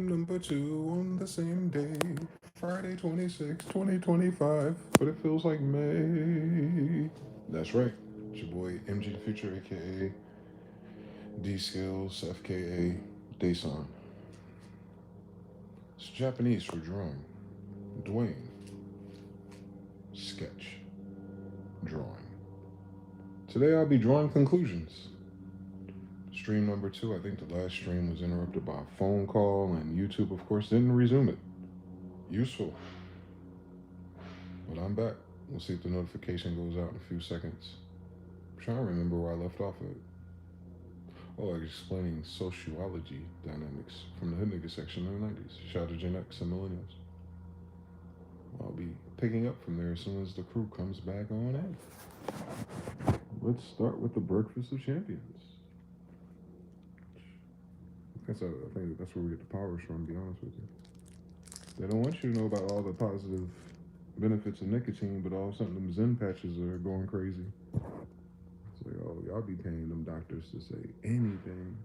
number 2 on the same day, Friday 26, 2025, but it feels like May. That's right. It's your boy MG the Future, aka D Skills, FKA DeyZan. It's Japanese for drawing. Dwayne, sketch, drawing. Today I'll be drawing conclusions. Stream number 2, I think the last stream was interrupted by a phone call, and YouTube, of course, didn't resume it. Useful. But I'm back. We'll see if the notification goes out in a few seconds. I'm trying to remember where I left off at. Oh, explaining sociology dynamics from the hood nigga section in the 90s. Shout out to Gen X and Millennials. I'll be picking up from there as soon as the crew comes back on in. Let's start with the Breakfast of Champions. I think that's where we get the powers from, to be honest with you. They don't want you to know about all the positive benefits of nicotine, but all of a sudden them Zen patches are going crazy. It's like, oh, y'all be paying them doctors to say anything.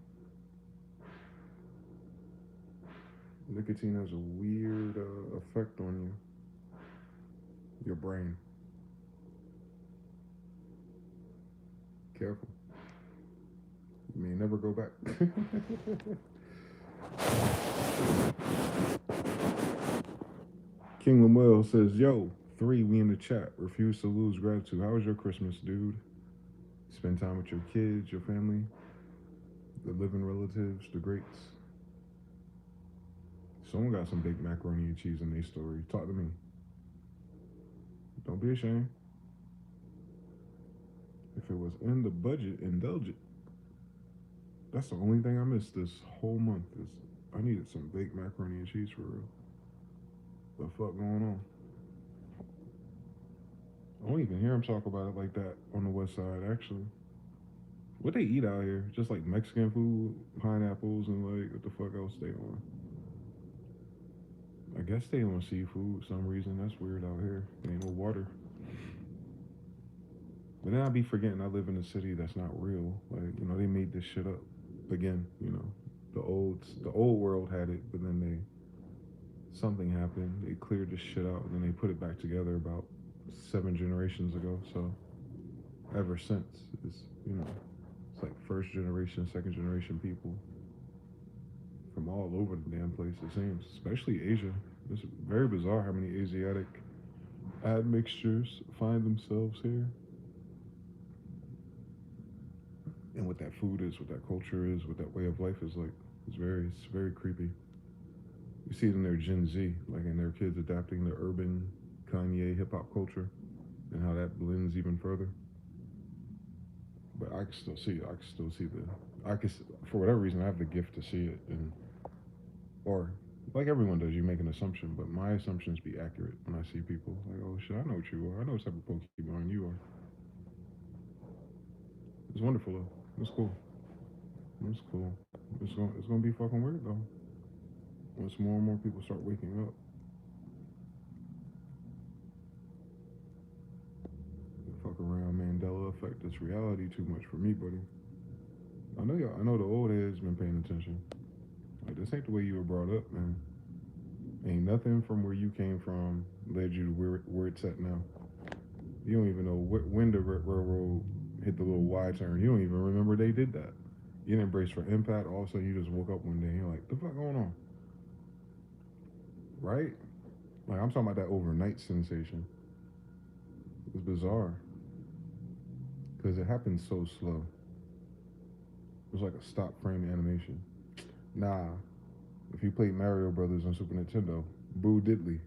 Nicotine has a weird effect on you, your brain. Careful. You may never go back. King Lemuel says, yo, 3, we in the chat. Refuse to lose gratitude. How was your Christmas, dude? Spend time with your kids, your family, the living relatives, the greats. Someone got some big macaroni and cheese in their story. Talk to me. Don't be ashamed. If it was in the budget, indulge it. That's the only thing I missed this whole month is I needed some baked macaroni and cheese for real. The fuck going on? I don't even hear them talk about it like that on the west side, actually. What they eat out here? Just like Mexican food, pineapples, and like what the fuck else they on? I guess they on seafood for some reason. That's weird out here. There ain't no water. But then I be forgetting I live in a city that's not real. Like, they made this shit up. Again, the old world had it, but then something happened. They cleared this shit out and then they put it back together about 7 generations ago. So ever since, it's like first generation, second generation people from all over the damn place, it seems, especially Asia. It's very bizarre how many Asiatic admixtures find themselves here. And what that food is, what that culture is, what that way of life is like. It's very creepy. You see it in their Gen Z, like in their kids adapting the urban Kanye hip hop culture and how that blends even further. But I can still see it. For whatever reason, I have the gift to see it. Or like everyone does, you make an assumption, but my assumptions be accurate when I see people. Like, oh shit, I know what you are. I know what type of Pokemon you are. It's wonderful though. It's cool. It's cool. It's gonna be fucking weird though. Once more and more people start waking up. The fuck around Mandela effect. It's reality too much for me, buddy. I know the old heads been paying attention. Like, this ain't the way you were brought up, man. Ain't nothing from where you came from led you to where it's at now. You don't even know when the railroad hit the little Y turn. You don't even remember they did that. You didn't brace for impact. All of a sudden, you just woke up one day and you're like, the fuck going on? Right? Like, I'm talking about that overnight sensation. It's bizarre. Because it happened so slow. It was like a stop frame animation. Nah. If you played Mario Brothers on Super Nintendo, Boo Diddley.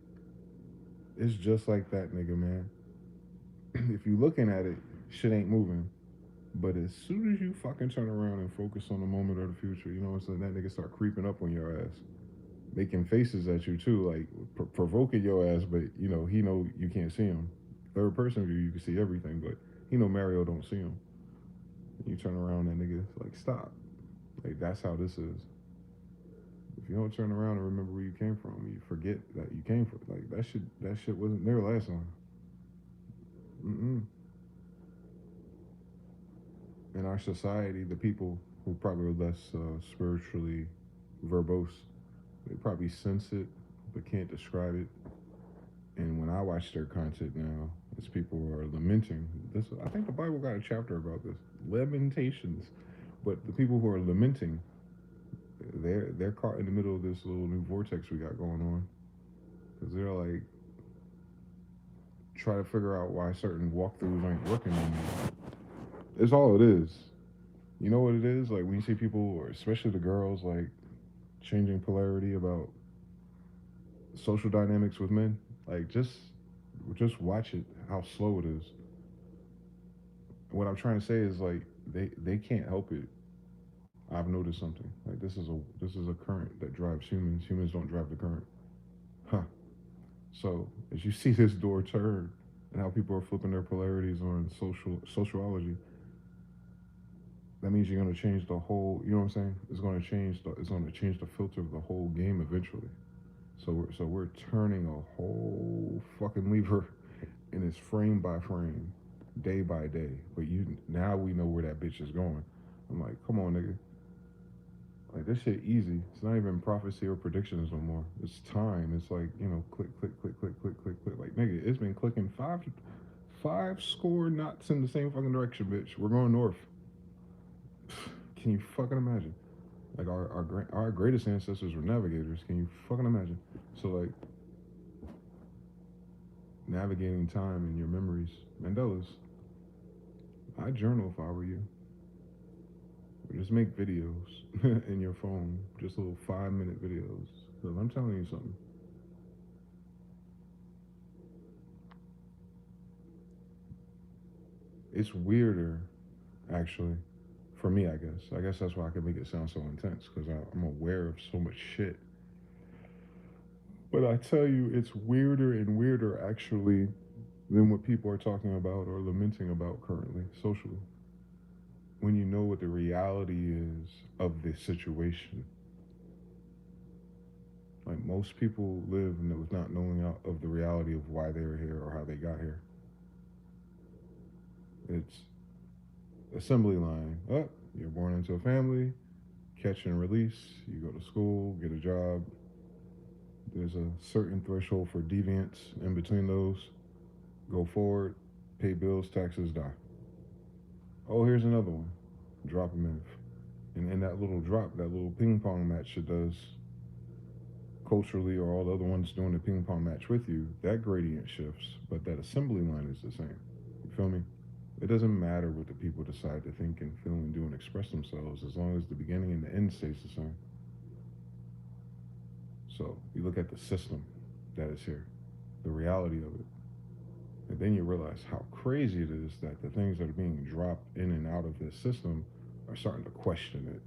It's just like that, nigga, man. If you looking at it, shit ain't moving. But as soon as you fucking turn around and focus on the moment or the future, so that nigga start creeping up on your ass, making faces at you too, like provoking your ass. But he know you can't see him. Third person view, you can see everything, but he know Mario don't see him. And you turn around, that nigga like stop. Like that's how this is. If you don't turn around and remember where you came from, you forget that you came from. Like that shit wasn't there last time. In our society, the people who probably are less spiritually verbose They probably sense it, but can't describe it. And when I watch their content now, it's people who are lamenting. This, I think the Bible got a chapter about this, lamentations. But the people who are lamenting, they're caught in the middle of this little new vortex we got going on, because they're like try to figure out why certain walkthroughs ain't working anymore. It's all it is. You know what it is? Like when you see people, or especially the girls, like changing polarity about social dynamics with men, like just watch it how slow it is. What I'm trying to say is like they can't help it. I've noticed something. Like this is a current that drives humans. Humans don't drive the current. Huh. So as you see this door turn and how people are flipping their polarities on sociology, that means you're gonna change the whole. You know what I'm saying? It's gonna change the filter of the whole game eventually. So we're turning a whole fucking lever, and it's frame by frame, day by day. But you now we know where that bitch is going. I'm like, come on, nigga. Like this shit easy. It's not even prophecy or predictions no more. It's time. It's like, click, click, click, click, click, click, click. Like nigga, it's been clicking five score knots in the same fucking direction, bitch. We're going north. Can you fucking imagine? Like our greatest ancestors were navigators. Can you fucking imagine? So like navigating time and your memories. Mandela's. I'd journal if I were you. Or just make videos in your phone. Just little 5-minute videos. Because I'm telling you something. It's weirder, actually. For me, I guess. I guess that's why I can make it sound so intense. Because I'm aware of so much shit. But I tell you, it's weirder and weirder, actually, than what people are talking about or lamenting about currently, socially. When you know what the reality is of this situation. Like most people live with not knowing of the reality of why they were here or how they got here. It's assembly line. Oh, you're born into a family, catch and release, you go to school, get a job. There's a certain threshold for deviance in between those. Go forward, pay bills, taxes, die. Oh, here's another one. Drop a myth. And in that little drop, that little ping pong match it does culturally, or all the other ones doing the ping pong match with you, that gradient shifts, but that assembly line is the same. You feel me? It doesn't matter what the people decide to think and feel and do and express themselves as long as the beginning and the end stays the same. So you look at the system that is here, the reality of it, and then you realize how crazy it is that the things that are being dropped in and out of this system are starting to question it.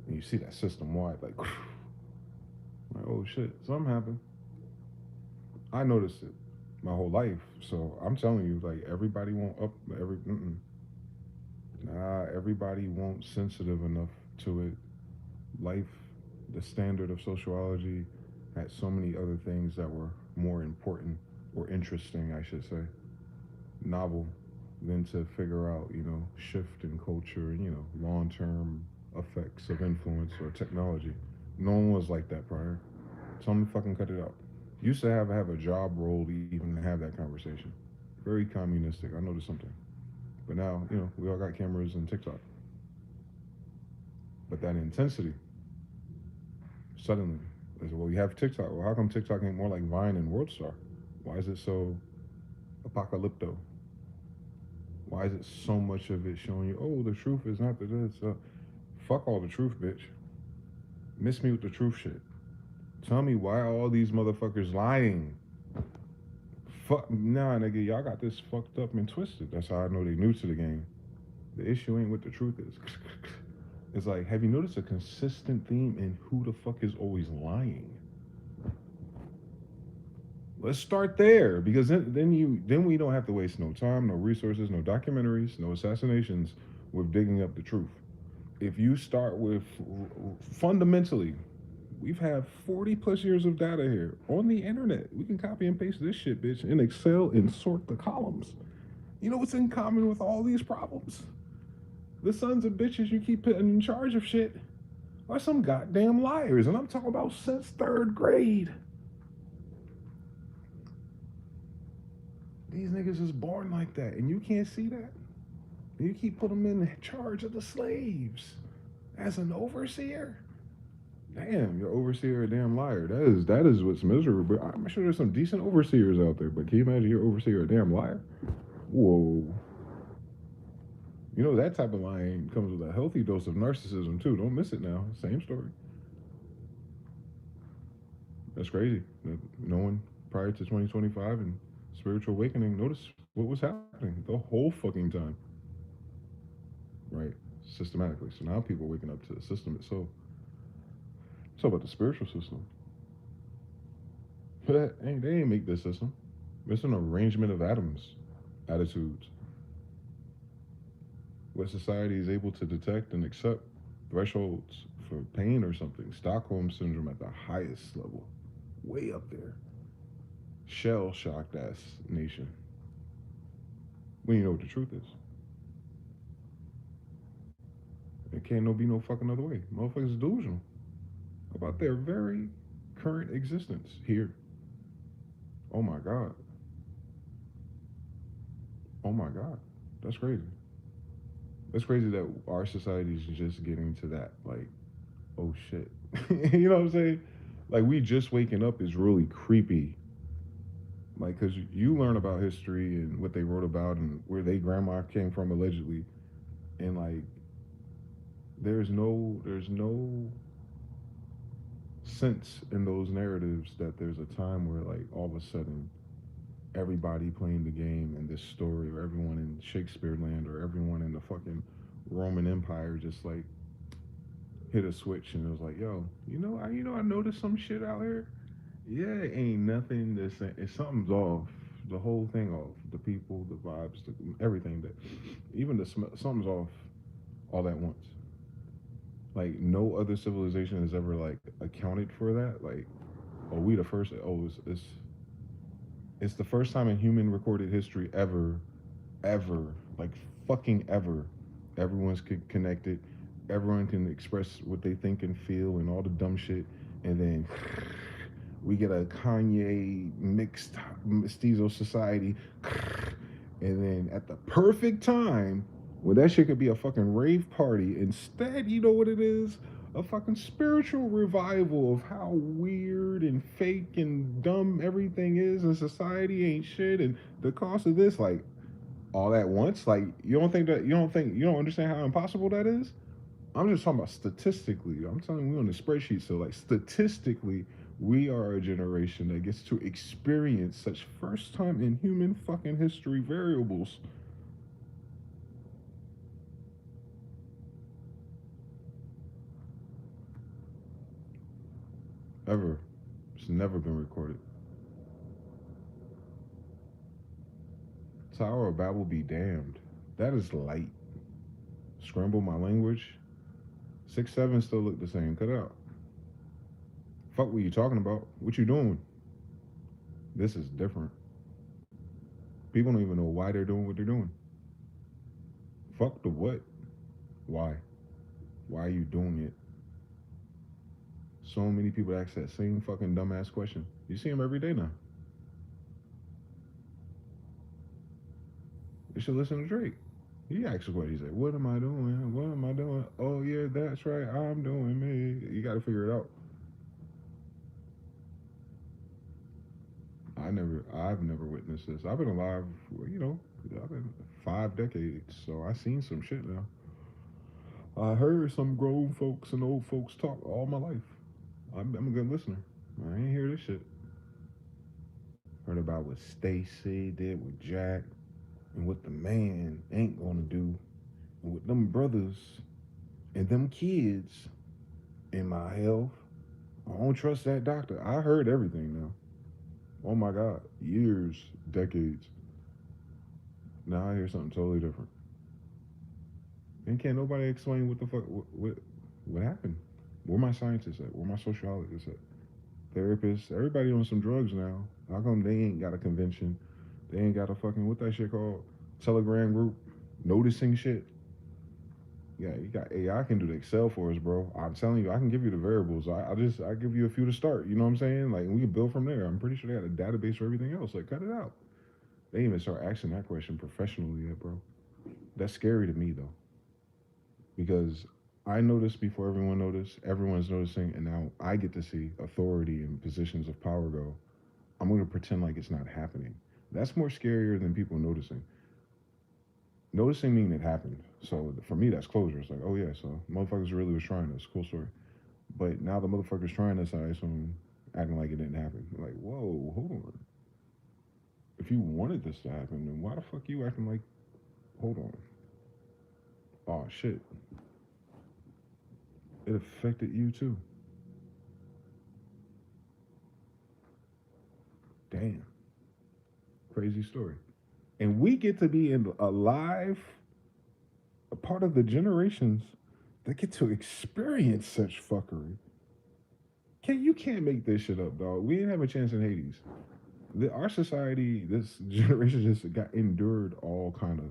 And you see that system wide, like, like, oh shit, something happened. I noticed it my whole life, so I'm telling you, like, everybody won't everybody won't sensitive enough to it. Life, the standard of sociology, had so many other things that were more important or interesting, I should say, novel, than to figure out, shift in culture and, long-term effects of influence or technology. No one was like that prior. Someone fucking cut it out. Used to have a job role to even have that conversation. Very communistic. I noticed something. But now, we all got cameras and TikTok. But that intensity, suddenly, is, well, you have TikTok. Well, how come TikTok ain't more like Vine and WorldStar? Why is it so apocalypto? Why is it so much of it showing you, oh, the truth is not this? Fuck all the truth, bitch. Miss me with the truth shit. Tell me why are all these motherfuckers lying? Fuck, nah, nigga, y'all got this fucked up and twisted. That's how I know they new to the game. The issue ain't what the truth is. It's like, have you noticed a consistent theme in who the fuck is always lying? Let's start there, because then we don't have to waste no time, no resources, no documentaries, no assassinations with digging up the truth. If you start with fundamentally, we've had 40 plus years of data here on the internet. We can copy and paste this shit, bitch, in Excel and sort the columns. You know what's in common with all these problems? The sons of bitches you keep putting in charge of shit are some goddamn liars. And I'm talking about since third grade. These niggas is born like that, and you can't see that. You keep putting them in charge of the slaves as an overseer. Damn, your overseer a damn liar. That is what's miserable. But I'm sure there's some decent overseers out there. But can you imagine your overseer a damn liar? Whoa. You know that type of lying comes with a healthy dose of narcissism too. Don't miss it now. Same story. That's crazy. No one prior to 2025 and spiritual awakening noticed what was happening the whole fucking time. Right? Systematically. So now people are waking up to the system itself. It's all about the spiritual system. They ain't make this system. It's an arrangement of atoms, attitudes. What society is able to detect and accept thresholds for pain or something. Stockholm syndrome at the highest level, way up there. Shell shocked ass nation. When you know what the truth is, it can't no be no fucking other way. Motherfuckers is delusional about their very current existence here. Oh my god. Oh my god. That's crazy. It's crazy that our society is just getting to that. Like, oh shit. You know what I'm saying? Like, we just waking up is really creepy. Like, because you learn about history and what they wrote about and where they grandma came from allegedly. And, like, there's no sense in those narratives that there's a time where, like, all of a sudden everybody playing the game in this story, or everyone in Shakespeare land, or everyone in the fucking Roman Empire just like hit a switch and it was like, yo, I noticed some shit out here. Yeah, it ain't nothing. It's something's off. The whole thing off. The people, the vibes, everything. That even the smell, something's off all at once. Like no other civilization has ever like accounted for that. Like, oh, we the first. Oh, it's the first time in human recorded history ever, like fucking ever. Everyone's connected. Everyone can express what they think and feel and all the dumb shit. And then we get a Kanye mixed mestizo society. And then at the perfect time, when that shit could be a fucking rave party, instead, you know what it is? A fucking spiritual revival of how weird and fake and dumb everything is, and society ain't shit, and the cost of this, like, all at once. Like, you don't understand how impossible that is. I'm just talking about statistically. I'm telling you, we on the spreadsheet. So, like, statistically, we are a generation that gets to experience such first time in human fucking history variables ever. It's never been recorded. Tower of Babel be damned. That is light. Scramble my language. 6-7 still look the same. Cut out. Fuck what you talking about. What you doing? This is different. People don't even know why they're doing what they're doing. Fuck the what? Why? Why are you doing it? So many people ask that same fucking dumbass question. You see them every day now. You should listen to Drake. He asks what he said. What am I doing? What am I doing? Oh yeah, that's right. I'm doing me. You got to figure it out. I've never witnessed this. I've been alive, I've been 5 decades, so I've seen some shit now. I heard some grown folks and old folks talk all my life. I'm a good listener. I ain't hear this shit. Heard about what Stacy did with Jack and what the man ain't gonna do and with them brothers and them kids in my health. I don't trust that doctor. I heard everything now. Oh my God. Years, decades. Now I hear something totally different. And can't nobody explain what the fuck, what happened. Where my scientists at? Where my sociologists at? Therapists, everybody on some drugs now. How come they ain't got a convention? They ain't got a fucking, what that shit called? Telegram group noticing shit. Yeah, you got AI can do the Excel for us, bro. I'm telling you, I can give you the variables. I give you a few to start. You know what I'm saying? Like we can build from there. I'm pretty sure they got a database for everything else. Like cut it out. They didn't even start asking that question professionally yet, bro. That's scary to me though, because I noticed before everyone noticed. Everyone's noticing, and now I get to see authority and positions of power go. I'm going to pretend like it's not happening. That's more scarier than people noticing. Noticing mean it happened. So for me, that's closure. It's like, oh yeah, so motherfuckers really was trying this. Cool story. But now the motherfuckers trying this, I assume, acting like it didn't happen. Like, whoa, hold on. If you wanted this to happen, then why the fuck you acting like, hold on. Oh shit, it affected you too. Damn, crazy story. And we get to be in alive, a part of the generations that get to experience such fuckery. You can't make this shit up, dog. We didn't have a chance in Hades. Our society, this generation, just got endured all kind of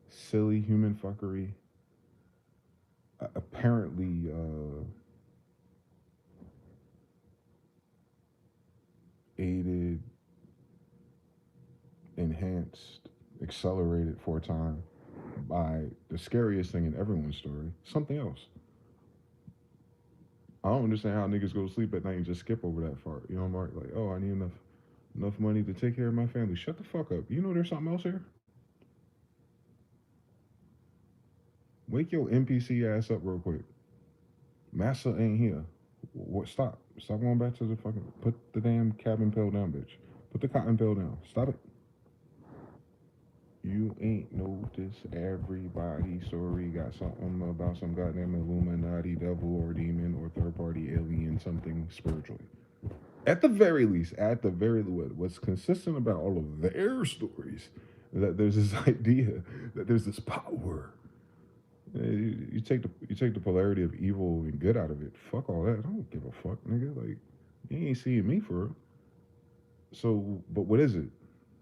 silly human fuckery. Apparently, aided, enhanced, accelerated for a time by the scariest thing in everyone's story, something else. I don't understand how niggas go to sleep at night and just skip over that part. You know, Mark, like, oh, I need enough money to take care of my family. Shut the fuck up. You know there's something else here? Wake your NPC ass up real quick. Massa ain't here. What? Stop. Stop going back to the fucking. Put the damn cabin pill down, bitch. Put the cotton pill down. Stop it. You ain't noticed everybody story got something about some goddamn Illuminati devil or demon or third party alien something spiritually. At the very least, what's consistent about all of their stories is that there's this idea that there's this power. You take the polarity of evil and good out of it. Fuck all that. I don't give a fuck, nigga. Like you ain't seeing me for real. So, but what is it?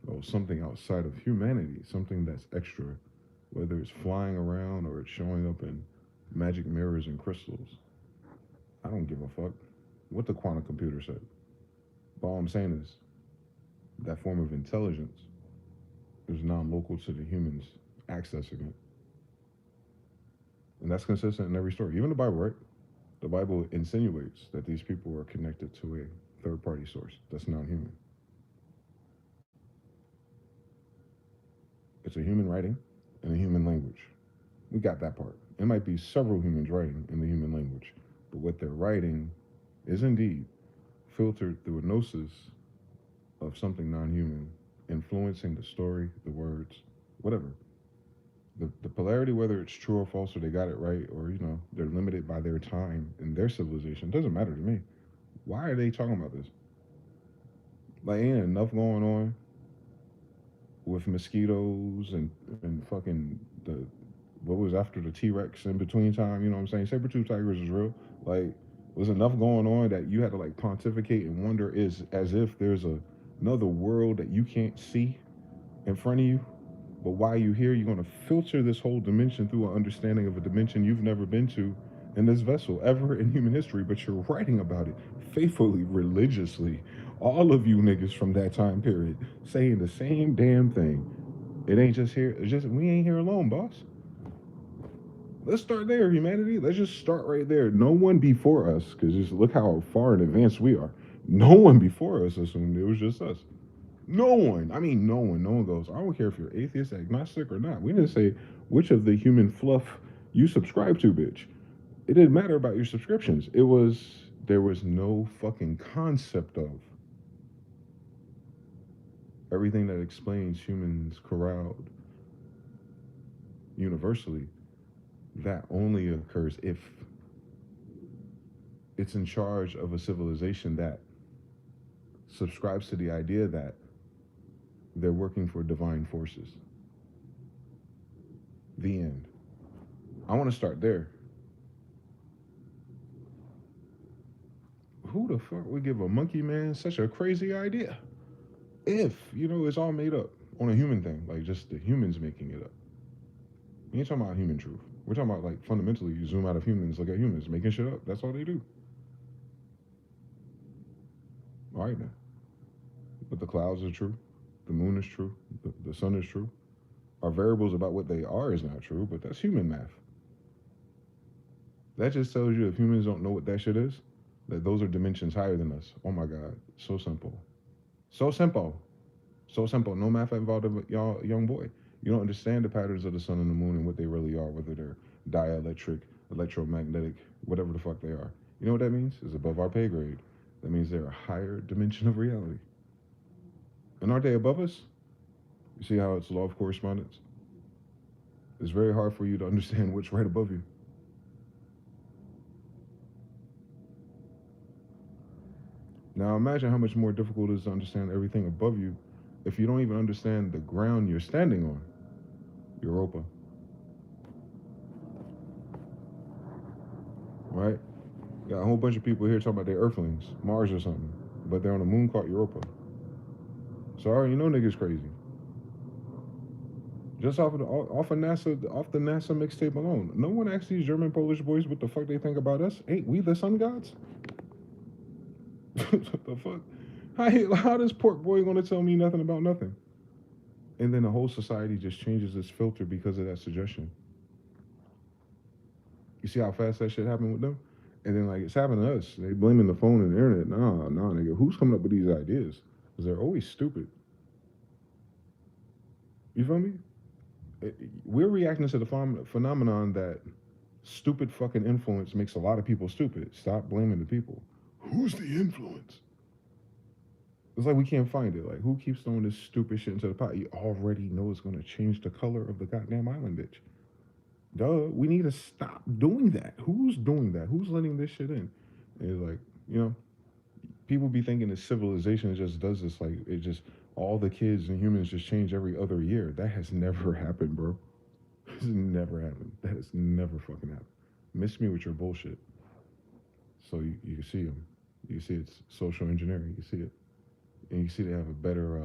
Oh, something outside of humanity, something that's extra, whether it's flying around or it's showing up in magic mirrors and crystals. I don't give a fuck what the quantum computer said. But all I'm saying is that form of intelligence is non-local to the humans accessing it, and that's consistent in every story. Even the Bible, right? The Bible insinuates that these people are connected to a third-party source that's non-human. It's a human writing and a human language. We got that part. It might be several humans writing in the human language, but what they're writing is indeed filtered through a gnosis of something non-human, influencing the story, the words, whatever. The polarity, whether it's true or false, or they got it right, or they're limited by their time and their civilization, doesn't matter to me. Why are they talking about this? Like, ain't enough going on with mosquitoes and fucking the what was after the T Rex in between time. You know what I'm saying? Saber tooth tigers is real. Like, was enough going on that you had to like pontificate and wonder is as if there's another world that you can't see in front of you. But while you're here, you're gonna filter this whole dimension through an understanding of a dimension you've never been to in this vessel ever in human history. But you're writing about it faithfully, religiously. All of you niggas from that time period saying the same damn thing. It ain't just here. It's just we ain't here alone, boss. Let's start there, humanity. Let's just start right there. No one before us, because just look how far in advance we are. No one before us assumed it was just us. No one. I mean, no one. No one goes, I don't care if you're atheist, agnostic, or not. We didn't say which of the human fluff you subscribe to, bitch. It didn't matter about your subscriptions. There was no fucking concept of everything that explains humans corralled universally. That only occurs if it's in charge of a civilization that subscribes to the idea that they're working for divine forces. The end. I want to start there. Who the fuck would give a monkey man such a crazy idea? If, it's all made up on a human thing, like just the humans making it up. You ain't talking about human truth. We're talking about like fundamentally, you zoom out of humans, look at humans making shit up. That's all they do. All right, now. But the clouds are true. The moon is true. The sun is true. Our variables about what they are is not true, but that's human math. That just tells you if humans don't know what that shit is, that those are dimensions higher than us. Oh my God. So simple. So simple. So simple. No math involved in y'all young boy. You don't understand the patterns of the sun and the moon and what they really are, whether they're dielectric, electromagnetic, whatever the fuck they are. You know what that means? It's above our pay grade. That means they're a higher dimension of reality. And aren't they above us? You see how it's law of correspondence? It's very hard for you to understand what's right above you. Now imagine how much more difficult it is to understand everything above you if you don't even understand the ground you're standing on. Europa, right? Got a whole bunch of people here talking about their Earthlings, Mars or something, but they're on a moon called Europa. So I already know niggas crazy. Just off the NASA mixtape alone. No one asked these German Polish boys what the fuck they think about us. Ain't we the sun gods? What the fuck? How does Pork Boy gonna tell me nothing about nothing? And then the whole society just changes its filter because of that suggestion. You see how fast that shit happened with them? And then like it's happened to us. They blaming the phone and the internet. Nah, nigga. Who's coming up with these ideas? Because they're always stupid. You feel me? We're reacting to the phenomenon that stupid fucking influence makes a lot of people stupid. Stop blaming the people. Who's the influence? It's like we can't find it. Like, who keeps throwing this stupid shit into the pot? You already know it's going to change the color of the goddamn island, bitch. Duh, we need to stop doing that. Who's doing that? Who's letting this shit in? And it's like, you know, people be thinking that civilization just does this. Like, it just, all the kids and humans just change every other year. That has never happened, bro. This has never happened. That has never fucking happened. Miss me with your bullshit. So you can see them. You see it's social engineering. You see it. And you see they have a better,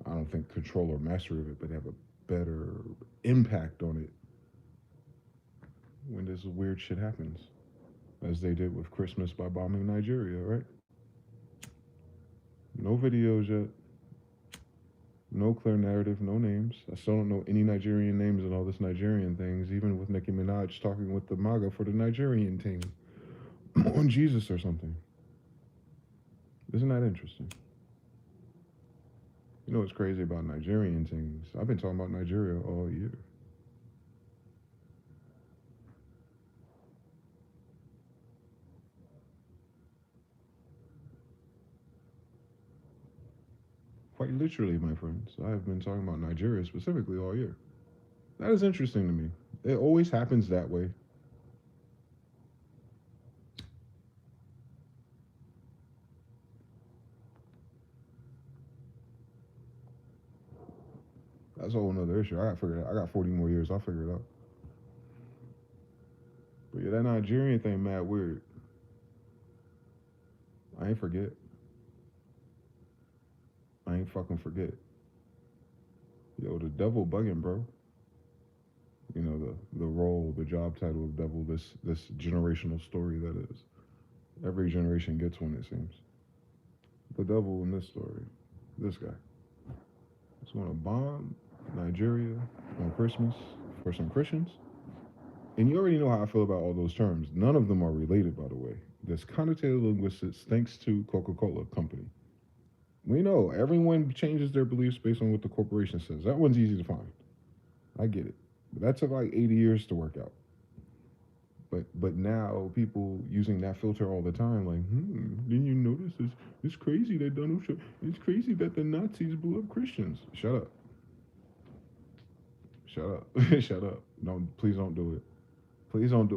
I don't think control or mastery of it, but they have a better impact on it when this weird shit happens, as they did with Christmas by bombing Nigeria, right? No videos yet, no clear narrative, no names. I still don't know any Nigerian names and all this Nigerian things, even with Nicki Minaj talking with the MAGA for the Nigerian team on Jesus or something. Isn't that interesting? You know what's crazy about Nigerian things? I've been talking about Nigeria all year. Quite literally, my friends. I have been talking about Nigeria specifically all year. That is interesting to me. It always happens that way. That's a whole another issue. I got to figure it out. I got 40 more years. I'll figure it out. But yeah, that Nigerian thing, mad weird. I ain't forget. I ain't fucking forget. Yo, the devil bugging, bro. You know the role, the job title of devil. This generational story that is. Every generation gets one, it seems. The devil in this story, this guy, is going to bomb Nigeria on Christmas for some Christians. And you already know how I feel about all those terms. None of them are related, by the way. There's connotative linguistics thanks to Coca-Cola Company. We know everyone changes their beliefs based on what the corporation says. That one's easy to find. I get it. But that took like 80 years to work out. But now people using that filter all the time, like, didn't you notice this? It's crazy that Donald Trump. It's crazy that the Nazis blew up Christians. Shut up. Shut up. Shut up. Don't please don't do it. Please don't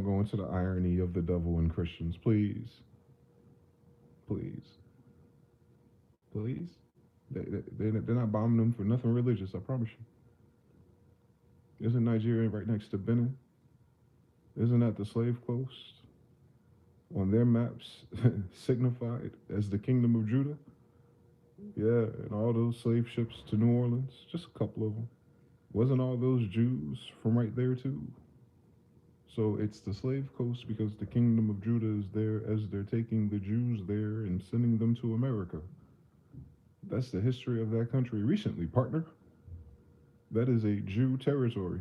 go into the irony of the devil and Christians. Please, please. They're not bombing them for nothing religious. I promise you. Isn't Nigeria right next to Benin? Isn't that the slave coast on their maps signified as the Kingdom of Judah? Yeah, and all those slave ships to New Orleans, just a couple of them. Wasn't all those Jews from right there too? So it's the slave coast because the kingdom of Judah is there as they're taking the Jews there and sending them to America. That's the history of that country recently, partner. That is a Jew territory.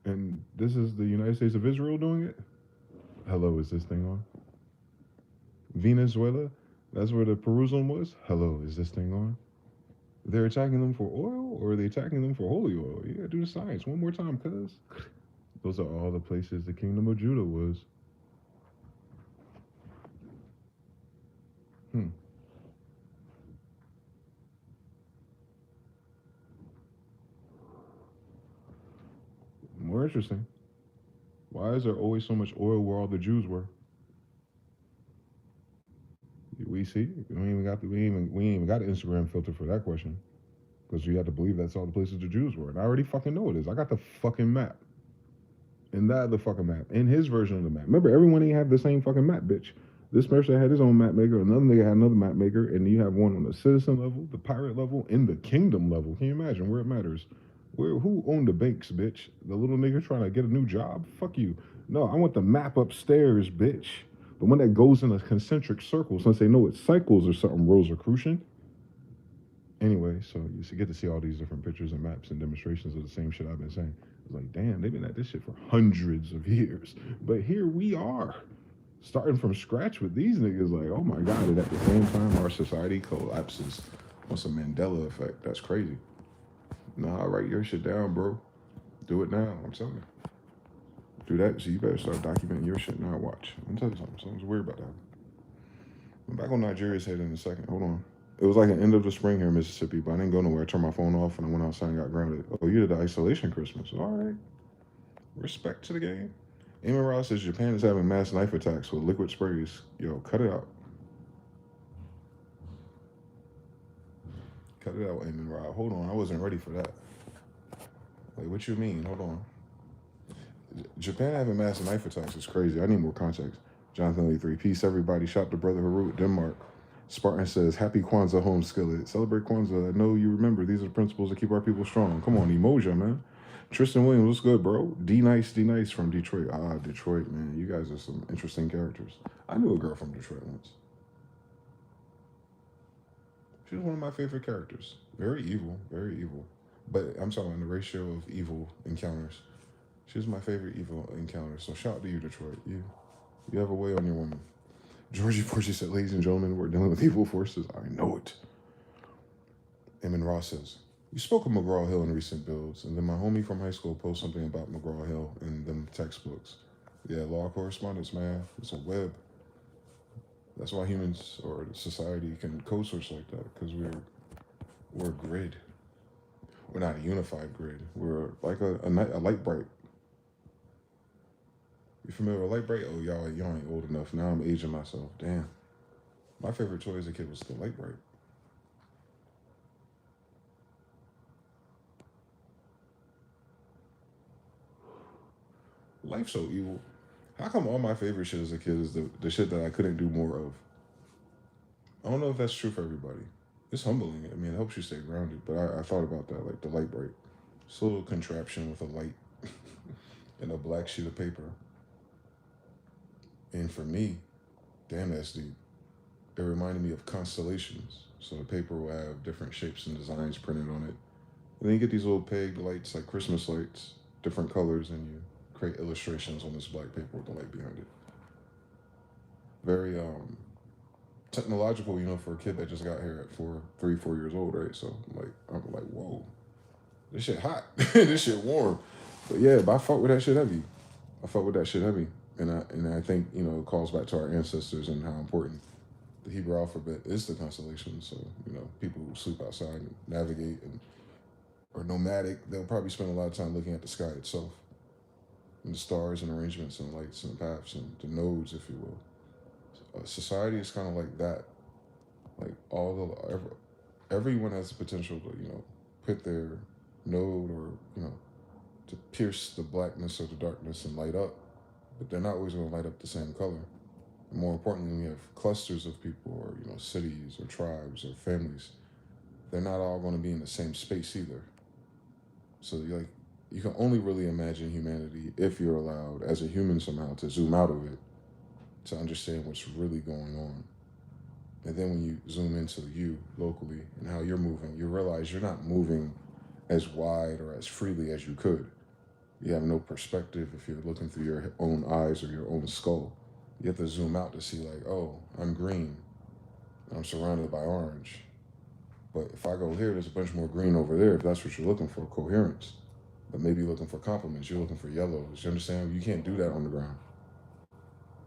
And this is the United States of Israel doing it? Hello, is this thing on? Venezuela? That's where the Jerusalem was? Hello, is this thing on? They're attacking them for oil or are they attacking them for holy oil? Yeah, do the science one more time, cuz. Those are all the places the kingdom of Judah was. Hmm. More interesting. Why is there always so much oil where all the Jews were? We see. We ain't even got an Instagram filter for that question. Because you have to believe that's all the places the Jews were. And I already fucking know it is. I got the fucking map. And that the fucking map. In his version of the map. Remember, everyone ain't have the same fucking map, bitch. This person had his own map maker, another nigga had another map maker, and you have one on the citizen level, the pirate level, and the kingdom level. Can you imagine where it matters? Where who owned the banks, bitch? The little nigga trying to get a new job? Fuck you. No, I want the map upstairs, bitch. The one that goes in a concentric circle, since they know it cycles or something, Rosicrucian. Anyway, so you get to see all these different pictures and maps and demonstrations of the same shit I've been saying. It's like, damn, they've been at this shit for hundreds of years. But here we are, starting from scratch with these niggas. Like, oh my God, and at the same time, our society collapses. What's a Mandela effect? That's crazy. Nah, write your shit down, bro. Do it now. I'm telling you. Do that. So you better start documenting your shit now. Watch. I'm tell you something. Something's weird about that. I'm back on Nigeria's head in a second. Hold on. It was like an end of the spring here in Mississippi, but I didn't go nowhere. I turned my phone off and I went outside and got grounded. Oh, you did the isolation Christmas. All right. Respect to the game. Eamon Ross says Japan is having mass knife attacks with liquid sprays. Yo, cut it out. Cut it out, Eamon Ross. Hold on. I wasn't ready for that. Wait, what you mean? Hold on. Japan having mass knife attacks is crazy. I need more context. Jonathan Lee 3. Peace, everybody. Shop the Brother Harut, Denmark. Spartan says, Happy Kwanzaa home skillet. Celebrate Kwanzaa. I know you remember. These are the principles that keep our people strong. Come on, Emoja, man. Tristan Williams, what's good, bro? D Nice from Detroit. Ah, Detroit, man. You guys are some interesting characters. I knew a girl from Detroit once. She was one of my favorite characters. Very evil, very evil. But I'm talking about the ratio of evil encounters. She was my favorite evil encounter. So shout out to you, Detroit. You have a way on your woman. Georgie Porgy said, ladies and gentlemen, we're dealing with evil forces. I know it. Eamon Ross says, you spoke of McGraw Hill in recent builds, and then my homie from high school posted something about McGraw Hill in them textbooks. Yeah, law correspondence, man. It's a web. That's why humans or society can code switch like that, because we're a grid. We're not a unified grid. We're like a light bright. You familiar with light bright? Oh, y'all ain't old enough. Now I'm aging myself. Damn. My favorite toy as a kid was the light bright. Life's so evil. How come all my favorite shit as a kid is the shit that I couldn't do more of? I don't know if that's true for everybody. It's humbling. I mean, it helps you stay grounded. But I thought about that, like the light bright. It's a little contraption with a light and a black sheet of paper. And for me, damn, that's deep. It reminded me of constellations. So the paper will have different shapes and designs printed on it. And then you get these little pegged lights, like Christmas lights, different colors, and you create illustrations on this black paper with the light behind it. Very technological, for a kid that just got here at 4 years old, right? So I'm like, whoa, this shit hot, this shit warm. But yeah, I fuck with that shit heavy. I fuck with that shit heavy, and I think it calls back to our ancestors and how important the Hebrew alphabet is the constellation. So people who sleep outside and navigate and are nomadic, they'll probably spend a lot of time looking at the sky itself and the stars and arrangements and lights and paths and the nodes, if you will. Society is kind of like that. Like everyone has the potential to put their node or to pierce the blackness or the darkness and light up, but they're not always going to light up the same color. And more importantly, we have clusters of people or cities or tribes or families. They're not all going to be in the same space either. So you can only really imagine humanity if you're allowed, as a human somehow, to zoom out of it to understand what's really going on. And then when you zoom into you locally and how you're moving, you realize you're not moving as wide or as freely as you could. You have no perspective if you're looking through your own eyes or your own skull. You have to zoom out to see, like, oh, I'm green. I'm surrounded by orange. But if I go here, there's a bunch more green over there if that's what you're looking for, coherence. But maybe you're looking for complements. You're looking for yellows. You understand? You can't do that on the ground.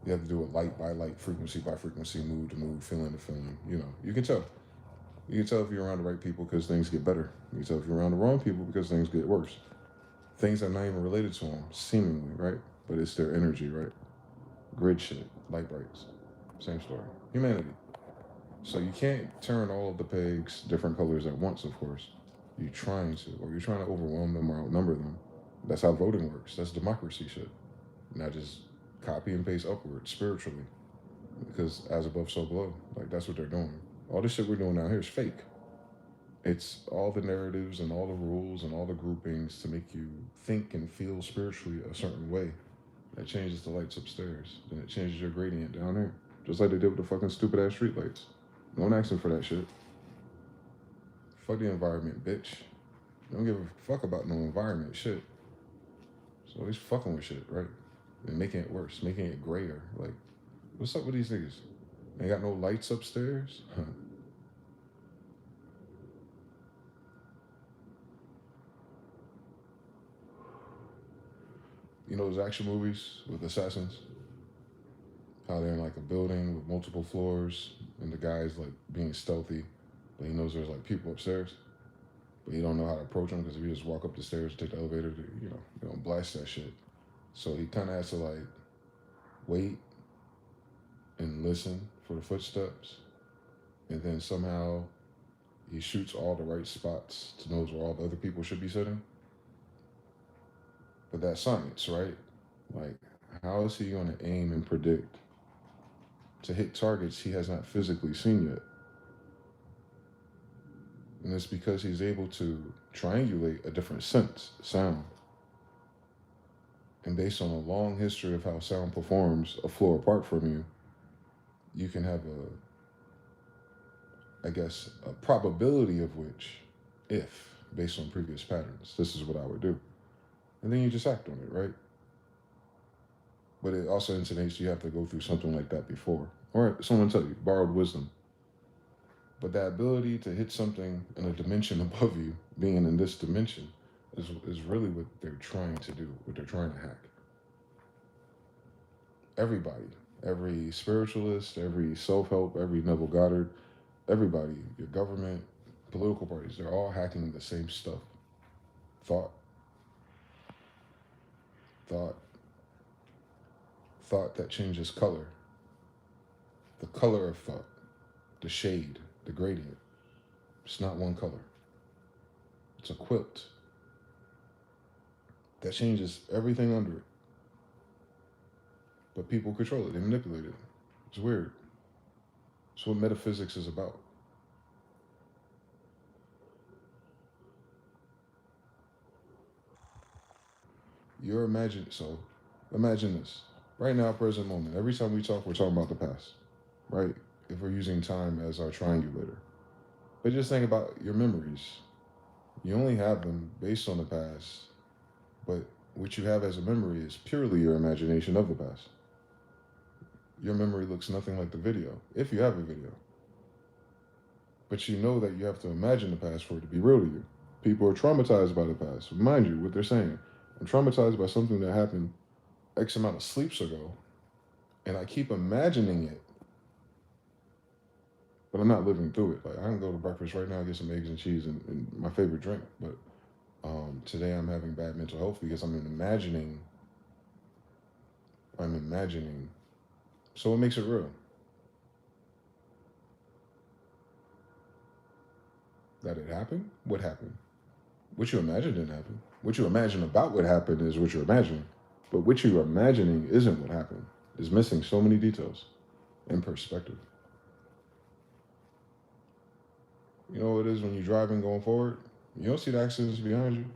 You have to do it light by light, frequency by frequency, mood to mood, feeling to feeling. You can tell. You can tell if you're around the right people because things get better. You can tell if you're around the wrong people because things get worse. Things are not even related to them, seemingly, right? But it's their energy, right? Grid shit, light brights. Same story. Humanity. So you can't turn all of the pegs different colors at once, of course. You're trying to, or you're trying to overwhelm them or outnumber them. That's how voting works. That's democracy shit. Not just copy and paste upward spiritually. Because as above, so below. Like, that's what they're doing. All this shit we're doing out here is fake. It's all the narratives and all the rules and all the groupings to make you think and feel spiritually a certain way. That changes the lights upstairs. Then it changes your gradient down there. Just like they did with the fucking stupid ass street lights. No one asking for that shit. Fuck the environment, bitch. Don't give a fuck about no environment shit. So he's fucking with shit, right? And making it worse, making it grayer. Like, what's up with these niggas? They got no lights upstairs? You know those action movies with assassins? How they're in like a building with multiple floors and the guy's like being stealthy, but he knows there's like people upstairs, but he don't know how to approach them because if you just walk up the stairs, take the elevator, they don't blast that shit. So he kind of has to like wait and listen for the footsteps, and then somehow he shoots all the right spots to know where all the other people should be sitting. But that's science, right? Like, how is he going to aim and predict to hit targets he has not physically seen yet? And it's because he's able to triangulate a different sense, sound. And based on a long history of how sound performs a floor apart from you, you can have a probability of which, if, based on previous patterns, this is what I would do. And then you just act on it, right? But it also intonates you have to go through something like that before. Or someone tell you, borrowed wisdom. But that ability to hit something in a dimension above you, being in this dimension, is really what they're trying to do, what they're trying to hack. Everybody, every spiritualist, every self-help, every Neville Goddard, everybody, your government, political parties, they're all hacking the same stuff. Thought, thought, thought that changes color. The color of thought, the shade, the gradient. It's not one color. It's a quilt that changes everything under it. But people control it, they manipulate it. It's weird. It's what metaphysics is about. Imagine this. Right now, present moment. Every time we talk, we're talking about the past, right? If we're using time as our triangulator. But just think about your memories. You only have them based on the past, but what you have as a memory is purely your imagination of the past. Your memory looks nothing like the video, if you have a video. But you know that you have to imagine the past for it to be real to you. People are traumatized by the past. Mind you, what they're saying. I'm traumatized by something that happened X amount of sleeps ago, and I keep imagining it, but I'm not living through it. Like, I can go to breakfast right now, get some eggs and cheese and my favorite drink, but today I'm having bad mental health because I'm imagining. So it makes it real. That it happened? What happened? What you imagine didn't happen. What you imagine about what happened is what you're imagining. But what you're imagining isn't what happened. It's missing so many details and perspective. You know what it is when you're driving going forward? You don't see the accidents behind you.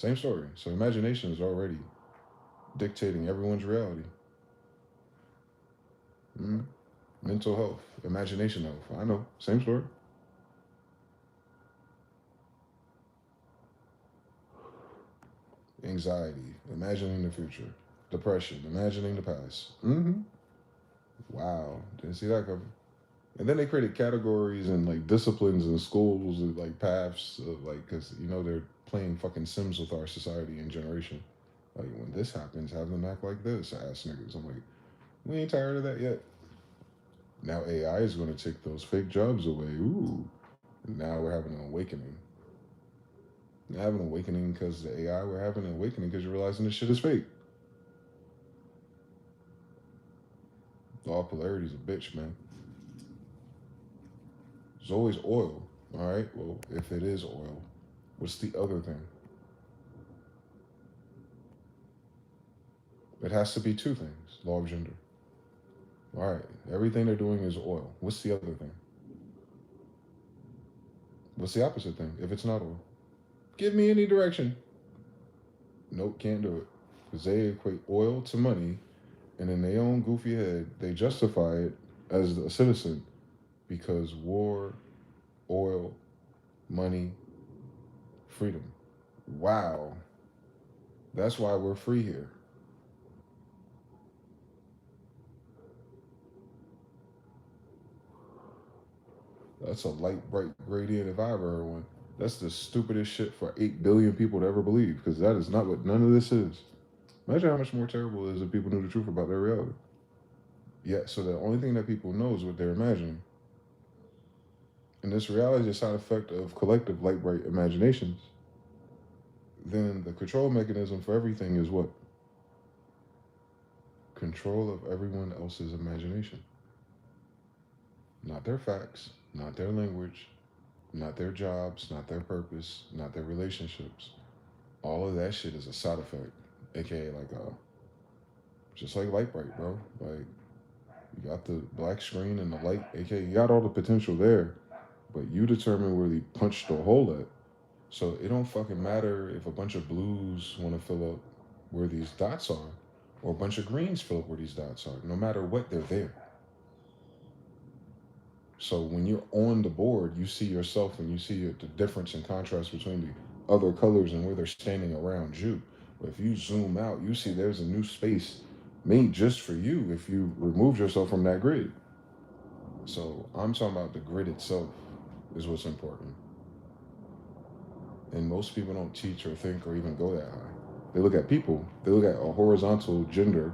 Same story. So imagination is already dictating everyone's reality. Mm. Mental health, imagination health. I know. Same story. Anxiety, imagining the future. Depression, imagining the past. Mm-hmm. Wow. Didn't see that coming. And then they created categories and like disciplines in schools and like paths, like because they're playing fucking Sims with our society and generation. Like when this happens, have them act like this, ass niggas. I'm like, we ain't tired of that yet. Now AI is going to take those fake jobs away. Ooh, now we're having an awakening. We're having an awakening because the AI. We're having an awakening because you're realizing this shit is fake. All polarity is a bitch, man. There's always oil. All right. Well, if it is oil, what's the other thing? It has to be two things. Law of gender. All right. Everything they're doing is oil. What's the other thing? What's the opposite thing if it's not oil? Give me any direction. Nope, can't do it. Because they equate oil to money, and in their own goofy head, they justify it as a citizen because war, oil, money, freedom. Wow. That's why we're free here. That's a light, bright gradient if I ever heard one. That's the stupidest shit for 8 billion people to ever believe because that is not what none of this is. Imagine how much more terrible it is if people knew the truth about their reality. Yeah, so the only thing that people know is what they're imagining. And this reality is a side effect of collective light, bright imaginations. Then the control mechanism for everything is what? Control of everyone else's imagination. Not their facts, not their language, not their jobs, not their purpose, not their relationships. All of that shit is a side effect, aka like just like light bright, bro. Like you got the black screen and the light, aka you got all the potential there, but you determine where you punch the hole at. So it don't fucking matter if a bunch of blues want to fill up where these dots are, or a bunch of greens fill up where these dots are. No matter what, they're there. So when you're on the board, you see yourself and you see the difference and contrast between the other colors and where they're standing around you. But if you zoom out, you see there's a new space made just for you if you remove yourself from that grid. So I'm talking about the grid itself is what's important. And most people don't teach or think or even go that high. They look at people, they look at a horizontal gender,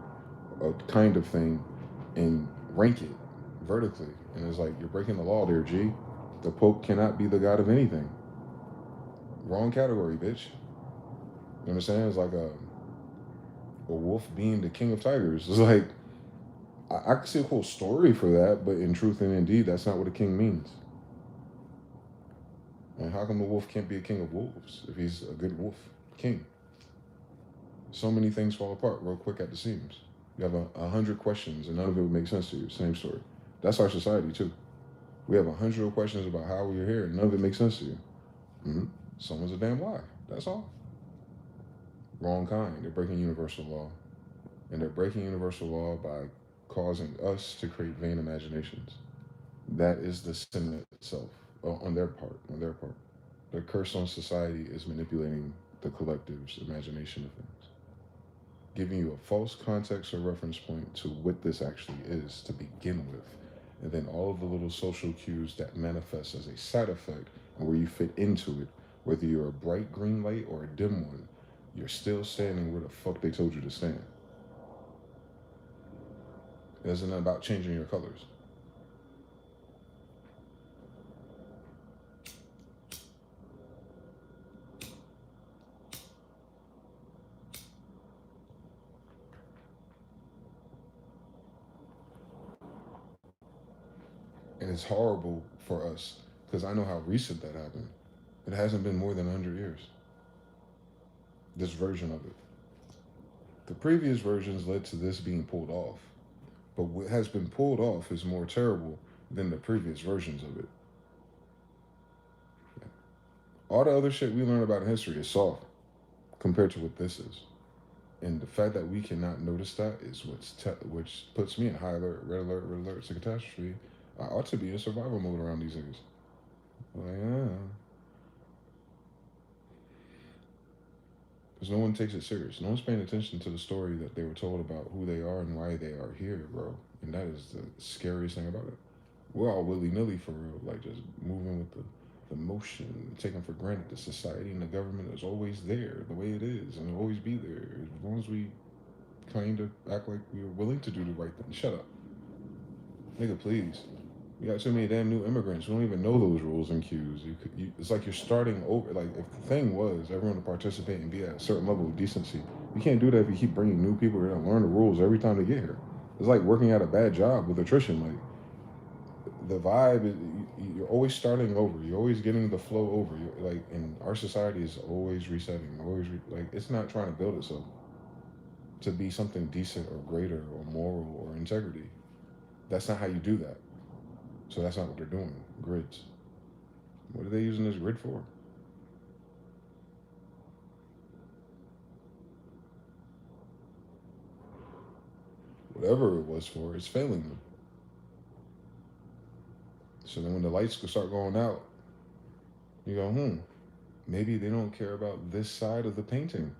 a kind of thing, and rank it vertically. And it's like, you're breaking the law there, G. The Pope cannot be the god of anything. Wrong category, bitch. You understand? It's like a wolf being the king of tigers. It's like, I could see a whole story for that, but in truth and indeed, that's not what a king means. And how come a wolf can't be a king of wolves if he's a good wolf king? So many things fall apart real quick at the seams. You have 100 questions and none of it would make sense to you. Same story. That's our society too. We have 100 questions about how we're here and none of it makes sense to you. Mm-hmm. Someone's a damn lie. That's all. Wrong kind. They're breaking universal law. And they're breaking universal law by causing us to create vain imaginations. That is the sin itself. On their part. On their part. The curse on society is manipulating the collective's imagination of things, giving you a false context or reference point to what this actually is to begin with. And then all of the little social cues that manifest as a side effect and where you fit into it, whether you're a bright green light or a dim one, you're still standing where the fuck they told you to stand. It isn't about changing your colors. And it's horrible for us because I know how recent that happened. It hasn't been more than 100 years. This version of it. The previous versions led to this being pulled off. But what has been pulled off is more terrible than the previous versions of it. All the other shit we learn about in history is soft compared to what this is. And the fact that we cannot notice that is which puts me in high alert, red alert, it's a catastrophe. I ought to be in survival mode around these niggas. Like, yeah. Because no one takes it serious. No one's paying attention to the story that they were told about who they are and why they are here, bro. And that is the scariest thing about it. We're all willy nilly for real, like just moving with the motion, taking for granted the society and the government is always there, the way it is, and will always be there as long as we claim to act like we're willing to do the right thing. Shut up, nigga, please. We got too many damn new immigrants. We don't even know those rules and cues. It's like you're starting over. Like if the thing was everyone to participate and be at a certain level of decency, you can't do that if you keep bringing new people here and learn the rules every time they get here. It's like working at a bad job with attrition. Like the vibe is you're always starting over. You're always getting the flow over. You're like, and our society is always resetting. Like it's not trying to build itself to be something decent or greater or moral or integrity. That's not how you do that. So that's not what they're doing. Grids. What are they using this grid for? Whatever it was for, it's failing them. So then when the lights start going out, you go, maybe they don't care about this side of the painting.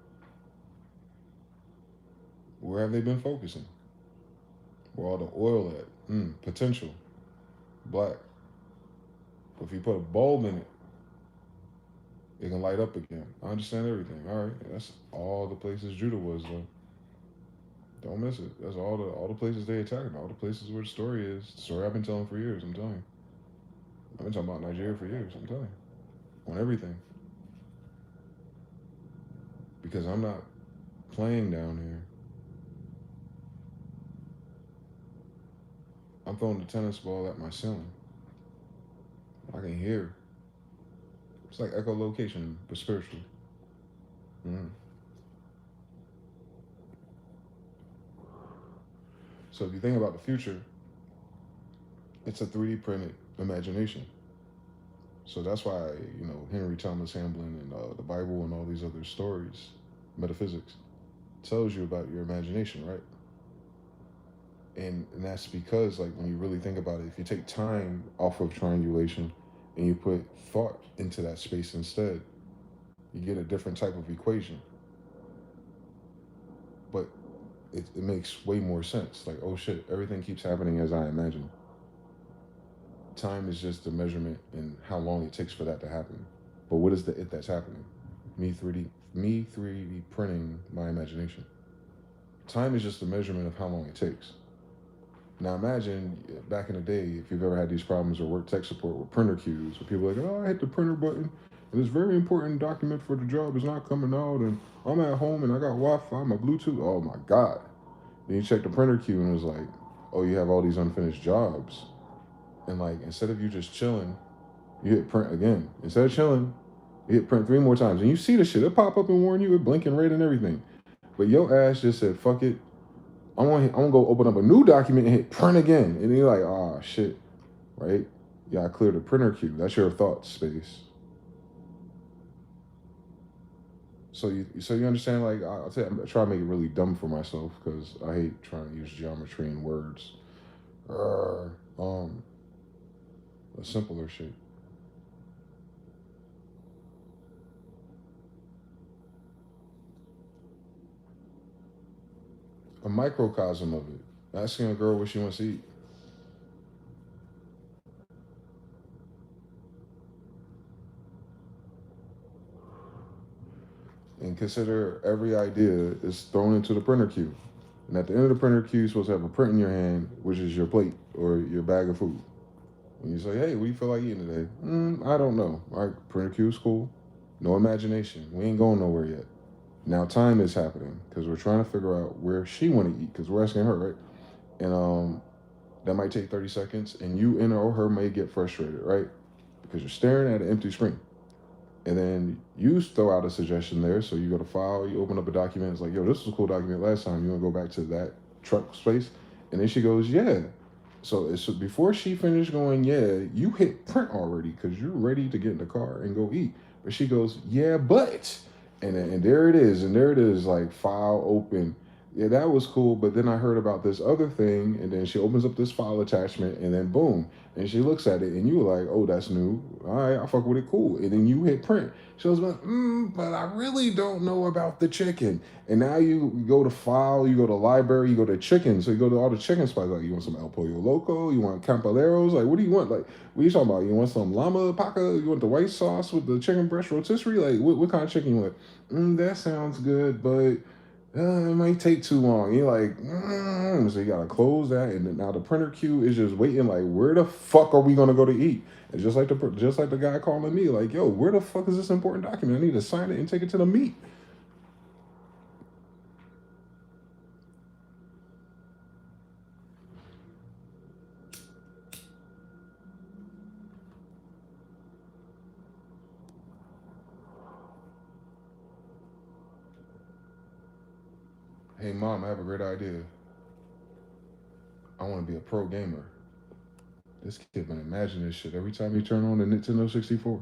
Where have they been focusing? Where all the oil at? Potential. Black. But if you put a bulb in it, it can light up again. I understand everything. All right, that's all the places Judah was though. Don't miss it. That's all the places they attacked, all the places where the story is. The story I've been telling for years. I'm telling you. I've been talking about Nigeria for years. I'm telling you, on everything. Because I'm not playing down here. I'm throwing the tennis ball at my ceiling. I can hear. It's like echolocation, but spiritually. Mm. So if you think about the future, it's a 3D printed imagination. So that's why, Henry Thomas Hamlin and the Bible and all these other stories, metaphysics, tells you about your imagination, right? And that's because, like, when you really think about it, if you take time off of triangulation and you put thought into that space instead, you get a different type of equation. But it makes way more sense. Like, oh shit, everything keeps happening as I imagine. Time is just the measurement and how long it takes for that to happen. But what is the it that's happening? Me 3D printing my imagination. Time is just the measurement of how long it takes. Now imagine back in the day, if you've ever had these problems or work tech support with printer queues, where people are like, oh, I hit the printer button, and this very important document for the job is not coming out, and I'm at home and I got Wi-Fi, my Bluetooth, oh my God. Then you check the printer queue and it was like, oh, you have all these unfinished jobs. And like, instead of you just chilling, you hit print again. Instead of chilling, you hit print 3 more times. And you see the shit, it pop up and warn you, it blinking red and everything. But your ass just said, fuck it. I'm gonna go open up a new document and hit print again. And you're like, oh shit, right? Yeah, I cleared the printer queue. That's your thought space. So you understand, like, I'll tell you, I try to make it really dumb for myself because I hate trying to use geometry and words. The simpler shit. A microcosm of it. Asking a girl what she wants to eat. And consider every idea is thrown into the printer queue. And at the end of the printer queue, you're supposed to have a print in your hand, which is your plate or your bag of food. And you say, hey, what do you feel like eating today? I don't know. All right, printer queue is cool. No imagination. We ain't going nowhere yet. Now time is happening because we're trying to figure out where she want to eat because we're asking her, right? And that might take 30 seconds, and you and or her may get frustrated, right? Because you're staring at an empty screen. And then you throw out a suggestion there. So you go to file, you open up a document. It's like, yo, this was a cool document last time. You want to go back to that truck space? And then she goes, yeah. So before she finished going, yeah, you hit print already because you're ready to get in the car and go eat. But she goes, yeah, but. And there it is, like file open. Yeah, that was cool. But then I heard about this other thing, and then she opens up this file attachment, and then boom, and she looks at it, and you were like, oh, that's new. All right, I fuck with it, cool. And then you hit print. She was like, but I really don't know about the chicken. And now you go to file, you go to library, you go to chicken. So you go to all the chicken spots. Like, you want some El Pollo Loco? You want Campaleros? Like, what do you want? Like, what are you talking about? You want some llama paca? You want the white sauce with the chicken breast rotisserie? Like, what kind of chicken you want? That sounds good, but it might take too long. You're like, so you gotta close that, and then now the printer queue is just waiting. Like, where the fuck are we gonna go to eat? And just like the guy calling me, like, yo, where the fuck is this important document? I need to sign it and take it to the meet. Hey mom, I have a great idea. I want to be a pro gamer. This kid been imagining this shit every time he turn on the Nintendo 64.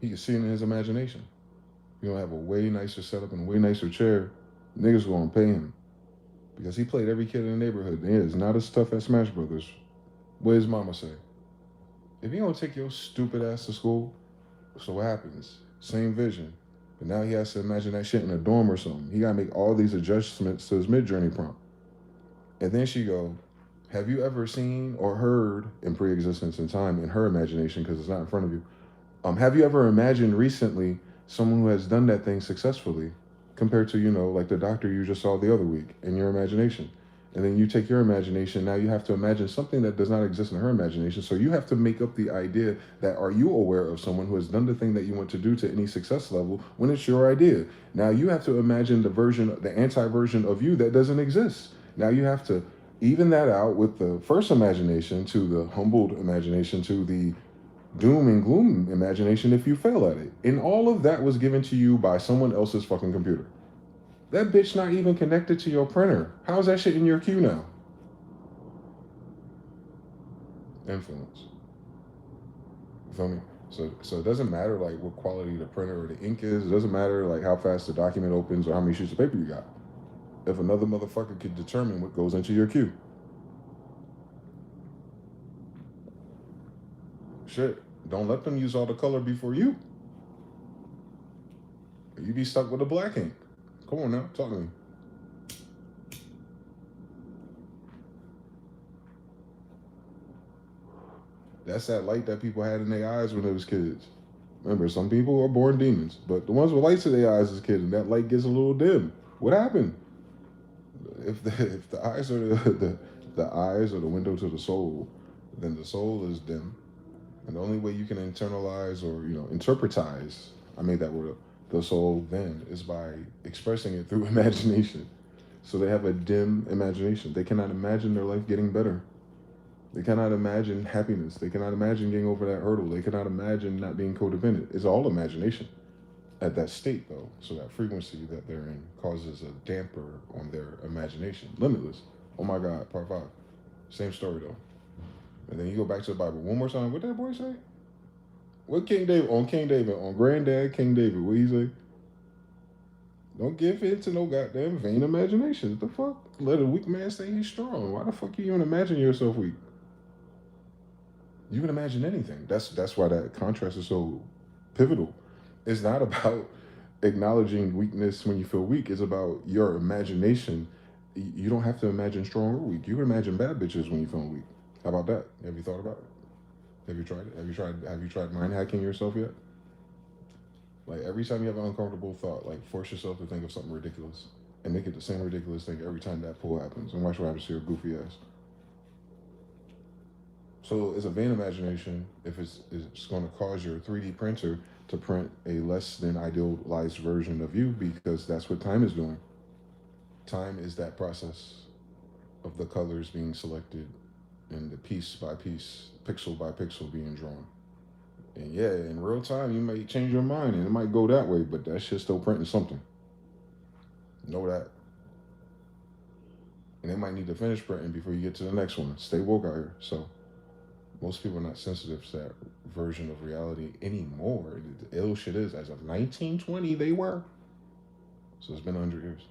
He can see it in his imagination. You gonna have a way nicer setup and a way nicer chair. Niggas gonna pay him because he played every kid in the neighborhood. He is not as tough as Smash Brothers. What does mama say? If you don't take your stupid ass to school, so what happens? Same vision. But now he has to imagine that shit in a dorm or something. He gotta make all these adjustments to his mid-journey prompt. And then she go, have you ever seen or heard in pre-existence in time in her imagination, because it's not in front of you, have you ever imagined recently someone who has done that thing successfully compared to, like the doctor you just saw the other week in your imagination? And then you take your imagination, now you have to imagine something that does not exist in her imagination. So you have to make up the idea that, are you aware of someone who has done the thing that you want to do to any success level when it's your idea? Now you have to imagine the anti-version of you that doesn't exist. Now you have to even that out with the first imagination to the humbled imagination to the doom and gloom imagination if you fail at it. And all of that was given to you by someone else's fucking computer. That bitch not even connected to your printer. How's that shit in your queue now? Influence. You feel me? So it doesn't matter like what quality the printer or the ink is. It doesn't matter like how fast the document opens or how many sheets of paper you got. If another motherfucker could determine what goes into your queue. Shit. Don't let them use all the color before you. You be stuck with the black ink. Come on now, talk to me. That's that light that people had in their eyes when they was kids. Remember, some people are born demons, but the ones with lights in their eyes as kids, and that light gets a little dim. What happened? If the eyes are the eyes are the window to the soul, then the soul is dim, and the only way you can internalize or interpretize, I made that word up, the soul then is by expressing it through imagination. So they have a dim imagination. They cannot imagine their life getting better. They cannot imagine happiness. They cannot imagine getting over that hurdle. They cannot imagine not being codependent. It's all imagination at that state, though. So that frequency that they're in causes a damper on their imagination. Limitless. Oh my God, part 5. Same story, though. And then you go back to the Bible one more time. What did that boy say? What King David, on Granddad King David, what he say? Don't give in to no goddamn vain imagination. What the fuck? Let a weak man say he's strong. Why the fuck you even imagine yourself weak? You can imagine anything. That's why that contrast is so pivotal. It's not about acknowledging weakness when you feel weak. It's about your imagination. You don't have to imagine strong or weak. You can imagine bad bitches when you feel weak. How about that? Have you thought about it? Have you tried it? Have you tried mind hacking yourself yet? Like every time you have an uncomfortable thought, like force yourself to think of something ridiculous and make it the same ridiculous thing every time that pull happens, and watch what happens to your goofy ass. So it's a vain imagination if it's going to cause your 3D printer to print a less than idealized version of you, because that's what time is doing. Time is that process of the colors being selected and the piece by piece, pixel by pixel being drawn. And yeah, in real time, you may change your mind and it might go that way, but that shit's still printing something. Know that. And they might need to finish printing before you get to the next one. Stay woke out here. So Most people are not sensitive to that version of reality anymore. The ill shit is, as of 1920, they were. So it's been 100 years.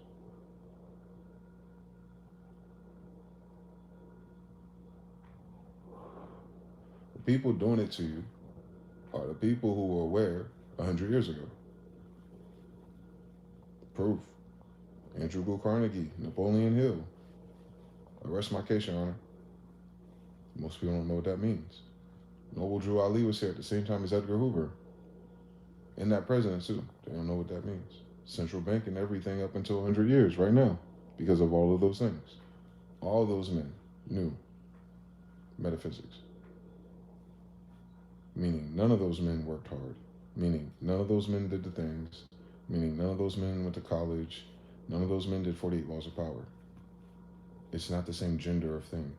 The people doing it to you are the people who were aware 100 years ago. Proof. Andrew Bill Carnegie, Napoleon Hill. Arrest my case, Your Honor. Most people don't know what that means. Noble Drew Ali was here at the same time as Edgar Hoover. In that president, too. They don't know what that means. Central bank and everything up until 100 years right now because of all of those things. All those men knew metaphysics. Meaning none of those men worked hard. Meaning none of those men did the things. Meaning none of those men went to college. None of those men did 48 laws of power. It's not the same gender of thing.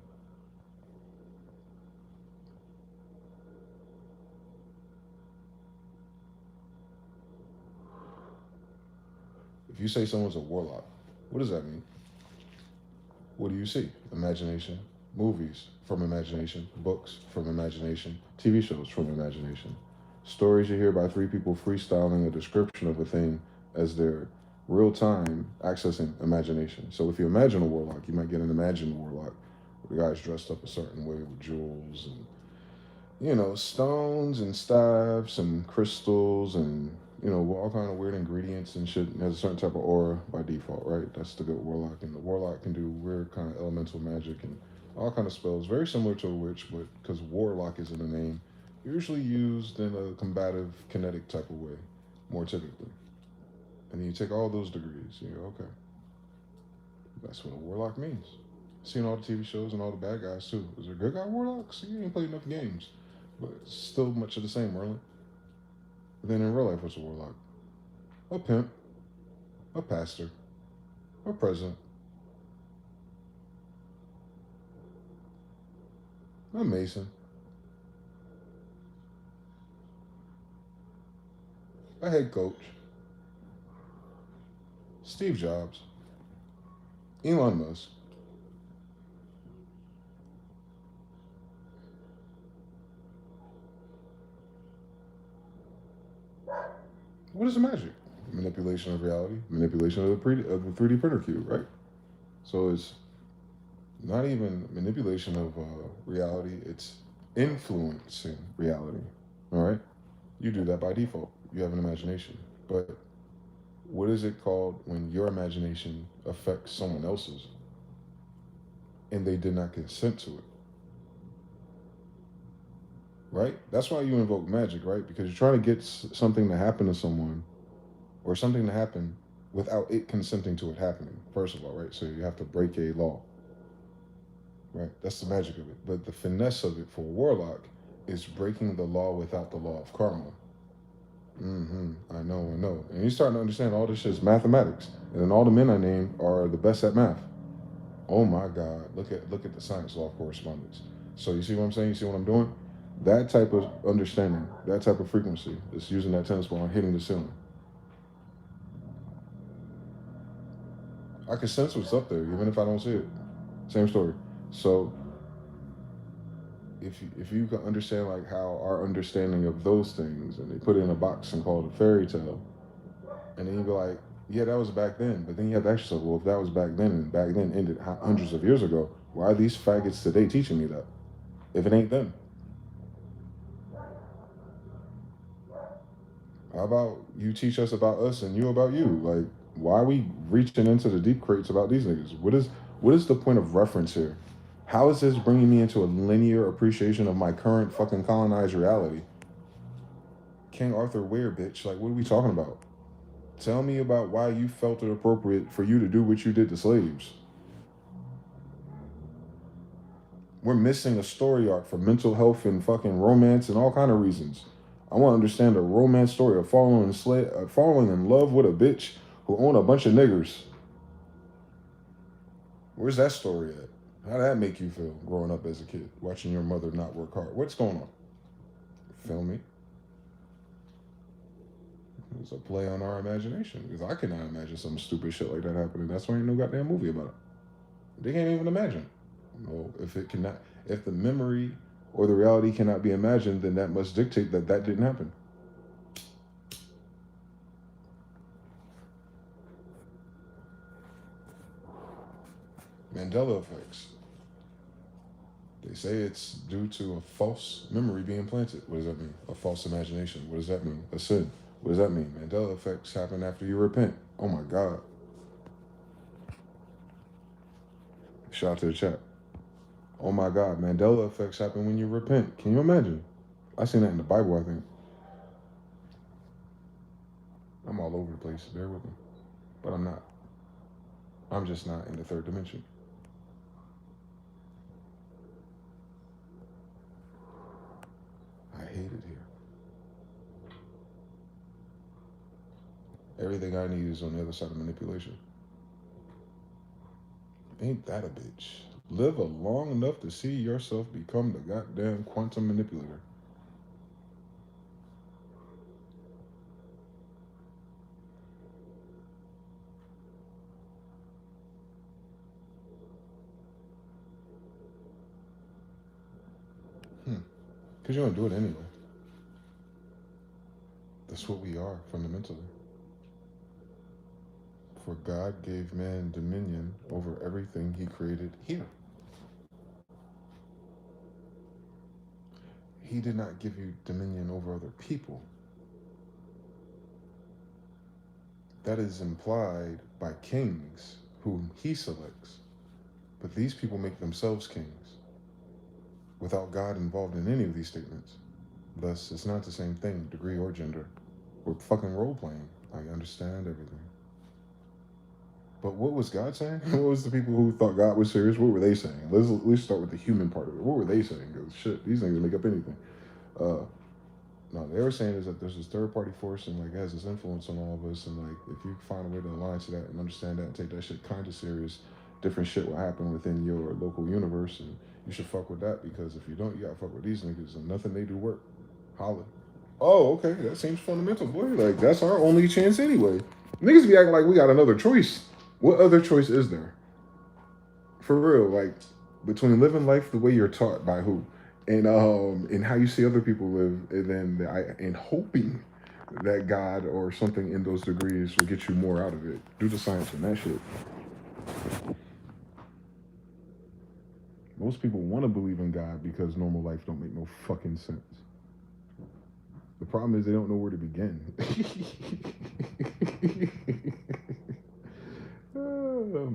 If you say someone's a warlock, what does that mean? What do you see? Imagination. Movies from imagination. Books from imagination. TV shows from imagination. Stories you hear by three people freestyling a description of a thing as their real time accessing imagination. So if you imagine a warlock, you might get an imagined warlock. The guy's dressed up a certain way with jewels and, stones and staffs and crystals and, all kind of weird ingredients and shit. It has a certain type of aura by default, right? That's the good warlock. And the warlock can do weird kind of elemental magic and all kind of spells. Very similar to a witch, but because warlock is in the name, usually used in a combative, kinetic type of way, more typically. And then you take all those degrees, you go, okay, that's what a warlock means. Seen all the TV shows and all the bad guys too. Is there good guy warlocks? You ain't played enough games. But it's still much of the same, Merlin. But then in real life, what's a warlock? A pimp, a pastor, a president, a mason, a head coach, Steve Jobs, Elon Musk. What is magic? Manipulation of reality, manipulation of the 3D printer cube, right? So it's not even manipulation of reality, it's influencing reality, all right? You do that by default. You have an imagination. But what is it called when your imagination affects someone else's and they did not consent to it? Right? That's why you invoke magic, right? Because you're trying to get something to happen to someone or something to happen without it consenting to it happening, first of all, right? So you have to break a law, right? That's the magic of it. But the finesse of it for a warlock is breaking the law without the law of karma. I know. And you're starting to understand all this shit is mathematics. And then all the men I named are the best at math. Oh my God. Look at the science law of correspondence. So you see what I'm saying? You see what I'm doing? That type of understanding, that type of frequency is using that tennis ball and hitting the ceiling. I can sense what's up there, even if I don't see it. Same story. So if you can understand like how our understanding of those things, and they put it in a box and call it a fairy tale, and then you go like, yeah, that was back then. But then you have to ask yourself, well, if that was back then and back then ended hundreds of years ago, why are these faggots today teaching me that? If it ain't them. How about you teach us about us and you about you? Like, why are we reaching into the deep crates about these niggas? What is the point of reference here? How is this bringing me into a linear appreciation of my current fucking colonized reality? King Arthur where, bitch? Like, what are we talking about? Tell me about why you felt it appropriate for you to do what you did to slaves. We're missing a story arc for mental health and fucking romance and all kind of reasons. I want to understand a romance story of falling in love with a bitch who owned a bunch of niggers. Where's that story at? How did that make you feel growing up as a kid, watching your mother not work hard? What's going on? Feel me? It's a play on our imagination. Because I cannot imagine some stupid shit like that happening. That's why ain't no goddamn movie about it. They can't even imagine. Well, if the memory or the reality cannot be imagined, then that must dictate that that didn't happen. Mandela effects. They say it's due to a false memory being planted. What does that mean? A false imagination. What does that mean? A sin. What does that mean? Mandela effects happen after you repent. Oh my God. Shout out to the chat. Oh my God. Mandela effects happen when you repent. Can you imagine? I seen that in the Bible, I think. I'm all over the place. Bear with me. But I'm not. I'm just not in the third dimension. I hate it here. Everything I need is on the other side of manipulation. Ain't that a bitch? Live a long enough to see yourself become the goddamn quantum manipulator. Because you don't do it anyway. That's what we are fundamentally. For God gave man dominion over everything he created here. He did not give you dominion over other people. That is implied by kings whom he selects. But these people make themselves kings without God involved in any of these statements. Thus, it's not the same thing, degree or gender. We're fucking role playing. I understand everything. But what was God saying? What was the people who thought God was serious? What were they saying? Let's start with the human part of it. What were they saying? Because shit, these things make up anything. No, they were saying is that there's this third party force and like has this influence on all of us, and like if you find a way to align to that and understand that and take that shit kind of serious, different shit will happen within your local universe, and you should fuck with that, because if you don't, you gotta fuck with these niggas and nothing they do work. Holla. Oh, okay, that seems fundamental, boy. Like that's our only chance anyway. Niggas be acting like we got another choice. What other choice is there? For real, like between living life the way you're taught by who, and how you see other people live, and then and hoping that God or something in those degrees will get you more out of it. Do the science and that shit. Most people want to believe in God because normal life don't make no fucking sense. The problem is they don't know where to begin.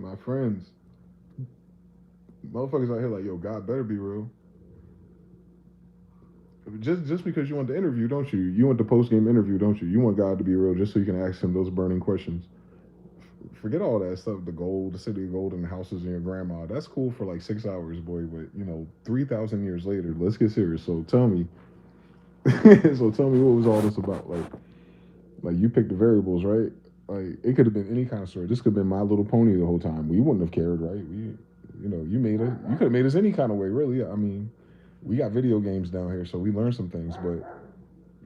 My friends. Motherfuckers out here like, yo, God better be real. Just because you want the interview, don't you? You want the post game interview, don't you? You want God to be real just so you can ask him those burning questions. Forget all that stuff, the gold, the city of gold, and the houses and your grandma. That's cool for like 6 hours, boy. But 3,000 years later, let's get serious. So tell me, what was all this about? Like you picked the variables, right? Like it could have been any kind of story. This could have been My Little Pony the whole time. We wouldn't have cared, right? You could have made us any kind of way, really. I mean, we got video games down here, so we learned some things. But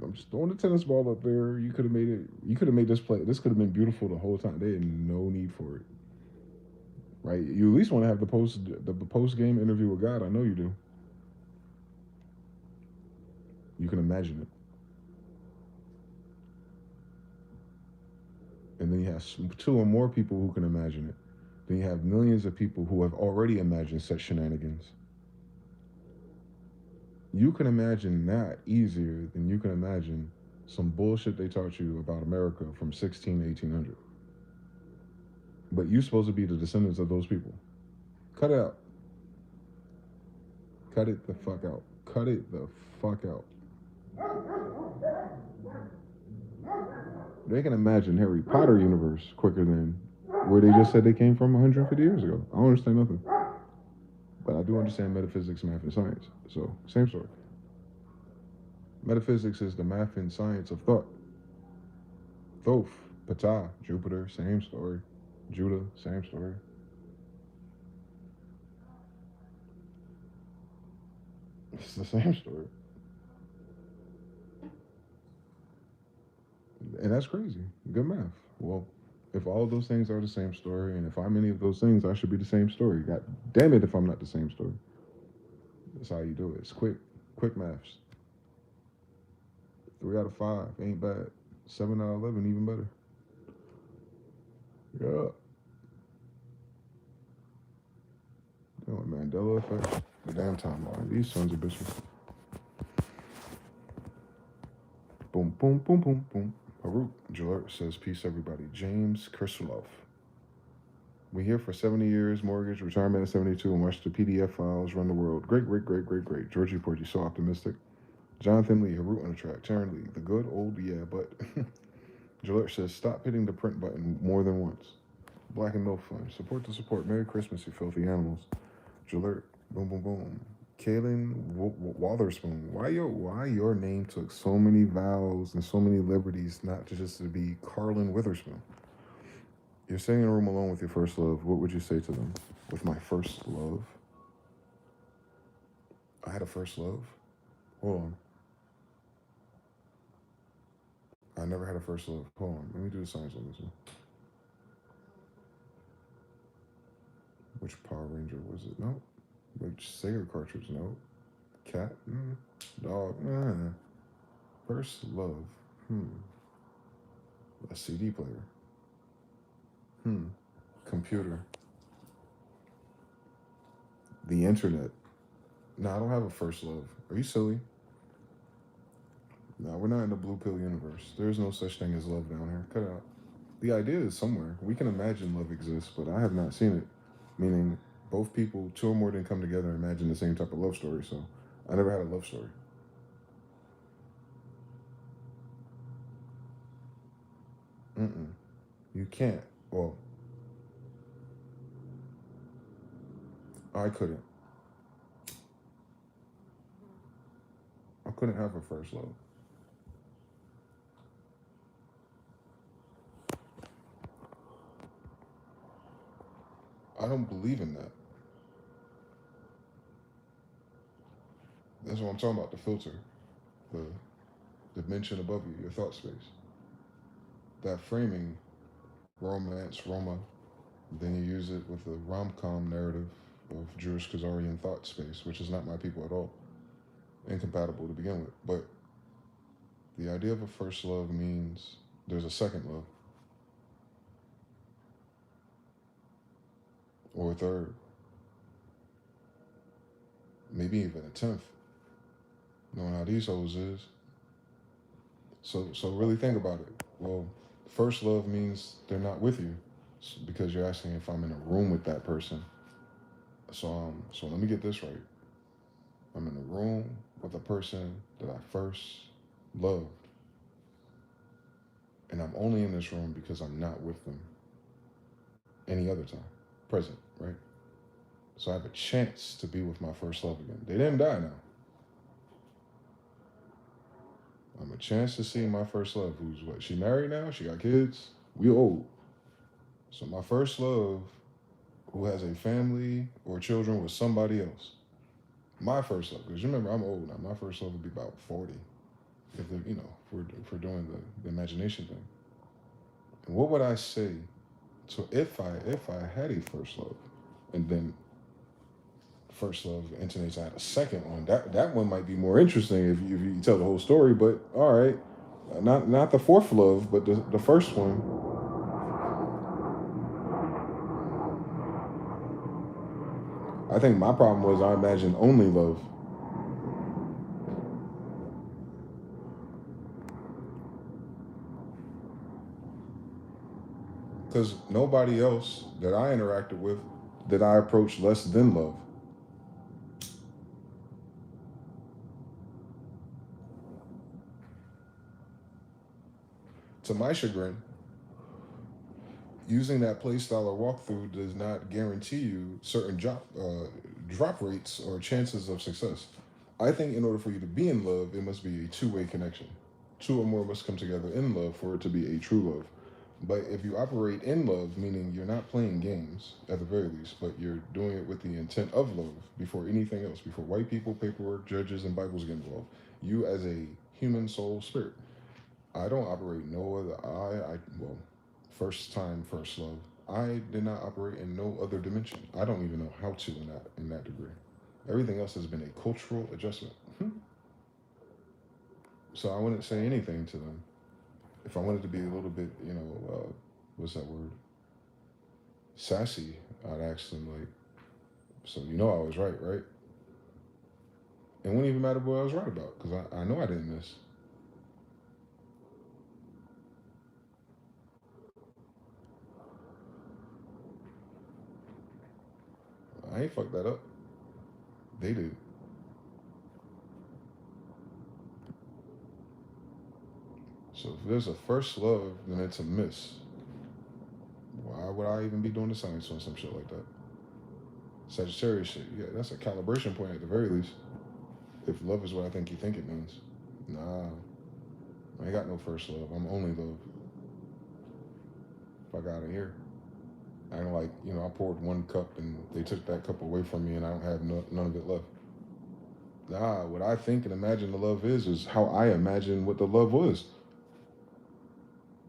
I'm just throwing the tennis ball up there. You could have made it. You could have made this play. This could have been beautiful the whole time. They had no need for it, right? You at least want to have the post game interview with God. I know you do. You can imagine it. And then you have two or more people who can imagine it. Then you have millions of people who have already imagined such shenanigans. You can imagine that easier than you can imagine some bullshit they taught you about America from 16 to 1800. But you're supposed to be the descendants of those people. Cut it out. Cut it the fuck out. Cut it the fuck out. They can imagine Harry Potter universe quicker than where they just said they came from 150 years ago. I don't understand nothing. But I do understand metaphysics, math, and science. So, same story. Metaphysics is the math and science of thought. Thoth, Ptah, Jupiter, same story. Judah, same story. It's the same story. And that's crazy. Good math. Well, if all of those things are the same story, and if I'm any of those things, I should be the same story. God damn it if I'm not the same story. That's how you do it. It's quick. Quick maths. 3 out of 5 ain't bad. 7 out of 11 even better. Yeah. You know, Mandela effect. The damn timeline. These sons of bitches. Boom, boom, boom, boom, boom. Harut Jalert says, peace, everybody. James Krislov. We here for 70 years, mortgage, retirement at 72, and watch the PDF files run the world. Great, great, great, great, great. Georgie Porgy, so optimistic. Jonathan Lee, Harut on the track. Taryn Lee, the good old yeah, but. Jalert says, stop hitting the print button more than once. Black and Milk Fun. Support the support. Merry Christmas, you filthy animals. Jalert. Boom, boom, boom. Kaylin Watherspoon. Why your name took so many vowels and so many liberties not to just to be Carlin Witherspoon? You're sitting in a room alone with your first love. What would you say to them? With my first love? I had a first love? Hold on. I never had a first love. Hold on. Let me do the science on this one. Which Power Ranger was it? No. Which Sega cartridge? No. Cat? Dog? First love. A CD player. Computer. The internet. No, I don't have a first love. Are you silly? No, we're not in the blue pill universe. There's no such thing as love down here. Cut it out. The idea is somewhere. We can imagine love exists, but I have not seen it. Meaning, both people, two or more, didn't come together and imagine the same type of love story. So, I never had a love story. You can't. Well, I couldn't. I couldn't have a first love. I don't believe in that. That's what I'm talking about, the filter. The dimension above you, your thought space. That framing, romance, Roma, then you use it with the rom-com narrative of Jewish Khazarian thought space, which is not my people at all. Incompatible to begin with. But the idea of a first love means there's a second love. Or a third. Maybe even a 10th. Knowing how these hoes is. So really think about it. Well, first love means they're not with you because you're asking if I'm in a room with that person. So let me get this right. I'm in a room with a person that I first loved. And I'm only in this room because I'm not with them any other time. Present, right? So I have a chance to be with my first love again. They didn't die now. I'm a chance to see my first love. Who's what? She married now? She got kids? We old. So my first love, who has a family or children with somebody else. My first love, because remember I'm old now. My first love would be about 40, if we're doing the imagination thing. And what would I say? So if I had a first love, and then first love intonates I had a second one, that one might be more interesting if you tell the whole story. But all right, not the fourth love, but the first one. I think my problem was I imagined only love. Because nobody else that I interacted with did I approach less than love. To my chagrin, using that play style or walkthrough does not guarantee you certain drop rates or chances of success. I think in order for you to be in love, it must be a two-way connection. Two or more must come together in love for it to be a true love. But if you operate in love, meaning you're not playing games at the very least, but you're doing it with the intent of love before anything else, before white people, paperwork, judges, and Bibles get involved, you as a human soul spirit. I don't operate no other. First time, first love. I did not operate in no other dimension. I don't even know how to in that degree. Everything else has been a cultural adjustment. So I wouldn't say anything to them. If I wanted to be a little bit, what's that word? Sassy, I'd ask them like, so you know I was right, right? It wouldn't even matter what I was right about because I know I didn't miss. I ain't fucked that up. They did. So if there's a first love, then it's a miss. Why would I even be doing the science on some shit like that? Sagittarius shit. Yeah, that's a calibration point at the very least. If love is what I think it means. Nah, I ain't got no first love. I'm only love. Fuck out of here. I don't like, I poured one cup and they took that cup away from me and I don't have none of it left. Nah, what I think and imagine the love is how I imagine what the love was.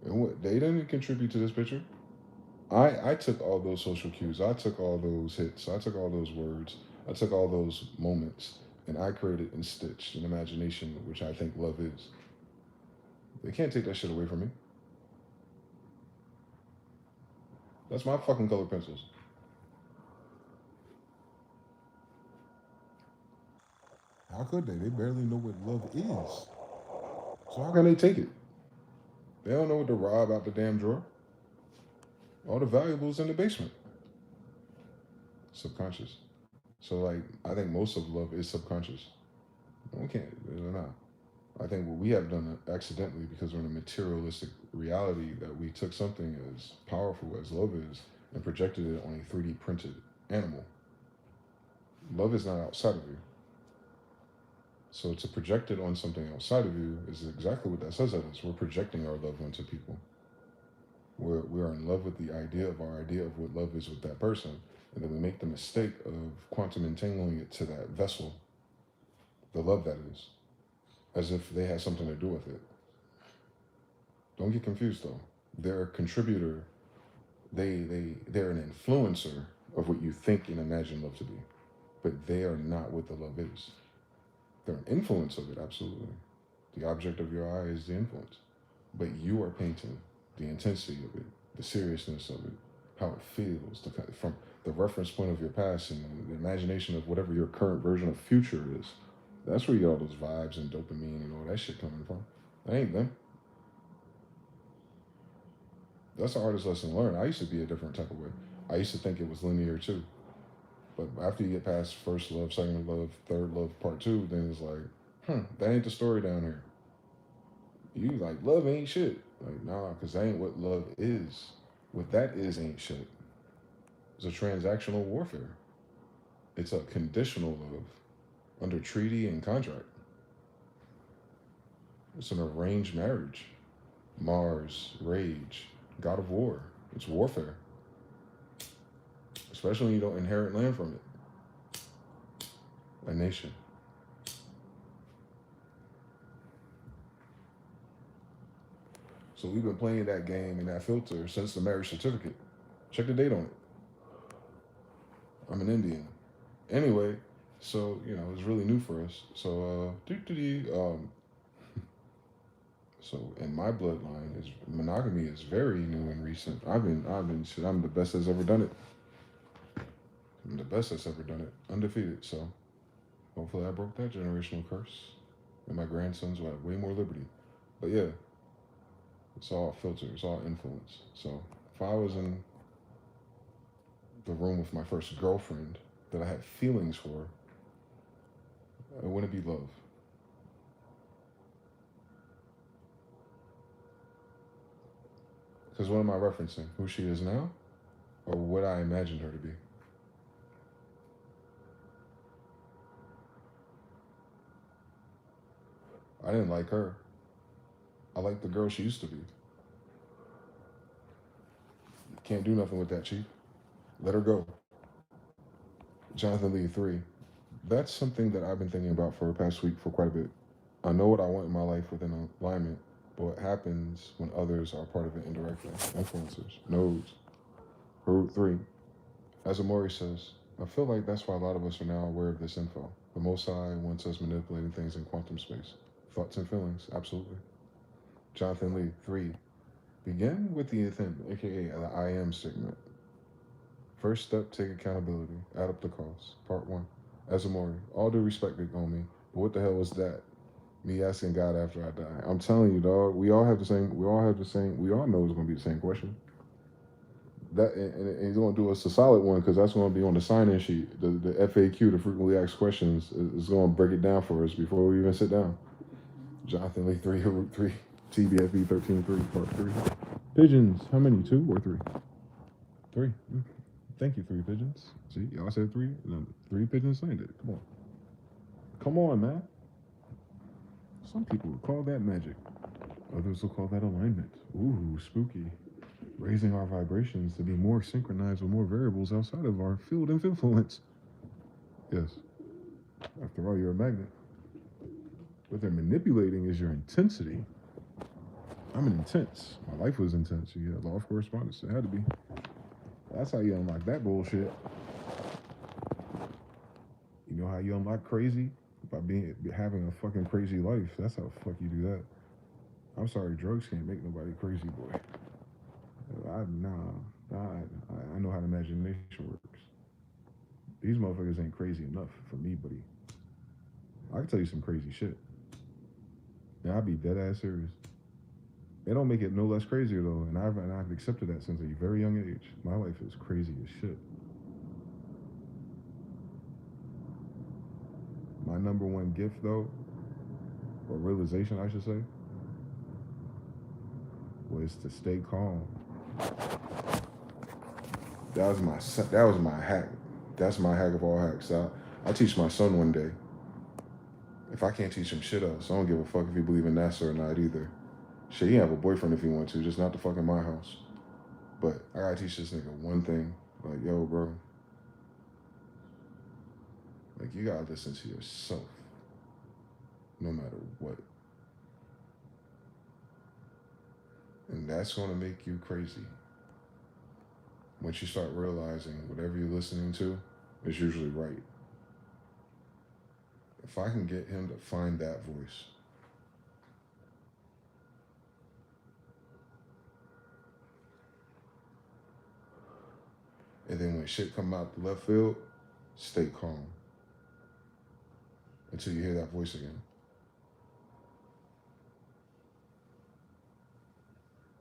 And what they didn't contribute to this picture. I took all those social cues. I took all those hits. I took all those words. I took all those moments and I created and stitched an imagination, which I think love is. They can't take that shit away from me. That's my fucking color pencils. How could they? They barely know what love is. So how can they take it? They don't know what to rob out the damn drawer. All the valuables in the basement. Subconscious. So like I think most of love is subconscious. We can't. They're not. I think what we have done accidentally because we're in a materialistic reality that we took something as powerful as love is and projected it on a 3D printed animal. Love is not outside of you. So to project it on something outside of you is exactly what that says it is. We're projecting our love onto people. We're in love with the idea of what love is with that person. And then we make the mistake of quantum entangling it to that vessel, the love that is, as if they had something to do with it. Don't get confused though. They're a contributor. They're an influencer of what you think and imagine love to be. But they are not what the love is. They're an influence of it, absolutely. The object of your eye is the influence. But you are painting the intensity of it, the seriousness of it, how it feels, from the reference point of your past and the imagination of whatever your current version of future is. That's where you get all those vibes and dopamine and all that shit coming from. That ain't them. That's an artist lesson learned. I used to be a different type of way. I used to think it was linear too. But after you get past first love, second love, third love, part two, then it's like, that ain't the story down here. You like, love ain't shit. Like, nah, because that ain't what love is. What that is ain't shit. It's a transactional warfare. It's a conditional love under treaty and contract. It's an arranged marriage. Mars, rage, God of war. It's warfare. Especially when you don't inherit land from it. A nation. So we've been playing that game and that filter since the marriage certificate. Check the date on it. I'm an Indian. Anyway, so it's really new for us. So so in my bloodline is monogamy is very new and recent. I've been shit. I'm the best that's ever done it. I'm the best that's ever done it, undefeated. So hopefully I broke that generational curse, and my grandsons will have way more liberty. But yeah, it's all filter. It's all influence. So if I was in the room with my first girlfriend that I had feelings for, it wouldn't be love. Because what am I referencing? Who she is now? Or what I imagined her to be? I didn't like her. I liked the girl she used to be. Can't do nothing with that, Chief. Let her go. Jonathan Lee 3. That's something that I've been thinking about for the past week for quite a bit. I know what I want in my life within alignment, but what happens when others are part of it indirectly? Influencers, nodes. Root 3. As Amori says, I feel like that's why a lot of us are now aware of this info. The Most High wants us manipulating things in quantum space. Thoughts and feelings, absolutely. Jonathan Lee, 3. Begin with the intent, aka the I am statement. First step, take accountability. Add up the costs. Part 1. Azamori, all due respect, big homie, but what the hell was that? Me asking God after I die. I'm telling you, dog. We all have the same. We all have the same. We all know it's gonna be the same question. That and he's gonna do us a solid one because that's gonna be on the sign-in sheet. The FAQ, the frequently asked questions, is gonna break it down for us before we even sit down. Jonathan Lee, 3, TBFB 13-3, part 3. Pigeons, how many? 2 or 3? 3. Thank you, 3 pigeons. See, y'all said 3. No, 3 pigeons signed it. Come on, man. Some people would call that magic. Others will call that alignment. Ooh, spooky. Raising our vibrations to be more synchronized with more variables outside of our field of influence. Yes. After all, you're a magnet. What they're manipulating is your intensity. I'm an intense. My life was intense. You get law of correspondence. It had to be. That's how you unlock that bullshit. You know how you unlock crazy? By having a fucking crazy life. That's how the fuck you do that. I'm sorry, drugs can't make nobody crazy, boy. I know how the imagination works. These motherfuckers ain't crazy enough for me, buddy. I can tell you some crazy shit. Now, I'll be dead ass serious. They don't make it no less crazier though, and I've accepted that since a very young age. My life is crazy as shit. My number one gift though, or realization I should say, was to stay calm. That was my hack. That's my hack of all hacks. I teach my son one day. If I can't teach him shit else, I don't give a fuck if he believe in NASA or not either. Shit, he can have a boyfriend if he want to, just not the fuck in my house. But I gotta teach this nigga one thing. Like, yo, bro. Like, you gotta listen to yourself. No matter what. And that's gonna make you crazy. Once you start realizing whatever you're listening to is usually right. If I can get him to find that voice, and then when shit come out the left field, stay calm until you hear that voice again.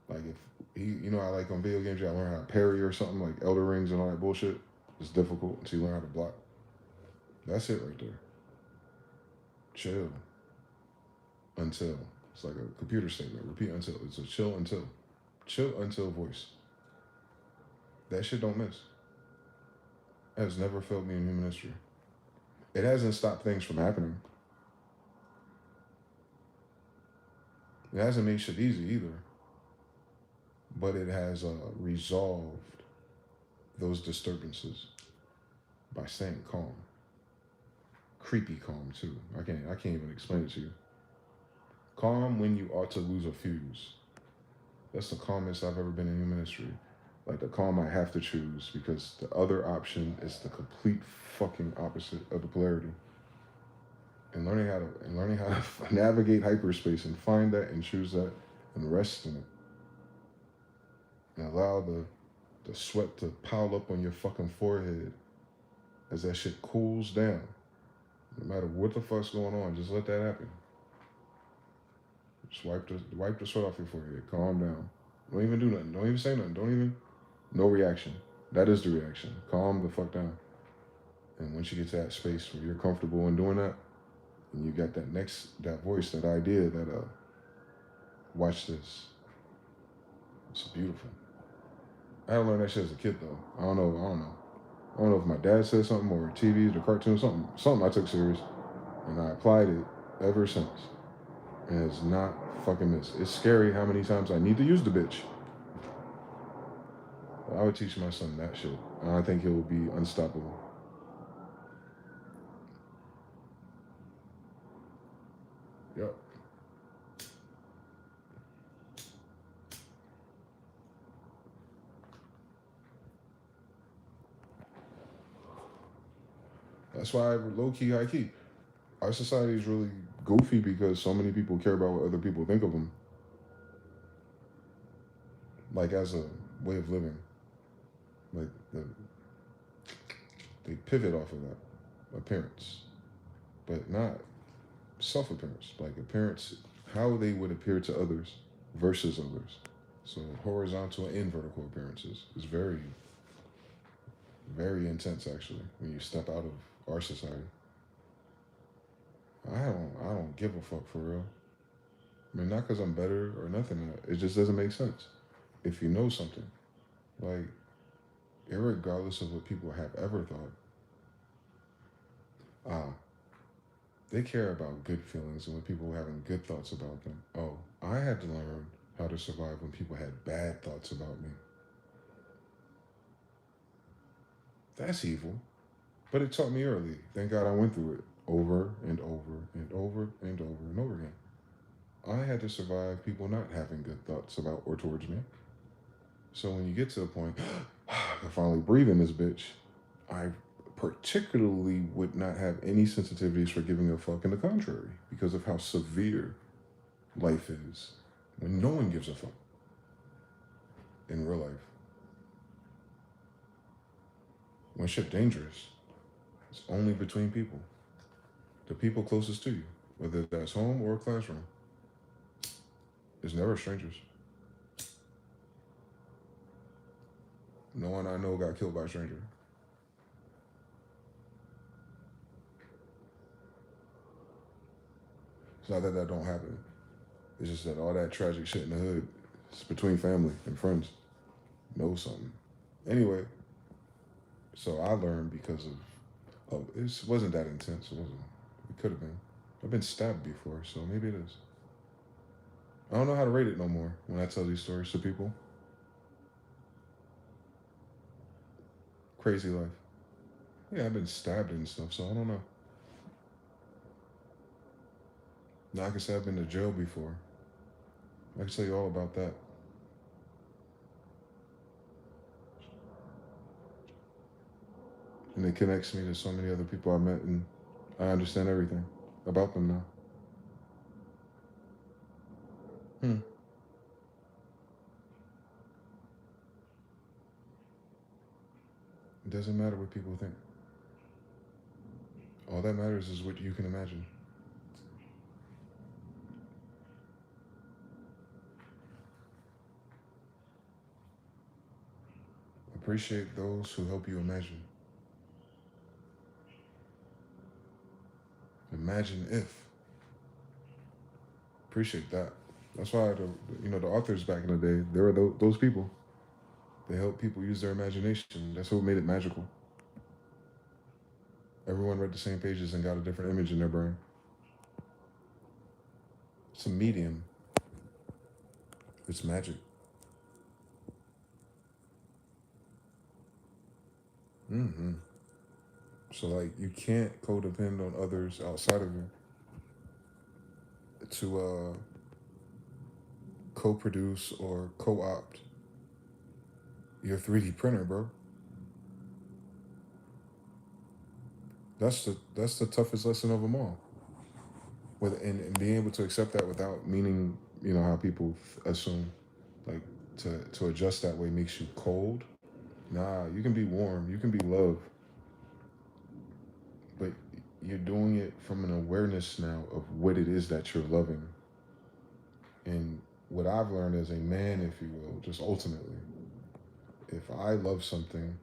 Like if he, I like on video games, you gotta learn how to parry or something like Elder Rings and all that bullshit. It's difficult until you learn how to block. That's it right there. Chill until. It's like a computer statement. Repeat until. It's a chill until. Chill until voice. That shit don't miss. It has never failed me in human history. It hasn't stopped things from happening. It hasn't made shit easy either. But it has resolved those disturbances by staying calm. Creepy calm too. I can't even explain it to you. Calm when you ought to lose a fuse. That's the calmest I've ever been in human history. Like the calm I have to choose because the other option is the complete fucking opposite of the polarity. And learning how to navigate hyperspace and find that and choose that and rest in it. And allow the sweat to pile up on your fucking forehead as that shit cools down. No matter what the fuck's going on, just let that happen. Just wipe the sweat off your forehead. Calm down. Don't even do nothing. Don't even say nothing. No reaction. That is the reaction. Calm the fuck down. And once you get to that space where you're comfortable in doing that, and you got that voice, that idea that, watch this. It's beautiful. I had to learn that shit as a kid though. I don't know if my dad said something or TV, the cartoon, something I took serious. And I applied it ever since. And it's not fucking missed. It's scary how many times I need to use the bitch. But I would teach my son that shit. And I think he'll be unstoppable. Yep. That's why low key, high key. Our society is really goofy because so many people care about what other people think of them, like as a way of living. Like they pivot off of that appearance, but not self-appearance. Like appearance, how they would appear to others versus others. So horizontal and vertical appearances is very, very intense actually when you step out of our society. I don't give a fuck for real. I mean, not because I'm better or nothing. It just doesn't make sense. If you know something, like, irregardless of what people have ever thought, ah, they care about good feelings and when people were having good thoughts about them. Oh, I had to learn how to survive when people had bad thoughts about me. That's evil. But it taught me early. Thank God I went through it over and over and over and over and over again. I had to survive people not having good thoughts about or towards me. So when you get to the point, I finally breathe in this bitch, I particularly would not have any sensitivities for giving a fuck in the contrary because of how severe life is when no one gives a fuck in real life. When shit dangerous, it's only between people. The people closest to you, whether that's home or a classroom. It's never strangers. No one I know got killed by a stranger. It's not that that don't happen. It's just that all that tragic shit in the hood, it's between family and friends. Know something. Anyway, so I learned because of, oh, it wasn't that intense. It wasn't. It could have been. I've been stabbed before, so maybe it is. I don't know how to rate it no more when I tell these stories to people. Crazy life. Yeah, I've been stabbed and stuff, so I don't know. Now I can say I've been to jail before. I can tell you all about that. And it connects me to so many other people I met, and I understand everything about them now. Hmm. It doesn't matter what people think. All that matters is what you can imagine. Appreciate those who help you imagine. Imagine if. Appreciate that. That's why the authors back in the day, they were those people. They help people use their imagination. That's what made it magical. Everyone read the same pages and got a different image in their brain. It's a medium. It's magic. Mm-hmm. So like you can't codepend on others outside of you to co-produce or co-opt your 3D printer, bro. That's the toughest lesson of them all. And being able to accept that without meaning, how people assume, like to adjust that way makes you cold. Nah, you can be warm, you can be love, but you're doing it from an awareness now of what it is that you're loving. And what I've learned as a man, if you will, just ultimately, if I love something,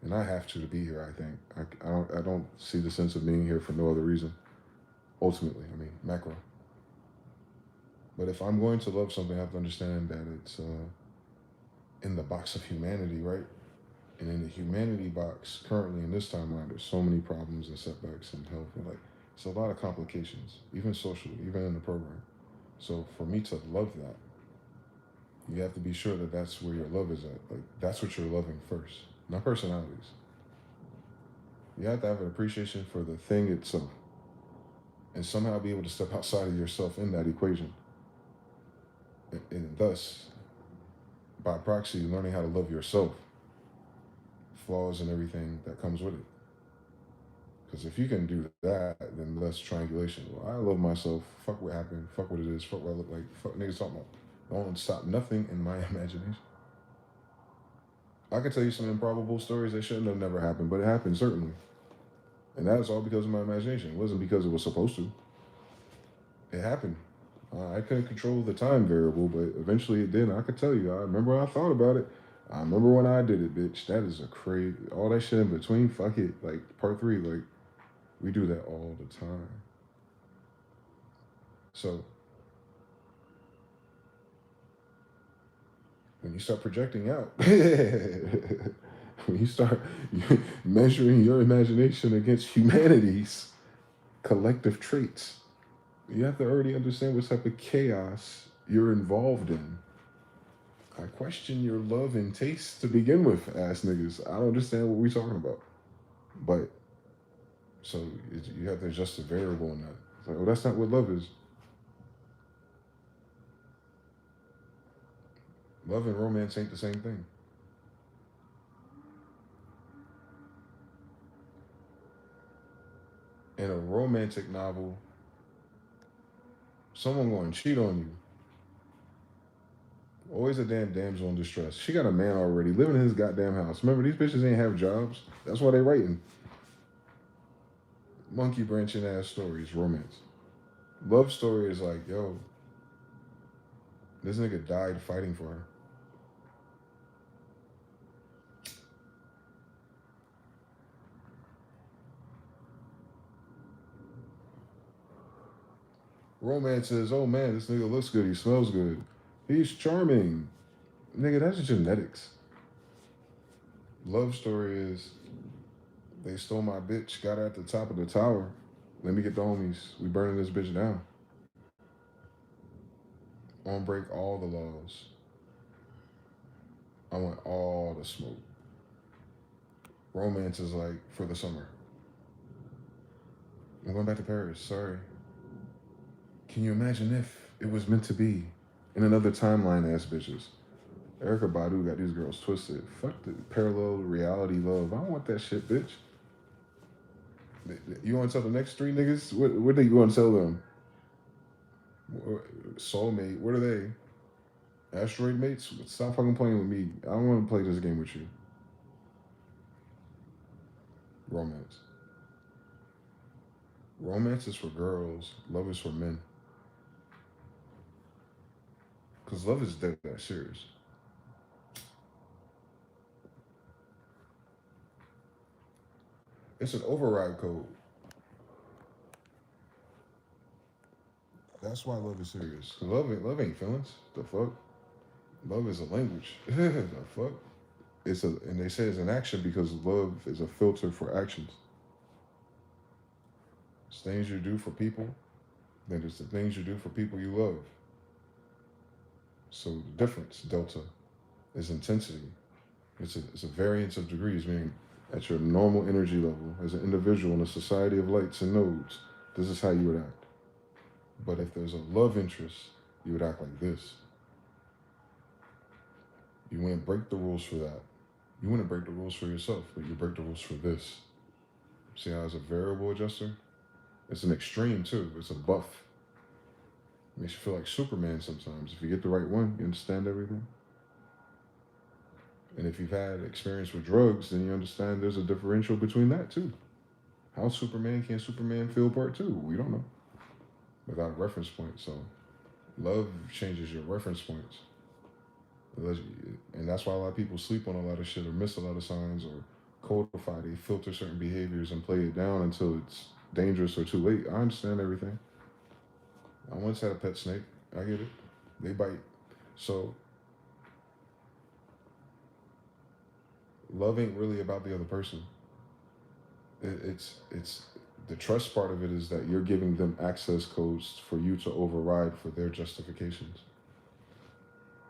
and I have to be here, I think I don't see the sense of being here for no other reason. Ultimately, I mean macro. But if I'm going to love something, I have to understand that it's in the box of humanity, right? And in the humanity box, currently in this timeline, there's so many problems and setbacks and health, and like it's a lot of complications, even socially, even in the program. So for me to love that, you have to be sure that that's where your love is at. Like that's what you're loving first, not personalities. You have to have an appreciation for the thing itself, and somehow be able to step outside of yourself in that equation, and thus, by proxy, learning how to love yourself, flaws and everything that comes with it. Because if you can do that, then that's triangulation. Well, I love myself. Fuck what happened. Fuck what it is. Fuck what I look like. Fuck niggas talking about. Don't stop nothing in my imagination. I could tell you some improbable stories that shouldn't have never happened, but it happened certainly. And that's all because of my imagination. It wasn't because it was supposed to. It happened. I couldn't control the time variable, but eventually it did. I could tell you. I remember when I thought about it. I remember when I did it, bitch. That is a crazy. All that shit in between, fuck it. Like, part three, like, we do that all the time. So, when you start projecting out, when you start measuring your imagination against humanity's collective traits, you have to already understand what type of chaos you're involved in. I question your love and taste to begin with, ass niggas. I don't understand what we're talking about. But, so you have to adjust the variable in that. It's like, oh, that's not what love is. Love and romance ain't the same thing. In a romantic novel, someone going to cheat on you. Always a damn damsel in distress. She got a man already living in his goddamn house. Remember, these bitches ain't have jobs. That's why they writing monkey branching ass stories, romance. Love story is like, yo, this nigga died fighting for her. Romance is, oh man, this nigga looks good, he smells good, he's charming. Nigga, that's genetics. Love story is, they stole my bitch, got her at the top of the tower. Let me get the homies. We burning this bitch down. On break all the laws. I want all the smoke. Romance is like for the summer. I'm going back to Paris. Sorry. Can you imagine if it was meant to be in another timeline, ass bitches? Erica Badu got these girls twisted. Fuck the parallel reality love. I don't want that shit, bitch. You want to tell the next three niggas? What do you want to tell them? Soulmate. What are they? Asteroid mates? Stop fucking playing with me. I don't want to play this game with you. Romance. Romance is for girls. Love is for men. Because love is dead that serious. It's an override code. That's why love is serious. Love ain't feelings. The fuck? Love is a language. The fuck? And they say it's an action because love is a filter for actions. It's things you do for people, then it's the things you do for people you love. So the difference, delta, is intensity. It's a variance of degrees, meaning at your normal energy level as an individual in a society of lights and nodes, this is how you would act. But if there's a love interest, you would act like this. You wouldn't break the rules for that. You wouldn't break the rules for yourself, but you break the rules for this. See how it's a variable adjuster? It's an extreme too. It's a buff. It makes you feel like Superman sometimes. If you get the right one, you understand everything. And if you've had experience with drugs, then you understand there's a differential between that too. How Superman can Superman feel part two? We don't know. Without a reference point. So love changes your reference points. And that's why a lot of people sleep on a lot of shit or miss a lot of signs or codify. They filter certain behaviors and play it down until it's dangerous or too late. I understand everything. I once had a pet snake. I get it. They bite. So love ain't really about the other person. It's the trust part of it is that you're giving them access codes for you to override for their justifications.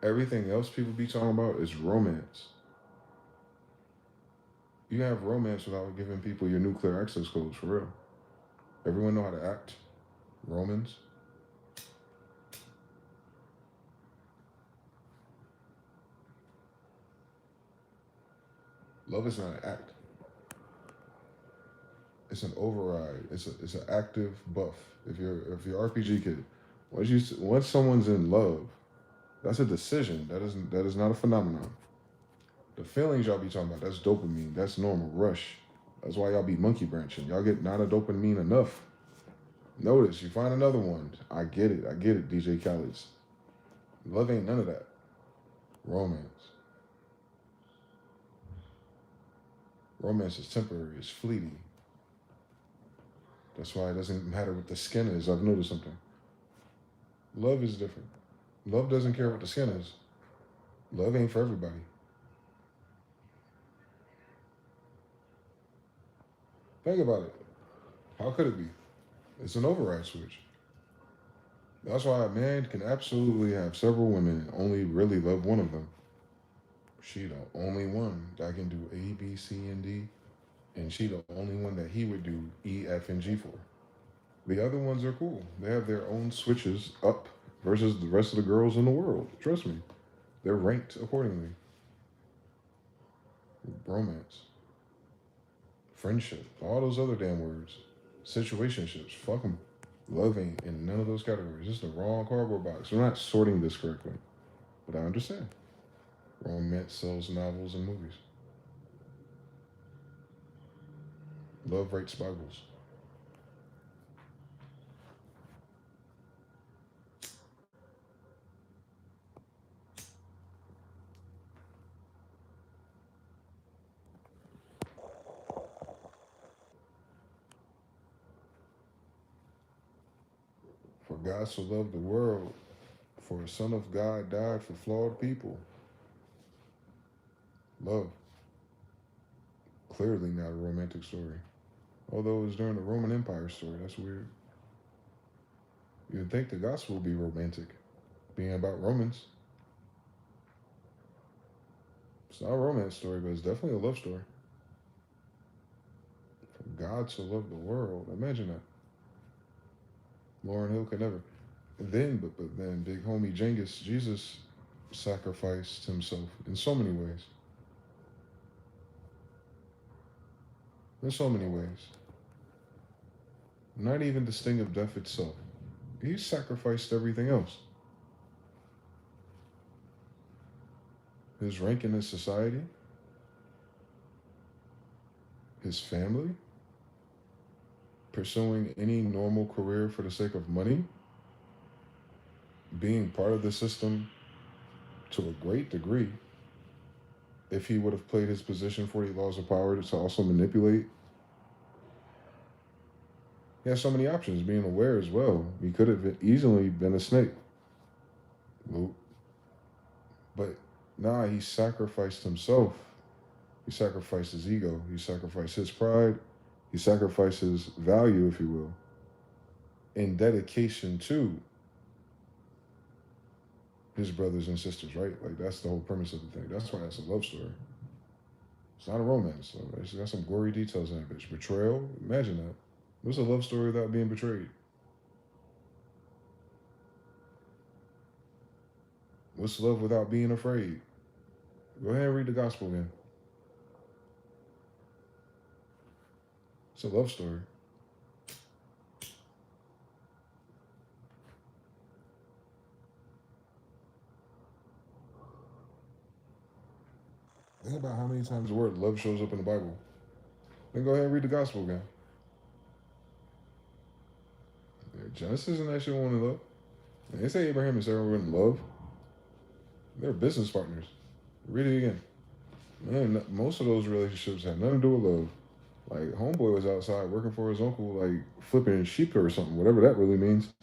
Everything else people be talking about is romance. You have romance without giving people your nuclear access codes for real. Everyone know how to act. Romans. Love is not an act. It's an override. It's an active buff. If you're RPG kid, once someone's in love, that's a decision. That is not a phenomenon. The feelings y'all be talking about, that's dopamine. That's normal. Rush. That's why y'all be monkey branching. Y'all get not a dopamine enough. Notice, you find another one. I get it. I get it, DJ Khaled's. Love ain't none of that. Romance. Romance is temporary. It's fleeting. That's why it doesn't matter what the skin is. I've noticed something. Love is different. Love doesn't care what the skin is. Love ain't for everybody. Think about it. How could it be? It's an override switch. That's why a man can absolutely have several women and only really love one of them. She the only one that can do A, B, C, and D, and she the only one that he would do E, F, and G for. The other ones are cool. They have their own switches up versus the rest of the girls in the world. Trust me. They're ranked accordingly. Romance, friendship, all those other damn words. Situationships, fuck them. Love ain't in none of those categories. It's the wrong cardboard box. We're not sorting this correctly, but I understand. Romance sells novels and movies. Love writes Bibles. For God so loved the world, for a son of God died for flawed people. Love. Clearly not a romantic story. Although it was during the Roman Empire story. That's weird. You'd think the gospel would be romantic, being about Romans. It's not a romance story, but it's definitely a love story. For God so loved the world. Imagine that. Lauren Hill could never. But then big homie Genghis, Jesus sacrificed himself in so many ways. In so many ways. Not even the sting of death itself. He sacrificed everything else. His rank in his society, his family, pursuing any normal career for the sake of money, being part of the system to a great degree. If he would have played his position 40 laws of power to also manipulate, he has so many options, being aware as well. He could have easily been a snake. But nah, he sacrificed himself. He sacrificed his ego. He sacrificed his pride. He sacrificed his value, if you will, in dedication to his brothers and sisters, right? Like, that's the whole premise of the thing. That's why it's a love story. It's not a romance. So it's got some gory details in it, bitch. Betrayal? Imagine that. What's a love story without being betrayed? What's love without being afraid? Go ahead and read the gospel again. It's a love story. Think about how many times the word love shows up in the Bible. Then go ahead and read the gospel again. Genesis and that shit wanted love. They say Abraham and Sarah were in love. They're business partners. Read it again. Man, most of those relationships have nothing to do with love. Like, homeboy was outside working for his uncle, like flipping sheep or something, whatever that really means.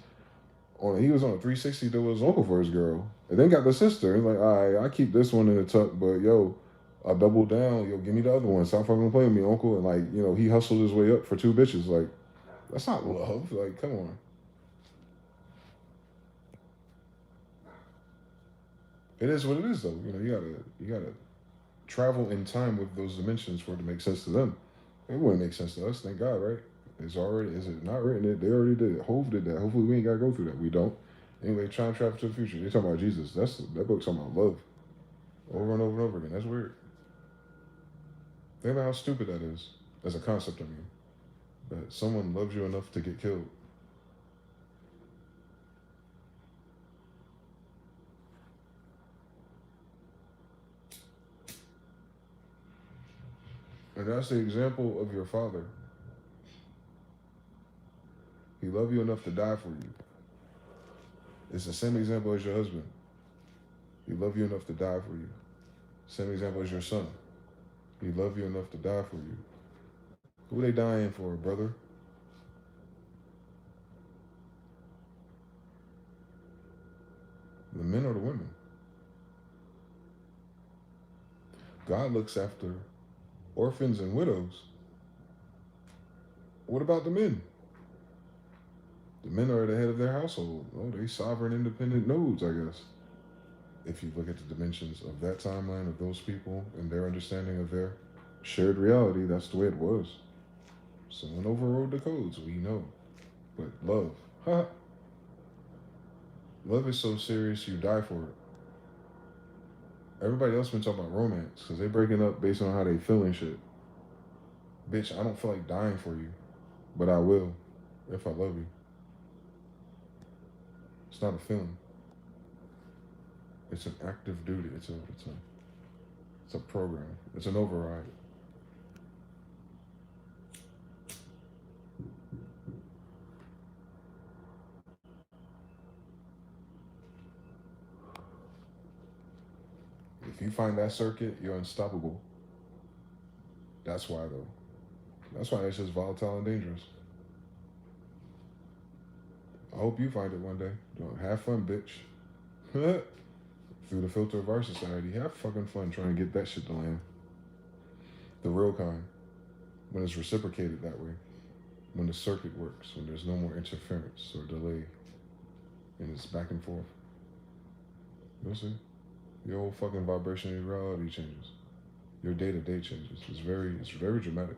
He was on a 360 to his uncle for his girl. And then got the sister. He's like, all right, I keep this one in the tuck, but yo, I'll double down. Yo, give me the other one. Stop fucking playing with me, uncle. And like, he hustled his way up for two bitches. Like, that's not love. Like, come on. It is what it is, though. You gotta travel in time with those dimensions for it to make sense to them. It wouldn't make sense to us, thank God, right? Is it not written? They already did it. Hove did that. Hopefully we ain't gotta go through that. We don't. Anyway, trying to travel to the future. They talking about Jesus. That book's talking about love. Over and over and over again. That's weird. Think about how stupid that is. As a concept, I mean. that someone loves you enough to get killed. And that's the example of your father. He loved you enough to die for you. It's the same example as your husband. He loved you enough to die for you. Same example as your son. He loved you enough to die for you. Who they dying for, brother? The men or the women? God looks after orphans and widows. What about the men? The men are the head of their household. Oh, they sovereign, independent nodes, I guess. If you look at the dimensions of that timeline of those people and their understanding of their shared reality, that's the way it was. Someone overrode the codes, we know. But love, ha! Love is so serious you die for it. Everybody else been talking about romance because they breaking up based on how they feel and shit. Bitch, I don't feel like dying for you, but I will if I love you. It's not a feeling. It's an active duty. It's a program. It's an override. If you find that circuit, you're unstoppable. That's why though. That's why it's just volatile and dangerous. I hope you find it one day. Don't have fun, bitch. Through the filter of our society, have fucking fun trying to get that shit to land. The real kind. When it's reciprocated that way. When the circuit works. When there's no more interference or delay. And it's back and forth. You'll see. Your whole fucking vibration of reality changes. Your day-to-day changes. It's very dramatic.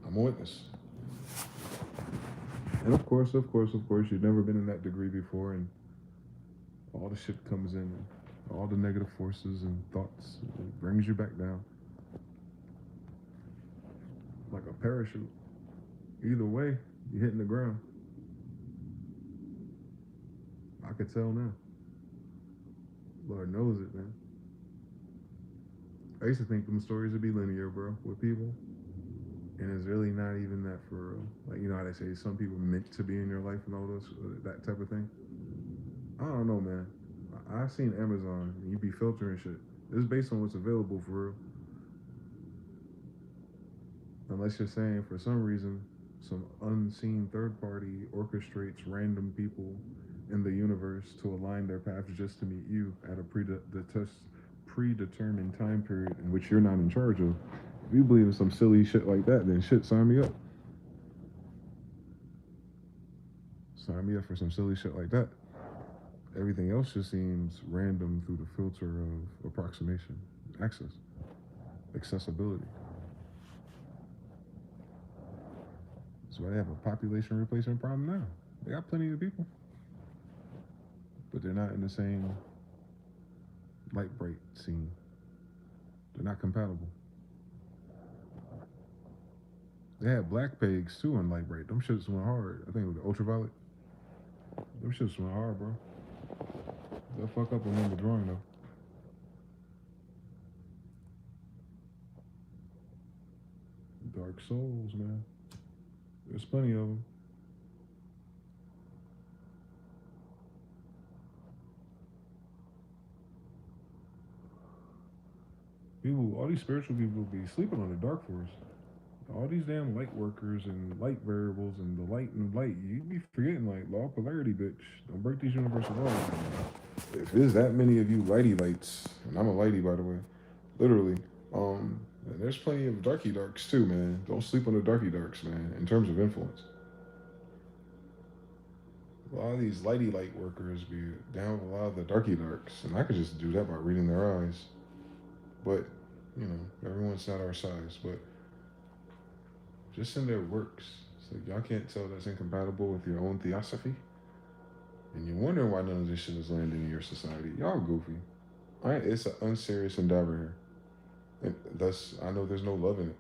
I'm a witness. And of course, you've never been in that degree before, and all the shit comes in, and all the negative forces and thoughts, it brings you back down. Like a parachute. Either way, you're hitting the ground. I could tell now. Lord knows it, man. I used to think them stories would be linear, bro, with people. And it's really not even that for real. Like, you know how they say some people meant to be in your life and all those, that type of thing? I don't know, man. I've seen Amazon, and you be filtering shit. It's based on what's available for real. Unless you're saying for some reason, some unseen third party orchestrates random people in the universe to align their paths just to meet you at a predetermined time period in which you're not in charge of. If you believe in some silly shit like that, then shit, sign me up. Sign me up for some silly shit like that. Everything else just seems random through the filter of approximation, access, accessibility. That's why they have a population replacement problem now. They got plenty of people, but they're not in the same light bright scene. They're not compatible. They had black pegs too on light bright. Them shits went hard. I think it was ultraviolet. Them shits went hard, bro. They'll fuck up on the drawing though. Dark souls, man. There's plenty of them. People, all these spiritual people be sleeping on the dark force. All these damn light workers and light variables and the light and light, you be forgetting like law of polarity, bitch. Don't break these universal laws. If there's that many of you lighty lights, and I'm a lighty by the way, literally, there's plenty of darky darks too, man. Don't sleep on the darky darks, man, in terms of influence. A lot of these lighty light workers be down with a lot of the darky darks, and I could just do that by reading their eyes. But, you know, everyone's not our size, but just in their works. So y'all can't tell that's incompatible with your own theosophy. And you're wondering why none of this shit is landing in your society. Y'all goofy. It's an unserious endeavor here. And I know there's no love in it.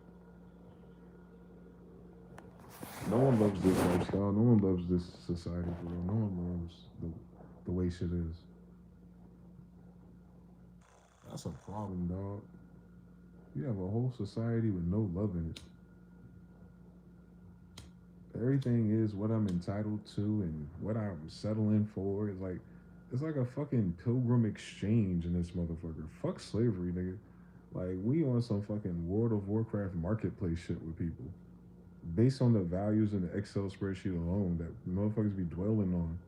No one loves this lifestyle. No one loves this society for real. No one loves the way shit is. That's a problem, dog. You have a whole society with no love in it. Everything is what I'm entitled to and what I'm settling for. It's like a fucking pilgrim exchange in this motherfucker. Fuck slavery, nigga. Like we on some fucking World of Warcraft marketplace shit with people. Based on the values in the Excel spreadsheet alone that motherfuckers be dwelling on.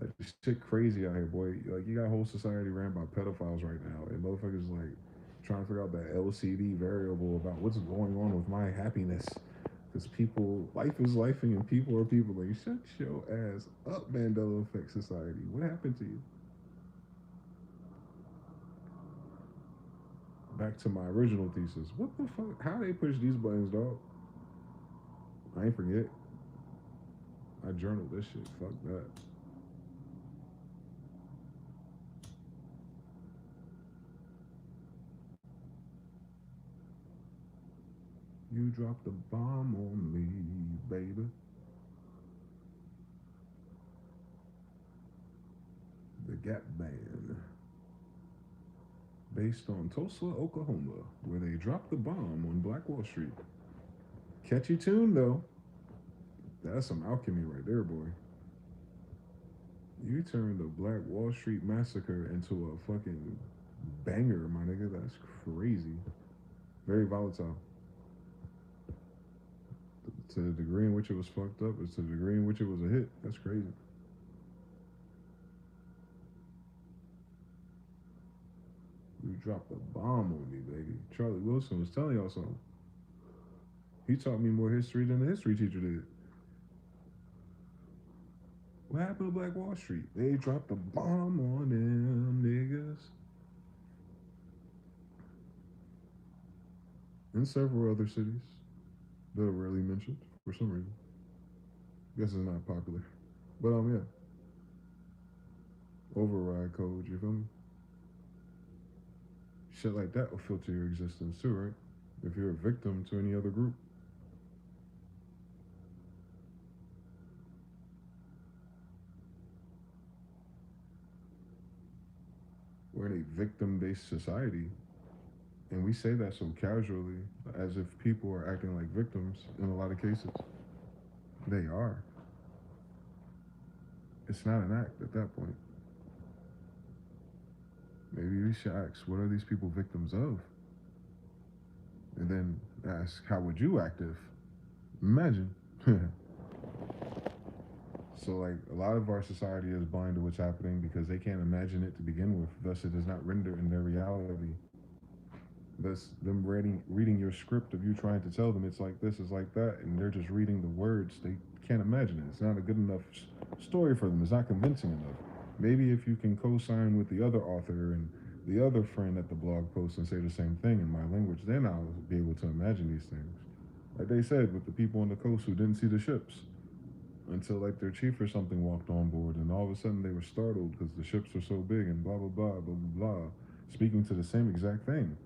Like shit crazy out here, boy. Like you got a whole society ran by pedophiles right now, and motherfuckers like trying to figure out that LCD variable about what's going on with my happiness. Because people, life is life, and people are people. Like shut your ass up, Mandela effect society. What happened to you? Back to my original thesis. What the fuck? How they push these buttons, dog? I ain't forget. I journaled this shit. Fuck that. You dropped the bomb on me, baby. The Gap Band, based on Tulsa, Oklahoma, where they dropped the bomb on Black Wall Street. Catchy tune though. That's some alchemy right there, boy. You turned the Black Wall Street massacre into a fucking banger, my nigga. That's crazy. Very volatile. To the degree in which it was fucked up, is to the degree in which it was a hit. That's crazy. You dropped a bomb on me, baby. Charlie Wilson was telling y'all something. He taught me more history than the history teacher did. What happened to Black Wall Street? They dropped a bomb on them niggas. And several other cities that are rarely mentioned for some reason. Guess it's not popular. But yeah, override code. You feel me? Shit like that will filter your existence too, right? If you're a victim to any other group, we're in a victim-based society, and we say that so casually, as if people are acting like victims in a lot of cases. They are. It's not an act at that point. Maybe we should ask, what are these people victims of? And then ask, how would you act if? Imagine. So, like, a lot of our society is blind to what's happening because they can't imagine it to begin with. Thus, it does not render in their reality. Thus, them reading your script of you trying to tell them it's like this, is like that, and they're just reading the words. They can't imagine it. It's not a good enough story for them. It's not convincing enough. Maybe if you can co-sign with the other author and the other friend at the blog post and say the same thing in my language, then I'll be able to imagine these things. Like they said with the people on the coast who didn't see the ships until like their chief or something walked on board, and all of a sudden they were startled because the ships were so big and blah blah blah blah blah blah, speaking to the same exact thing,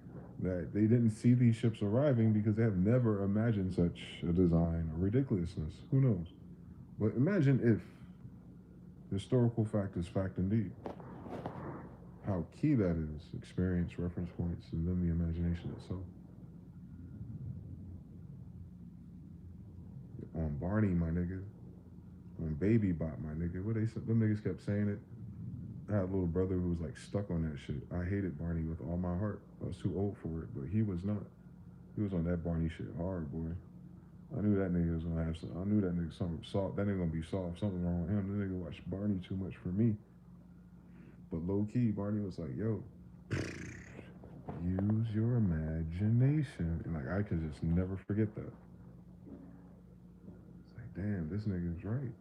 that they didn't see these ships arriving because they have never imagined such a design or ridiculousness. Who knows? But imagine if historical fact is fact indeed. How key that is, experience, reference points, and then the imagination itself. On Barney, my nigga. On Baby Bot, my nigga. What they them niggas kept saying it. I had a little brother who was like stuck on that shit. I hated Barney with all my heart. I was too old for it, but he was not. He was on that Barney shit hard, boy. I knew that nigga was gonna have some. I knew that nigga something soft. That nigga gonna be soft. Something wrong with him. The nigga watched Barney too much for me. But low key, Barney was like, "Yo, use your imagination," and like I could just never forget that. It's like, damn, this nigga's right.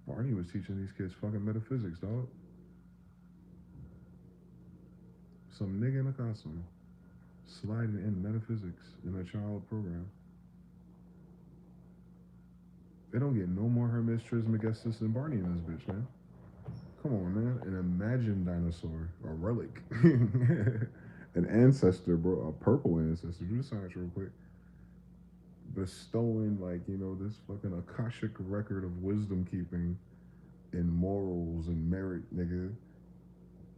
Barney was teaching these kids fucking metaphysics, dog. Some nigga in a costume sliding in metaphysics in a child program. They don't get no more Hermes Trismegistus than Barney in this bitch, man. Come on, man. An imagined dinosaur, a relic. An ancestor, bro, a purple ancestor. Do the science real quick. Bestowing like this fucking akashic record of wisdom keeping and morals and merit, nigga.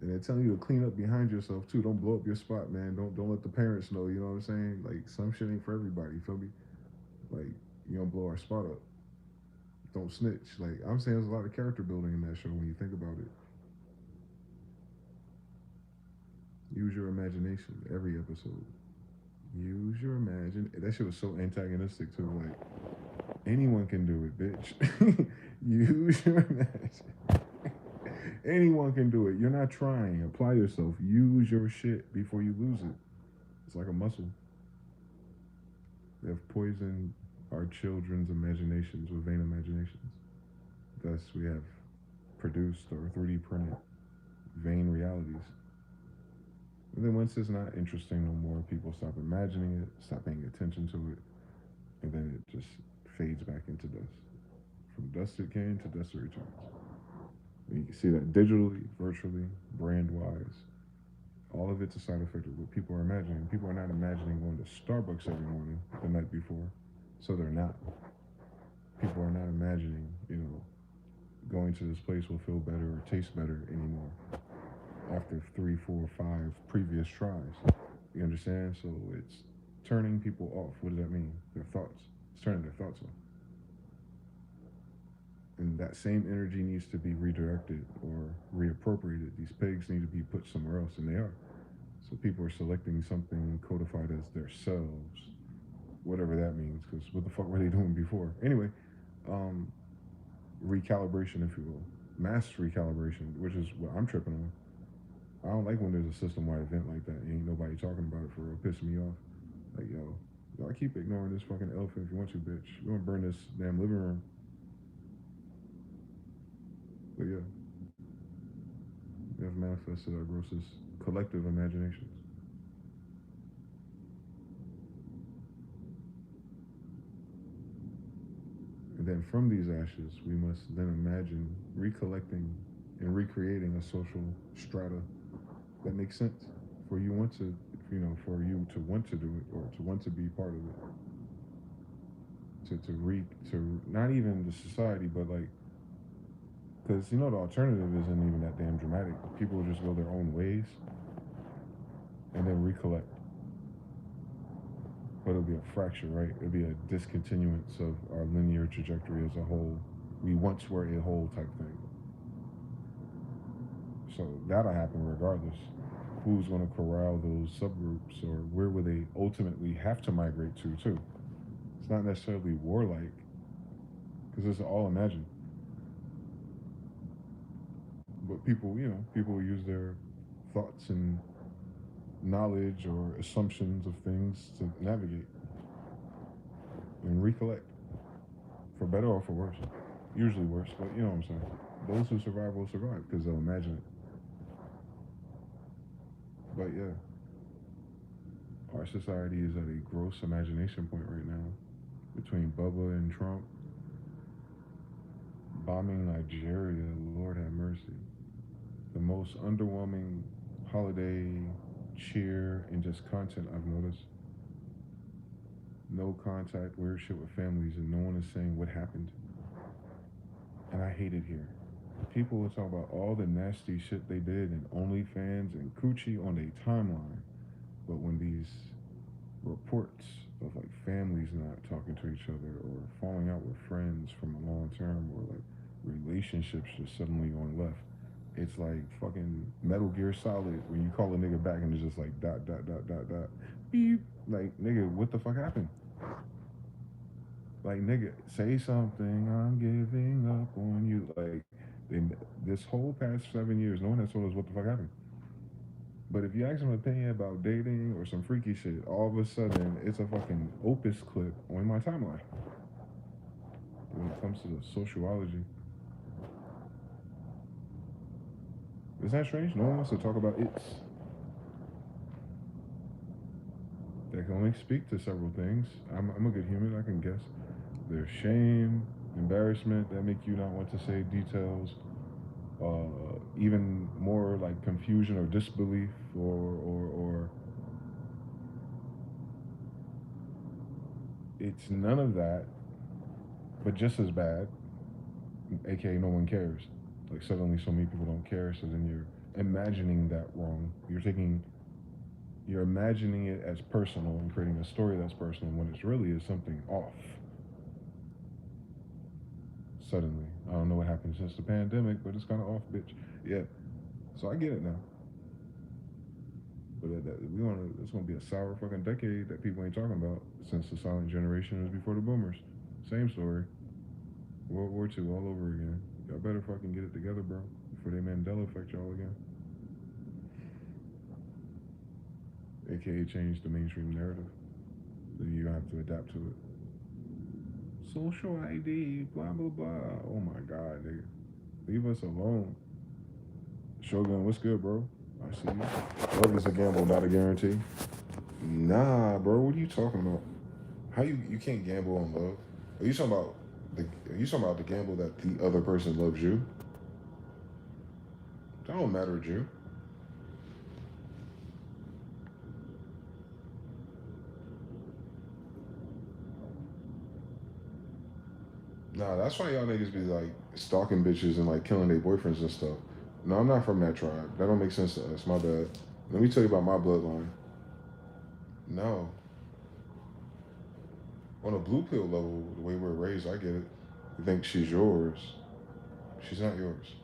And they're telling you to clean up behind yourself too. Don't blow up your spot, man. Don't let the parents know. You know what I'm saying? Like some shit ain't for everybody. You feel me? Like you don't blow our spot up. Don't snitch. Like I'm saying, there's a lot of character building in that show when you think about it. Use your imagination every episode. Use your imagine. That shit was so antagonistic too. Like anyone can do it, bitch. Use your imagination. Anyone can do it. You're not trying. Apply yourself. Use your shit before you lose it. It's like a muscle. They have poisoned our children's imaginations with vain imaginations. Thus, we have produced or 3D printed vain realities. And then once it's not interesting no more, people stop imagining it, stop paying attention to it, and then it just fades back into dust. From dust it came to dust it returns. And you can see that digitally, virtually, brand wise. All of it's a side effect of what people are imagining. People are not imagining going to Starbucks every morning the night before. So they're not. People are not imagining, going to this place will feel better or taste better anymore after 3, 4, 5 previous tries. You understand? So it's turning people off. What does that mean? Their thoughts. It's turning their thoughts off. And that same energy needs to be redirected or reappropriated. These pigs need to be put somewhere else, and they are. So people are selecting something codified as their selves, whatever that means, because what the fuck were they doing before? Anyway, um, recalibration, if you will. Mass recalibration, which is what I'm tripping on. I don't like when there's a system-wide event like that. Ain't nobody talking about it for real. Pissing me off. Like, yo, I keep ignoring this fucking elephant if you want to, bitch. You want to burn this damn living room. But yeah, we have manifested our grossest collective imaginations. And then from these ashes, we must then imagine recollecting and recreating a social strata that makes sense for you want to, for you to want to do it or to want to be part of it. To not even the society, but like, because the alternative isn't even that damn dramatic. People will just go their own ways and then recollect. But it'll be a fracture, right? It'll be a discontinuance of our linear trajectory as a whole. We once were a whole type thing. So that'll happen regardless. Who's going to corral those subgroups, or where will they ultimately have to migrate to, too? It's not necessarily warlike, because it's all imagined. But people use their thoughts and knowledge or assumptions of things to navigate and recollect, for better or for worse. Usually worse, but you know what I'm saying. Those who survive will survive because they'll imagine it. But yeah, our society is at a gross imagination point right now. Between Bubba and Trump, bombing Nigeria, Lord have mercy. The most underwhelming holiday cheer and just content I've noticed. No contact, weird shit with families, and no one is saying what happened. And I hate it here. People will talk about all the nasty shit they did and OnlyFans and Coochie on their timeline. But when these reports of like families not talking to each other or falling out with friends from a long term or like relationships just suddenly going left, it's like fucking Metal Gear Solid when you call a nigga back and it's just like dot dot dot dot dot beep. Like nigga, what the fuck happened? Like nigga, say something. I'm giving up on you. Like this whole past 7 years, no one has told us what the fuck happened. But if you ask them opinion about dating or some freaky shit, all of a sudden it's a fucking opus clip on my timeline. When it comes to the sociology, isn't that strange? No one wants to talk about it's. They can only speak to several things. I'm a good human. I can guess. There's shame, embarrassment that make you not want to say details. Even more like confusion or disbelief or it's none of that, but just as bad, aka no one cares. Like suddenly so many people don't care, so then you're imagining that wrong. You're imagining it as personal and creating a story that's personal when it's really is something off. Suddenly, I don't know what happened since the pandemic, but it's kind of off, bitch. Yeah, so I get it now. But it's gonna be a sour fucking decade that people ain't talking about since the silent generation was before the boomers. Same story. World War II all over again. Y'all better fucking get it together, bro, before they Mandela affect y'all again. AKA change the mainstream narrative. So you have to adapt to it. Social ID, blah blah blah. Oh my god, nigga. Leave us alone. Shogun, what's good, bro? I see you. Love is a gamble, not a guarantee. Nah, bro, what are you talking about? How you can't gamble on love? Are you talking about are you talking about the gamble that the other person loves you? That don't matter to you. Nah, that's why y'all niggas be like stalking bitches and like killing their boyfriends and stuff. No, I'm not from that tribe. That don't make sense to us. My bad. Let me tell you about my bloodline. No, on a blue pill level, the way we're raised, I get it. You think she's yours? She's not yours.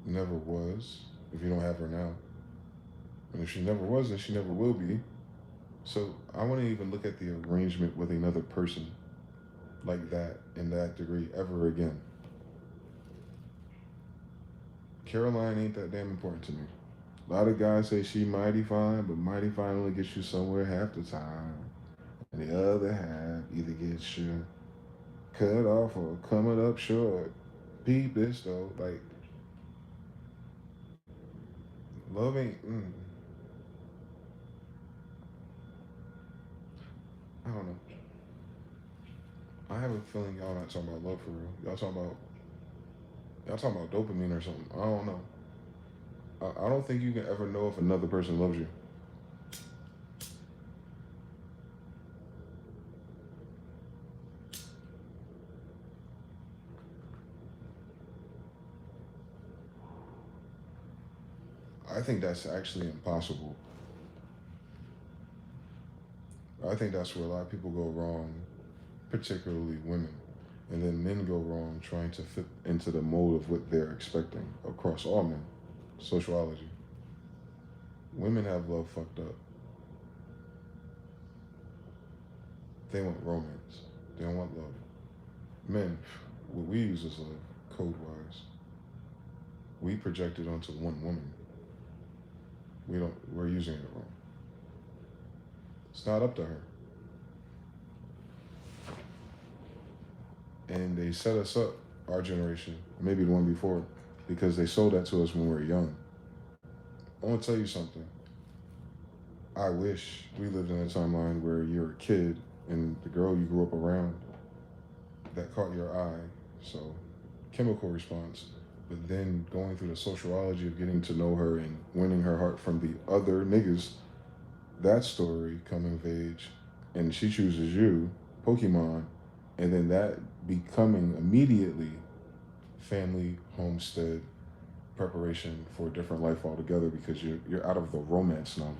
Never was. If you don't have her now, and if she never was, then she never will be. So I want to even look at the arrangement with another person like that in that degree ever again. Caroline ain't that damn important to me. A lot of guys say she mighty fine, but mighty fine only gets you somewhere half the time. And the other half either gets you cut off or coming up short. Peep this though, like love ain't. I don't know. I have a feeling y'all not talking about love for real. Y'all talking about dopamine or something. I don't know. I don't think you can ever know if another person loves you. I think that's actually impossible. I think that's where a lot of people go wrong, particularly women. And then men go wrong trying to fit into the mold of what they're expecting across all men. Sociology. Women have love fucked up. They want romance. They don't want love. Men, what we use as love, code wise, we project it onto one woman. We're using it wrong. It's not up to her. And they set us up, our generation, maybe the one before, because they sold that to us when we were young. I want to tell you something. I wish we lived in a timeline where you're a kid and the girl you grew up around that caught your eye, so chemical response, but then going through the sociology of getting to know her and winning her heart from the other niggas, that story coming of age, and she chooses you, Pokemon, and then that becoming immediately family, homestead, preparation for a different life altogether because you're out of the romance novel.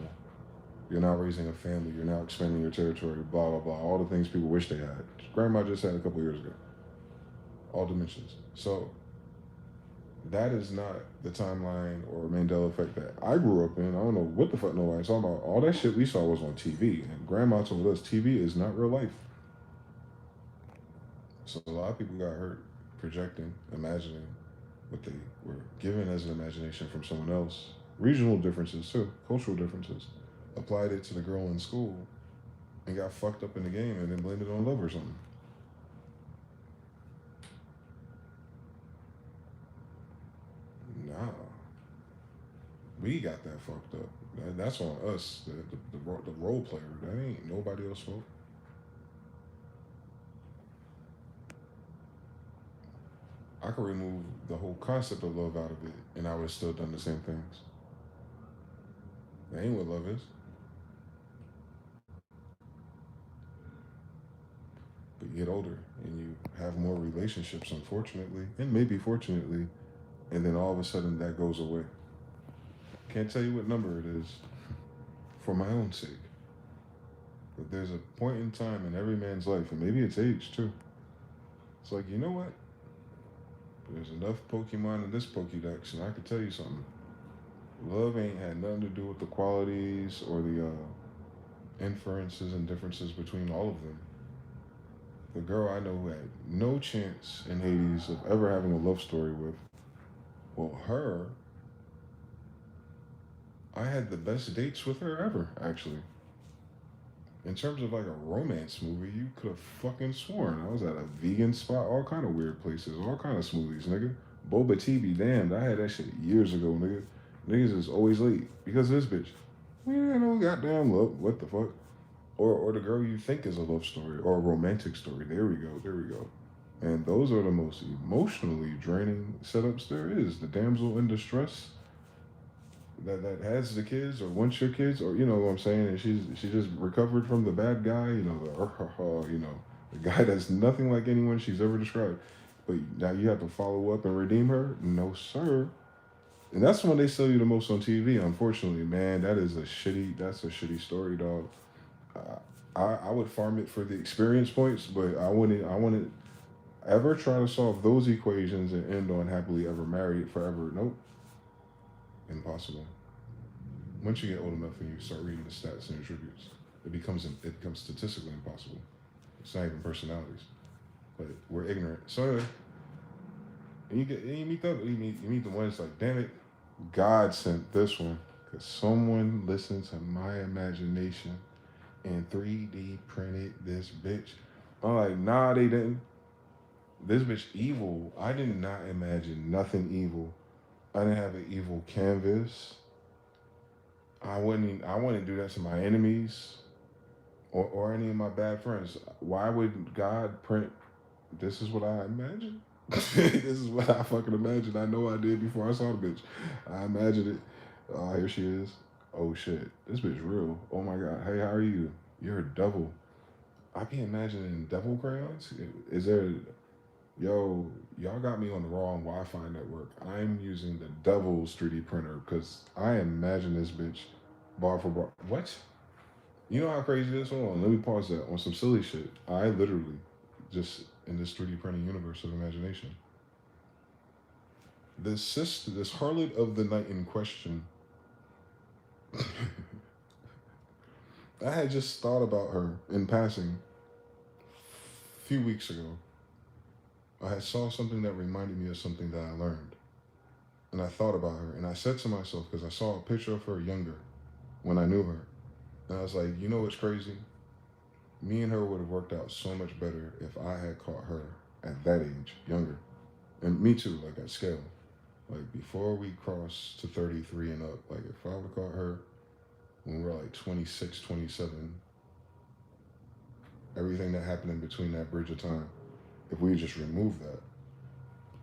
You're now raising a family. You're now expanding your territory. Blah blah blah. All the things people wish they had. Grandma just had a couple years ago. All dimensions. So that is not the timeline or Mandela effect that I grew up in. I don't know what the fuck nobody's talking about. All that shit we saw was on TV, and Grandma told us TV is not real life. So a lot of people got hurt projecting, imagining what they were given as an imagination from someone else. Regional differences too, cultural differences. Applied it to the girl in school and got fucked up in the game and then blamed it on love or something. Nah, we got that fucked up. That's on us, the role player. That ain't nobody else fault. I could remove the whole concept of love out of it, and I would have still done the same things. That ain't what love is. you get older and you have more relationships, unfortunately, and maybe fortunately, and then all of a sudden that goes away. Can't tell you what number it is for my own sake, but there's a point in time in every man's life, and maybe it's age too. It's like, you know what? There's enough Pokemon in this Pokédex, and I can tell you something. Love ain't had nothing to do with the qualities or the inferences and differences between all of them. The girl I know who had no chance in Hades of ever having a love story with, well, her, I had the best dates with her ever, actually. In terms of like a romance movie, you could have fucking sworn. I was at a vegan spot, all kind of weird places, all kind of smoothies, nigga. Boba tea be damned. I had that shit years ago, nigga. Niggas is always late because of this bitch. We ain't no goddamn love. What the fuck? Or the girl you think is a love story or a romantic story. There we go. There we go. And those are the most emotionally draining setups there is. The damsel in distress that has the kids or wants your kids, or you know what I'm saying, and she just recovered from the bad guy, you know, the guy that's nothing like anyone she's ever described. But now you have to follow up and redeem her? No, sir. And that's when they sell you the most on TV. Unfortunately, man, that's a shitty story, dog. I would farm it for the experience points, but I wouldn't ever try to solve those equations and end on happily ever married forever. Nope, impossible. Once you get old enough and you start reading the stats and attributes, it becomes statistically impossible. It's not even personalities, but we're ignorant. So anyway, and you meet the ones like, damn it, God sent this one because someone listened to my imagination and 3D printed this bitch. I'm like, nah, they didn't. This bitch evil. I did not imagine nothing evil. I didn't have an evil canvas. I wouldn't do that to my enemies or any of my bad friends. Why would God print this is what I imagined? This is what I fucking imagined. I know I did before I saw the bitch. I imagined it. Oh, here she is. Oh shit. This bitch real. Oh my god. Hey, how are you? You're a devil. I be imagining devil crayons. Is there yo, y'all got me on the wrong Wi-Fi network. I'm using the devil's 3D printer because I imagine this bitch bar for bar. What? You know how crazy this is? Hold on, let me pause that on some silly shit. I literally just in this 3D printing universe of imagination. This harlot of the night in question, I had just thought about her in passing a few weeks ago. I had saw something that reminded me of something that I learned. And I thought about her and I said to myself, because I saw a picture of her younger when I knew her. And I was like, you know what's crazy? Me and her would have worked out so much better if I had caught her at that age, younger. And me too, like at scale. Like before we crossed to 33 and up, like if I would have caught her when we were like 26, 27, everything that happened in between that bridge of time, if we just removed that,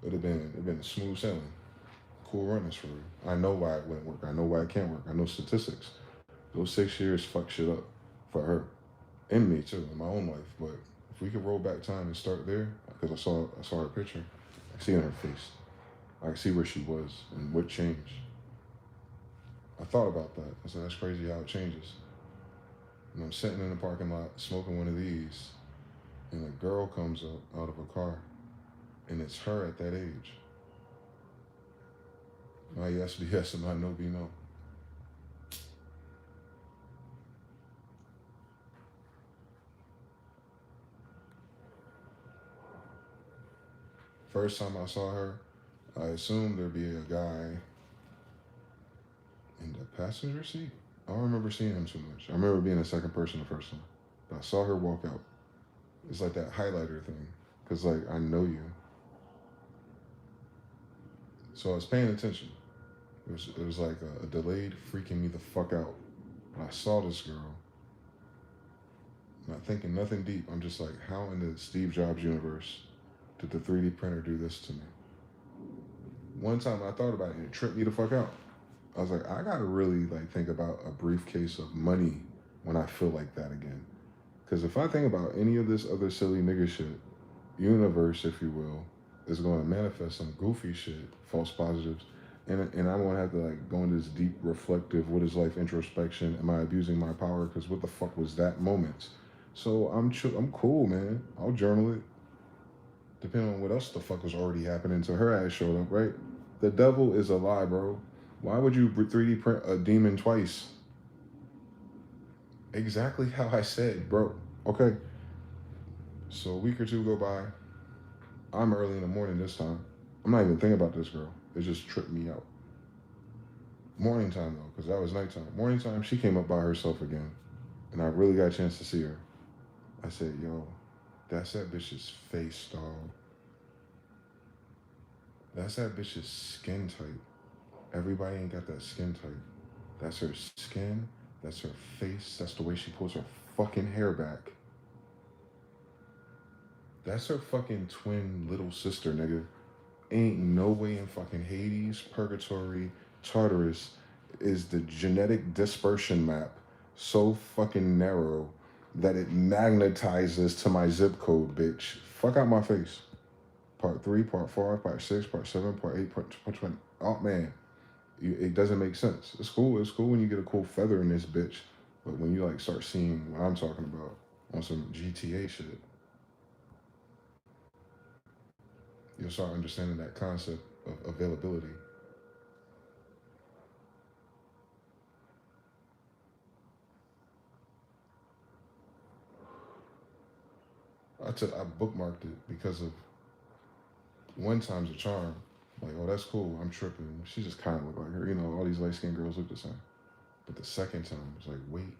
it'd been smooth sailing. Cool runnings for you. I know why it wouldn't work. I know why it can't work. I know statistics. Those 6 years fuck shit up for her and me too in my own life. But if we could roll back time and start there, because I saw her picture, I see it in her face. I can see where she was and what changed. I thought about that. I said, that's crazy how it changes. And I'm sitting in the parking lot smoking one of these, and a girl comes up out of a car, and it's her at that age. My yes be yes and my no be no. First time I saw her, I assumed there'd be a guy in the passenger seat. I don't remember seeing him too much. I remember being a second person the first time. But I saw her walk out. It's like that highlighter thing. Because, like, I know you. So I was paying attention. It was like a delayed freaking me the fuck out. And I saw this girl. Not thinking nothing deep. I'm just like, how in the Steve Jobs universe did the 3D printer do this to me? One time I thought about it and it tripped me the fuck out. I was like, I gotta really like think about a briefcase of money when I feel like that again. Because if I think about any of this other silly nigga shit, universe, if you will, is going to manifest some goofy shit, false positives, and I'm going to have to like go into this deep reflective, what is life introspection? Am I abusing my power? Because what the fuck was that moment? So I'm chill. I'm cool, man. I'll journal it, depending on what else the fuck was already happening. So her ass showed up, right? The devil is a lie, bro. Why would you 3D print a demon twice? Exactly how I said, bro. Okay. So a week or two go by. I'm early in the morning this time. I'm not even thinking about this girl. It just tripped me out. Morning time though, because that was nighttime. Morning time, she came up by herself again, and I really got a chance to see her. I said, "Yo, that's that bitch's face, dog. That's that bitch's skin type. Everybody ain't got that skin type. That's her skin. That's her face. That's the way she pulls her fucking hair back. That's her fucking twin little sister, nigga. Ain't no way in fucking Hades, Purgatory, Tartarus is the genetic dispersion map so fucking narrow that it magnetizes to my zip code, bitch. Fuck out my face. Part 3, part 4, part 6, part 7, part 8, part 20. Oh, man. It doesn't make sense. It's cool. It's cool when you get a cool feather in this bitch. But when you like start seeing what I'm talking about on some GTA shit, you'll start understanding that concept of availability. I bookmarked it because of one time's a charm. Like, oh, that's cool. I'm tripping. She just kind of looked like her. You know, all these light skinned girls look the same. But the second time, it's like, wait,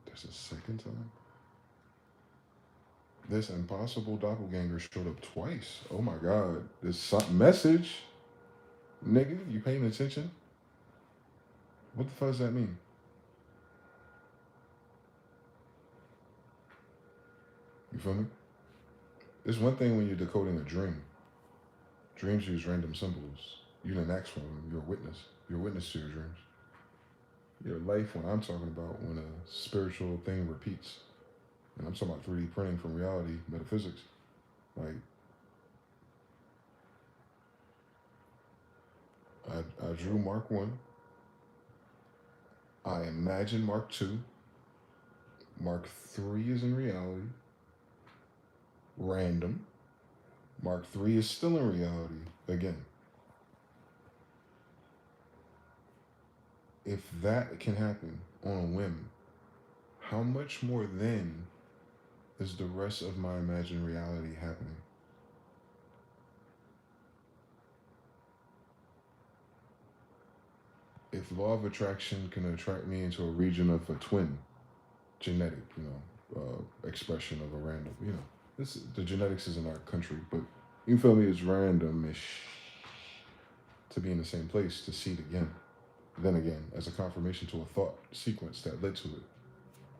there's a second time? This impossible doppelganger showed up twice. Oh my God. This message, nigga, you paying attention? What the fuck does that mean? You feel me? It's one thing when you're decoding a dream. Dreams use random symbols. You didn't ask for them. You're a witness. You're a witness to your dreams. Your life, when I'm talking about when a spiritual thing repeats, and I'm talking about 3D printing from reality, metaphysics. Like, I drew Mark 1. I imagine Mark 2. Mark 3 is in reality. Random. Mark 3 is still in reality. Again. If that can happen on a whim, how much more then is the rest of my imagined reality happening? If law of attraction can attract me into a region of a twin, genetic, expression of a random, this the genetics is in our country, but you feel me? It's randomish to be in the same place to see it again. Then again, as a confirmation to a thought sequence that led to it.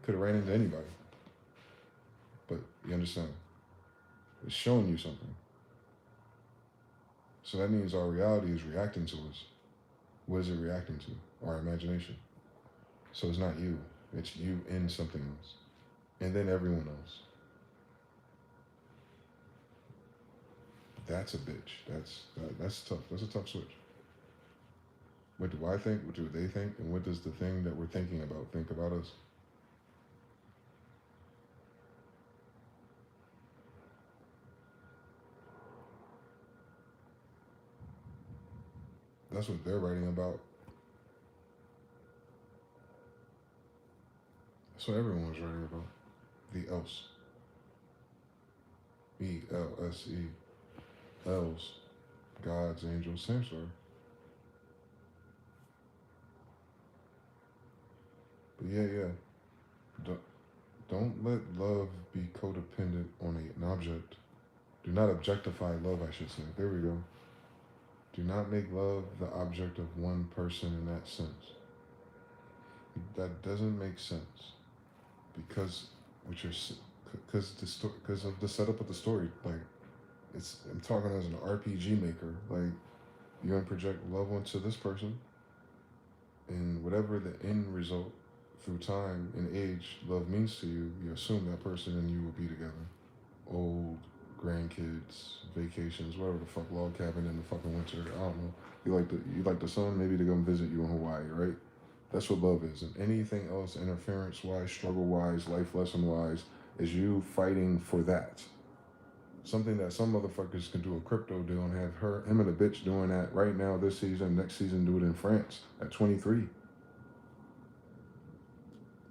Could have ran into anybody, but you understand? It's showing you something. So that means our reality is reacting to us. What is it reacting to? Our imagination. So it's not you. It's you in something else. And then everyone else. That's a bitch. That's tough. That's a tough switch. What do I think? What do they think? And what does the thing that we're thinking about think about us? That's what they're writing about. That's what everyone's writing about. The else. ELSE. Else. God's angels. Same story. But yeah. Don't, don't let love be codependent on an object. Do not objectify love, I should say. There we go. Do not make love the object of one person in that sense. That doesn't make sense because which is because of the setup of the story. Like I'm talking as an RPG maker. Like you're gonna project love onto this person, and whatever the end result through time and age, love means to you, you assume that person and you will be together. Old, grandkids, vacations, whatever the fuck, log cabin in the fucking winter. I don't know. You like the sun, maybe to come visit you in Hawaii, right? That's what love is. And anything else, interference wise, struggle wise, life lesson wise, is you fighting for that. Something that some motherfuckers can do a crypto deal and have him and a bitch doing that right now this season, next season do it in France at 23.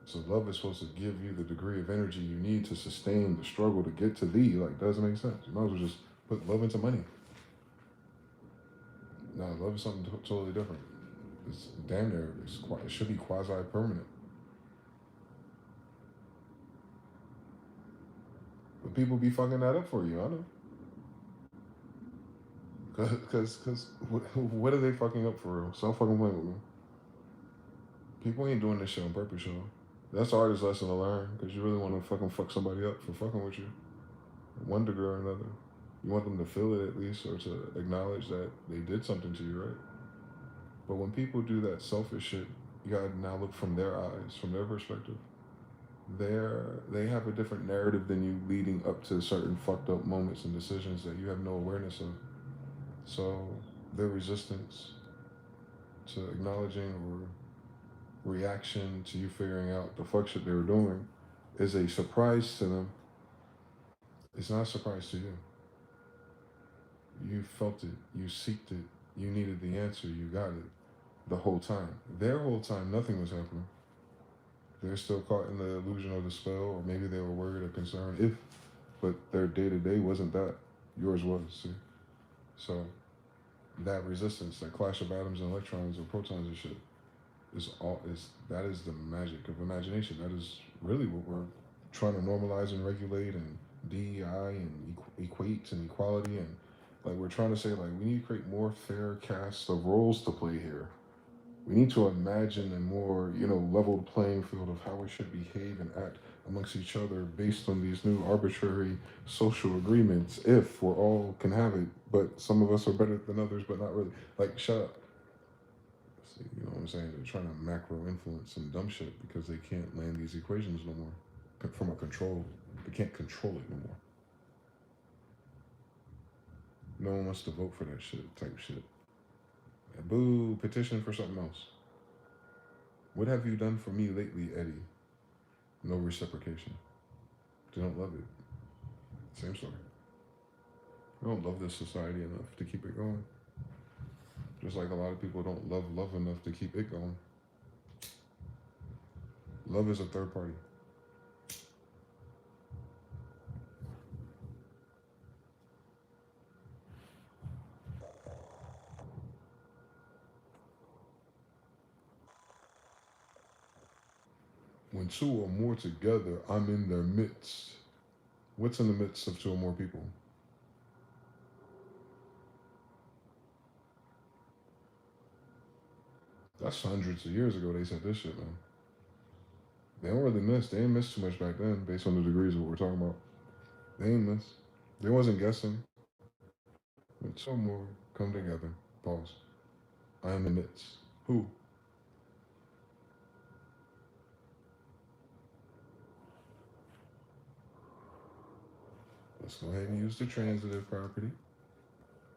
So love is supposed to give you the degree of energy you need to sustain the struggle to get to thee. Like, doesn't make sense. You might as well just put love into money. No, love is something totally different. It's damn near. It should be quasi permanent. But people be fucking that up for you. I know. Cause what are they fucking up for real? Stop fucking playing with me. People ain't doing this shit on purpose, y'all. That's the hardest lesson to learn. Cause you really want to fucking fuck somebody up for fucking with you, one degree or another. You want them to feel it at least, or to acknowledge that they did something to you, right? But when people do that selfish shit, you gotta now look from their eyes, from their perspective. They have a different narrative than you leading up to certain fucked up moments and decisions that you have no awareness of. So their resistance to acknowledging or reaction to you figuring out the fuck shit they were doing is a surprise to them. It's not a surprise to you. You felt it, you seeked it, you needed the answer, you got it the whole time. Their whole time, nothing was happening. They're still caught in the illusion or the spell, or maybe they were worried or concerned but their day to day wasn't that. Yours was, see? So that resistance, that clash of atoms and electrons or protons and shit, that is the magic of imagination. That is really what we're trying to normalize and regulate, and DEI and equate and equality, and like we're trying to say like we need to create more fair cast of roles to play here. We need to imagine a more, leveled playing field of how we should behave and act amongst each other based on these new arbitrary social agreements. If we're all can have it, but some of us are better than others, but not really. Like, shut up. See, you know what I'm saying? They're trying to macro influence some dumb shit because they can't land these equations no more. From a control, they can't control it no more. No one wants to vote for that shit, type shit. Boo, petition for something else. What have you done for me lately, Eddie? No reciprocation. They don't love it. Same story. They don't love this society enough to keep it going. Just like a lot of people don't love love enough to keep it going. Love is a third party. When two or more together, I'm in their midst. What's in the midst of two or more people? That's hundreds of years ago they said this shit, man. They don't really miss. They didn't miss too much back then based on the degrees of what we're talking about. They ain't miss. They wasn't guessing. When two or more come together, pause. I am in the midst. Who? Let's go ahead and use the transitive property.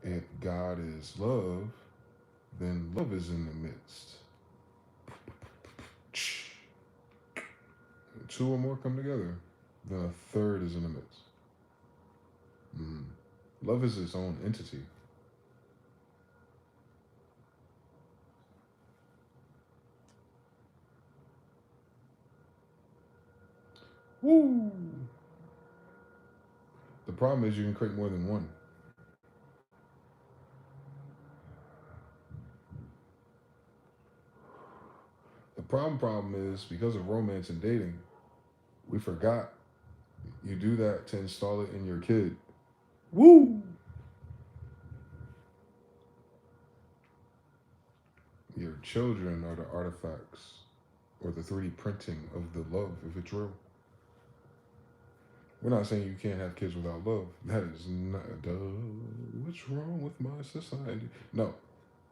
If God is love, then love is in the midst. When two or more come together, then a third is in the midst. Love is its own entity. Woo! The problem is you can create more than one. The problem is because of romance and dating, we forgot you do that to install it in your kid. Woo! Your children are the artifacts or the 3D printing of the love if it's real. We're not saying you can't have kids without love. That is not, duh, what's wrong with my society? No.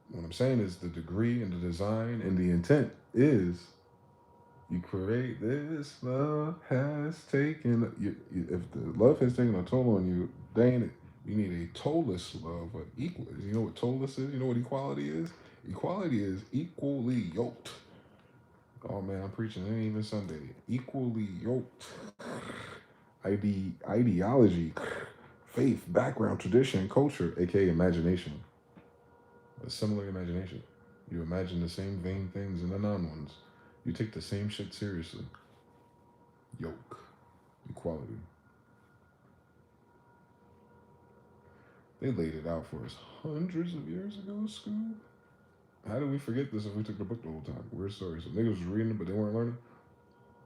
What I'm saying is the degree and the design and the intent is You create this, love has taken. If the love has taken a toll on you, dang it, you need a tollless love, but equal. You know what tollless is? You know what equality is? Equality is equally yoked. Oh man, I'm preaching. It ain't even Sunday. Equally yoked. Ideology, faith, background, tradition, culture, aka imagination. A similar imagination. You imagine the same vain things and the non ones. You take the same shit seriously. Yoke. Equality. They laid it out for us hundreds of years ago, school. How did we forget this if we took the book the whole time? Weird story. So niggas was reading it, but they weren't learning.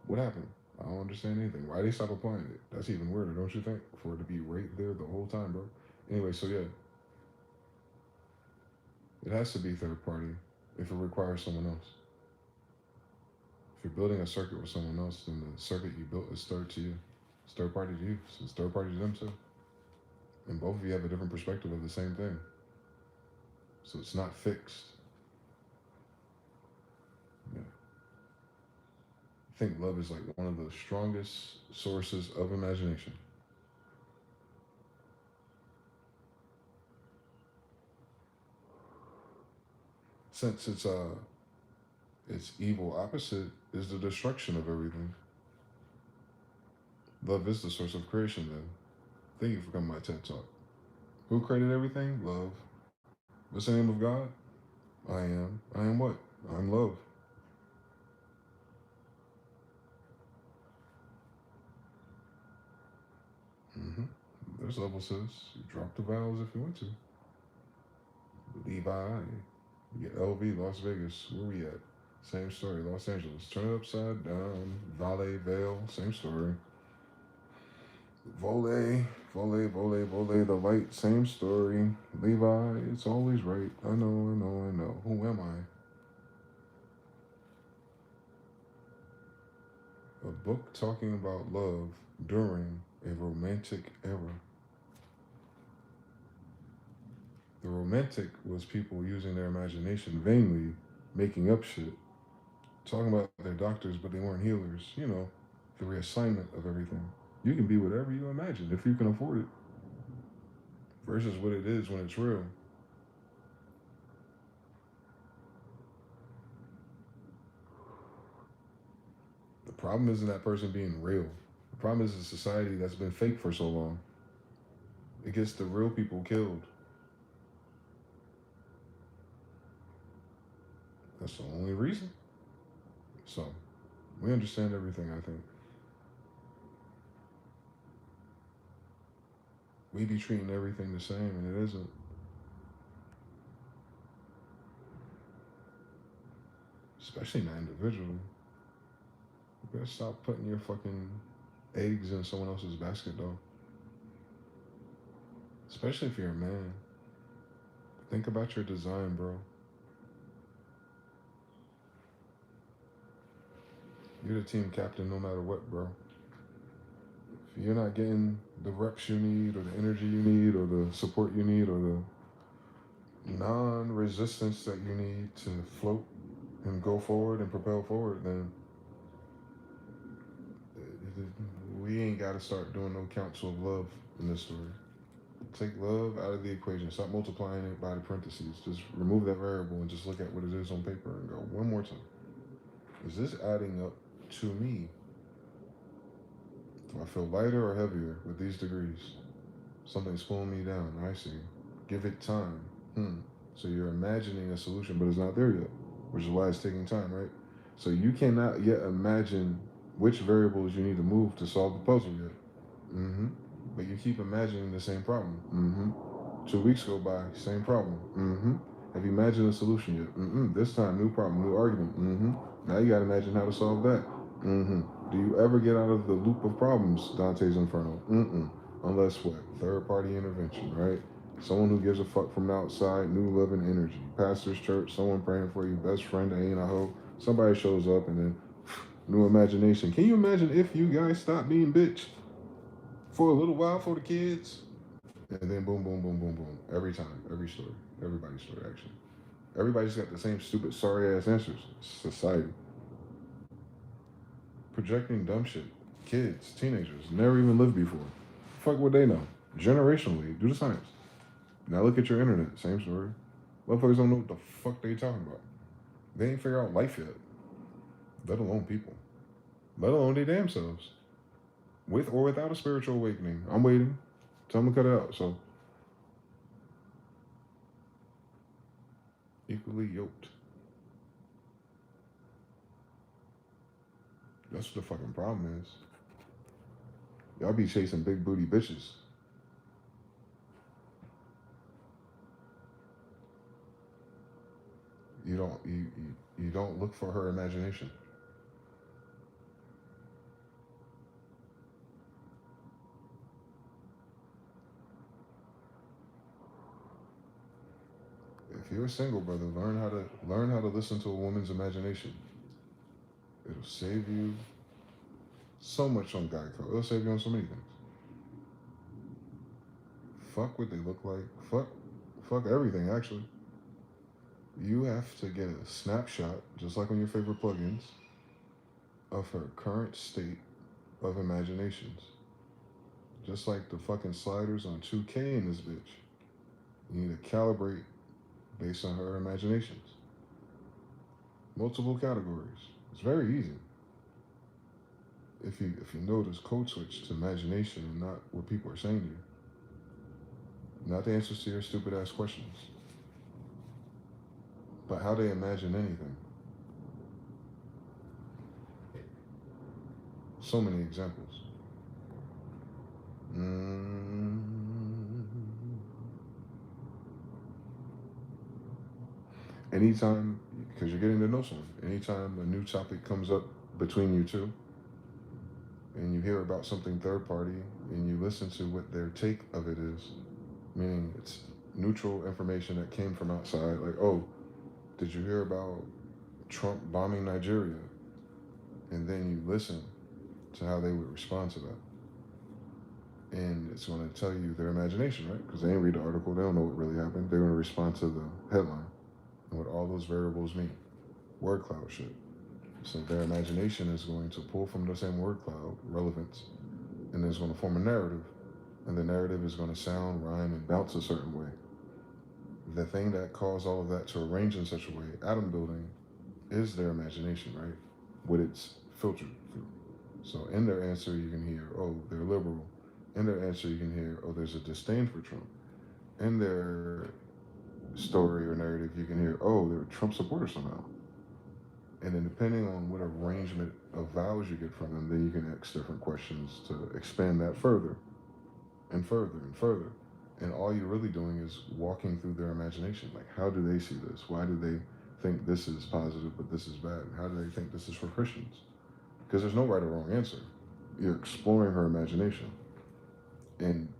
What happened? I don't understand anything. Why they stop applying it? That's even weirder, don't you think? For it to be right there the whole time, bro. Anyway, so yeah, it has to be third party if it requires someone else. If you're building a circuit with someone else, then the circuit you built is third to you. It's third party to you. So it's third party to them too. And both of you have a different perspective of the same thing. So it's not fixed. Yeah. I think love is like one of the strongest sources of imagination. Since its evil opposite is the destruction of everything. Love is the source of creation then. Thank you for coming to my TED Talk. Who created everything? Love. What's the name of God? I am. I am what? I'm love. Mm-hmm. There's level, sis. You drop the vowels if you want to. Levi. You get LV, Las Vegas. Where we at? Same story. Los Angeles. Turn it upside down. Valet, Vale. Same story. Volley, the light. Same story. Levi. It's always right. I know, I know, I know. Who am I? A book talking about love during a romantic era. The romantic was people using their imagination vainly, making up shit, talking about their doctors, but they weren't healers. You know, the reassignment of everything. You can be whatever you imagine if you can afford it, versus what it is when it's real. The problem isn't that person being real. The problem is a society that's been fake for so long. It gets the real people killed. That's the only reason. So, we understand everything, I think. We be treating everything the same, and it isn't. Especially not individually. You better stop putting your fucking eggs in someone else's basket, though. Especially if you're a man. Think about your design, bro. You're the team captain no matter what, bro. If you're not getting the reps you need, or the energy you need, or the support you need, or the non resistance that you need to float and go forward and propel forward, then we ain't got to start doing no counsel of love in this story. Take love out of the equation. Stop multiplying it by the parentheses. Just remove that variable and just look at what it is on paper and go one more time. Is this adding up to me? Do I feel lighter or heavier with these degrees? Something's pulling me down. I see. Give it time. So you're imagining a solution, but it's not there yet, which is why it's taking time, right? So you cannot yet imagine which variables you need to move to solve the puzzle yet. Mm-hmm. But you keep imagining the same problem. Mm-hmm. 2 weeks go by, same problem. Mm-hmm. Have you imagined a solution yet? Mm-hmm. This time, new problem, new argument. Mm-hmm. Now you gotta imagine how to solve that. Mm-hmm. Do you ever get out of the loop of problems, Dante's Inferno? Mm-mm. Unless what? Third party intervention, right? Someone who gives a fuck from the outside, new loving energy. Pastor's church, someone praying for you, best friend that ain't a hoe. Somebody shows up and then new imagination. Can you imagine if you guys stop being bitch for a little while for the kids? And then boom, boom, boom, boom, boom. Every time, every story, everybody's story, actually. Everybody's got the same stupid, sorry ass answers. Society. projecting dumb shit. Kids, teenagers, never even lived before. Fuck what they know. Generationally, do the science. Now look at your internet, same story. Motherfuckers don't know what the fuck they talking about. They ain't figure out life yet, let alone people, let alone their damn selves, with or without a spiritual awakening. I'm waiting. Tell them to cut it out. So, equally yoked. That's what the fucking problem is. Y'all be chasing big booty bitches. You don't look for her imagination. If you're a single brother, learn how to listen to a woman's imagination. It'll save you so much on Geico. It'll save you on so many things. Fuck what they look like. Fuck everything actually. You have to get a snapshot, just like on your favorite plugins, of her current state of imaginations. Just like the fucking sliders on 2K in this bitch. You need to calibrate based on her imaginations. Multiple categories. It's very easy. If you notice, code switch to imagination and not what people are saying to you. Not the answers to your stupid ass questions. But how they imagine anything. So many examples. Anytime, because you're getting to know someone, anytime a new topic comes up between you two, and you hear about something third party, and you listen to what their take of it is, meaning it's neutral information that came from outside, like, oh, did you hear about Trump bombing Nigeria? And then you listen to how they would respond to that. And it's going to tell you their imagination, right? Because they ain't read the article, they don't know what really happened. They're going to respond to the headline and what all those variables mean. Word cloud shit. So their imagination is going to pull from the same word cloud, relevance, and it's going to form a narrative. And the narrative is going to sound, rhyme, and bounce a certain way. The thing that caused all of that to arrange in such a way, atom building, is their imagination, right? What it's filtered through. So in their answer, you can hear, oh, they're liberal. In their answer, you can hear, oh, there's a disdain for Trump. In their story or narrative, you can hear, oh, they're a Trump supporter somehow. And then depending on what arrangement of vows you get from them, then you can ask different questions to expand that further and further and further. And all you're really doing is walking through their imagination. Like, how do they see this? Why do they think this is positive, but this is bad? How do they think this is for Christians? Because there's no right or wrong answer. You're exploring her imagination. And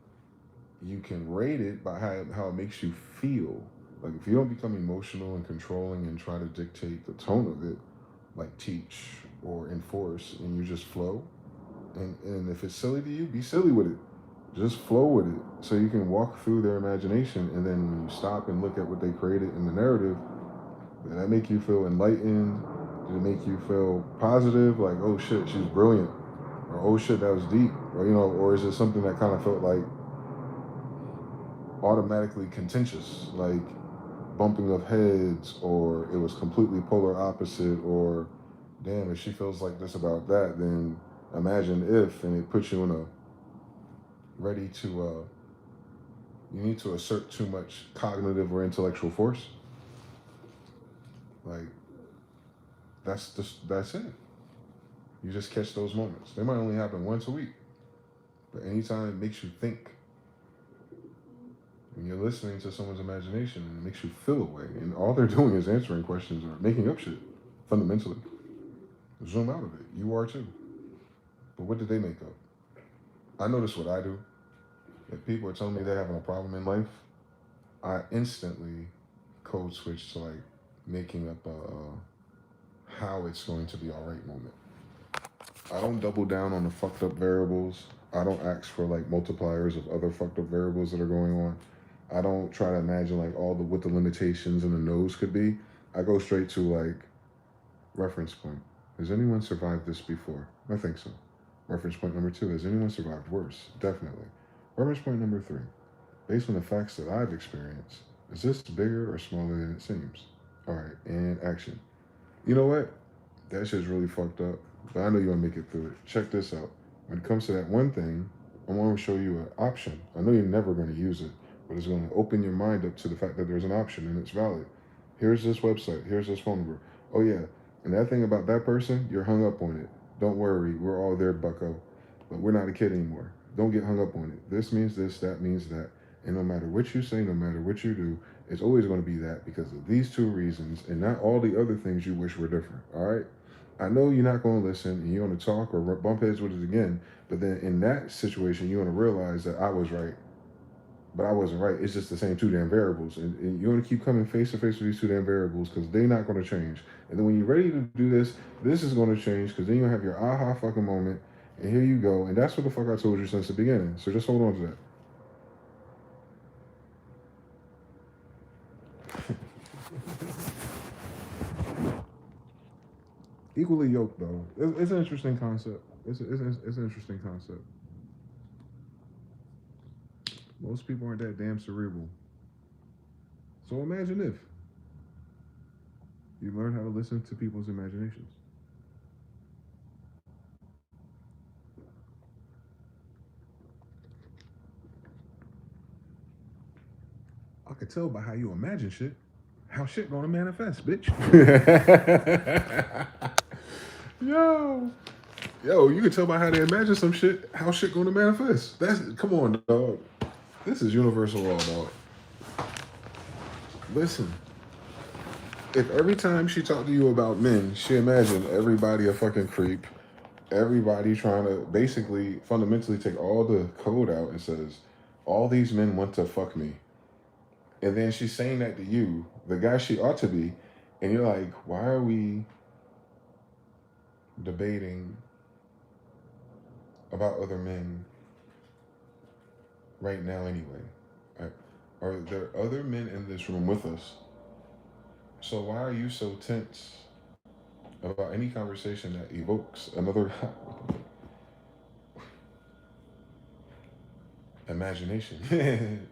you can rate it by how it makes you feel. Like, if you don't become emotional and controlling and try to dictate the tone of it, like teach or enforce, and you just flow. And if it's silly to you, be silly with it. Just flow with it so you can walk through their imagination, and then when you stop and look at what they created in the narrative, does that make you feel enlightened? Does it make you feel positive? Like, oh shit, she's brilliant. Or oh shit, that was deep. Or, or is it something that kind of felt like automatically contentious, like bumping of heads, or it was completely polar opposite, or damn, if she feels like this about that, then imagine if, and it puts you in a ready to, you need to assert too much cognitive or intellectual force. Like, that's it. You just catch those moments. They might only happen once a week, but anytime it makes you think, when you're listening to someone's imagination and it makes you feel a way, and all they're doing is answering questions or making up shit, fundamentally. Zoom out of it. You are too. But what did they make up? I notice what I do. If people are telling me they're having a problem in life, I instantly code switch to like making up how it's going to be all right moment. I don't double down on the fucked up variables. I don't ask for like multipliers of other fucked up variables that are going on. I don't try to imagine like what the limitations and the no's could be. I go straight to like reference point. Has anyone survived this before? I think so. Reference point number 2, has anyone survived worse? Definitely. Reference point number 3, based on the facts that I've experienced, is this bigger or smaller than it seems? All right, and action. You know what? That shit's really fucked up, but I know you want to make it through it. Check this out. When it comes to that one thing, I want to show you an option. I know you're never going to use it, but it's going to open your mind up to the fact that there's an option and it's valid. Here's this website. Here's this phone number. Oh, yeah. And that thing about that person, you're hung up on it. Don't worry. We're all there, bucko. But we're not a kid anymore. Don't get hung up on it. This means this, that means that. And no matter what you say, no matter what you do, it's always going to be that because of these 2 reasons and not all the other things you wish were different. All right? I know you're not going to listen and you're going to talk or bump heads with it again, but then in that situation, you're going to realize that I was right, but I wasn't right. It's just the same 2 damn variables. And you're going to keep coming face to face with these 2 damn variables because they're not going to change. And then when you're ready to do this, this is going to change because then you'll have your aha fucking moment. And here you go. And that's what the fuck I told you since the beginning. So just hold on to that. Equally yoked, though. It's an interesting concept. It's an interesting concept. Most people aren't that damn cerebral. So imagine if you learn how to listen to people's imaginations. I could tell by how you imagine shit, how shit gonna manifest, bitch. Yo, you can tell by how they imagine some shit, how shit gonna manifest. That's come on, dog. This is universal law, dog. Listen, if every time she talked to you about men, she imagined everybody a fucking creep, everybody trying to basically fundamentally take all the code out and says, all these men want to fuck me. And then she's saying that to you, the guy she ought to be, and you're like, why are we debating about other men right now anyway? Are there other men in this room with us? So why are you so tense about any conversation that evokes another imagination?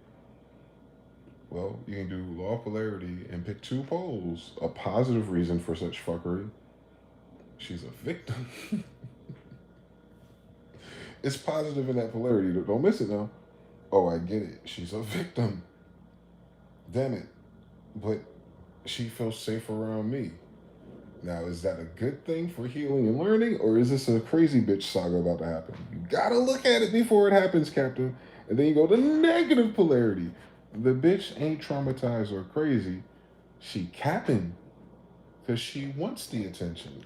Well, you can do law of polarity and pick 2 poles. A positive reason for such fuckery. She's a victim. It's positive in that polarity. Don't miss it now. Oh, I get it. She's a victim. Damn it. But she feels safe around me. Now, is that a good thing for healing and learning, or is this a crazy bitch saga about to happen? You gotta look at it before it happens, Captain. And then you go to negative polarity. The bitch ain't traumatized or crazy. She capping. Because she wants the attention.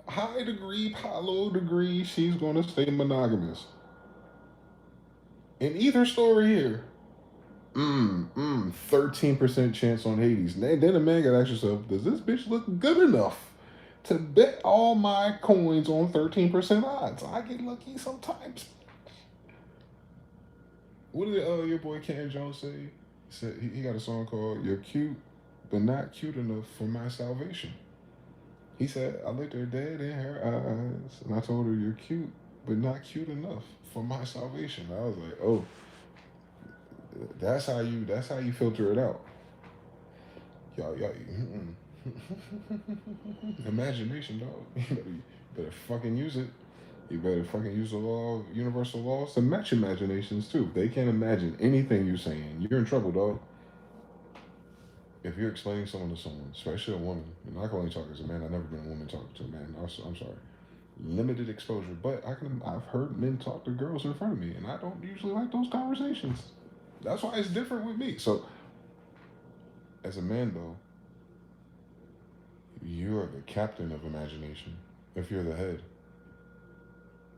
High degree, low degree, she's gonna stay monogamous. In either story here, 13% chance on Hades. Then a man got to ask yourself, does this bitch look good enough to bet all my coins on 13% odds? I get lucky sometimes. What did your boy Ken Jones say? He said he got a song called "You're Cute, but Not Cute Enough for My Salvation." He said, I looked her dead in her eyes, and I told her, "You're cute, but not cute enough for my salvation." I was like, oh, that's how you filter it out. Y'all, imagination, dog. You better fucking use it. You better fucking use the law of universal laws to match imaginations too. If they can't imagine anything you're saying, you're in trouble, dog. If you're explaining someone to someone, especially a woman, and I can only talk as a man, I've never been a woman talking to a man. I'm sorry. Limited exposure, but I've heard men talk to girls in front of me, and I don't usually like those conversations. That's why it's different with me. So, as a man, though, you're the captain of imagination. If you're the head,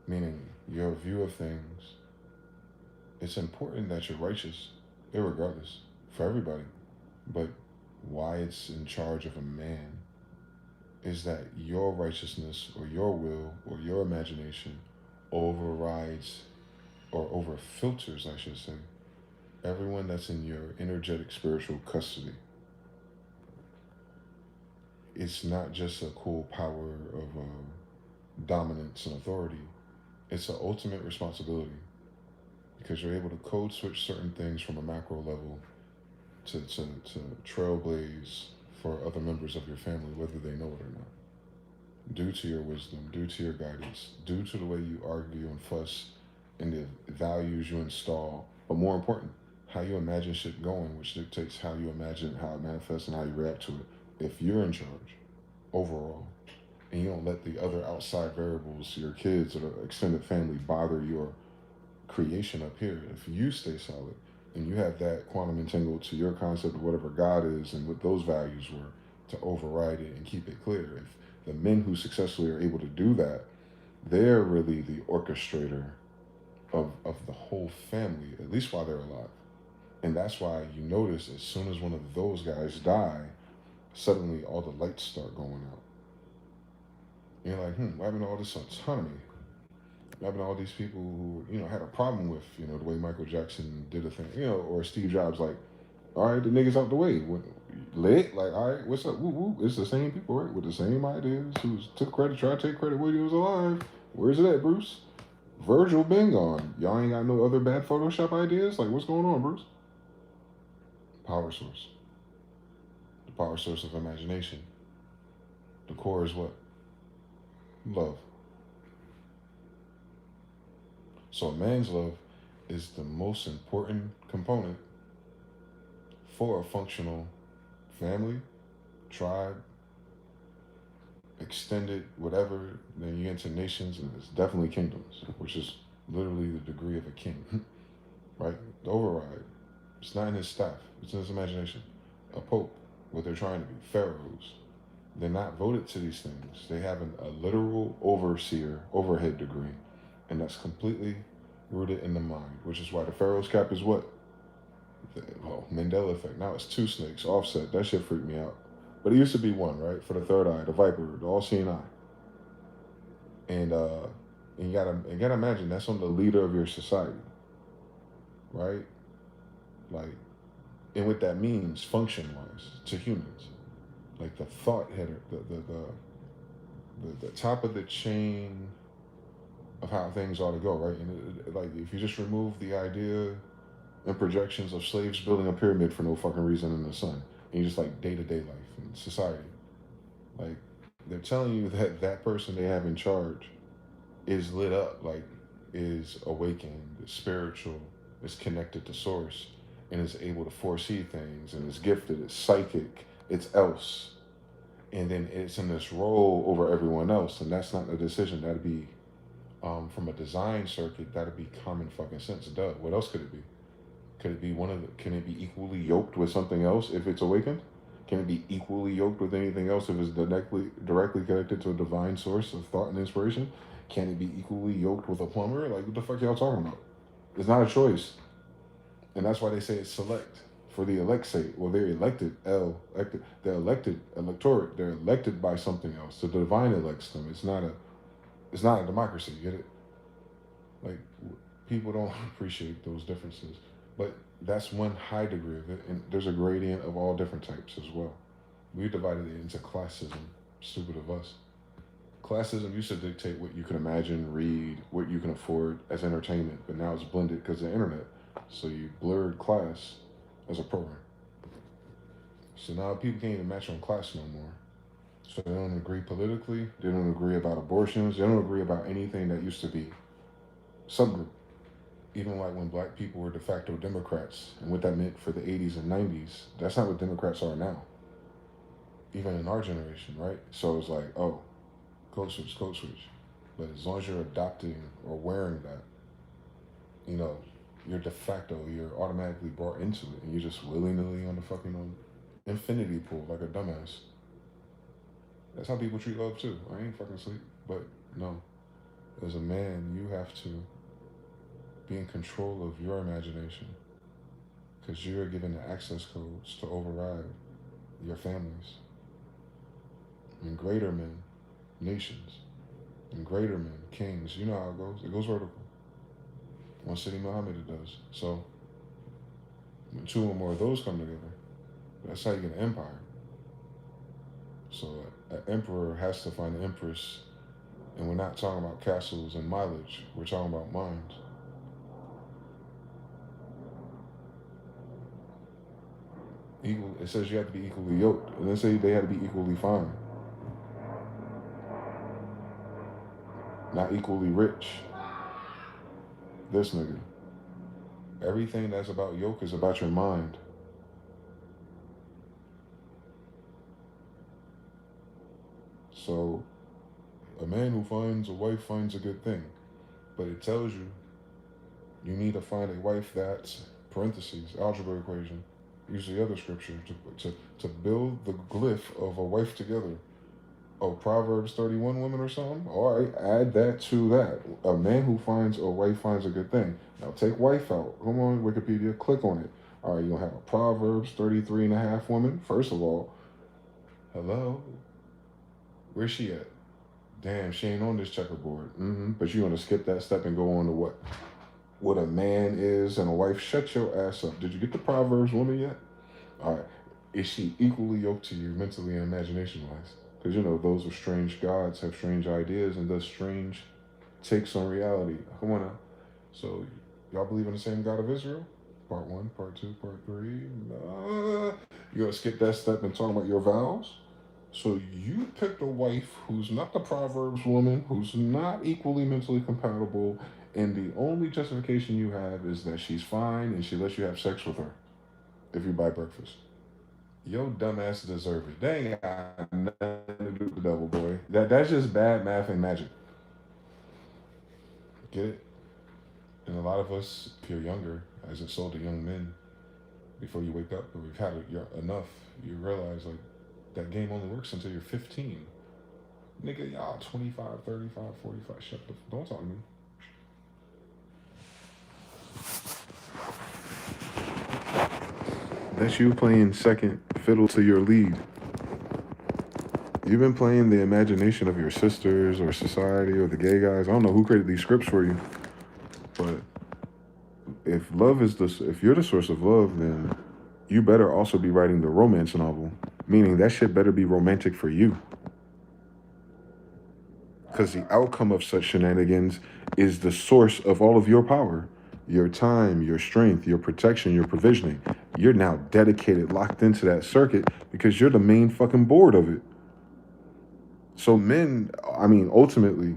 meaning your view of things, it's important that you're righteous, irregardless, for everybody. But why it's in charge of a man is that your righteousness or your will or your imagination overrides or over filters, I should say, everyone that's in your energetic spiritual custody. It's not just a cool power of dominance and authority. It's an ultimate responsibility because you're able to code switch certain things from a macro level to trailblaze for other members of your family, whether they know it or not. Due to your wisdom, due to your guidance, due to the way you argue and fuss and the values you install, but more important, how you imagine shit going, which dictates how you imagine how it manifests and how you react to it. If you're in charge overall, and you don't let the other outside variables, your kids or the extended family, bother your creation up here, if you stay solid and you have that quantum entangled to your concept of whatever God is and what those values were to override it and keep it clear, if the men who successfully are able to do that, they're really the orchestrator of the whole family, at least while they're alive. And that's why you notice as soon as one of those guys die, suddenly all the lights start going out. And you're like, what happened to all this autonomy? What happened to all these people who, had a problem with, the way Michael Jackson did a thing, or Steve Jobs, like, all right, the niggas out the way. Lit, like, all right, what's up? Woo woo. It's the same people, right? With the same ideas who took credit, tried to take credit when he was alive. Where's it at, Bruce? Virgil been gone. Y'all ain't got no other bad Photoshop ideas? Like, what's going on, Bruce? Power source. The power source of imagination. The core is what? Love. So a man's love is the most important component for a functional family, tribe, extended, whatever. Then you get into nations, and it's definitely kingdoms, which is literally the degree of a king, right? The override. It's not in his staff, it's in his imagination. A pope, what they're trying to be, pharaohs. They're not voted to these things. They have a literal overseer, overhead degree, and that's completely rooted in the mind, which is why the pharaoh's cap is what? Mandela effect. Now it's two snakes, offset. That shit freaked me out. But it used to be one, right? For the third eye, the viper, the all-seeing eye. And you gotta imagine that's on the leader of your society, right? Like, and what that means, function-wise, to humans, like the thought header, the top of the chain of how things ought to go, right? And like, if you just remove the idea and projections of slaves building a pyramid for no fucking reason in the sun, and you just like day-to-day life and society, like, they're telling you that that person they have in charge is lit up, like, is awakened, is spiritual, is connected to source, and is able to foresee things, and is gifted, it's psychic, it's else. And then it's in this role over everyone else, and that's not a decision. That'd be, from a design circuit, that'd be common fucking sense. Duh. What else could it be? Could it be can it be equally yoked with something else if it's awakened? Can it be equally yoked with anything else if it's directly connected to a divine source of thought and inspiration? Can it be equally yoked with a plumber? Like, what the fuck y'all talking about? It's not a choice. And that's why they say it's select. For the elect sake. Well, they're elected. They're elected, electorate. They're elected by something else. The divine elects them. It's not a democracy, get it? Like, people don't appreciate those differences. But that's one high degree of it, and there's a gradient of all different types as well. We divided it into classism. Stupid of us. Classism used to dictate what you can imagine, read, what you can afford as entertainment, but now it's blended because of the internet. So you blurred class as a program. So now people can't even match on class no more. So they don't agree politically, they don't agree about abortions, they don't agree about anything that used to be subgroup. Even like when black people were de facto Democrats and what that meant for the 80s and 90s, that's not what Democrats are now. Even in our generation, right? So it's like, oh, code switch, code switch. But as long as you're adopting or wearing that, you know, you're de facto, you're automatically brought into it, and you're just willy nilly on the fucking infinity pool like a dumbass. That's how people treat love too. I ain't fucking sleep, but no. As a man, you have to be in control of your imagination because you're given the access codes to override your families. And greater men, nations, and greater men, kings, you know how it goes. It goes vertical. One city Muhammad it does. So when two or more of those come together, that's how you get an empire. So an emperor has to find an empress And we're not talking about castles and mileage. We're talking about minds. Equal. It says you have to be equally yoked. And then say they had to be equally fine, not equally rich. This nigga. Everything that's about yoke is about your mind. So a man who finds a wife finds a good thing. But it tells you you need to find a wife that's parentheses, algebra equation. Use the other scripture to build the glyph of a wife together. Oh, Proverbs 31 women or something? All right, add that to that. A man who finds a wife finds a good thing. Now take wife out. Come on, Wikipedia, click on it. All right, you'll have a Proverbs 33 and a half woman. First of all, hello, where's she at? Damn, she ain't on this checkerboard. But you're going to skip that step and go on to what? What a man is and a wife. Shut your ass up. Did you get the Proverbs woman yet? All right. Is she equally yoked to you mentally and imagination wise? Because you know those with strange gods have strange ideas and thus strange takes on reality. Come on now. So y'all believe in the same God of Israel? Part one, part two, part three. You're gonna skip that step and talk about your vows? So you picked a wife who's not the Proverbs woman, who's not equally mentally compatible, and the only justification you have is that she's fine and she lets you have sex with her if you buy breakfast. Yo, dumbass deserve it. They ain't got nothing to do with the devil, boy. That's just bad math and magic. Get it? And a lot of us, if you're younger, as it's sold to young men, before you wake up or you've had enough, you realize like that game only works until you're 15. Nigga, y'all 25, 35, 45. Shut the. Don't talk to me. That's you playing second fiddle to your lead. You've been playing the imagination of your sisters or society or the gay guys. I don't know who created these scripts for you, but if you're the source of love, then you better also be writing the romance novel. Meaning that shit better be romantic for you. Because the outcome of such shenanigans is the source of all of your power, your time, your strength, your protection, your provisioning. You're now dedicated, locked into that circuit because you're the main fucking board of it. So men, I mean, ultimately,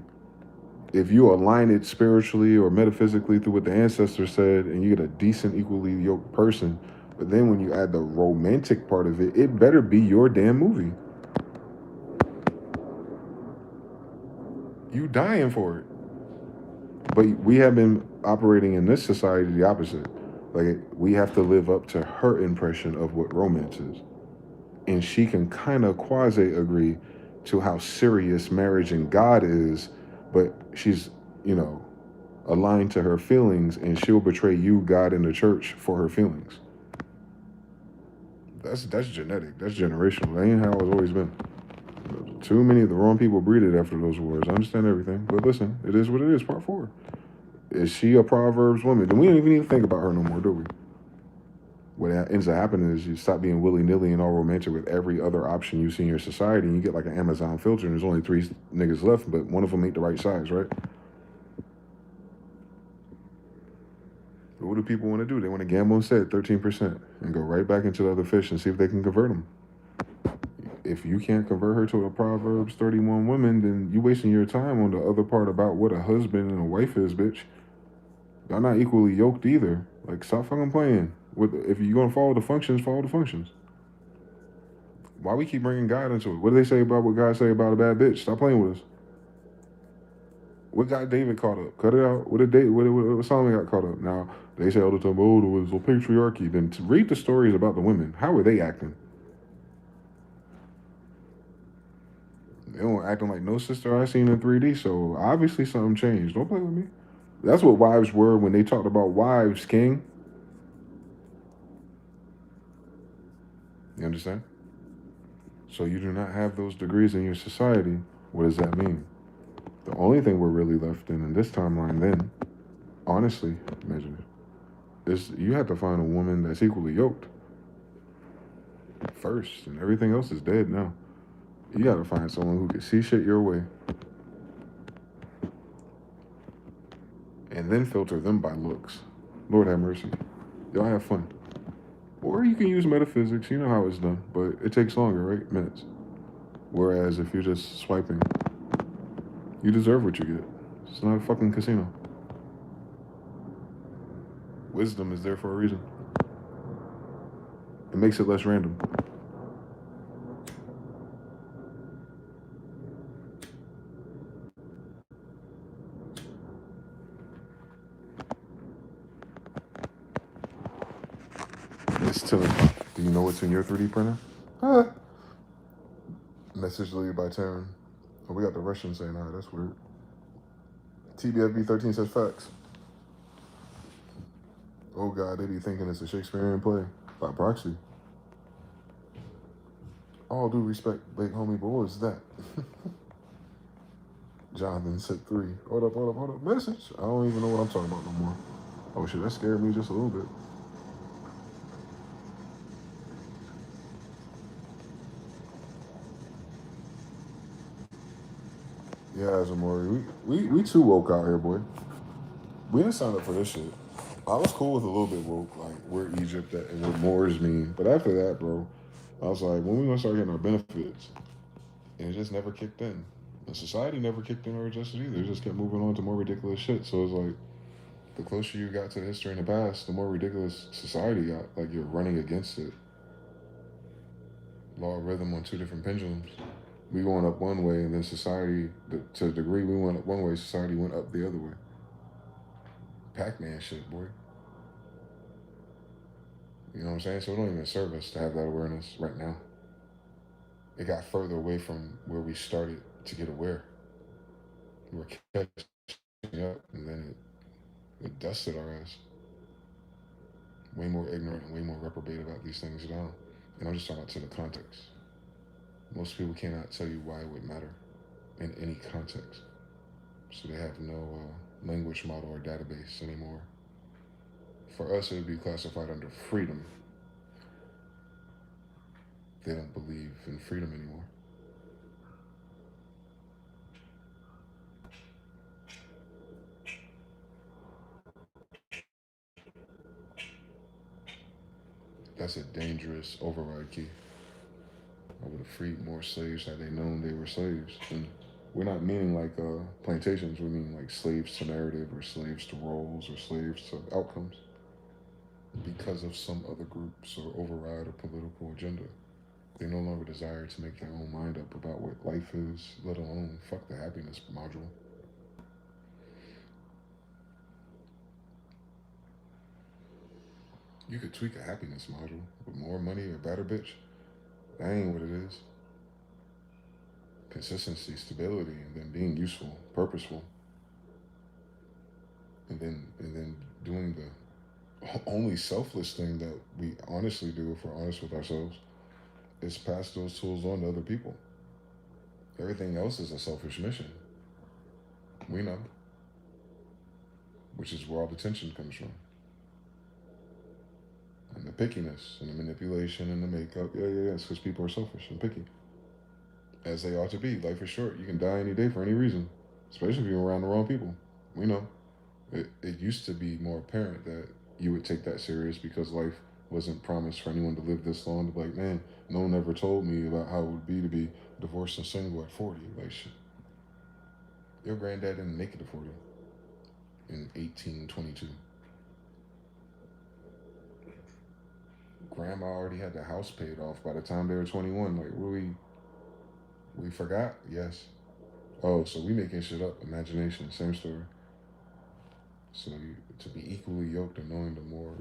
if you align it spiritually or metaphysically through what the ancestors said and you get a decent, equally yoked person, but then when you add the romantic part of it, it better be your damn movie. You dying for it. But we have been operating in this society the opposite. Like, we have to live up to her impression of what romance is. And she can kind of quasi agree to how serious marriage and God is, but she's, you know, aligned to her feelings and she'll betray you, God, and the church for her feelings. That's genetic. That's generational. That ain't how it's always been. Too many of the wrong people breeded after those wars. I understand everything. But listen, it is what it is. Part four. Is she a Proverbs woman? Then we don't even need to think about her no more, do we? What ends up happening is you stop being willy-nilly and all romantic with every other option you see in your society, and you get like an Amazon filter, and there's only 3 niggas left, but one of them ain't the right size, right? But what do people want to do? They want to gamble instead, 13%, and go right back into the other fish and see if they can convert them. If you can't convert her to a Proverbs 31 woman, then you wasting your time on the other part about what a husband and a wife is, bitch. Y'all not equally yoked either. Like, stop fucking playing. If you're gonna follow the functions, follow the functions. Why we keep bringing God into it? What do they say about what God say about a bad bitch? Stop playing with us. What got David caught up? Cut it out. What Solomon got caught up? Now they say all the time, oh, there was a patriarchy. Then to read the stories about the women. How are they acting? They don't acting like no sister I seen in 3D. So obviously something changed. Don't play with me. That's what wives were when they talked about wives, king. You understand? So you do not have those degrees in your society. What does that mean? The only thing we're really left in this timeline then, honestly, imagine it, is you have to find a woman that's equally yoked first, and everything else is dead now. You got to find someone who can see shit your way. and then filter them by looks. Lord have mercy. Y'all have fun. Or you can use metaphysics. You know how it's done, but it takes longer, right? Minutes. Whereas if you're just swiping, you deserve what you get. It's not a fucking casino. Wisdom is there for a reason. It makes it less random. It's Tilly. Do you know what's in your 3D printer? Ah. Message deleted by Taryn. Oh, we got the Russian saying hi. That's weird. TBFB 13 says facts. Oh God, they be thinking it's a Shakespearean play by proxy. All due respect, big homie, but what is that? Jonathan said 3. Hold up. Message. I don't even know what I'm talking about no more. Oh shit, that scared me just a little bit. Yeah, Azamori, we too woke out here, boy. We didn't sign up for this shit. I was cool with a little bit woke, like where Egypt at and what Moors mean. But after that, bro, I was like, when we gonna start getting our benefits? And it just never kicked in. And society never kicked in or adjusted either. It just kept moving on to more ridiculous shit. So it's like the closer you got to the history in the past, the more ridiculous society got. Like you're running against it. Law of rhythm on two different pendulums. We going up one way, and then society, to the degree we went up one way, society went up the other way. Pac-Man shit, boy. You know what I'm saying? So it don't even serve us to have that awareness right now. It got further away from where we started to get aware. We were catching up, and then it dusted our ass. Way more ignorant and way more reprobate about these things now. And I'm just talking about to the context. Most people cannot tell you why it would matter in any context. So they have no language model or database anymore. For us, it would be classified under freedom. They don't believe in freedom anymore. That's a dangerous override key. I would have freed more slaves had they known they were slaves. And we're not meaning like plantations. We mean like slaves to narrative or slaves to roles or slaves to outcomes because of some other groups or override or political agenda. They no longer desire to make their own mind up about what life is, let alone fuck the happiness module. You could tweak a happiness module with more money or better bitch. That ain't what it is. Consistency, stability, and then being useful, purposeful, and then doing the only selfless thing that we honestly do if we're honest with ourselves is pass those tools on to other people. Everything else is a selfish mission. We know, which is where all the tension comes from. And the pickiness and the manipulation and the makeup. Yeah. It's because people are selfish and picky. As they ought to be. Life is short. You can die any day for any reason, especially if you're around the wrong people. We know. It used to be more apparent that you would take that serious because life wasn't promised for anyone to live this long. To be like, man, no one ever told me about how it would be to be divorced and single at 40. Like, shit. Your granddad didn't make it to 40 in 1822. Grandma already had the house paid off by the time they were 21. Like, we forgot? Yes. Oh, so we making shit up. Imagination, same story. So to be equally yoked and knowing the more,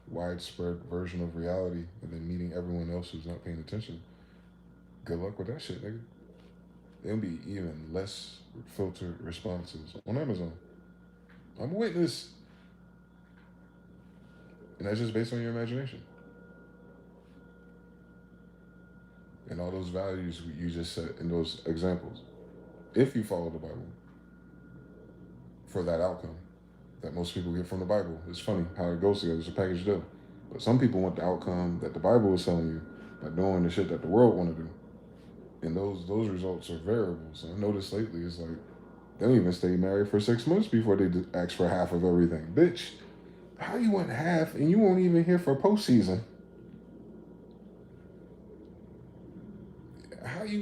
widespread version of reality and then meeting everyone else who's not paying attention. Good luck with that shit, nigga. There'll be even less filtered responses on Amazon. I'm a witness. And that's just based on your imagination. And all those values you just said in those examples. If you follow the Bible for that outcome that most people get from the Bible. It's funny how it goes together. It's a package deal. But some people want the outcome that the Bible is telling you by doing the shit that the world want to do. And those results are variables. And I noticed lately it's like They don't even stay married for 6 months before they ask for half of everything. Bitch, how you want half and you won't even here for postseason?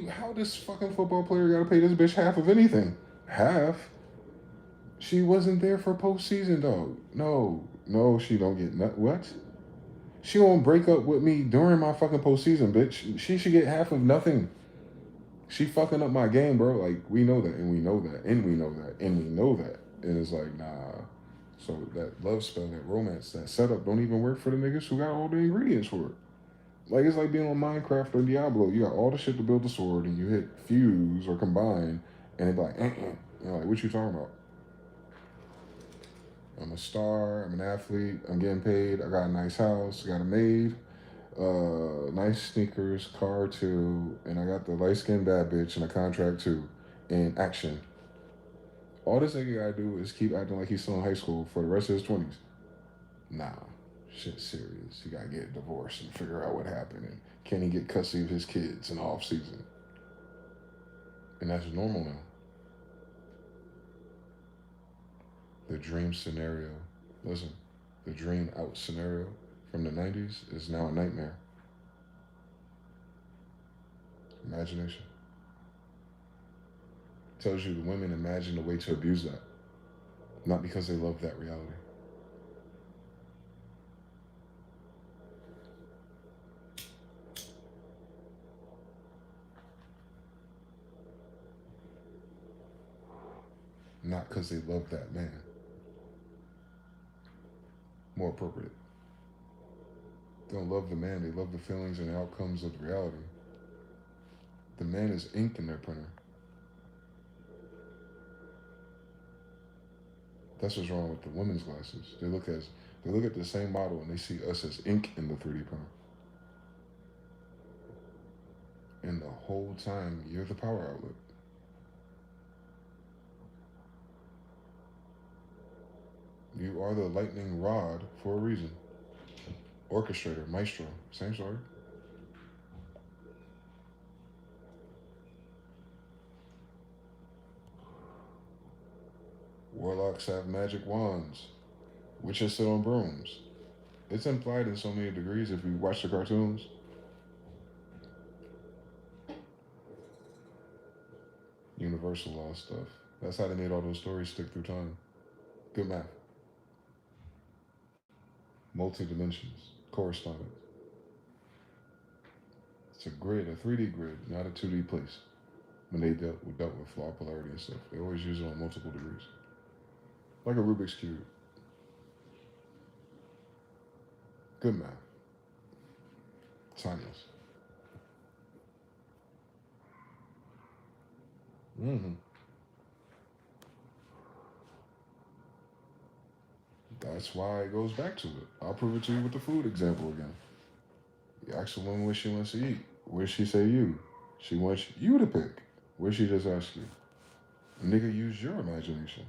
How this fucking football player gotta pay this bitch half of anything? Half? She wasn't there for postseason, dog. No, she don't get what? She won't break up with me during my fucking postseason, bitch. She should get half of nothing. She fucking up my game, bro. Like, we know that, and we know that, and we know that, and we know that. And it's like, nah. So that love spell, that romance, that setup don't even work for the niggas who got all the ingredients for it. Like, it's like being on Minecraft or Diablo. You got all the shit to build the sword, and you hit fuse or combine, and it be like, You're like, what you talking about? I'm a star. I'm an athlete. I'm getting paid. I got a nice house. Got a maid. Nice sneakers, car too, and I got the light skinned bad bitch and a contract too. And action. All this nigga gotta do is keep acting like he's still in high school for the rest of his 20s. Nah, shit's serious. He gotta get divorced and figure out what happened. And can he get custody of his kids in the off season? And that's normal now. The dream scenario. Listen, the dream out scenario from the 90s is now a nightmare. Imagination. Tells you the women imagine a way to abuse that. Not because they love that reality. Not because they love that man. More appropriate. They don't love the man, they love the feelings and the outcomes of the reality. The man is ink in their printer. That's what's wrong with the women's glasses. They look at the same model and they see us as ink in the 3D printer. And the whole time you're the power outlet. You are the lightning rod for a reason. Orchestrator, maestro, same story. Warlocks have magic wands. Witches sit on brooms. It's implied in so many degrees if you watch the cartoons. Universal law stuff. That's how they made all those stories stick through time. Good math. Multi-dimensions. Correspondence. It's a grid, a 3D grid, not a 2D place. When they dealt with flaw polarity and stuff, they always use it on multiple degrees. Like a Rubik's Cube. Good math. Timeless. Mm-hmm. That's why it goes back to it. I'll prove it to you with the food example again. You ask a woman what she wants to eat. What does she say you? She wants you to pick. What she just asked you? Nigga, use your imagination.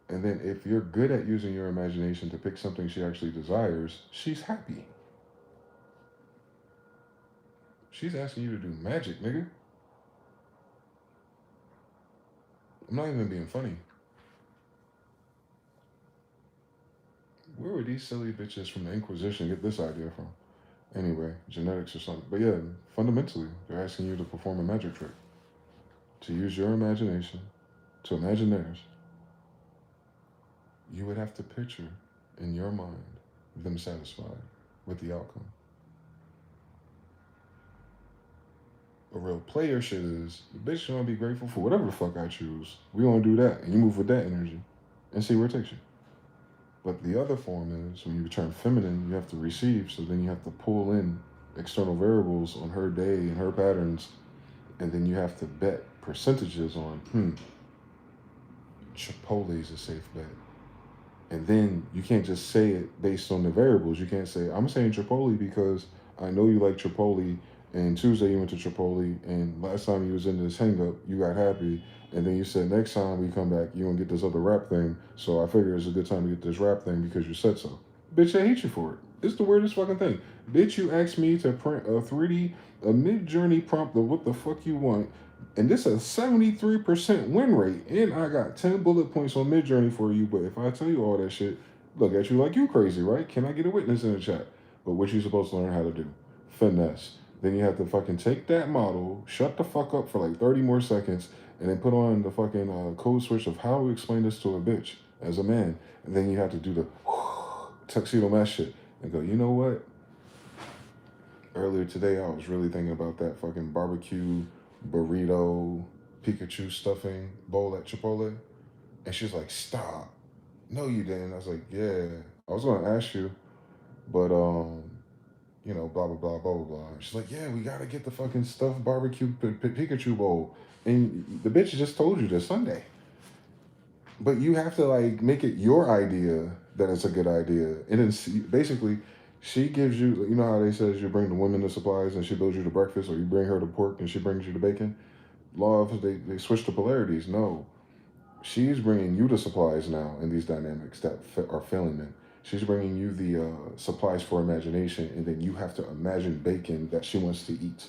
And then if you're good at using your imagination to pick something she actually desires, she's happy. She's asking you to do magic, nigga. I'm not even being funny. Where would these silly bitches from the Inquisition get this idea from? Anyway, genetics or something. But yeah, fundamentally, they're asking you to perform a magic trick. To use your imagination, to imagine theirs. You would have to picture in your mind them satisfied with the outcome. A real player shit is, the bitch gonna be grateful for whatever the fuck I choose. We gonna do that, and you move with that energy, and see where it takes you. But the other form is, when you turn feminine, you have to receive, so then you have to pull in external variables on her day and her patterns, and then you have to bet percentages on, Chipotle's a safe bet. And then you can't just say it based on the variables. You can't say, I'm saying Chipotle because I know you like Chipotle, and Tuesday you went to Chipotle, and last time you was in this hang up, you got happy, and then you said next time we come back, you gonna get this other rap thing, so I figure it's a good time to get this rap thing because you said so. Bitch, I hate you for it. It's the weirdest fucking thing. Bitch, you asked me to print a 3D, a mid-journey prompt of what the fuck you want, And this is a 73% win rate. And I got 10 bullet points on Midjourney for you. But if I tell you all that shit, look at you like you crazy, right? Can I get a witness in the chat? But what you supposed to learn how to do? Finesse. Then you have to fucking take that model, shut the fuck up for like 30 more seconds, and then put on the fucking code switch of how to explain this to a bitch as a man. And then you have to do the tuxedo mask shit and go, you know what? Earlier today, I was really thinking about that fucking barbecue burrito Pikachu stuffing bowl at Chipotle. And she's like, stop. No, you didn't. I was like, yeah. I was going to ask you, but, blah, blah, blah, blah, blah, blah. She's like, yeah, we got to get the fucking stuffed barbecue Pikachu bowl. And the bitch just told you this Sunday. But you have to, like, make it your idea that it's a good idea. And then basically, she gives you, you know how they says you bring the women the supplies and she builds you the breakfast, or you bring her the pork and she brings you the bacon? Law of, they switch the polarities. No. She's bringing you the supplies now in these dynamics that are failing them. She's bringing you the supplies for imagination, and then you have to imagine bacon that she wants to eat.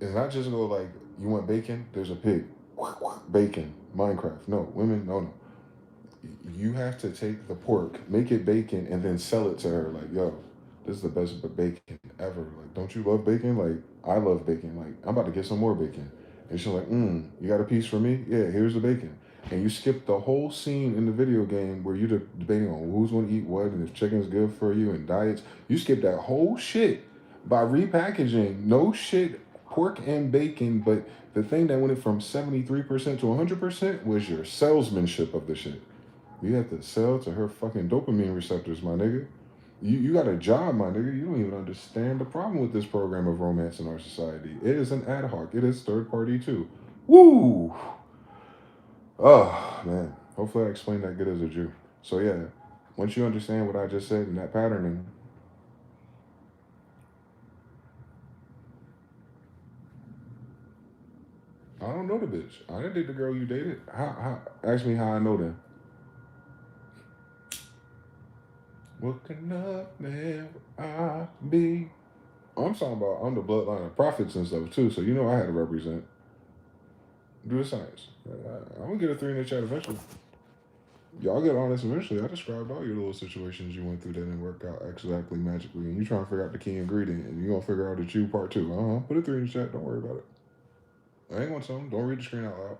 It's not just go like, you want bacon? There's a pig. Bacon. Minecraft. No. Women, no. You have to take the pork, make it bacon, and then sell it to her. Like, yo, this is the best bacon ever. Like, don't you love bacon? Like, I love bacon. Like, I'm about to get some more bacon. And she's like, you got a piece for me? Yeah, here's the bacon. And you skip the whole scene in the video game where you're debating on who's going to eat what and if chicken's good for you and diets. You skip that whole shit by repackaging no shit, pork and bacon. But the thing that went it from 73% to 100% was your salesmanship of the shit. You have to sell to her fucking dopamine receptors, my nigga. You got a job, my nigga. You don't even understand the problem with this program of romance in our society. It is an ad hoc. It is third party too. Woo! Oh, man. Hopefully I explained that good as a Jew. So yeah, once you understand what I just said in that patterning, I don't know the bitch. I didn't date the girl you dated. Ask me how I know them. What can up man I be? I'm talking about I'm the bloodline of prophets and stuff too, so you know I had to represent. Do the science. I'm gonna get a 3 in the chat eventually. Y'all get on this eventually. I described all your little situations you went through that didn't work out exactly magically, and you trying to figure out the key ingredient, and you gonna figure out the Jew part 2. Put a 3 in the chat. Don't worry about it. I ain't gonna tell them. Don't read the screen out loud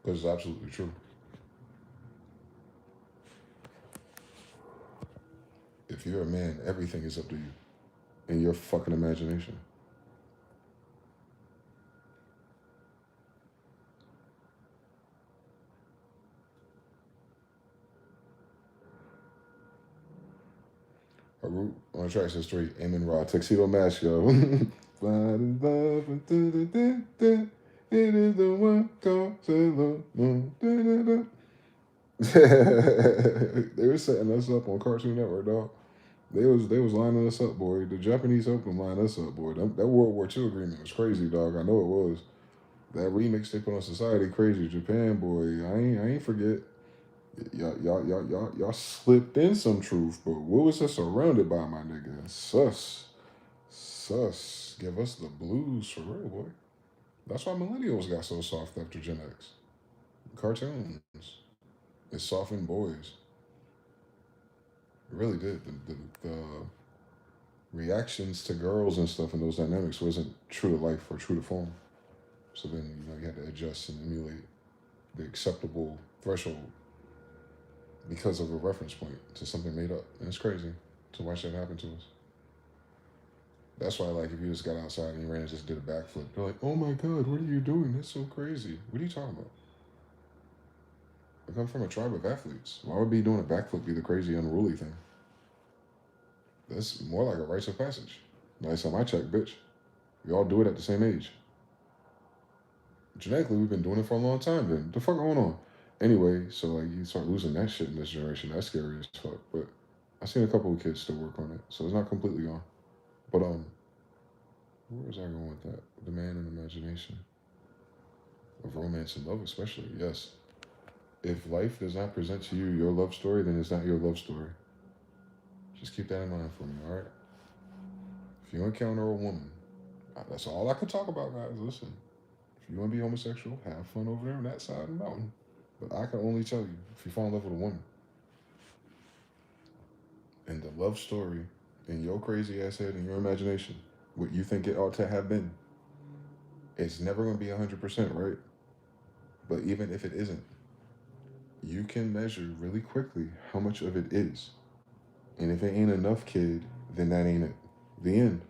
because it's absolutely true. If you're a man, everything is up to you and your fucking imagination. Harut on track says 3. Amen Raw. Tuxedo Mask, yo. It is the one called Sailor Moon. They were setting us up on Cartoon Network, dog. They was lining us up, boy. The Japanese helped them line us up, boy. That World War II agreement was crazy, dog. I know it was. That remix they put on Society, crazy. Japan, boy. I ain't forget. Y'all slipped in some truth, but what was it surrounded by, my nigga? Sus. Give us the blues for real, boy. That's why millennials got so soft after Gen X. Cartoons. It softened boys. It really did. The reactions to girls and stuff in those dynamics wasn't true to life or true to form. So then, you had to adjust and emulate the acceptable threshold because of a reference point to something made up. And it's crazy to watch that happen to us. That's why, like, if you just got outside and you ran and just did a backflip, they're like, oh my God, what are you doing? That's so crazy. What are you talking about? I come from a tribe of athletes. Why would be doing a backflip be the crazy, unruly thing? That's more like a rites of passage. Last time I checked, bitch. We all do it at the same age. Genetically, we've been doing it for a long time then. What the fuck going on? Anyway, so like you start losing that shit in this generation. That's scary as fuck. But I've seen a couple of kids still work on it. So it's not completely gone. But where was I going with that? The man and imagination. Of romance and love especially, yes. If life does not present to you your love story, then it's not your love story. Just keep that in mind for me, alright? If you encounter a woman, That's all I can talk about, guys. Listen, if you want to be homosexual, have fun over there on that side of the mountain. But I can only tell you, if you fall in love with a woman and the love story in your crazy ass head and your imagination, what you think it ought to have been, it's never going to be 100% right. But even if it isn't, you can measure really quickly how much of it is. And if it ain't enough, kid, then that ain't it. The end.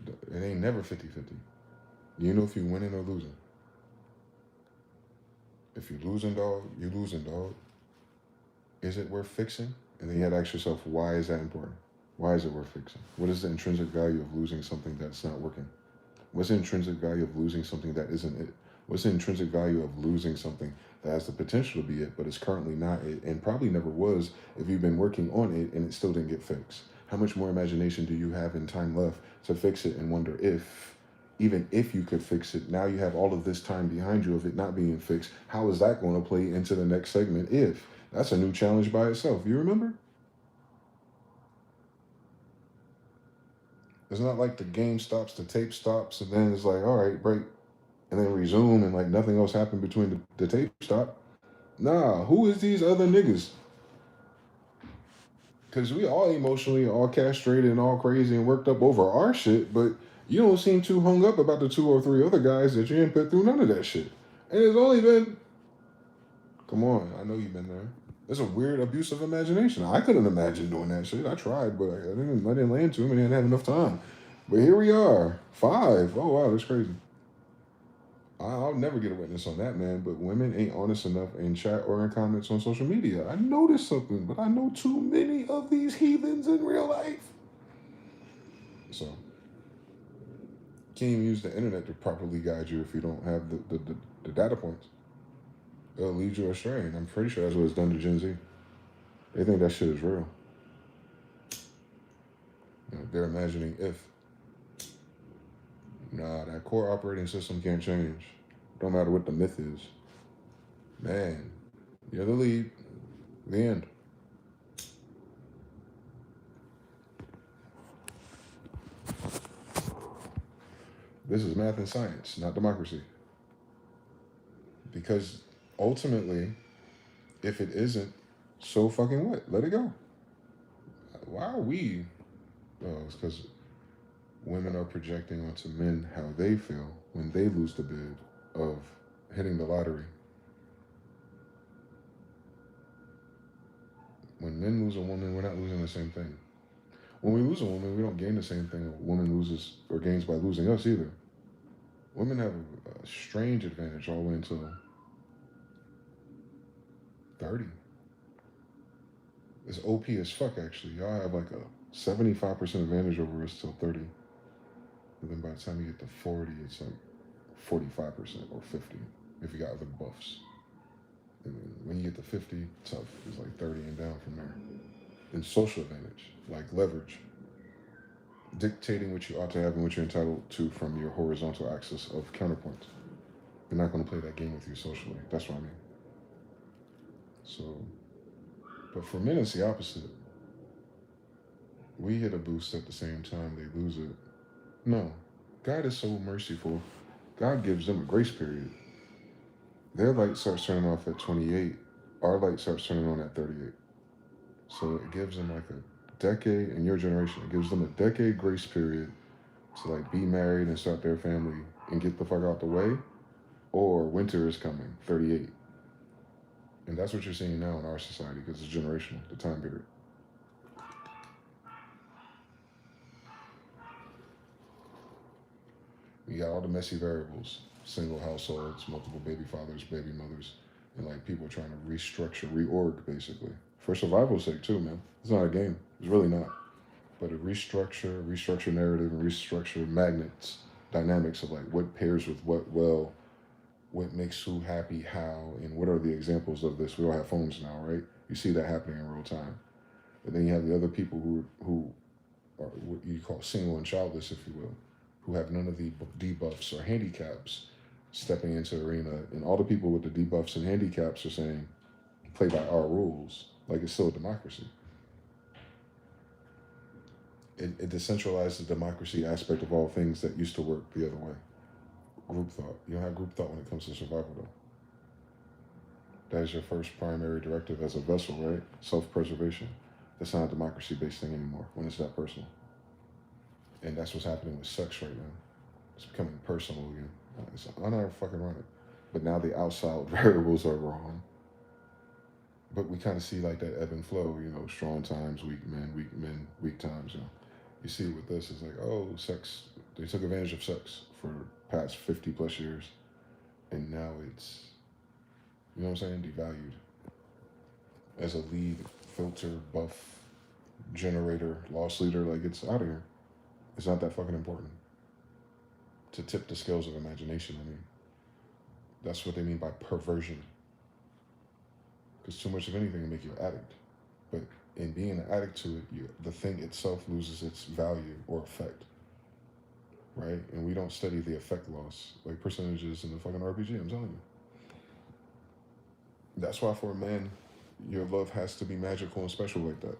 It ain't never 50-50. You know if you winning or losing. If you losing, dog, you losing, dog. Is it worth fixing? And then you had to ask yourself, why is that important? Why is it worth fixing? What is the intrinsic value of losing something that's not working? What's the intrinsic value of losing something that isn't it? What's the intrinsic value of losing something that has the potential to be it, but is currently not it, and probably never was if you've been working on it and it still didn't get fixed? How much more imagination do you have and time left to fix it and wonder if, even if you could fix it, now you have all of this time behind you of it not being fixed, how is that going to play into the next segment if? That's a new challenge by itself. You remember? It's not like the game stops, the tape stops, and then it's like, all right, break, and then resume, and like nothing else happened between the tape stop. Nah, who is these other niggas? Because we all emotionally all castrated and all crazy and worked up over our shit, but you don't seem too hung up about the 2 or 3 other guys that you didn't put through none of that shit. And it's only been, come on, I know you've been there. It's a weird abuse of imagination. I couldn't imagine doing that shit. I tried, but I didn't land to him and I didn't have enough time. But here we are, 5. Oh wow, that's crazy. I'll never get a witness on that, man. But women ain't honest enough in chat or in comments on social media. I noticed something, but I know too many of these heathens in real life. So, you can't even use the internet to properly guide you if you don't have the data points. It'll lead you astray. And I'm pretty sure that's what it's done to Gen Z. They think that shit is real. They're imagining if. Nah, that core operating system can't change. Don't matter what the myth is. Man, you're the lead. The end. This is math and science, not democracy. Because ultimately, if it isn't, so fucking what? Let it go. Why are we? Oh, it's because women are projecting onto men how they feel when they lose the bid of hitting the lottery. When men lose a woman, we're not losing the same thing. When we lose a woman, we don't gain the same thing a woman loses or gains by losing us either. Women have a strange advantage all the way until 30. It's OP as fuck, actually. Y'all have like a 75% advantage over us till 30. And then by the time you get to 40, it's like 45% or 50 if you got other buffs. And then when you get to 50, tough. It's like 30 and down from there. And social advantage, like leverage. Dictating what you ought to have and what you're entitled to from your horizontal axis of counterpoints. They're not going to play that game with you socially. That's what I mean. So, but for men, it's the opposite. We hit a boost at the same time they lose it. No, God is so merciful. God gives them a grace period. Their light starts turning off at 28. Our light starts turning on at 38. So it gives them like a decade in your generation. It gives them a decade grace period to like be married and start their family and get the fuck out the way. Or winter is coming, 38. And that's what you're seeing now in our society because it's generational, the time period. You got all the messy variables, single households, multiple baby fathers, baby mothers, and like people trying to restructure, reorg basically. For survival's sake too, man. It's not a game. It's really not. But a restructure narrative, and restructure magnets, dynamics of like what pairs with what well, what makes who happy, how, and what are the examples of this? We all have phones now, right? You see that happening in real time. But then you have the other people who are what you call single and childless, if you will, who have none of the debuffs or handicaps stepping into the arena. And all the people with the debuffs and handicaps are saying, play by our rules. Like it's still a democracy. It decentralized the democracy aspect of all things that used to work the other way. Group thought. You don't have group thought when it comes to survival, though. That is your first primary directive as a vessel, right? Self-preservation. That's not a democracy-based thing anymore when it's that personal. And that's what's happening with sex right now. It's becoming personal again. I never fucking run it. But now the outside variables are wrong. But we kind of see like that ebb and flow, strong times, weak men, weak times. You see it with this. It's like, oh, sex. They took advantage of sex for past 50 plus years, and now it's, you know what I'm saying, devalued as a lead filter, buff, generator, loss leader. Like, it's out of here. It's not that fucking important. To tip the scales of imagination, I mean, that's what they mean by perversion. Because too much of anything will make you an addict. But in being an addict to it, the thing itself loses its value or effect. Right? And we don't study the effect loss, like percentages in the fucking RPG, I'm telling you. That's why for a man, your love has to be magical and special like that.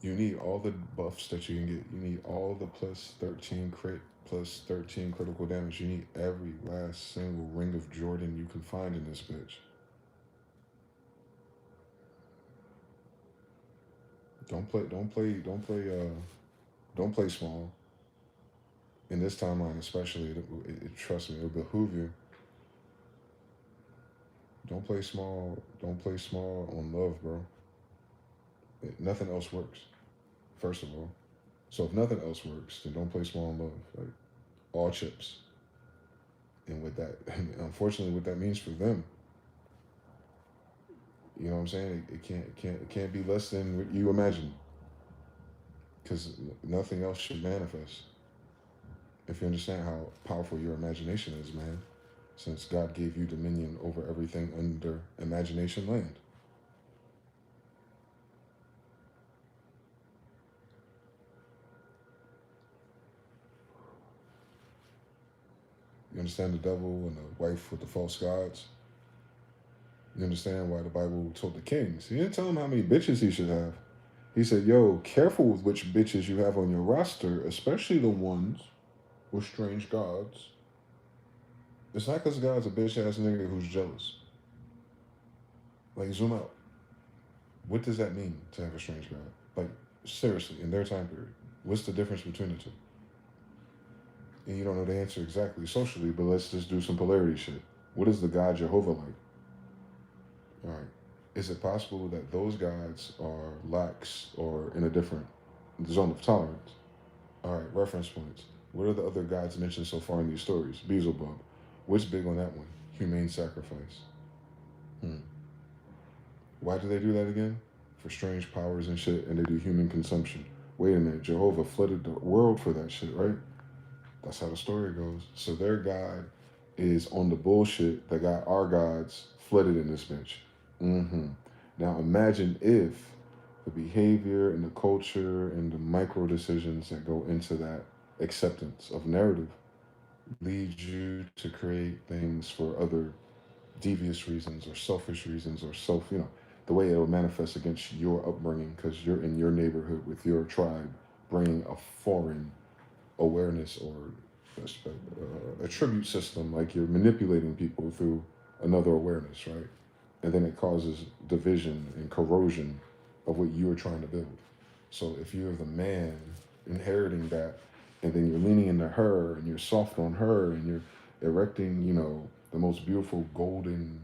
You need all the buffs that you can get. You need all the plus 13 crit, plus 13 critical damage. You need every last single ring of Jordan you can find in this bitch. Don't play small. In this timeline especially, trust me, it'll behoove you. Don't play small. Don't play small on love, bro. Nothing else works, first of all. So if nothing else works, then don't play small on love. Like, all chips. And with that, unfortunately, what that means for them, you know what I'm saying? It can't be less than what you imagine, because nothing else should manifest. If you understand how powerful your imagination is, man, since God gave you dominion over everything under imagination land. You understand the devil and the wife with the false gods? You understand why the Bible told the kings? He didn't tell them how many bitches he should have. He said, yo, careful with which bitches you have on your roster, especially the ones with strange gods. It's not because God's a bitch ass nigga who's jealous. Like, zoom out. What does that mean to have a strange God? Like, seriously, in their time period, what's the difference between the two? And you don't know the answer exactly socially, but let's just do some polarity shit. What is the God Jehovah like? All right. Is it possible that those gods are lax or in a different zone of tolerance? All right, reference points. What are the other gods mentioned so far in these stories? Beelzebub. What's big on that one? Humane sacrifice. Hmm. Why do they do that again? For strange powers and shit, and they do human consumption. Wait a minute, Jehovah flooded the world for that shit, right? That's how the story goes. So their God is on the bullshit that got our gods flooded in this bitch. Mm-hmm. Now imagine if the behavior and the culture and the micro decisions that go into that acceptance of narrative lead you to create things for other devious reasons or selfish reasons or the way it'll manifest against your upbringing because you're in your neighborhood with your tribe bringing a foreign awareness or a tribute system, like you're manipulating people through another awareness, right? And then it causes division and corrosion of what you're trying to build. So if you're the man inheriting that, and then you're leaning into her, and you're soft on her, and you're erecting, the most beautiful golden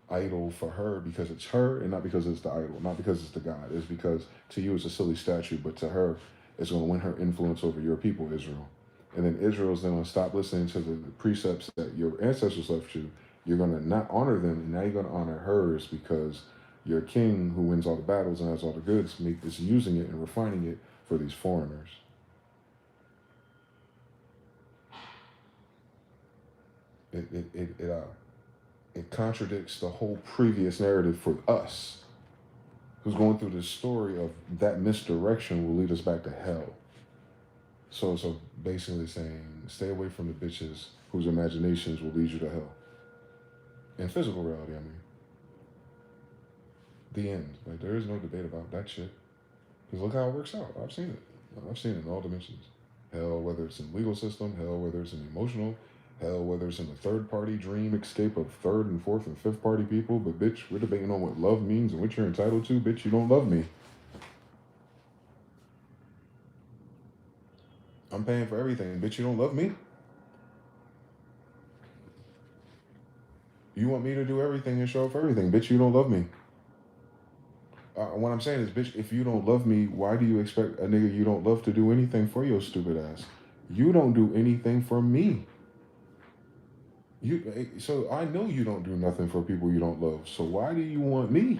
idol for her because it's her and not because it's the idol, not because it's the God. It's because to you it's a silly statue, but to her, it's going to win her influence over your people, Israel. And then Israel's then going to stop listening to the precepts that your ancestors left you. You're going to not honor them, and now you're going to honor hers because your king, who wins all the battles and has all the goods, is using it and refining it for these foreigners. It contradicts the whole previous narrative for us, who's going through this story of that misdirection will lead us back to hell. So basically saying, stay away from the bitches whose imaginations will lead you to hell. In physical reality, I mean. The end. Like, there is no debate about that shit. Because look how it works out. I've seen it. I've seen it in all dimensions. Hell, whether it's in the legal system, hell, whether it's in emotional, hell, whether it's in the third party dream escape of third and fourth and fifth party people. But bitch, we're debating on what love means and what you're entitled to. Bitch, you don't love me. I'm paying for everything. Bitch, you don't love me. You want me to do everything and show up for everything. Bitch, you don't love me. What I'm saying is, bitch, if you don't love me, why do you expect a nigga you don't love to do anything for your stupid ass? You don't do anything for me. So I know you don't do nothing for people you don't love. So why do you want me?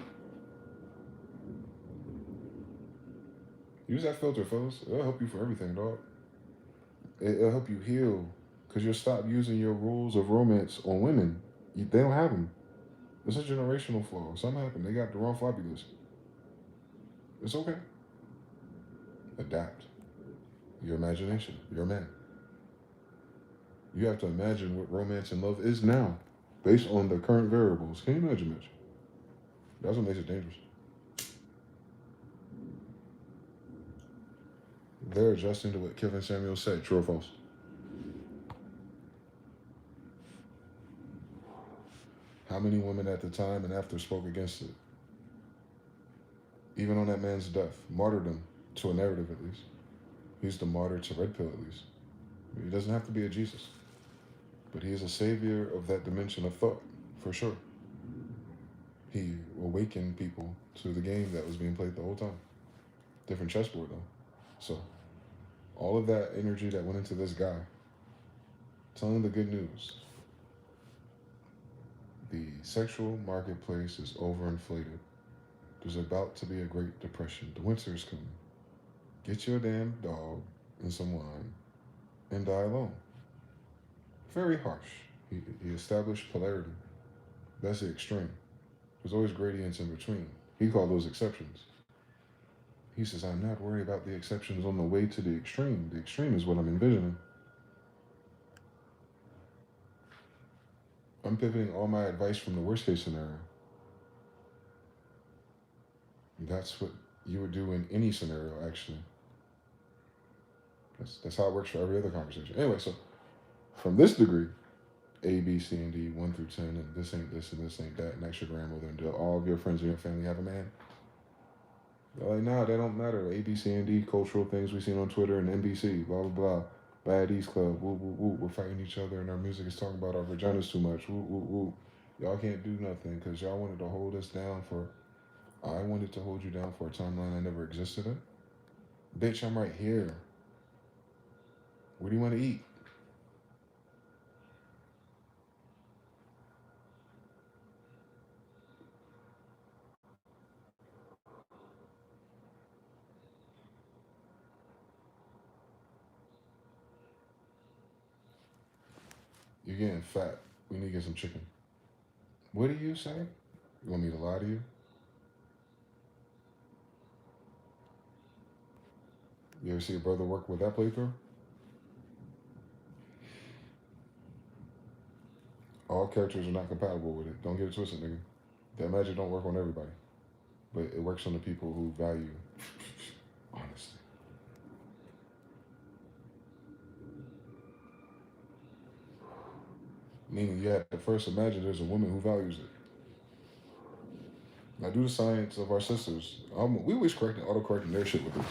Use that filter, fellas. It'll help you for everything, dog. It'll help you heal, cause you'll stop using your rules of romance on women. They don't have them. It's a generational flaw. Something happened. They got the wrong floppy disk. It's okay. Adapt. Your imagination. You're a man. You have to imagine what romance and love is now, based on the current variables. Can you imagine, Mitch? That's what makes it dangerous. They're adjusting to what Kevin Samuel said. True or false? How many women at the time and after spoke against it? Even on that man's death, martyrdom to a narrative at least. He's the martyr to red pill at least. He doesn't have to be a Jesus, but he is a savior of that dimension of thought, for sure. He awakened people to the game that was being played the whole time. Different chessboard though. So all of that energy that went into this guy, telling the good news. The sexual marketplace is overinflated. There's about to be a Great Depression. The winter is coming. Get your damn dog and some wine and die alone. Very harsh. He established polarity. That's the extreme. There's always gradients in between. He called those exceptions. He says, I'm not worried about the exceptions on the way to the extreme. The extreme is what I'm envisioning. I'm pivoting all my advice from the worst case scenario. That's what you would do in any scenario, actually. That's how it works for every other conversation. Anyway, so from this degree, A, B, C, and D, 1 through 10, and this ain't this and this ain't that, and ask your grandmother, and do all of your friends and your family have a man? They're like, nah, they don't matter. A, B, C, and D, cultural things we seen on Twitter and NBC, blah, blah, blah. Bad East Club, woo, woo, woo. We're fighting each other, and our music is talking about our vaginas too much, woo, woo, woo. Y'all can't do nothing because y'all wanted to hold us down for, I wanted to hold you down for a timeline I never existed in. Bitch, I'm right here. What do you want to eat? You're getting fat. We need to get some chicken. What do you say? You want me to lie to you? You ever see a brother work with that playthrough? All characters are not compatible with it. Don't get it twisted, nigga. That magic don't work on everybody, but it works on the people who value honesty. Meaning, you have to first imagine there's a woman who values it. Now, do the science of our sisters. We always auto-correcting their shit with this.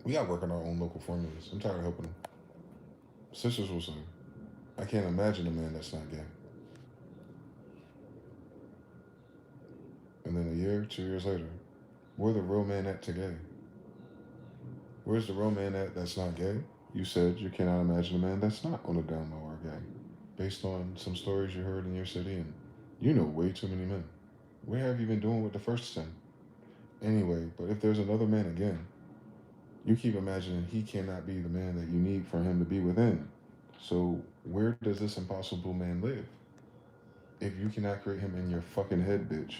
We got to work on our own local formulas. I'm tired of helping them. Sisters will say, I can't imagine a man that's not gay. And then a year, 2 years later, where the real man at today? Where's the real man at that's not gay? You said you cannot imagine a man that's not on the down low or gay. Based on some stories you heard in your city, and you know way too many men. Where have you been doing with the first 10? Anyway, but if there's another man again, you keep imagining he cannot be the man that you need for him to be within. So where does this impossible man live? If you cannot create him in your fucking head, bitch.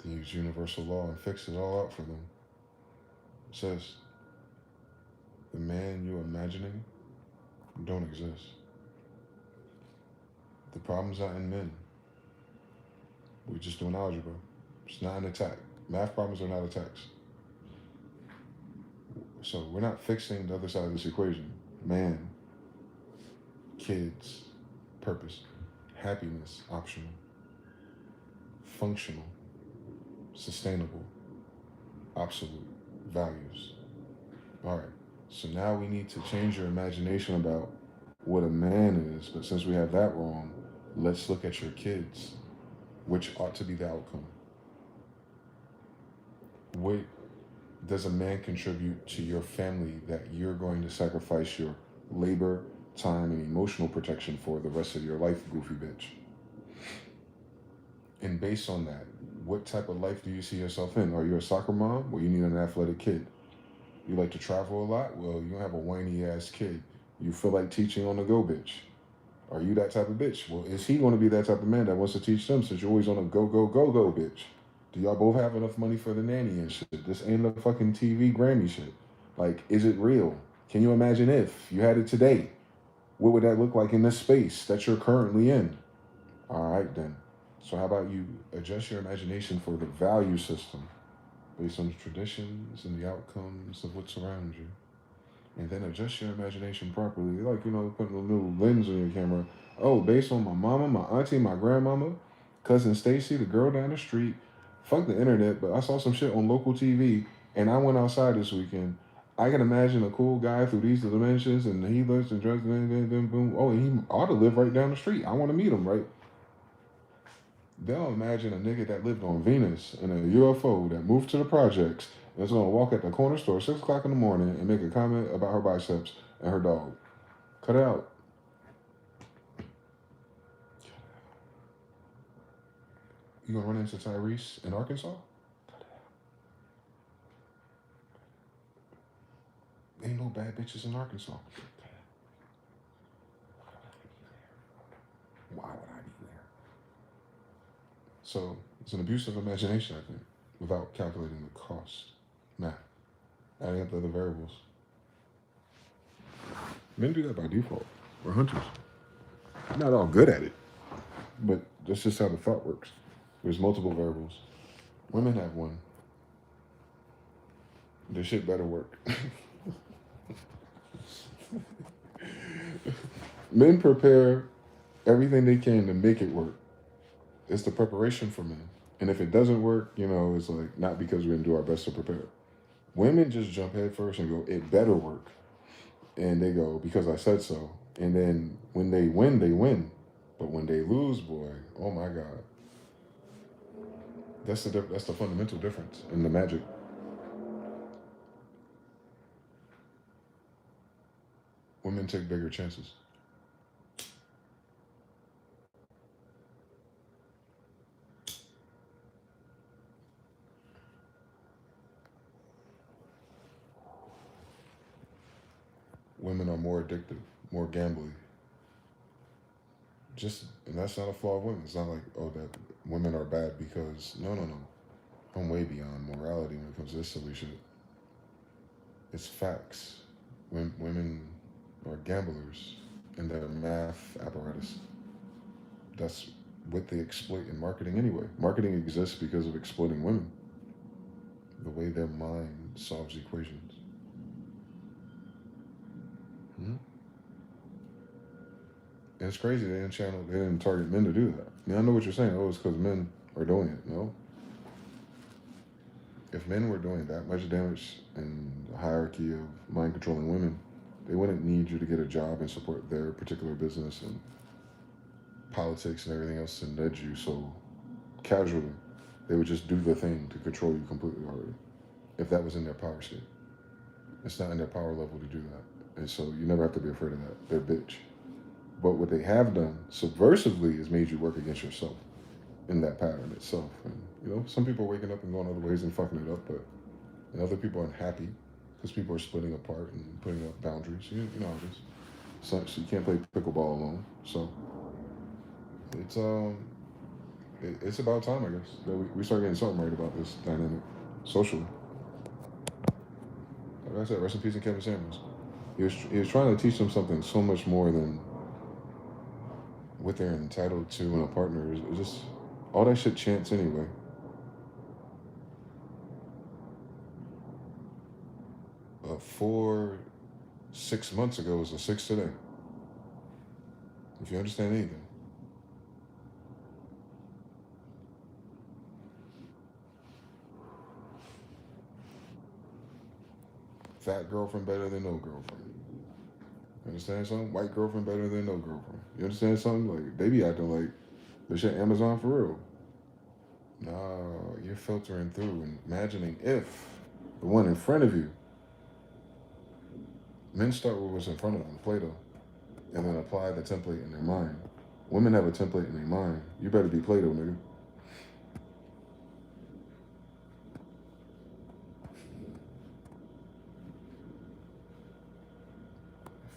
Then use universal law and fix it all out for them. It says, the man you're imagining don't exist. The problem's not in men. We're just doing algebra. It's not an attack. Math problems are not attacks. So we're not fixing the other side of this equation. Man, kids, purpose, happiness, optional, functional, sustainable, absolute, values. All right. So now we need to change your imagination about what a man is. But since we have that wrong, let's look at your kids, which ought to be the outcome. What does a man contribute to your family that you're going to sacrifice your labor, time, and emotional protection for the rest of your life, goofy bitch? And based on that, what type of life do you see yourself in? Are you a soccer mom? Well, you need an athletic kid. You like to travel a lot? Well, you don't have a whiny ass kid. You feel like teaching on the go, bitch. Are you that type of bitch? Well, is he going to be that type of man that wants to teach them since you're always on a go, go, go, go, bitch? Do y'all both have enough money for the nanny and shit? This ain't a fucking TV Grammy shit. Like, is it real? Can you imagine if you had it today? What would that look like in this space that you're currently in? All right, then. So how about you adjust your imagination for the value system based on the traditions and the outcomes of what's around you. And then adjust your imagination properly. Like, putting a little lens on your camera. Oh, based on my mama, my auntie, my grandmama, cousin Stacy, the girl down the street. Fuck the internet, but I saw some shit on local TV and I went outside this weekend. I can imagine a cool guy through these dimensions and he lives and drugs and then boom. Oh, he ought to live right down the street. I want to meet him, right? They'll imagine a nigga that lived on Venus in a UFO that moved to the projects and is going to walk at the corner store 6 o'clock in the morning and make a comment about her biceps and her dog. Cut it out. You going to run into Tyrese in Arkansas? Cut it out. Ain't no bad bitches in Arkansas. Why would I be there? So it's an abuse of imagination, I think, without calculating the cost. Math. Adding up the other variables. Men do that by default. We're hunters. Not all good at it, but that's just how the thought works. There's multiple variables. Women have one. This shit better work. Men prepare everything they can to make it work. It's the preparation for men. And if it doesn't work, it's like not because we didn't do our best to prepare. Women just jump head first and go, it better work. And they go, because I said so. And then when they win, they win. But when they lose, boy, oh my God. That's the fundamental difference in the magic. Women take bigger chances. Women are more addictive, more gambling. And that's not a flaw of women. It's not like, oh, that women are bad because, no. I'm way beyond morality when it comes to this silly shit. It's facts. Women are gamblers in their math apparatus. That's what they exploit in marketing anyway. Marketing exists because of exploiting women. The way their mind solves equations. Mm-hmm. And it's crazy they didn't target men to do that. I mean, I know what you're saying. Oh, it's because men are doing it. No. If men were doing that much damage in the hierarchy of mind controlling women, they wouldn't need you to get a job and support their particular business and politics and everything else and nudge you so casually. They would just do the thing to control you completely already. If that was in their power state. It's not in their power level to do that. And so you never have to be afraid of that. They're bitch. But what they have done subversively is made you work against yourself in that pattern itself. And, some people are waking up and going other ways and fucking it up, and other people are unhappy because people are splitting apart and putting up boundaries. You know how it is. So you can't play pickleball alone. So it's about time, I guess, that we start getting something right about this dynamic socially. Like I said, rest in peace to Kevin Samuels. He was trying to teach them something so much more than what they're entitled to in a partner. It's just All that shit chance anyway. 6 months ago is a 6 today. If you understand anything. Fat girlfriend better than no girlfriend. You understand something? White girlfriend better than no girlfriend. You understand something? Like, they be acting like this shit Amazon for real. No, you're filtering through and imagining if the one in front of you. Men start with what's in front of them, Play-Doh, and then apply the template in their mind. Women have a template in their mind. You better be Play-Doh, nigga.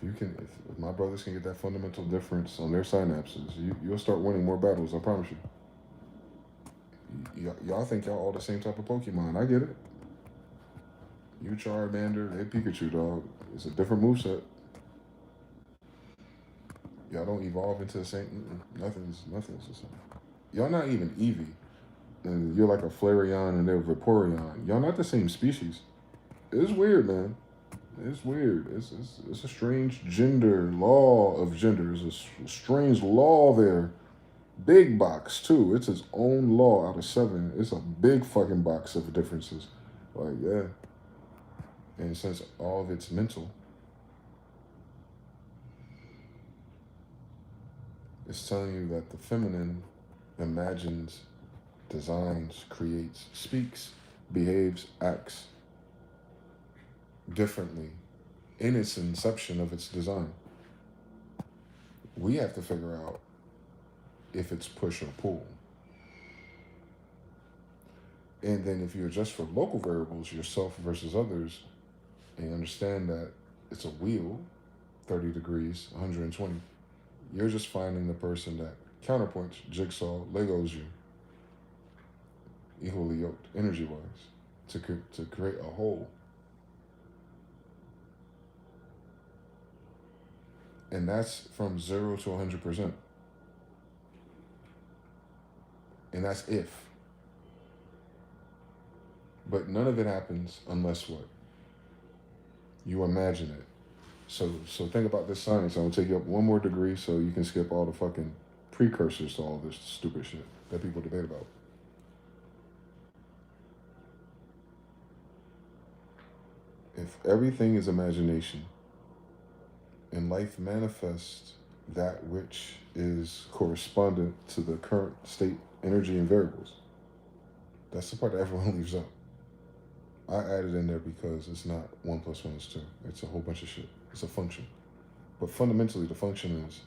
If my brothers can get that fundamental difference on their synapses, you'll start winning more battles. I promise you. Y'all think y'all all the same type of Pokemon. I get it. You Charmander, they Pikachu, dog. It's a different moveset. Y'all don't evolve into the same. Nothing's the same. Y'all not even Eevee, and you're like a Flareon and they're Vaporeon. Y'all not the same species. It's weird, man. It's weird. It's a strange gender law of gender. There's a strange law there. Big box too. It's its own law out of 7. It's a big fucking box of differences. Like, yeah. And since all of it's mental, it's telling you that the feminine imagines, designs, creates, speaks, behaves, acts differently in its inception of its design. We have to figure out if it's push or pull. And then if you adjust for local variables, yourself versus others, and you understand that it's a wheel, 30 degrees, 120, you're just finding the person that counterpoints, jigsaw, Legos you, equally yoked, energy-wise, to create a whole. And that's from 0 to 100%. And that's if. But none of it happens unless what? You imagine it. So think about this science. I'm gonna take you up one more degree so you can skip all the fucking precursors to all this stupid shit that people debate about. If everything is imagination and life manifests that which is correspondent to the current state, energy, and variables, that's the part that everyone leaves out. I added in there because it's not 1 + 1 is 2. It's a whole bunch of shit. It's a function. But fundamentally, the function is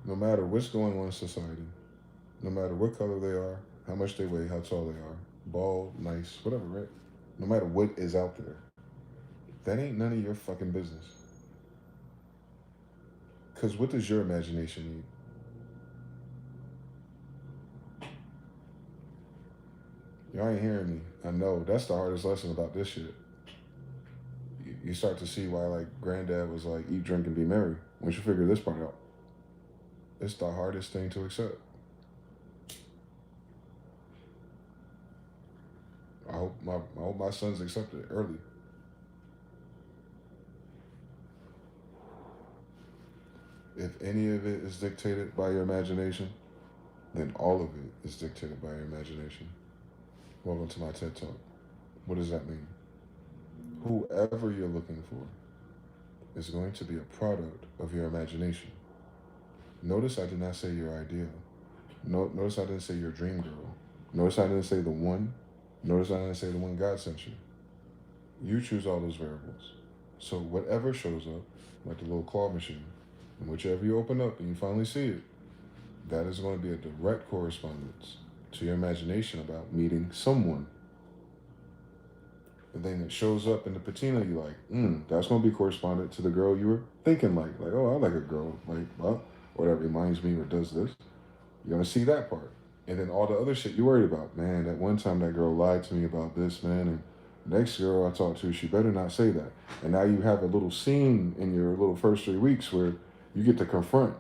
no matter what's going on in society, no matter what color they are, how much they weigh, how tall they are, bald, nice, whatever, right? No matter what is out there, that ain't none of your fucking business. Because what does your imagination need? Y'all ain't hearing me. I know. That's the hardest lesson about this shit. You start to see why, like, granddad was like, eat, drink, and be merry. Once you figure this part out, it's the hardest thing to accept. I hope my sons accept it early. If any of it is dictated by your imagination, then all of it is dictated by your imagination. Welcome to my TED Talk. What does that mean? Whoever you're looking for is going to be a product of your imagination. Notice I did not say your ideal. Notice I didn't say your dream girl. Notice I didn't say the one. Notice I didn't say the one God sent you. You choose all those variables. So whatever shows up, like the little claw machine, and whichever you open up and you finally see it, that is going to be a direct correspondence to your imagination about meeting someone. The thing that shows up in the patina, you like, that's going to be correspondent to the girl you were thinking like, oh, I like a girl, like, well, or that reminds me or does this. You're going to see that part. And then all the other shit you're worried about. Man, that one time that girl lied to me about this, man, and next girl I talked to, she better not say that. And now you have a little scene in your little first 3 weeks where you get to confront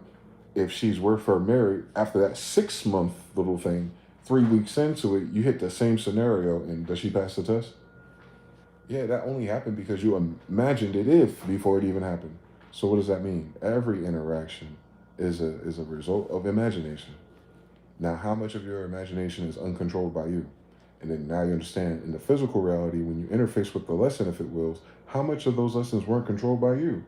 if she's worth her merit after that 6-month little thing. 3 weeks into it, you hit the same scenario, and does she pass the test? Yeah, that only happened because you imagined it if before it even happened. So what does that mean? Every interaction is a result of imagination. Now, how much of your imagination is uncontrolled by you? And then now you understand in the physical reality, when you interface with the lesson, if it wills, how much of those lessons weren't controlled by you?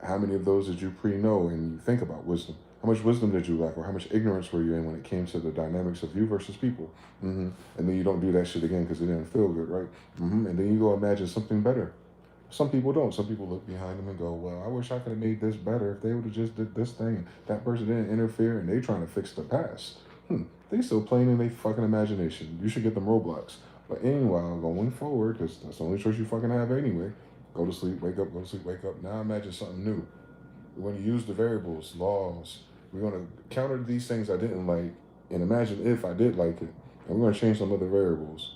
How many of those did you pre-know and you think about wisdom? How much wisdom did you lack, or how much ignorance were you in when it came to the dynamics of you versus people? And then you don't do that shit again because it didn't feel good, right? And then you go imagine something better. Some people don't. Some people look behind them and go, "Well, I wish I could have made this better if they would have just did this thing. And that person didn't interfere, and they trying to fix the past. They still playing in their fucking imagination. You should get them Roblox. But anyway, going forward, because that's the only choice you fucking have anyway. Go to sleep, wake up, go to sleep, wake up. Now imagine something new. We're going to use the variables, laws. We're going to counter these things I didn't like, and imagine if I did like it. And we're going to change some other variables.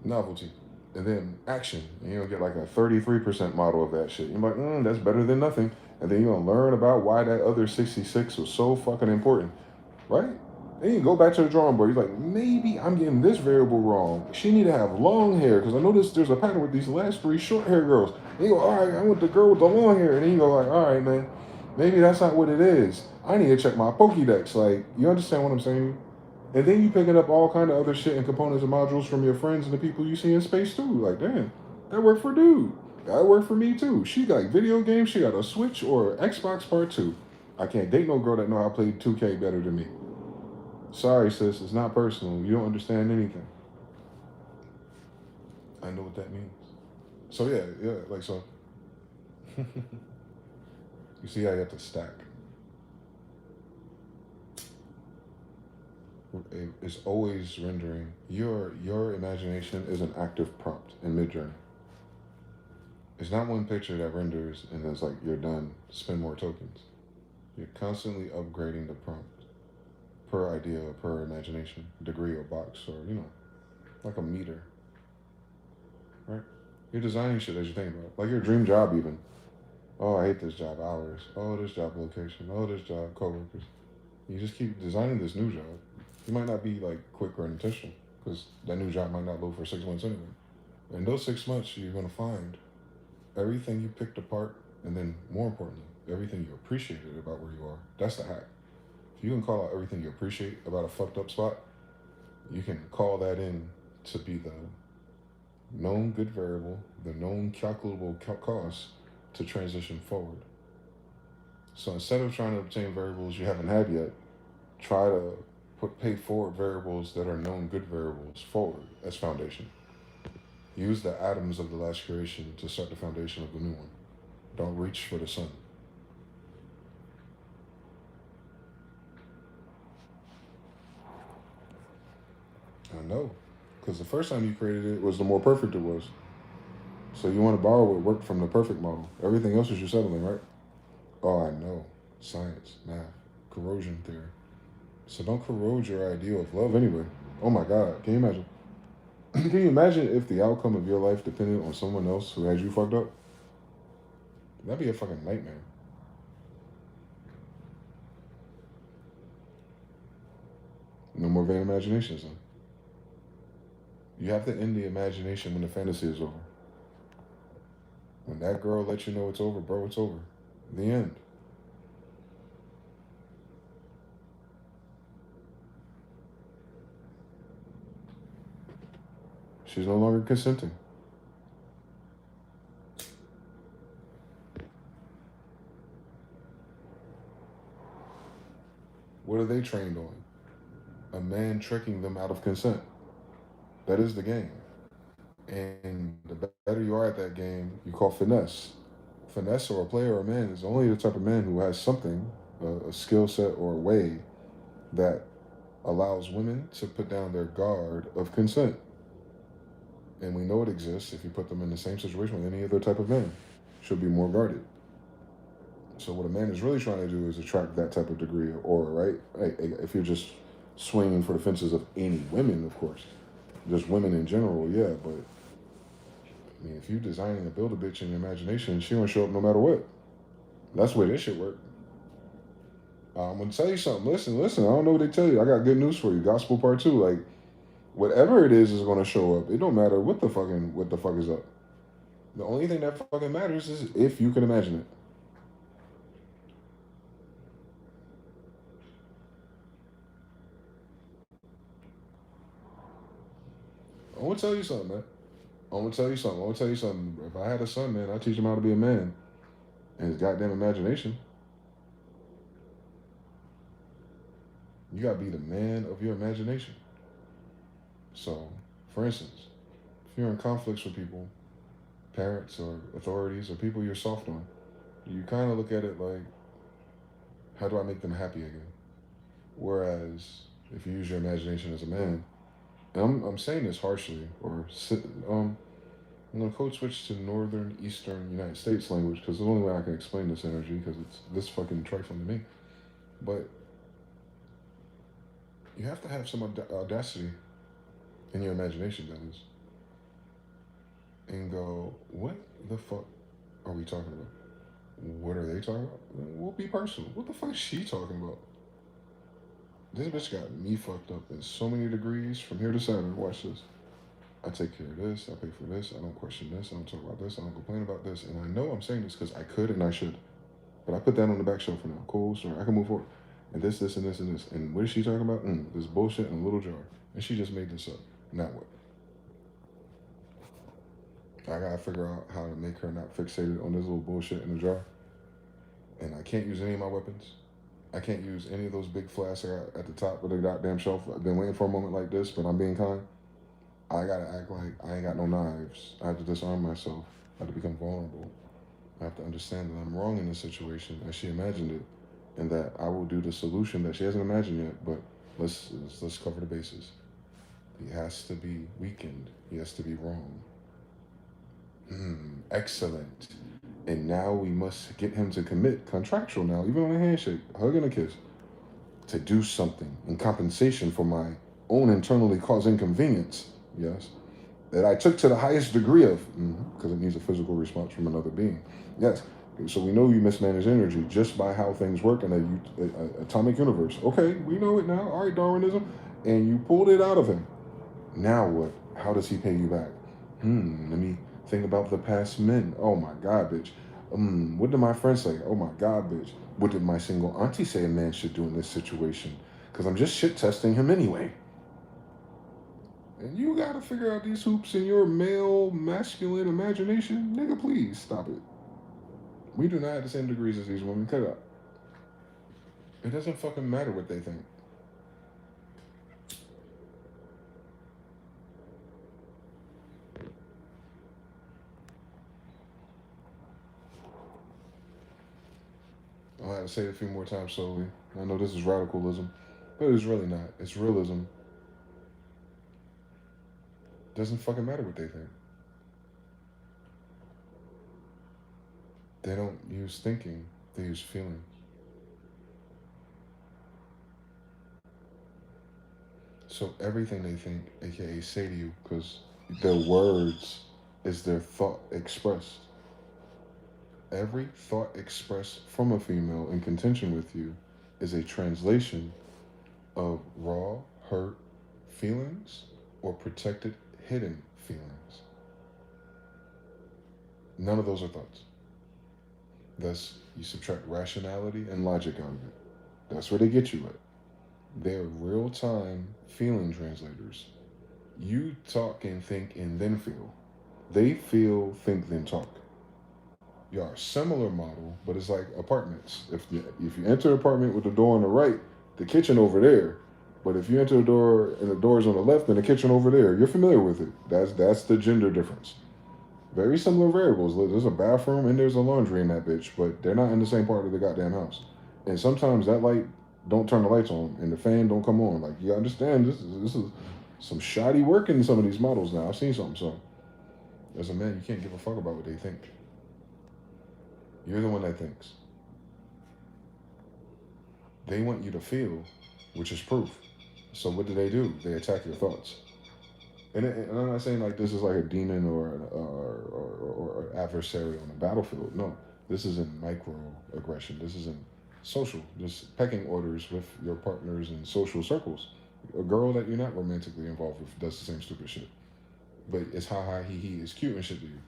Novelty. And then action. And you're going to get like a 33% model of that shit. You're like, that's better than nothing. And then you're going to learn about why that other 66 was so fucking important. Right? Then you go back to the drawing board. You're like, maybe I'm getting this variable wrong. She need to have long hair because I noticed there's a pattern with these last 3 short hair girls. And you go, all right, I want the girl with the long hair. And then you go like, all right, man, maybe that's not what it is. I need to check my Pokédex. Like, you understand what I'm saying? And then you picking up all kind of other shit and components and modules from your friends and the people you see in space too. Like, damn, that worked for dude. That worked for me too. She got video games. She got a Switch or Xbox Part 2. I can't date no girl that know how to play 2K better than me. Sorry, sis, it's not personal. You don't understand anything. I know what that means. So yeah, like so. You see how you have to stack. It's always rendering. Your imagination is an active prompt in Midjourney. It's not one picture that renders and it's like you're done. Spend more tokens. You're constantly upgrading the prompt per idea, per imagination, degree or box, or like a meter, right? You're designing shit as you think about it. Like your dream job, even. Oh, I hate this job. Hours. Oh, this job location. Oh, this job coworkers. You just keep designing this new job. You might not be like quick or intentional because that new job might not load for 6 months anyway. In those 6 months, you're gonna find everything you picked apart, and then more importantly, everything you appreciated about where you are. That's the hack. If you can call out everything you appreciate about a fucked up spot, you can call that in to be the known good variable, the known calculable cost to transition forward. So instead of trying to obtain variables you haven't had yet, try to pay forward variables that are known good variables forward as foundation. Use the atoms of the last creation to start the foundation of the new one. Don't reach for the sun. I know, because the first time you created it was the more perfect it was. So you want to borrow what worked from the perfect model. Everything else is your settling, right? Oh, I know. Science, math, corrosion theory. So don't corrode your ideal of love anyway. Oh my God, can you imagine? Can you imagine if the outcome of your life depended on someone else who had you fucked up? That'd be a fucking nightmare. No more vain imaginations then. You have to end the imagination when the fantasy is over. When that girl lets you know it's over, bro, it's over. The end. She's no longer consenting. What are they trained on? A man tricking them out of consent. That is the game. And the better you are at that game, you call finesse. Finesse or a player or a man is only the type of man who has something, a skill set or a way that allows women to put down their guard of consent. And we know it exists if you put them in the same situation with any other type of man. She'll be more guarded. So what a man is really trying to do is attract that type of degree of aura, right? If you're just swinging for the fences of any women, of course. Just women in general, yeah, but I mean, if you designing to build a bitch in your imagination, she gonna show up no matter what. That's the way this shit work. I'm gonna tell you something. Listen. I don't know what they tell you. I got good news for you. Gospel part two. Like whatever it is gonna show up. It don't matter what the fuck is up. The only thing that fucking matters is if you can imagine it. I'm gonna tell you something, man. I'm gonna tell you something. If I had a son, man, I'd teach him how to be a man and his goddamn imagination. You gotta be the man of your imagination. So, for instance, if you're in conflicts with people, parents or authorities or people you're soft on, you kind of look at it like, how do I make them happy again? Whereas, if you use your imagination as a man, and I'm saying this harshly, I'm gonna code switch to northern eastern United States language because the only way I can explain this energy because it's this fucking trifling to me. But you have to have some audacity in your imagination, that is, and go, what the fuck are we talking about? What are they talking about? We'll be personal. What the fuck is she talking about? This bitch got me fucked up in so many degrees from here to Saturn. Watch this. I take care of this. I pay for this. I don't question this. I don't talk about this. I don't complain about this. And I know I'm saying this because I could and I should. But I put that on the back shelf for now. Cool, sorry. I can move forward. And this, and this, and this. And what is she talking about? This bullshit in a little jar. And she just made this up. Now what? I gotta figure out how to make her not fixated on this little bullshit in the jar. And I can't use any of my weapons. I can't use any of those big flasks at the top of the goddamn shelf. I've been waiting for a moment like this, but I'm being kind. I gotta act like I ain't got no knives. I have to disarm myself. I have to become vulnerable. I have to understand that I'm wrong in this situation as she imagined it, and that I will do the solution that she hasn't imagined yet. But let's cover the bases. He has to be weakened. He has to be wrong. Excellent. And now we must get him to commit contractual now, even on a handshake, hug and a kiss, to do something in compensation for my own internally caused inconvenience. Yes, that I took to the highest degree of, because it needs a physical response from another being. Yes. So we know you mismanage energy just by how things work in a atomic universe. Okay, we know it now. All right, Darwinism. And you pulled it out of him. Now what? How does he pay you back? Let me think about the past men. Oh my God, bitch. What did my friend say? Oh my God, bitch. What did my single auntie say a man should do in this situation? Because I'm just shit testing him anyway. And you gotta figure out these hoops in your male, masculine imagination. Nigga, please stop it. We do not have the same degrees as these women. Cut it out. It doesn't fucking matter what they think. I'll have to say it a few more times slowly. I know this is radicalism, but it's really not. It's realism. Doesn't fucking matter what they think. They don't use thinking, they use feeling. So everything they think, aka say to you, because their words is their thought expressed. Every thought expressed from a female in contention with you is a translation of raw, hurt feelings or protected, hidden feelings. None of those are thoughts. Thus, you subtract rationality and logic out of it. That's where they get you at. They're real time feeling translators. You talk and think and then feel. They feel, think, then talk. You are a similar model, but it's like apartments. If you enter an apartment with the door on the right, the kitchen over there. But if you enter a door and the door's on the left, then the kitchen over there. You're familiar with it. That's the gender difference. Very similar variables. There's a bathroom and there's a laundry in that bitch, but they're not in the same part of the goddamn house. And sometimes that light don't turn the lights on and the fan don't come on. Like you understand, this is some shoddy work in some of these models now. I've seen something. So as a man, you can't give a fuck about what they think. You're the one that thinks. They want you to feel, which is proof. So what do? They attack your thoughts. And I'm not saying like this is like a demon or adversary on the battlefield. No, this is in microaggression. This is in social, just pecking orders with your partners in social circles. A girl that you're not romantically involved with does the same stupid shit. But it's ha ha he is cute and shit to you.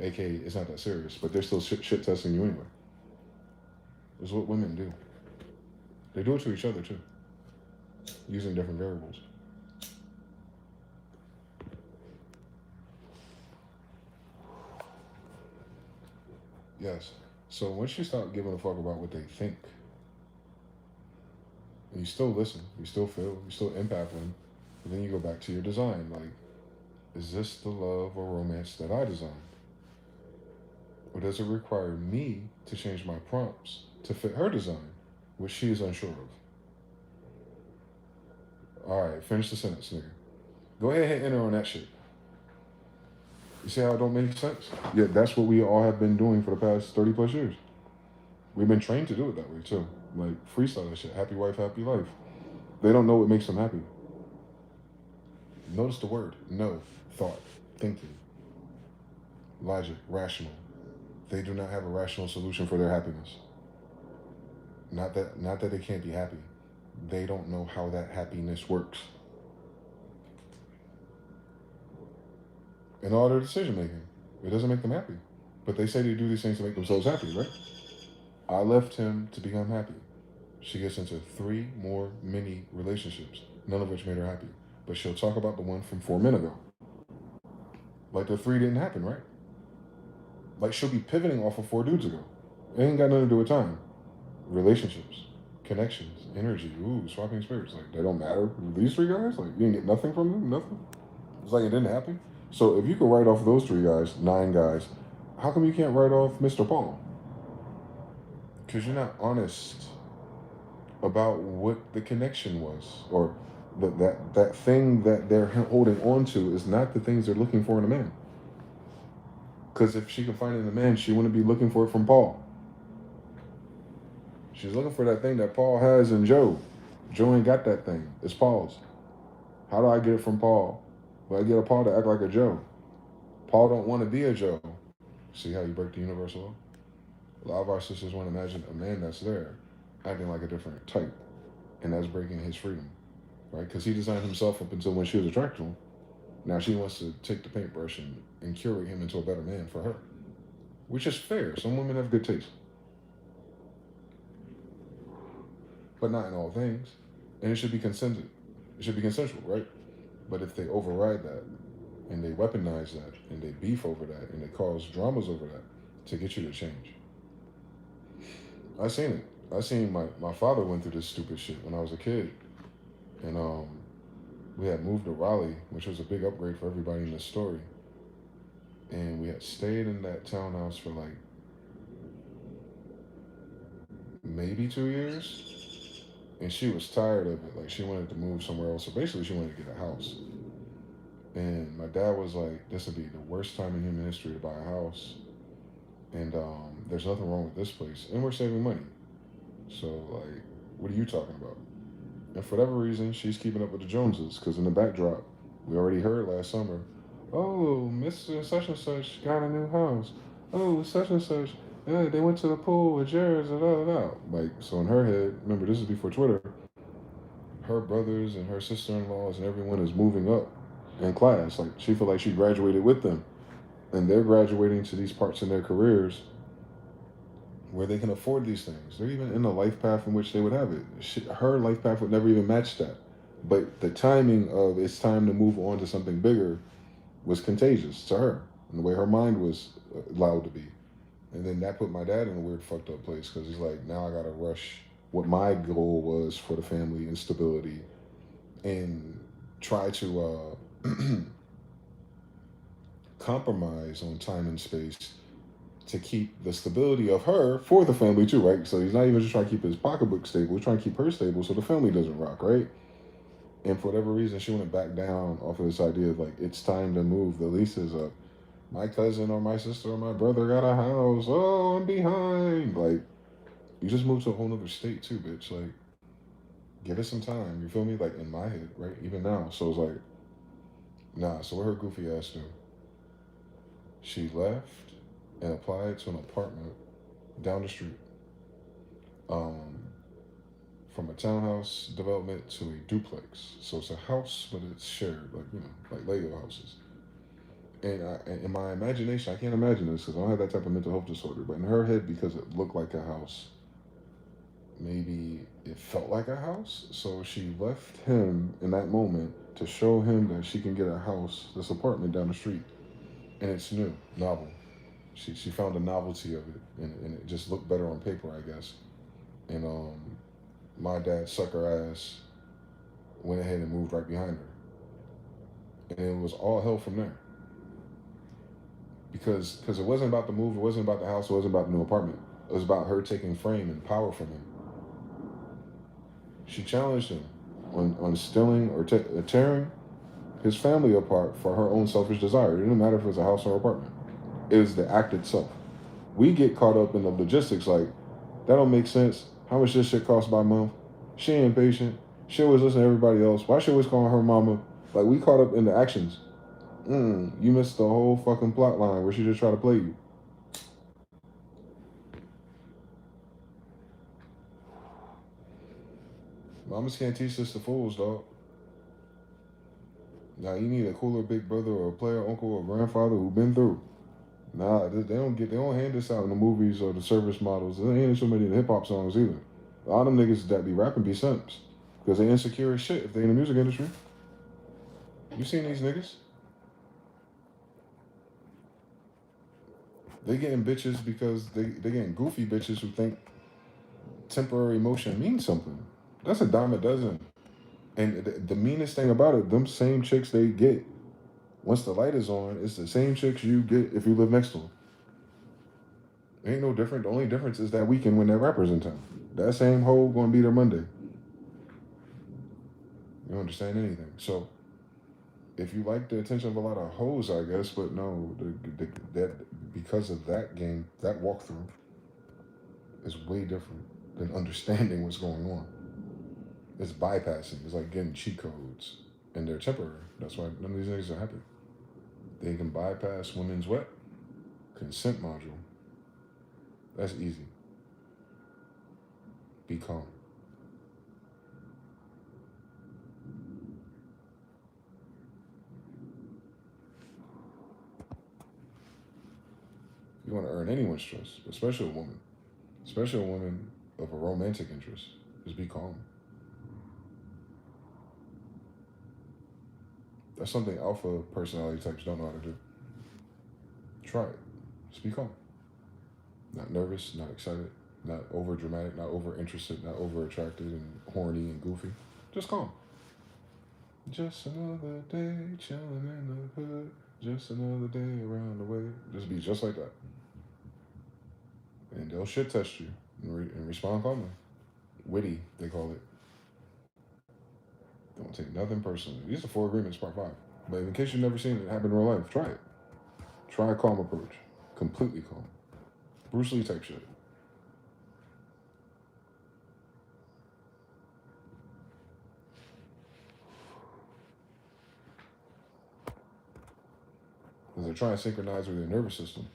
AKA, it's not that serious, but they're still shit testing you anyway. It's what women do. They do it to each other too, using different variables. Yes. So once you stop giving a fuck about what they think, and you still listen, you still feel, you still empath them, but then you go back to your design. Like, is this the love or romance that I designed? Or does it require me to change my prompts to fit her design, which she is unsure of? All right, finish the sentence, nigga. Go ahead and hit enter on that shit. You see how it don't make sense? Yeah, that's what we all have been doing for the past 30 plus years. We've been trained to do it that way too. Like freestyle that shit. Happy wife, happy life. They don't know what makes them happy. Notice the word. No. Thought. Thinking. Logic. Rational. They do not have a rational solution for their happiness. Not that they can't be happy. They don't know how that happiness works. In all their decision making, it doesn't make them happy. But they say they do these things to make themselves happy, right? I left him to become happy. She gets into 3 more mini relationships, none of which made her happy. But she'll talk about the one from 4 men ago. Like the 3 didn't happen, right? Like she'll be pivoting off of 4 dudes ago. It ain't got nothing to do with time. Relationships, connections, energy, swapping spirits. Like they don't matter. These 3 guys, like you didn't get nothing from them, nothing. It's like it didn't happen. So if you could write off those 3 guys, 9 guys, how come you can't write off Mr. Paul? Because you're not honest about what the connection was, or that thing that they're holding on to is not the things they're looking for in a man. Because if she can find it in a man, she wouldn't be looking for it from Paul. She's looking for that thing that Paul has in Joe. Joe ain't got that thing. It's Paul's. How do I get it from Paul? Well, I get a Paul to act like a Joe. Paul don't want to be a Joe. See how you break the universal law? A lot of our sisters want to imagine a man that's there acting like a different type, and that's breaking his freedom, right? Because he designed himself up until when she was attracted to him. Now she wants to take the paintbrush and curate him into a better man for her, which is fair. Some women have good taste, but not in all things, and it should be consented. It should be consensual, right? But if they override that and they weaponize that and they beef over that and they cause dramas over that to get you to change, I seen it. I seen my father went through this stupid shit when I was a kid, and we had moved to Raleigh, which was a big upgrade for everybody in this story. And we had stayed in that townhouse for like maybe 2 years. And she was tired of it. Like she wanted to move somewhere else. So basically she wanted to get a house. And my dad was like, this would be the worst time in human history to buy a house. And there's nothing wrong with this place. And we're saving money. So like, what are you talking about? And for whatever reason, she's keeping up with the Joneses. Because in the backdrop, we already heard last summer, oh, Mr. Such and Such got a new house. Oh, such and such, yeah, they went to the pool with Jared's, da da da. Like, so in her head, remember this is before Twitter, her brothers and her sister-in-laws and everyone is moving up in class. Like, she feel like she graduated with them. And they're graduating to these parts in their careers where they can afford these things. They're even in the life path in which they would have it. Her life path would never even match that. But the timing of it's time to move on to something bigger was contagious to her, and the way her mind was allowed to be. And then that put my dad in a weird fucked up place because he's like, now I gotta rush what my goal was for the family and stability and try to compromise on time and space to keep the stability of her for the family too, right? So he's not even just trying to keep his pocketbook stable, he's trying to keep her stable so the family doesn't rock, right? And for whatever reason, she went back down off of this idea of like, it's time to move. The lease is up. My cousin or my sister or my brother got a house. Oh, I'm behind. Like, you just moved to a whole nother state too, bitch. Like, give it some time. You feel me? Like, in my head, right? Even now. So it's like, nah. So what her goofy ass do? She left and applied to an apartment down the street. um, from a townhouse development to a duplex. So it's a house, but it's shared, like like Lego houses. And in my imagination, I can't imagine this because I don't have that type of mental health disorder. But in her head, because it looked like a house, maybe it felt like a house. So she left him in that moment to show him that she can get a house, this apartment down the street, and it's new, novel. She found the novelty of it, and it just looked better on paper, I guess. And my dad, sucker ass, went ahead and moved right behind her, and it was all hell from there. Because it wasn't about the move, it wasn't about the house, it wasn't about the new apartment. It was about her taking frame and power from him. She challenged him on stealing or tearing his family apart for her own selfish desire. It didn't matter if it was a house or an apartment. It was the act itself. We get caught up in the logistics like, that don't make sense. How much this shit costs by month? She ain't patient. She always listen to everybody else. Why she always calling her mama? Like, we caught up in the actions. You missed the whole fucking plot line where she just tried to play you. Mamas can't teach this to fools, dog. Now you need a cooler big brother or a player uncle or grandfather who been through. Nah, they don't hand this out in the movies or the service models. They don't hand it so many in the hip hop songs either. A lot of them niggas that be rapping be simps because they insecure as shit if they in the music industry. You seen these niggas? They getting bitches because they getting goofy bitches who think temporary emotion means something. That's a dime a dozen. And the meanest thing about it, them same chicks they get once the light is on, it's the same chicks you get if you live next to them. Ain't no different. The only difference is that weekend when that rapper's in town. That same hoe gonna be there Monday. You don't understand anything. So if you like the attention of a lot of hoes, I guess, but no, that because of that game, that walkthrough is way different than understanding what's going on. It's bypassing. It's like getting cheat codes, and they're temporary. That's why none of these niggas are happy. They can bypass women's what? Consent module. That's easy. Be calm. You want to earn anyone's trust, especially a woman. Especially a woman of a romantic interest. Just be calm. That's something alpha personality types don't know how to do. Try it. Just be calm. Not nervous, not excited, not over dramatic, not over interested, not over attracted and horny and goofy. Just calm. Just another day chilling in the hood. Just another day around the way. Just be just like that. And they'll shit test you and respond calmly. Witty, they call it. Don't take nothing personally. These are 4 agreements, part 5. But in case you've never seen it happen in real life, try it. Try a calm approach. Completely calm. Bruce Lee type shit. Because they're trying to synchronize with your nervous system.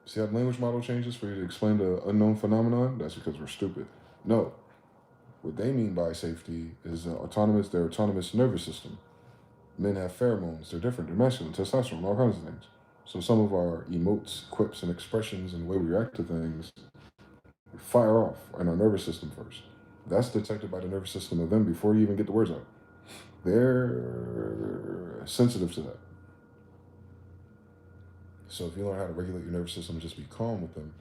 See how the language model changes for you to explain the unknown phenomenon? That's because we're stupid. No. What they mean by safety is their autonomous nervous system. Men have pheromones. They're different. They're masculine, testosterone, all kinds of things. So some of our emotes, quips, and expressions and the way we react to things fire off in our nervous system first. That's detected by the nervous system of them before you even get the words out. They're sensitive to that. So if you learn how to regulate your nervous system and just be calm with them,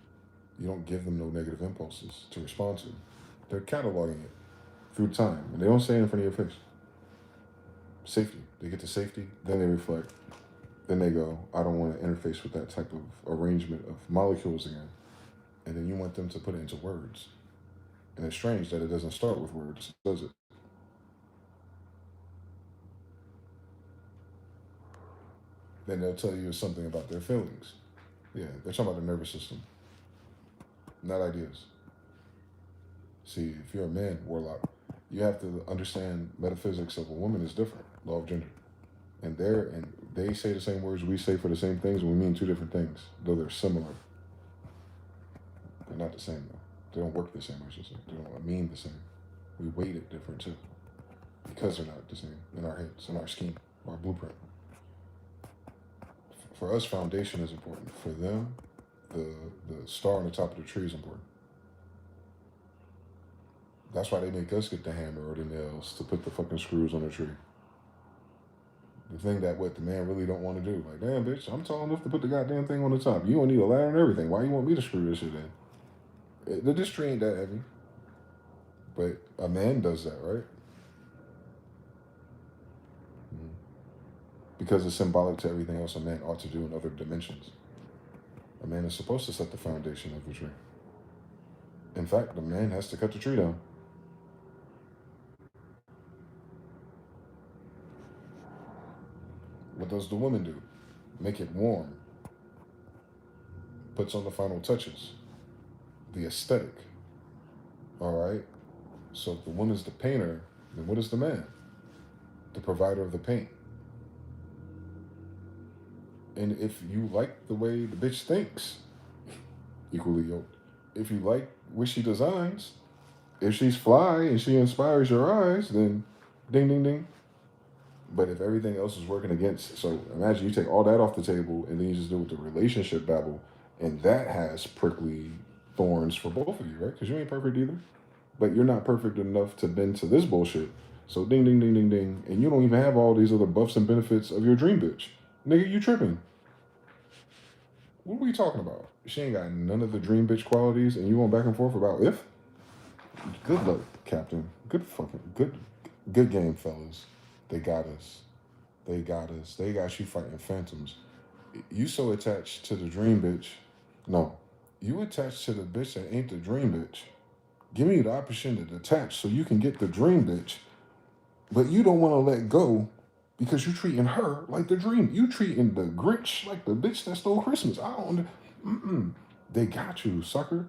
you don't give them no negative impulses to respond to. They're cataloging it through time, and they don't say it in front of your face. Safety. They get to safety, then they reflect. Then they go, I don't want to interface with that type of arrangement of molecules again. And then you want them to put it into words. And it's strange that it doesn't start with words, does it? Then they'll tell you something about their feelings. Yeah, they're talking about the nervous system, not ideas. See, if you're a man, warlock, you have to understand metaphysics of a woman is different, law of gender. And they say the same words we say for the same things, and we mean 2 different things, though they're similar. They're not the same though. They don't work the same, I should say. They don't mean the same. We weight it different too. Because they're not the same in our heads, in our scheme, our blueprint. For us, foundation is important. For them, the star on the top of the tree is important. That's why they make us get the hammer or the nails to put the fucking screws on the tree. The thing that what the man really don't want to do. Like, damn, bitch, I'm tall enough to put the goddamn thing on the top. You don't need a ladder and everything. Why you want me to screw this shit in? This tree ain't that heavy. But a man does that, right? Because it's symbolic to everything else a man ought to do in other dimensions. A man is supposed to set the foundation of the tree. In fact, the man has to cut the tree down. What does the woman do? Make it warm. Puts on the final touches. The aesthetic. All right? So if the woman's the painter, then what is the man? The provider of the paint. And if you like the way the bitch thinks, equally yoked. If you like what she designs, if she's fly and she inspires your eyes, then ding, ding, ding. But if everything else is working against, so imagine you take all that off the table and then you just do with the relationship babble, and that has prickly thorns for both of you, right? Because you ain't perfect either. But you're not perfect enough to bend to this bullshit. So ding, ding, ding, ding, ding. And you don't even have all these other buffs and benefits of your dream bitch. Nigga, you tripping. What are we talking about? She ain't got none of the dream bitch qualities and you going back and forth about if? Good luck, Captain. Good game, fellas. They got us. They got us. They got you fighting phantoms. You so attached to the dream bitch. No. You attached to the bitch that ain't the dream bitch. Give me the option to detach so you can get the dream bitch. But you don't want to let go because you treating her like the dream. You treating the Grinch like the bitch that stole Christmas. I don't. They got you, sucker.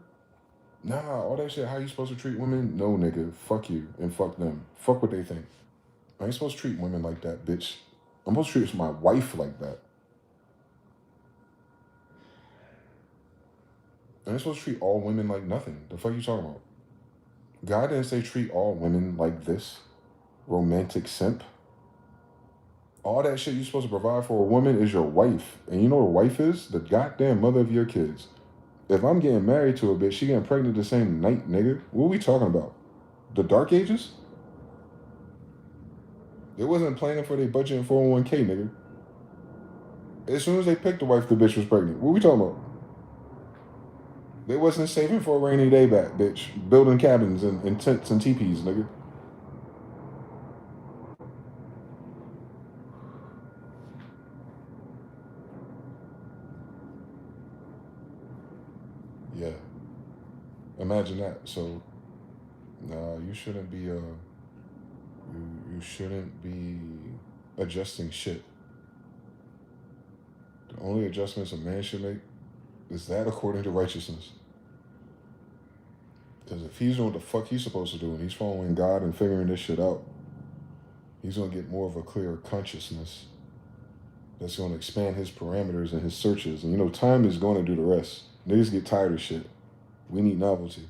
Nah, all that shit, how you supposed to treat women? No, nigga. Fuck you and fuck them. Fuck what they think. I ain't supposed to treat women like that, bitch. I'm supposed to treat my wife like that. I ain't supposed to treat all women like nothing. The fuck you talking about? God didn't say treat all women like this. Romantic simp. All that shit you're supposed to provide for a woman is your wife. And you know what a wife is? The goddamn mother of your kids. If I'm getting married to a bitch, she getting pregnant the same night, nigga. What are we talking about? The Dark Ages? It wasn't planning for their budget in 401k, nigga. As soon as they picked the wife, the bitch was pregnant. What are we talking about? They wasn't saving for a rainy day back, bitch. Building cabins and tents and teepees, nigga. Yeah. Imagine that. So, nah, you shouldn't be you shouldn't be adjusting shit. The only adjustments a man should make is that according to righteousness. Because if he's doing what the fuck he's supposed to do and he's following God and figuring this shit out, he's going to get more of a clearer consciousness that's going to expand his parameters and his searches. And you know, time is going to do the rest. Niggas get tired of shit. We need novelty.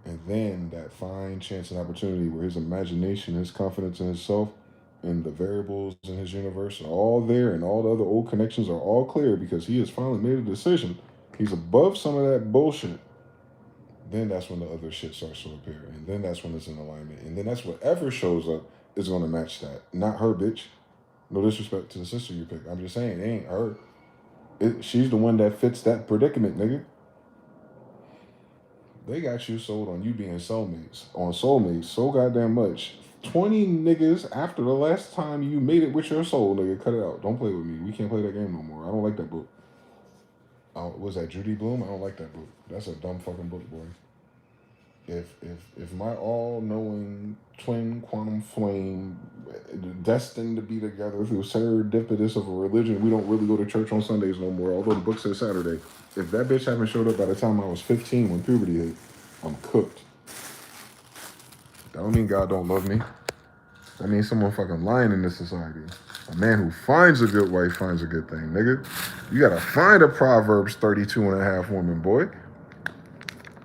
And then that fine chance and opportunity where his imagination, his confidence in himself, and the variables in his universe are all there, and all the other old connections are all clear because he has finally made a decision. He's above some of that bullshit. Then that's when the other shit starts to appear. And then that's when it's in alignment. And then that's whatever shows up is going to match that. Not her, bitch. No disrespect to the sister you pick. I'm just saying, it ain't her. She's the one that fits that predicament, nigga. They got you sold on you being soulmates. On soulmates so goddamn much. 20 niggas after the last time you made it with your soul, nigga. Cut it out. Don't play with me. We can't play that game no more. I don't like that book. Was that Judy Blume? I don't like that book. That's a dumb fucking book, boy. If my all-knowing twin quantum flame destined to be together through serendipitous of a religion, we don't really go to church on Sundays no more, although the book says Saturday. If that bitch haven't showed up by the time I was 15 when puberty hit, I'm cooked. That don't mean God don't love me. That means someone fucking lying in this society. A man who finds a good wife finds a good thing, nigga. You gotta find a Proverbs 32 and a half woman, boy.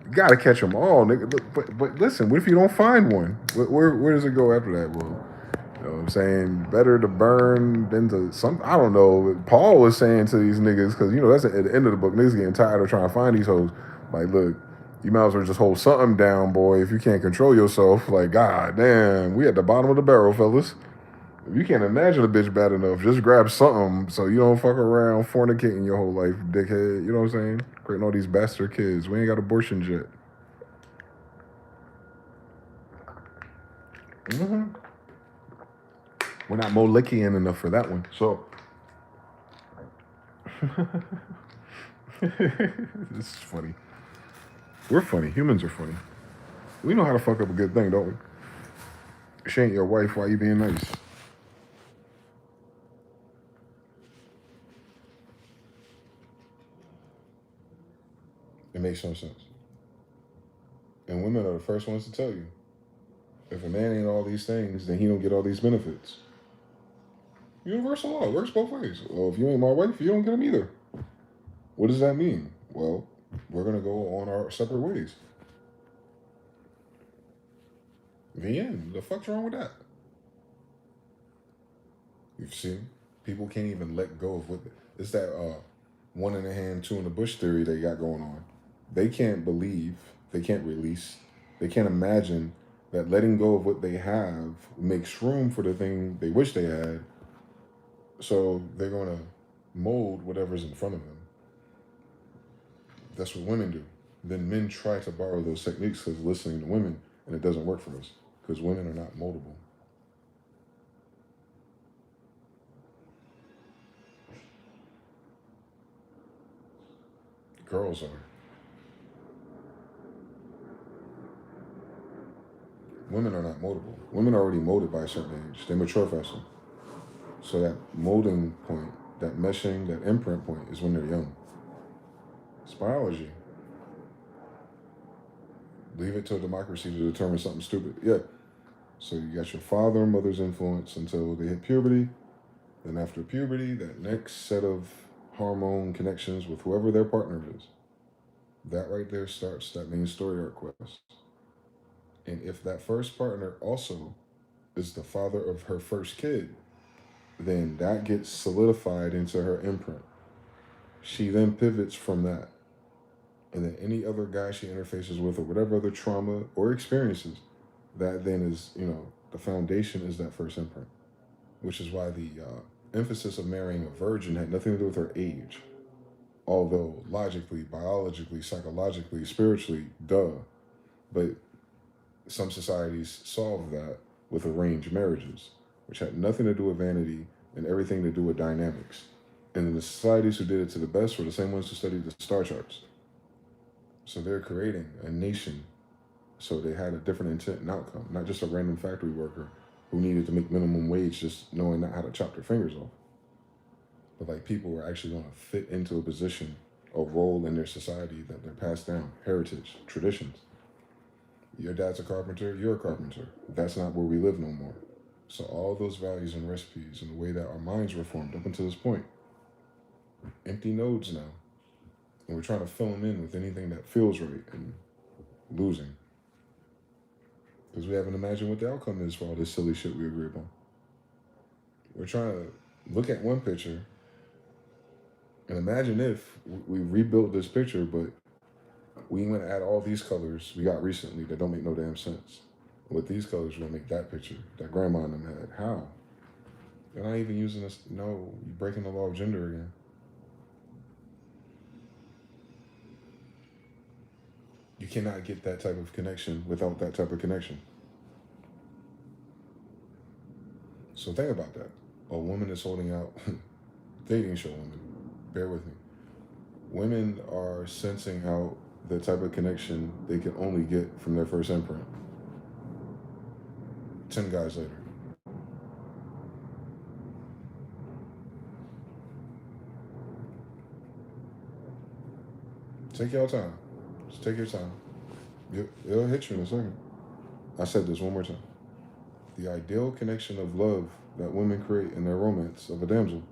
You gotta catch them all, nigga. But listen, what if you don't find one? Where does it go after that? Well, you know what I'm saying? Better to burn than to some. I don't know. Paul was saying to these niggas, because, you know, that's at the end of the book. Niggas getting tired of trying to find these hoes. Like, look, you might as well just hold something down, boy, if you can't control yourself. Like, god damn, we at the bottom of the barrel, fellas. If you can't imagine a bitch bad enough, just grab something so you don't fuck around fornicating your whole life, dickhead. You know what I'm saying? Creating all these bastard kids. We ain't got abortions yet. Mm-hmm. We're not Molikian enough for that one. So, this is funny. We're funny. Humans are funny. We know how to fuck up a good thing, don't we? She ain't your wife. Why you being nice? It makes no sense. And women are the first ones to tell you. If a man ain't all these things, then he don't get all these benefits. Universal law works both ways. Well, if you ain't my wife, you don't get them either. What does that mean? Well, we're gonna go on our separate ways. The end. The fuck's wrong with that? You've seen people can't even let go of what it's that one in the hand, two in the bush theory they got going on. They can't believe, they can't release, they can't imagine that letting go of what they have makes room for the thing they wish they had. So they're gonna mold whatever's in front of them. That's what women do. Then men try to borrow those techniques because listening to women, and it doesn't work for us because women are not moldable. Girls are. Women are not moldable. Women are already molded by a certain age. They mature faster. So that molding point, that meshing, that imprint point is when they're young. It's biology. Leave it to democracy to determine something stupid. Yeah. So you got your father and mother's influence until they hit puberty. Then after puberty, that next set of hormone connections with whoever their partner is. That right there starts that main story arc quest. And if that first partner also is the father of her first kid, then that gets solidified into her imprint. She then pivots from that. And then any other guy she interfaces with or whatever other trauma or experiences, that then is, you know, the foundation is that first imprint. Which is why the emphasis of marrying a virgin had nothing to do with her age. Although logically, biologically, psychologically, spiritually, duh. But some societies solve that with arranged marriages, which had nothing to do with vanity and everything to do with dynamics. And then the societies who did it to the best were the same ones who studied the star charts. So they're creating a nation. So they had a different intent and outcome, not just a random factory worker who needed to make minimum wage just knowing not how to chop their fingers off. But like people were actually going to fit into a position, a role in their society that they're passed down, heritage, traditions. Your dad's a carpenter, you're a carpenter. That's not where we live no more. So all those values and recipes and the way that our minds were formed up until this point, empty nodes now. And we're trying to fill them in with anything that feels right and losing. Because we haven't imagined what the outcome is for all this silly shit we agree upon. We're trying to look at one picture and imagine if we rebuilt this picture, but we went to add all these colors we got recently that don't make no damn sense. With these colors, we're gonna make that picture that grandma and them had. How? They're not even using this. No, you're breaking the law of gender again. You cannot get that type of connection without that type of connection. So think about that. A woman is holding out, dating show women, bear with me. Women are sensing out the type of connection they can only get from their first imprint. 10 guys later. Take your time. Just take your time. It'll hit you in a second. I said this one more time. The ideal connection of love that women create in their romance of a damsel.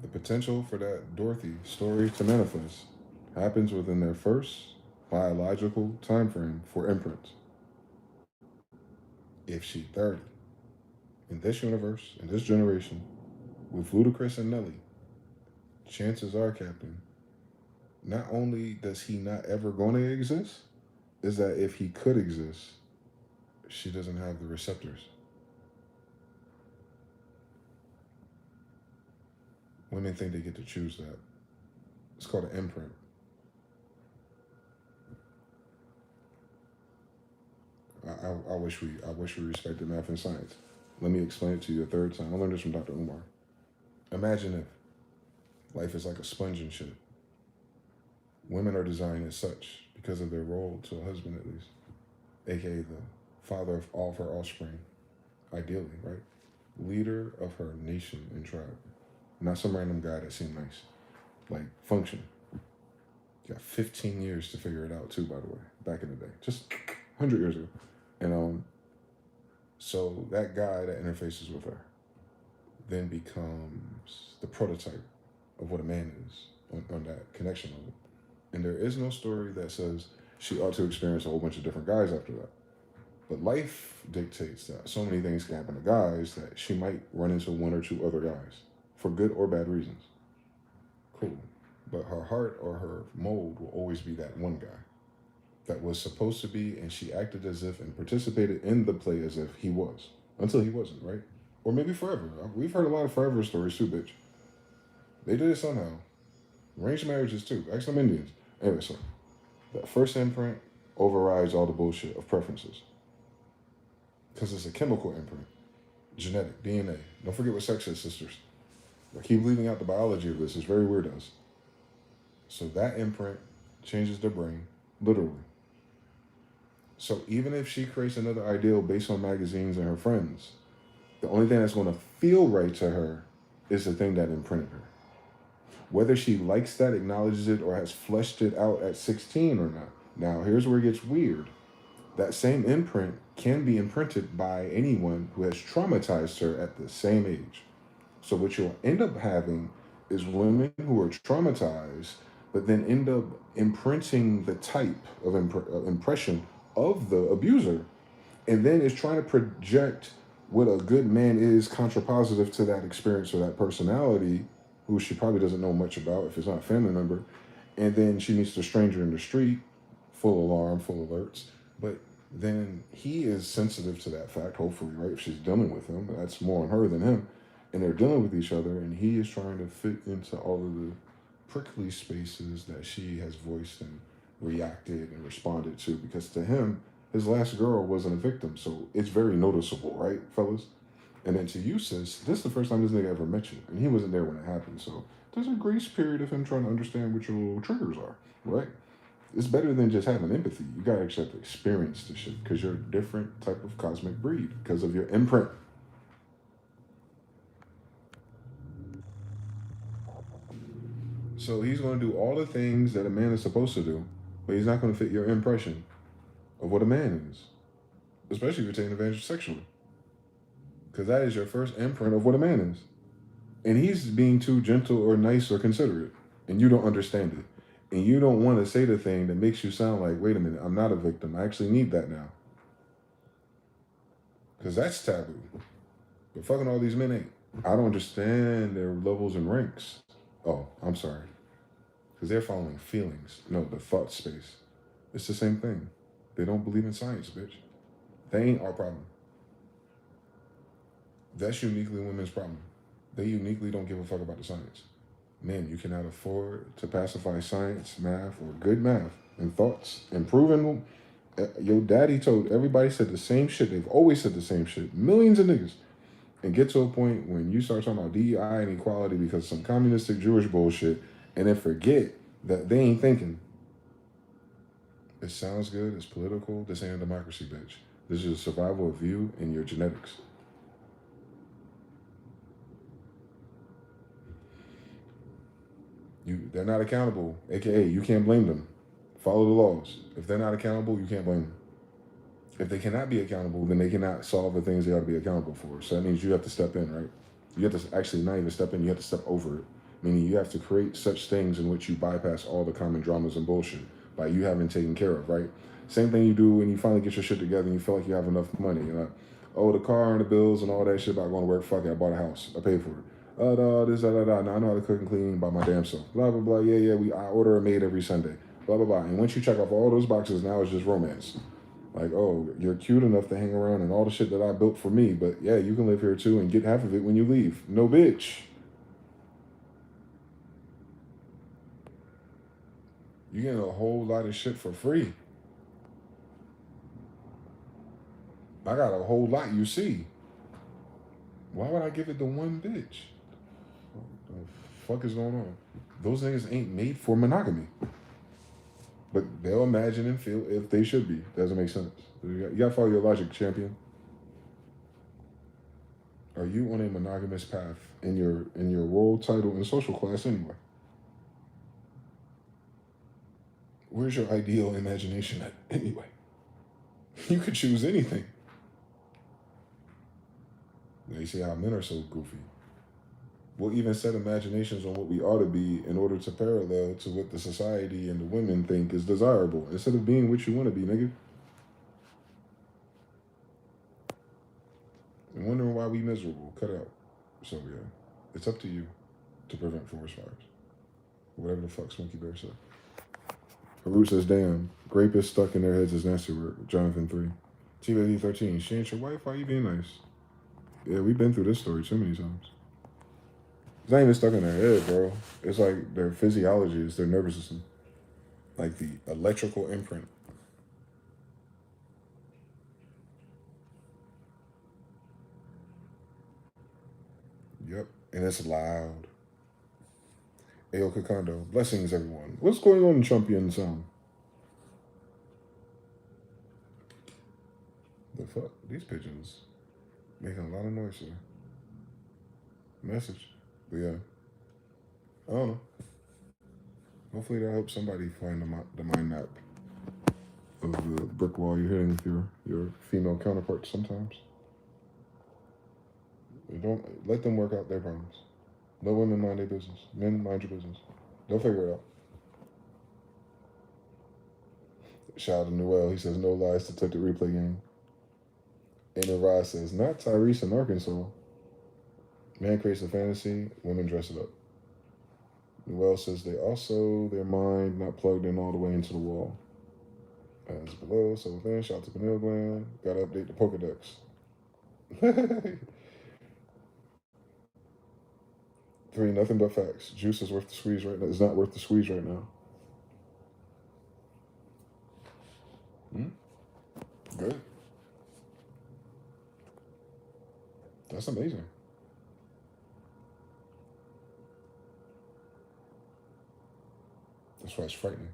The potential for that Dorothy story to manifest happens within their first biological time frame for imprints. If she 30, in this universe, in this generation, with Ludacris and Nelly, chances are, Captain, not only does he not ever going to exist, is that if he could exist, she doesn't have the receptors. Women think they get to choose that. It's called an imprint. I wish we respected math and science. Let me explain it to you a third time. I learned this from Dr. Umar. Imagine if life is like a sponge and shit. Women are designed as such because of their role to a husband, at least, aka the father of all of her offspring, ideally, right? Leader of her nation and tribe. Not some random guy that seemed nice. Like, function. You got 15 years to figure it out, too, by the way, back in the day. Just 100 years ago. And so that guy that interfaces with her then becomes the prototype of what a man is on that connection level. And there is no story that says she ought to experience a whole bunch of different guys after that. But life dictates that so many things can happen to guys that she might run into one or two other guys for good or bad reasons. Cool. But her heart or her mold will always be that one guy that was supposed to be, and she acted as if and participated in the play as if he was, until he wasn't, right? Or maybe forever. We've heard a lot of forever stories too, bitch. They did it somehow. Arranged marriages too. Ask some Indians. Anyway, so that first imprint overrides all the bullshit of preferences. Because it's a chemical imprint. Genetic, DNA. Don't forget what sex is, sisters. I keep leaving out the biology of this. It's very weird to us. So that imprint changes their brain, literally. So even if she creates another ideal based on magazines and her friends, the only thing that's going to feel right to her is the thing that imprinted her. Whether she likes that, acknowledges it, or has fleshed it out at 16 or not. Now, here's where it gets weird. That same imprint can be imprinted by anyone who has traumatized her at the same age. So what you'll end up having is women who are traumatized, but then end up imprinting the type of impression of the abuser, and then is trying to project what a good man is contrapositive to that experience or that personality, who she probably doesn't know much about if it's not a family member, and then she meets the stranger in the street, full alarm, full alerts, but then he is sensitive to that fact, hopefully, right? If she's dealing with him, that's more on her than him, and they're dealing with each other, and he is trying to fit into all of the prickly spaces that she has voiced and reacted and responded to, because to him, his last girl wasn't a victim, so it's very noticeable, right, fellas? And then to you, sis, this is the first time this nigga ever met you, and he wasn't there when it happened, so there's a grace period of him trying to understand what your little triggers are, right? It's better than just having empathy. You gotta actually have to experience the shit, because you're a different type of cosmic breed, because of your imprint. So he's gonna do all the things that a man is supposed to do, but he's not gonna fit your impression of what a man is, especially if you're taking advantage sexually, because that is your first imprint of what a man is. And he's being too gentle or nice or considerate, and you don't understand it. And you don't want to say the thing that makes you sound like, wait a minute, I'm not a victim. I actually need that now. Because that's taboo. But fucking all these men ain't. I don't understand their levels and ranks. Oh, I'm sorry. Because they're following feelings. No, the thought space. It's the same thing. They don't believe in science, bitch. They ain't our problem. That's uniquely women's problem. They uniquely don't give a fuck about the science. Men, you cannot afford to pacify science, math, or good math and thoughts and proven. Your daddy told everybody said the same shit. They've always said the same shit. Millions of niggas. And get to a point when you start talking about DEI and equality because some communistic Jewish bullshit, and then forget that they ain't thinking. It sounds good. It's political. This ain't a democracy, bitch. This is a survival of you and your genetics. They're not accountable, aka you can't blame them. Follow the laws. If they're not accountable, you can't blame them. If they cannot be accountable, then they cannot solve the things they ought to be accountable for. So that means you have to step in, right? You have to actually not even step in, you have to step over it. meaning you have to create such things in which you bypass all the common dramas and bullshit, like you haven't taken care of, right? Same thing you do when you finally get your shit together and you feel like you have enough money. You're like, oh, the car and the bills and all that shit about going to work, fuck it, I bought a house, I paid for it. No, this, da. Now I know how to cook and clean by my damn self. Blah, blah, blah. Yeah, I order a maid every Sunday. Blah, blah, blah. And once you check off all those boxes, now it's just romance. Like, oh, you're cute enough to hang around and all the shit that I built for me, but yeah, you can live here too and get half of it when you leave. No, bitch. You getting a whole lot of shit for free. I got a whole lot, you see. Why would I give it to one bitch? What the fuck is going on? Those niggas ain't made for monogamy. But they'll imagine and feel if they should be. Doesn't make sense. You gotta follow your logic, champion. Are you on a monogamous path in your role, title, and social class anyway? Where's your ideal imagination at anyway? You could choose anything. Now you see how men are so goofy. We'll even set imaginations on what we ought to be in order to parallel to what the society and the women think is desirable, instead of being what you want to be, nigga. And wondering why we miserable. Cut out. So yeah, it's up to you to prevent forest fires. Whatever the fuck Smoky Bear said. Harut says, damn, grapists stuck in their heads is nasty work. Jonathan 3. TVD13, she ain't your wife, why you being nice? Yeah, we've been through this story too many times. It's not even stuck in their head, bro. It's like their physiology, it's their nervous system. Like the electrical imprint. Yep, and it's loud. Ayo Kokondo, blessings everyone. What's going on in Trumpian sound? The fuck? These pigeons making a lot of noise here. Message. But yeah, I don't know. Hopefully that helps somebody find the mind map of the brick wall you're hitting with your female counterpart sometimes. You don't let them work out their problems. Let women mind their business. Men, mind your business. They'll figure it out. Shout out to Noel. He says, no lies, detected replay game. And then Rod says, not Tyrese in Arkansas. Man creates a fantasy, women dress it up. Noel says, they also, their mind not plugged in all the way into the wall. As below, so within, shout out to pineal gland. Gotta update the Pokedex. 3, nothing but facts. Juice is worth the squeeze right now. It's not worth the squeeze right now. Good. That's amazing. That's why it's frightening.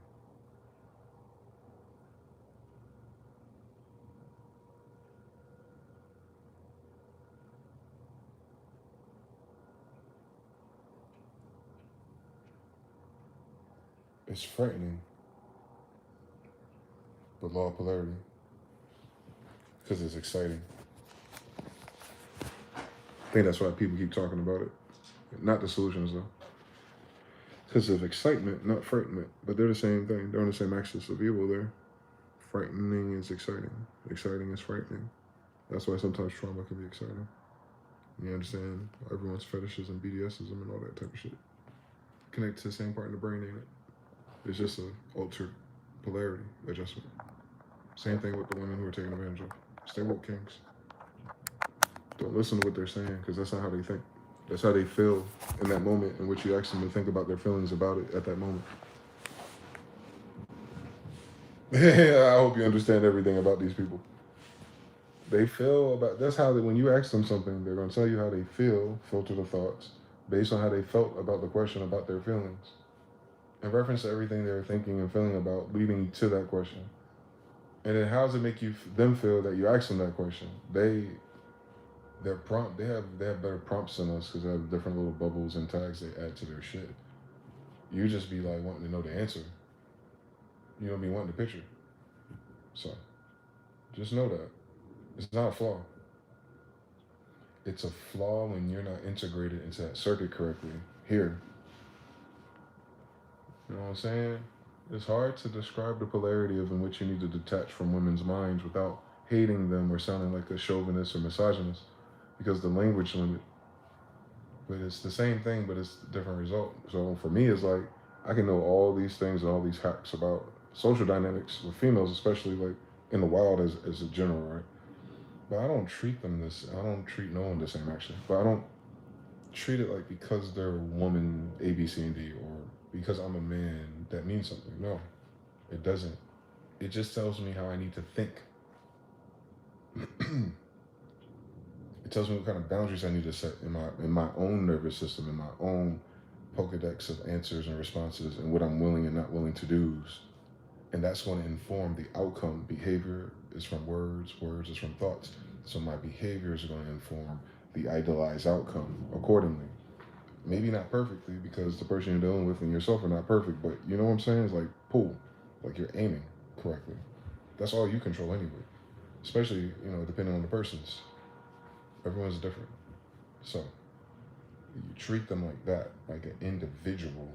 It's frightening. The law of polarity. Because it's exciting. I think that's why people keep talking about it. Not the solutions, though. Because of excitement, not frightenment. But they're the same thing. They're on the same axis of evil there. Frightening is exciting. Exciting is frightening. That's why sometimes trauma can be exciting. You understand everyone's fetishes and BDSism and all that type of shit. Connect to the same part in the brain, ain't it? It's just an altered polarity adjustment. Same thing with the women who are taken advantage of. Stay woke, kings. Don't listen to what they're saying, because that's not how they think. That's how they feel in that moment in which you ask them to think about their feelings about it at that moment. I hope you understand everything about these people. They feel about, that's how when you ask them something, they're going to tell you how they feel, filter the thoughts, based on how they felt about the question about their feelings. In reference to everything they're thinking and feeling about, leading to that question. And then how does it make them feel that you ask them that question? They have better prompts than us because they have different little bubbles and tags they add to their shit. You just be like wanting to know the answer. You don't be wanting the picture. So just know that. It's not a flaw. It's a flaw when you're not integrated into that circuit correctly. Here, You know what I'm saying? It's hard to describe the polarity of in which you need to detach from women's minds without hating them or sounding like a chauvinist or misogynist, because the language limit. But it's the same thing, but it's a different result. So for me, it's like I can know all these things and all these hacks about social dynamics with females, especially like in the wild as a general, right? But I don't treat them this. I don't treat no one the same actually. But I don't treat it like because they're a woman A, B, C, and D, or because I'm a man that means something. No, it doesn't. It just tells me how I need to think. It tells me what kind of boundaries I need to set in my own nervous system, in my own Pokedex of answers and responses, and what I'm willing and not willing to do. And that's going to inform the outcome. Behavior is from words, words is from thoughts. So my behavior is going to inform the idealized outcome accordingly. Maybe not perfectly because the person you're dealing with and yourself are not perfect, but you know what I'm saying? It's like pull, like you're aiming correctly. That's all you control anyway. Especially, depending on the person's. Everyone's different. So you treat them like that, like an individual.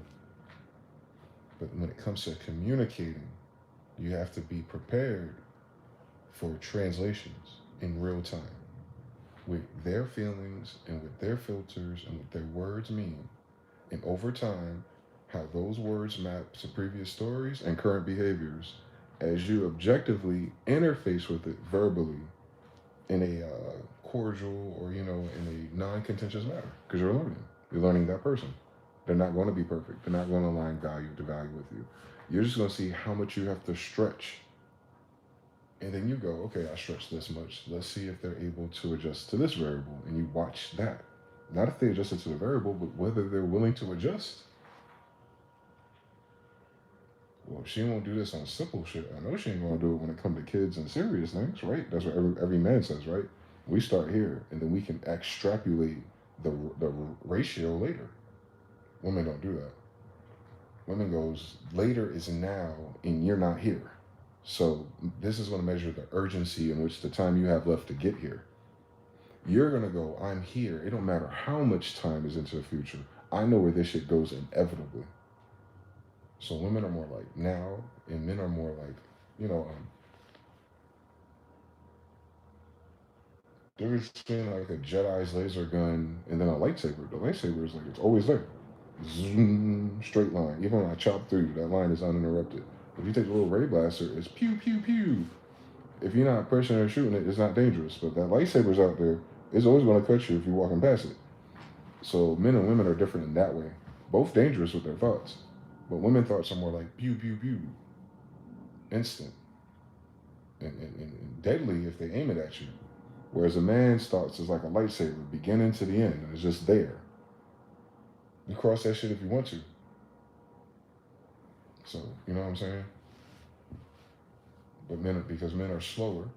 But when it comes to communicating, you have to be prepared for translations in real time with their feelings and with their filters and what their words mean. And over time, how those words map to previous stories and current behaviors as you objectively interface with it verbally in a cordial or, in a non contentious manner because you're learning. You're learning that person. They're not going to be perfect. They're not going to align value to value with you. You're just going to see how much you have to stretch. And then you go, okay, I stretched this much. Let's see if they're able to adjust to this variable. And you watch that. Not if they adjusted to the variable, but whether they're willing to adjust. Well, if she won't do this on simple shit, I know she ain't gonna do it when it comes to kids and serious things, right? That's what every man says, right? We start here, and then we can extrapolate the ratio later. Women don't do that. Women goes later is now, and you're not here. So this is going to measure the urgency in which the time you have left to get here. You're going to go, I'm here. It don't matter how much time is into the future. I know where this shit goes inevitably. So women are more like now, and men are more like, you know, there's been like a Jedi's laser gun and then a lightsaber. The lightsaber is like, it's always there. Zoom, straight line. Even when I chop through you, that line is uninterrupted. If you take a little ray blaster, it's pew, pew, pew. If you're not pushing or shooting it, it's not dangerous. But that lightsaber's out there, it's always going to cut you if you're walking past it. So men and women are different in that way. Both dangerous with their thoughts. But women thoughts are more like pew, pew, pew. Instant. And deadly if they aim it at you. Whereas a man's thoughts is like a lightsaber, beginning to the end, and it's just there. You cross that shit if you want to. So, you know what I'm saying? But because men are slower,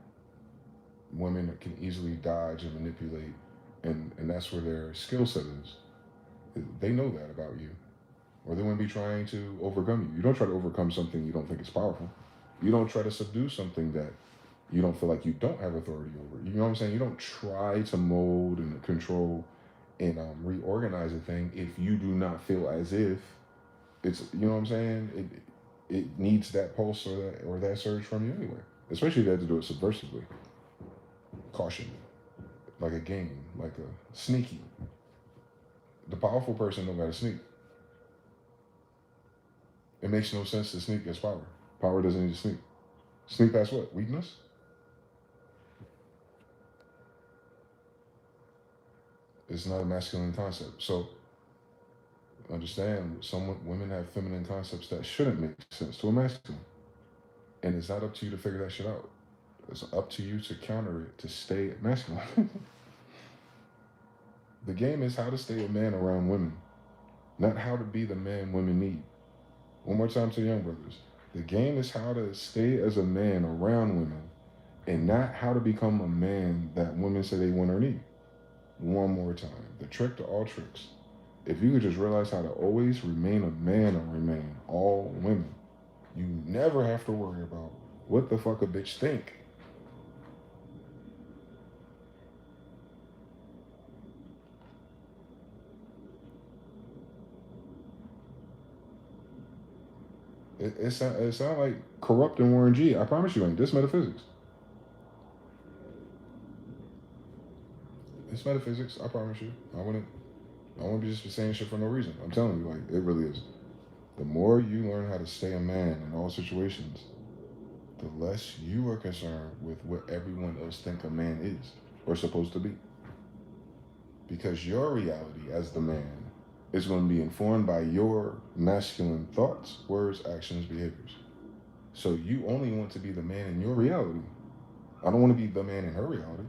women can easily dodge and manipulate, and that's where their skill set is. They know that about you, or they wouldn't be trying to overcome you. You don't try to overcome something you don't think is powerful. You don't try to subdue something that you don't feel like you don't have authority over. You know what I'm saying? You don't try to mold and control and reorganize a thing if you do not feel as if it's, you know what I'm saying? It needs that pulse or that surge from you anyway. Especially if you have to do it subversively. Caution. Like a game, like a sneaky. The powerful person don't gotta sneak. It makes no sense to sneak as power. Power doesn't need to sneak. Sneak past what? Weakness? It's not a masculine concept. So understand, some women have feminine concepts that shouldn't make sense to a masculine. And it's not up to you to figure that shit out. It's up to you to counter it to stay masculine. The game is how to stay a man around women, not how to be the man women need. One more time to the young brothers. The game is how to stay as a man around women and not how to become a man that women say they want or need. One more time. The trick to all tricks. If you could just realize how to always remain a man or remain all women, you never have to worry about what the fuck a bitch think. It sound like corrupt and Warren G. I promise you ain't. This metaphysics. It's metaphysics. I promise you. I wouldn't be just saying shit for no reason. I'm telling you, like, it really is. The more you learn how to stay a man in all situations, the less you are concerned with what everyone else think a man is or supposed to be. Because your reality as the man is going to be informed by your masculine thoughts, words, actions, behaviors. So you only want to be the man in your reality. I don't want to be the man in her reality.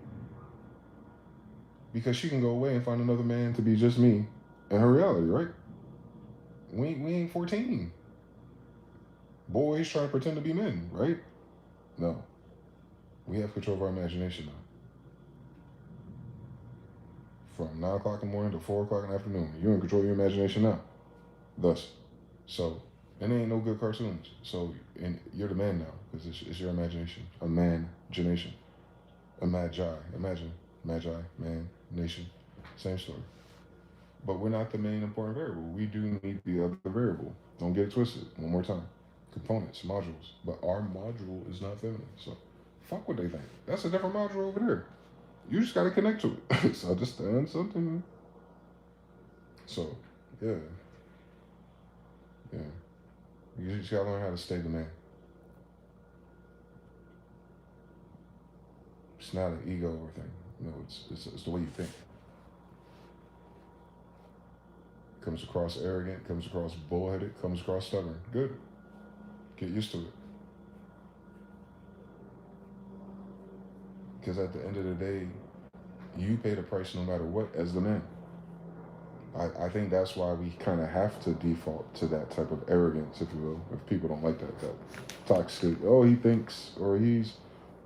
Because she can go away and find another man to be just me in her reality, right? We ain't 14. Boys trying to pretend to be men, right? No. We have control of our imagination now. From 9 o'clock in the morning to 4 o'clock in the afternoon. You're in control of your imagination now. Thus. So, and there ain't no good cartoons. So, and you're the man now, because it's your imagination. A man-gination. A magi. Imagine. Magi, man, nation. Same story. But we're not the main important variable. We do need the other variable. Don't get it twisted. One more time. Components, modules. But our module is not feminine. So, fuck what they think. That's a different module over there. You just got to connect to it. So understand something. So, yeah. Yeah. You just got to learn how to stay the man. It's not an ego or thing. No, it's the way you think. Comes across arrogant, comes across bullheaded, comes across stubborn. Good. Get used to it. Because at the end of the day, you pay the price no matter what as the man. I think that's why we kind of have to default to that type of arrogance, if you will, if people don't like that toxic, oh, he thinks, or he's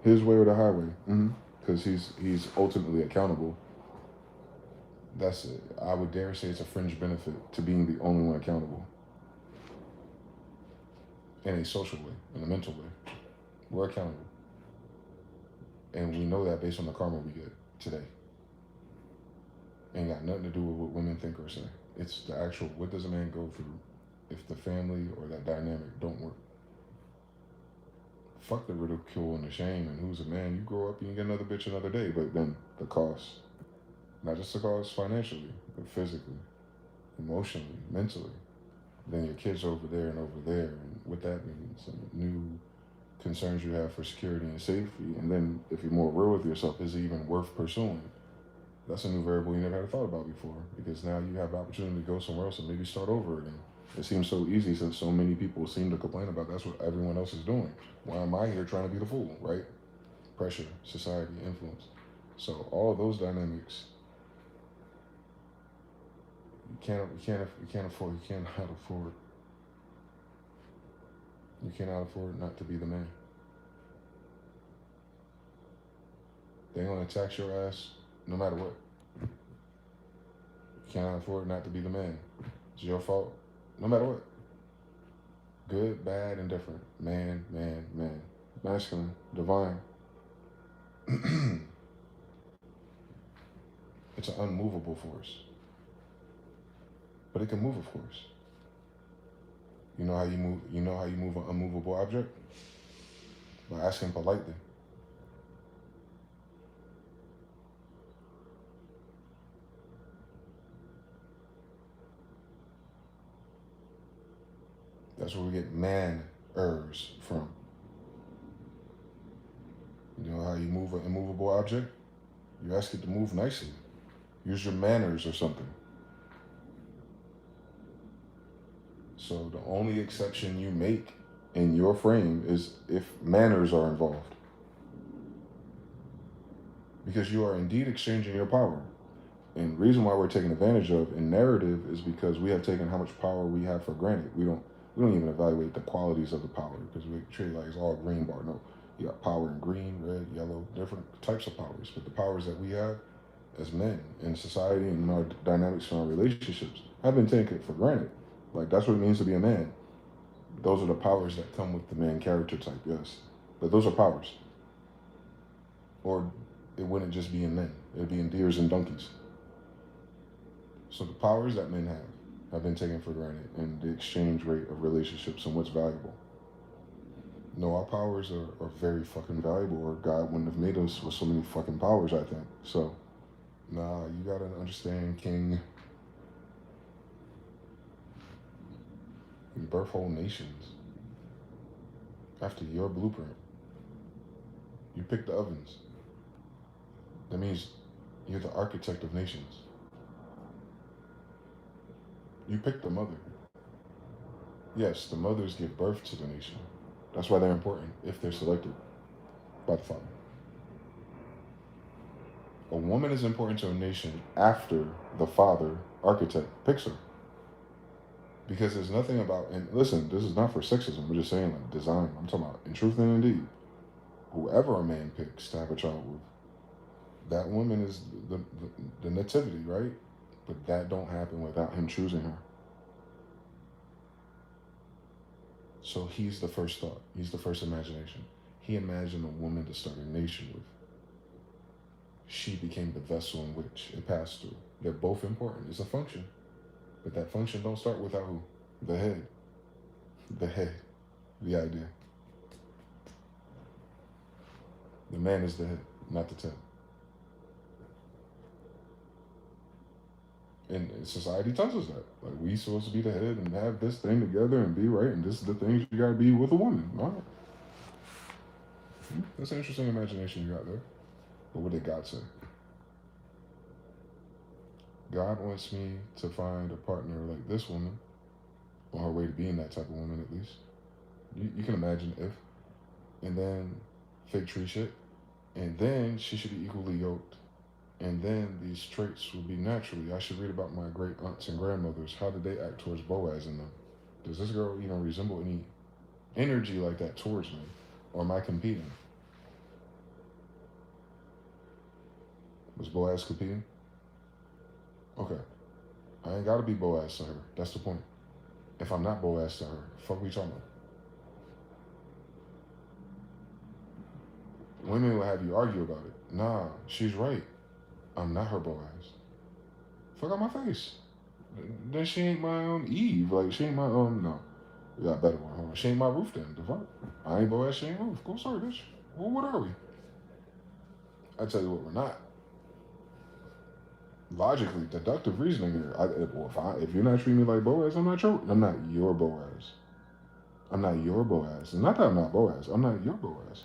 his way or the highway. Because he's ultimately accountable. That's it. I would dare say it's a fringe benefit to being the only one accountable. In a social way, in a mental way. We're accountable. And we know that based on the karma we get today. Ain't got nothing to do with what women think or say. It's the actual, what does a man go through if the family or that dynamic don't work? Fuck the ridicule and the shame and who's a man. You grow up and you get another bitch another day, but then the cost. Not just the cost financially, but physically, emotionally, mentally. Then your kids over there and over there, and what that means, and new concerns you have for security and safety. And then if you're more real with yourself, is it even worth pursuing? That's a new variable you never had thought about before, because now you have the opportunity to go somewhere else and maybe start over again. It seems so easy since so many people seem to complain about that's what everyone else is doing. Why am I here trying to be the fool, right? Pressure, society, influence. So all of those dynamics, you cannot afford not to be the man. They're gonna tax your ass no matter what. You cannot afford not to be the man. It's your fault, no matter what. Good, bad, indifferent. Man, man, man. Masculine, divine. It's an unmovable force. But it can move, of course. You know how you move an unmovable object? By asking politely. That's where we get manners from. You know how you move an immovable object? You ask it to move nicely. Use your manners or something. So the only exception you make in your frame is if manners are involved. Because you are indeed exchanging your power. And the reason why we're taken advantage of in narrative is because we have taken how much power we have for granted. We don't even evaluate the qualities of the power, because we treat it like it's all green bar. No, you got power in green, red, yellow, different types of powers. But the powers that we have as men in society and in our dynamics in our relationships have been taken for granted. Like, that's what it means to be a man. Those are the powers that come with the man character type, yes. But those are powers. Or it wouldn't just be in men. It would be in deers and donkeys. So the powers that men have have been taken for granted in the exchange rate of relationships and what's valuable. No, our powers are very fucking valuable, or God wouldn't have made us with so many fucking powers, I think. So, nah, you gotta understand, King. You birth whole nations after your blueprint. You pick the ovens. That means you're the architect of nations. You pick the mother. Yes, the mothers give birth to the nation. That's why they're important if they're selected by the father. A woman is important to a nation after the father, architect, picks her. Because there's nothing about, and listen, this is not for sexism, we're just saying like design. I'm talking about in truth and indeed. Whoever a man picks to have a child with, that woman is the nativity, right? But that don't happen without him choosing her. So he's the first thought. He's the first imagination. He imagined a woman to start a nation with. She became the vessel in which it passed through. They're both important. It's a function. But that function don't start without who? The head. The head. The idea. The man is the head, not the tail. And society tells us that. Like, we supposed to be the head and have this thing together and be right, and this is the things you gotta be with a woman. All right. That's an interesting imagination you got there. But what did God say? God wants me to find a partner like this woman, on her way to being that type of woman at least. You can imagine if. And then fig tree shit. And then she should be equally yoked. And then these traits would be naturally. I should read about my great aunts and grandmothers. How did they act towards Boaz in them? Does this girl even resemble any energy like that towards me? Or am I competing? Was Boaz competing? Okay. I ain't gotta be Boaz to her. That's the point. If I'm not Boaz to her, fuck we talking about? Women will have you argue about it. Nah, she's right. I'm not her Boaz. Fuck out my face. Then she ain't my Eve. Like, she ain't my no. We got a better one. Hold on. She ain't my Ruth then. The fuck? I ain't Boaz, she ain't Ruth. Go sorry, bitch. Well, what are we? I tell you what, we're not. Logically, deductive reasoning here. If you're not treating me like Boaz, I'm not your Boaz. I'm not your Boaz. And not that I'm not Boaz. I'm not your Boaz.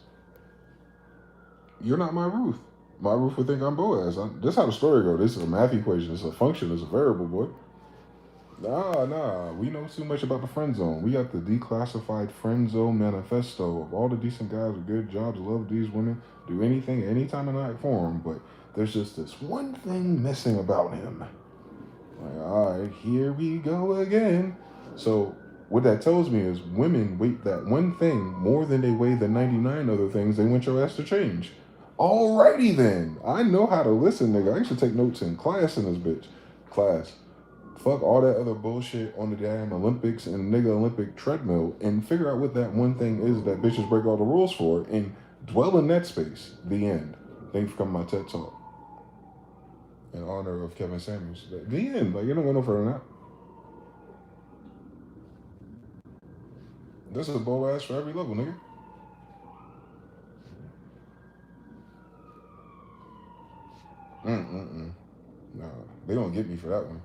You're not my Ruth. My Ruth would think I'm Boaz. This is how the story goes. This is a math equation. It's a function. It's a variable, boy. Nah. We know too much about the friend zone. We got the declassified friend zone manifesto of all the decent guys with good jobs, love these women, do anything, anytime in that form. But there's just this one thing missing about him. Like, all right, here we go again. So what that tells me is women weight that one thing more than they weigh the 99 other things they want your ass to change. Alrighty then. I know how to listen, nigga. I used to take notes in class in this bitch. Class. Fuck all that other bullshit on the damn Olympics and nigga Olympic treadmill and figure out what that one thing is that bitches break all the rules for and dwell in that space. The end. Thanks for coming to my TED Talk. In honor of Kevin Samuels. The end. Like, you don't go no further than that. This is a Boaz for every level, nigga. Nah, they don't get me for that one.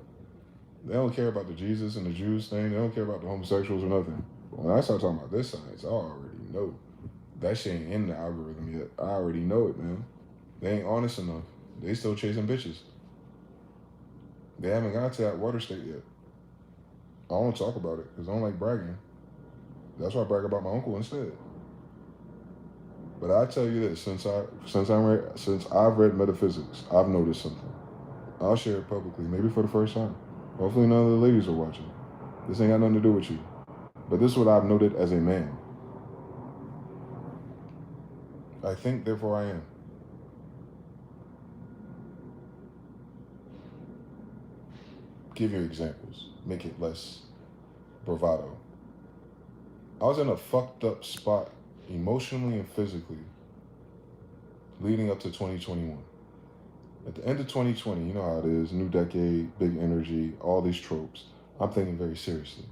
They don't care about the Jesus and the Jews thing. They don't care about the homosexuals or nothing. But when I start talking about this science, I already know. That shit ain't in the algorithm yet. I already know it, man. They ain't honest enough. They still chasing bitches. They haven't got to that water state yet. I don't talk about it because I don't like bragging. That's why I brag about my uncle instead. But I tell you this, since I've read metaphysics, I've noticed something. I'll share it publicly, maybe for the first time. Hopefully none of the ladies are watching. This ain't got nothing to do with you. But this is what I've noted as a man. I think, therefore I am. Give you examples. Make it less bravado. I was in a fucked up spot emotionally and physically leading up to 2021. At the end of 2020, you know how it is, new decade, big energy, all these tropes. I'm thinking very seriously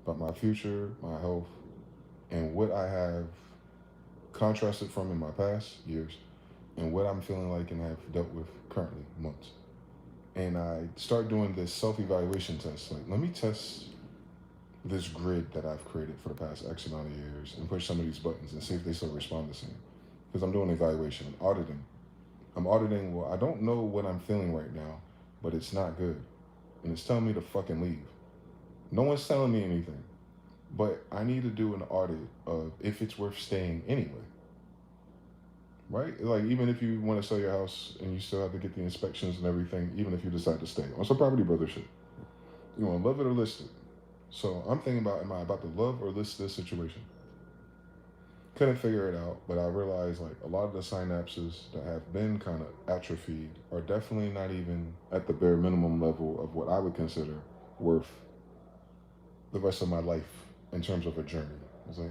about my future, my health, and what I have contrasted from in my past years, and what I'm feeling like and have dealt with currently months. And I start doing this self-evaluation test. Like, let me test this grid that I've created for the past X amount of years and push some of these buttons and see if they still respond the same. Because I'm doing an evaluation, I'm auditing. I'm auditing, well, I don't know what I'm feeling right now, but it's not good. And it's telling me to fucking leave. No one's telling me anything. But I need to do an audit of if it's worth staying anyway. Right? Like, even if you want to sell your house and you still have to get the inspections and everything, even if you decide to stay on some property brother shit, you want to love it or list it. So I'm thinking about, am I about to love or list this situation? Couldn't figure it out, but I realized like a lot of the synapses that have been kind of atrophied are definitely not even at the bare minimum level of what I would consider worth the rest of my life in terms of a journey. It's like,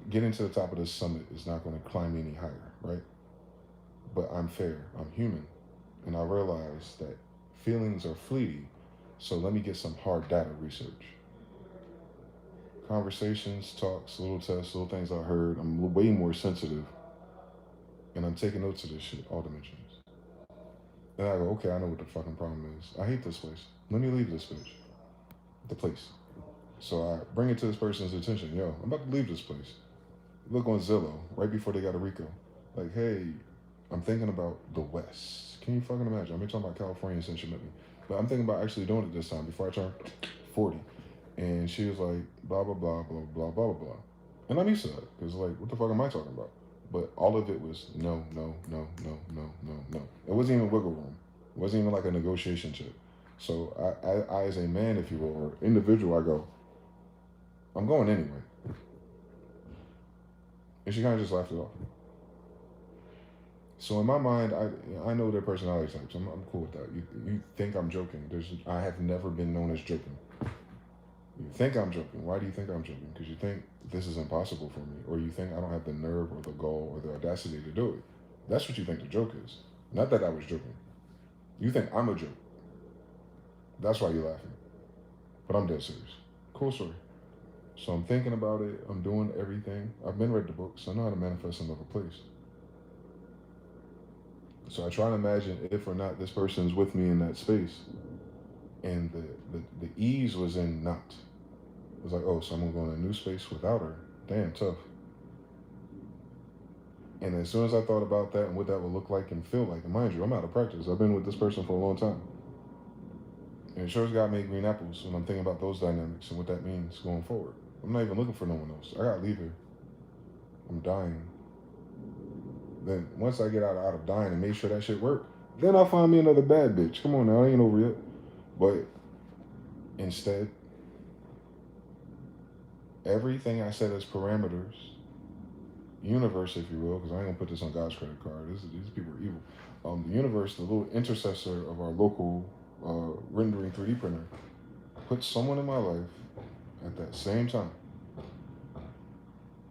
getting to the top of this summit is not going to climb me any higher, right? But I'm fair, I'm human. And I realize that feelings are fleeting, so let me get some hard data research. Conversations, talks, little tests, little things I heard. I'm way more sensitive, and I'm taking notes of this shit, all dimensions. And I go, okay, I know what the fucking problem is. I hate this place. Let me leave this bitch. The place. So I bring it to this person's attention. Yo, I'm about to leave this place. Look on Zillow, right before they got a RICO. Like, hey, I'm thinking about the West. Can you fucking imagine? I've been talking about California since you met me. But I'm thinking about actually doing it this time before I turn 40. And she was like, blah, blah, blah, blah, blah, blah, blah. And I'm used to that. Because, like, what the fuck am I talking about? But all of it was no, no, no, no, no, no, no. It wasn't even wiggle room. It wasn't even like a negotiation chip. So I as a man, if you will, or individual, I go, I'm going anyway. And she kind of just laughed it off. So in my mind, I know their personality types. I'm cool with that. You think I'm joking? I have never been known as joking. You think I'm joking. Why do you think I'm joking? Because you think this is impossible for me, or you think I don't have the nerve or the gall or the audacity to do it. That's what you think the joke is. Not that I was joking. You think I'm a joke. That's why you're laughing. But I'm dead serious. Cool story. So I'm thinking about it. I'm doing everything. I've been read the books. I know how to manifest another place. So I try to imagine if or not this person's with me in that space. And the ease was in not. It was like, oh, so I'm going to go in a new space without her. Damn, tough. And as soon as I thought about that and what that would look like and feel like, and mind you, I'm out of practice. I've been with this person for a long time. And sure as God made green apples when I'm thinking about those dynamics and what that means going forward. I'm not even looking for no one else. I gotta leave here. I'm dying. Then once I get out of dying and make sure that shit work, then I'll find me another bad bitch. Come on now, I ain't over yet. But instead, everything I set as parameters, universe, if you will, because I ain't gonna put this on God's credit card. These people are evil. The universe, the little intercessor of our local rendering 3D printer, put someone in my life at that same time,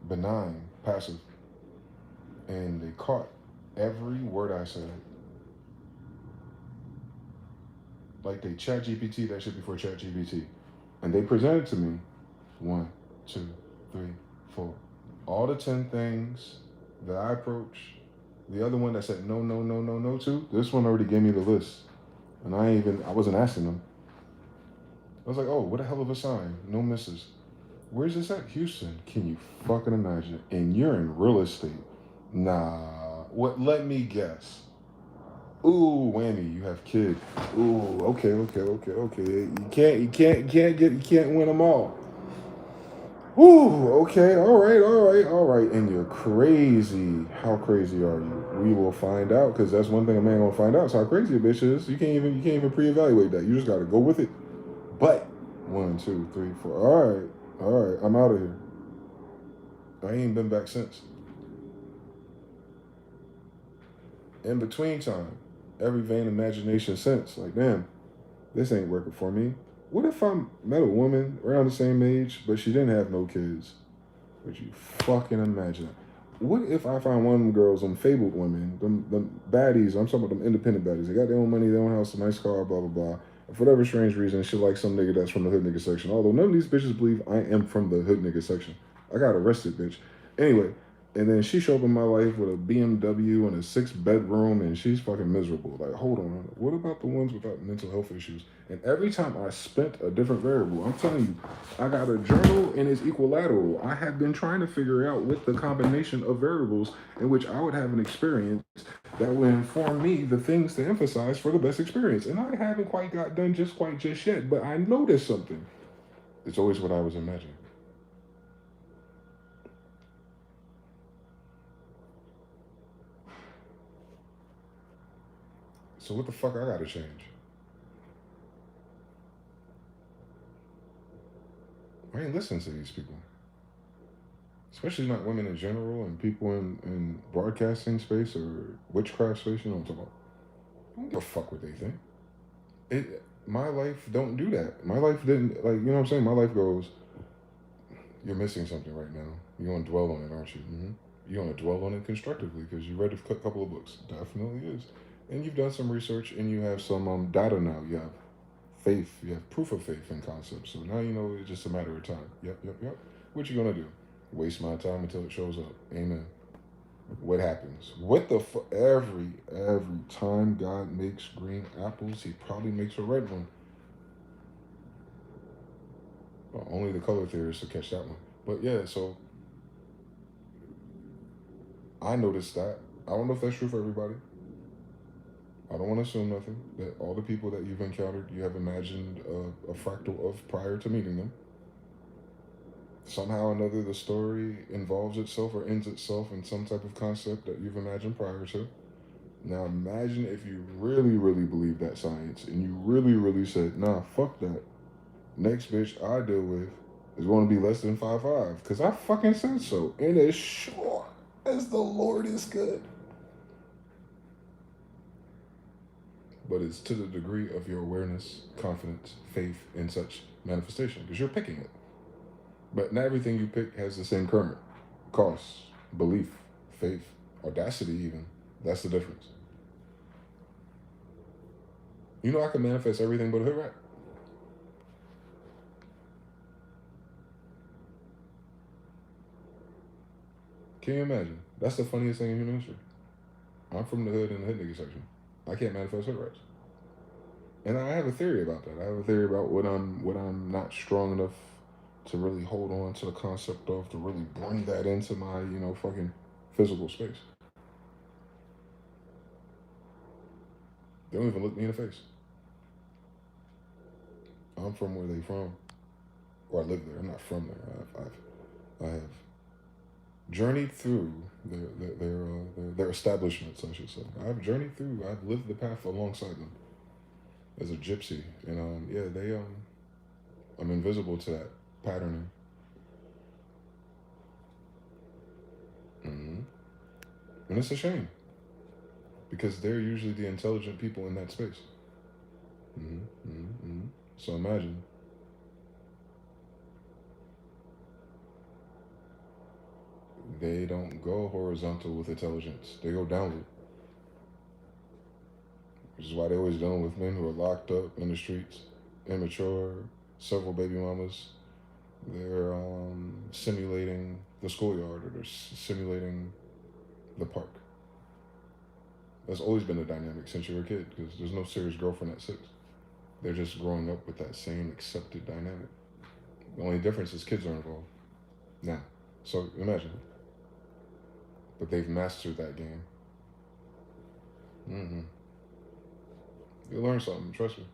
benign, passive, and they caught every word I said. Like they chat GPT that shit before chat GPT. And they presented to me 1, 2, 3, 4. All the 10 things that I approached. The other one that said no, no, no, no, no to, this one already gave me the list. And I wasn't asking them. I was like, oh, what a hell of a sign. No misses. Where's this at? Houston. Can you fucking imagine? And you're in real estate. Nah. What? Let me guess. Ooh, whammy, you have kid. Ooh, okay. You can't win them all. Ooh, okay, all right. And you're crazy. How crazy are you? We will find out, because that's one thing a man gonna find out. Is how crazy a bitch is. You can't even pre-evaluate that. You just gotta go with it. But 1, 2, 3, 4. All right. I'm out of here. I ain't been back since. In between time, every vain imagination since, like, damn, this ain't working for me. What if I met a woman around the same age, but she didn't have no kids? Would you fucking imagine? What if I find one of them girls, them fabled women, them baddies, I'm talking about them independent baddies. They got their own money, their own house, a nice car, blah, blah, blah. For whatever strange reason, she likes some nigga that's from the hood nigga section. Although none of these bitches believe I am from the hood nigga section. I got arrested, bitch. Anyway, and then she showed up in my life with a BMW and a 6 bedroom, and she's fucking miserable. Like, hold on, what about the ones without mental health issues? And every time I spent a different variable, I'm telling you, I got a journal and it's equilateral. I have been trying to figure out with the combination of variables in which I would have an experience that would inform me the things to emphasize for the best experience. And I haven't quite got done just yet, but I noticed something. It's always what I was imagining. So what the fuck I gotta change? I ain't listening to these people. Especially not women in general and people in broadcasting space or witchcraft space, you know what I'm talking about. I don't give a fuck what they think. My life don't do that. My life didn't, like, you know what I'm saying? My life goes, you're missing something right now. You want to dwell on it, aren't you? Mm-hmm. You want to dwell on it constructively because you read a couple of books. Definitely is. And you've done some research and you have some data now. You have faith. You have proof of faith in concepts. So now you know it's just a matter of time. Yep. What you gonna do? Waste my time until it shows up. Amen. What happens? What the fuck? Every time God makes green apples, He probably makes a red one. Well, only the color theorists will catch that one. But yeah, so I noticed that. I don't know if that's true for everybody. I don't want to assume nothing. That all the people that you've encountered, you have imagined a fractal of prior to meeting them. Somehow or another, the story involves itself or ends itself in some type of concept that you've imagined prior to. Now imagine if you really, really believe that science and you really, really said, nah, fuck that. Next bitch I deal with is going to be less than 5'5", because I fucking said so. And as sure as the Lord is good. But it's to the degree of your awareness, confidence, faith, and such manifestation, because you're picking it. But not everything you pick has the same current, cost, belief, faith, audacity even. That's the difference. You know I can manifest everything but a hood rat. Can you imagine? That's the funniest thing in human history. I'm from the hood in the hood nigga section. I can't manifest hood rats. And I have a theory about that. I have a theory about what I'm not strong enough to really hold on to the concept of, to really bring that into my, fucking physical space. They don't even look me in the face. I'm from where they from, or I live there. I'm not from there. I have journeyed through their establishments, I should say. I've journeyed through. I've lived the path alongside them as a gypsy, and yeah, I'm invisible to that patterning. Mm-hmm. And it's a shame because they're usually the intelligent people in that space. Mm-hmm. Mm-hmm. So imagine they don't go horizontal with intelligence; they go downward, which is why they're always dealing with men who are locked up in the streets, immature, several baby mamas. They're simulating the schoolyard, or they're simulating the park. That's always been the dynamic since you were a kid, because there's no serious girlfriend at 6. They're just growing up with that same accepted dynamic. The only difference is kids are involved now. So imagine, but they've mastered that game. Mm-hmm. You learn something, trust me.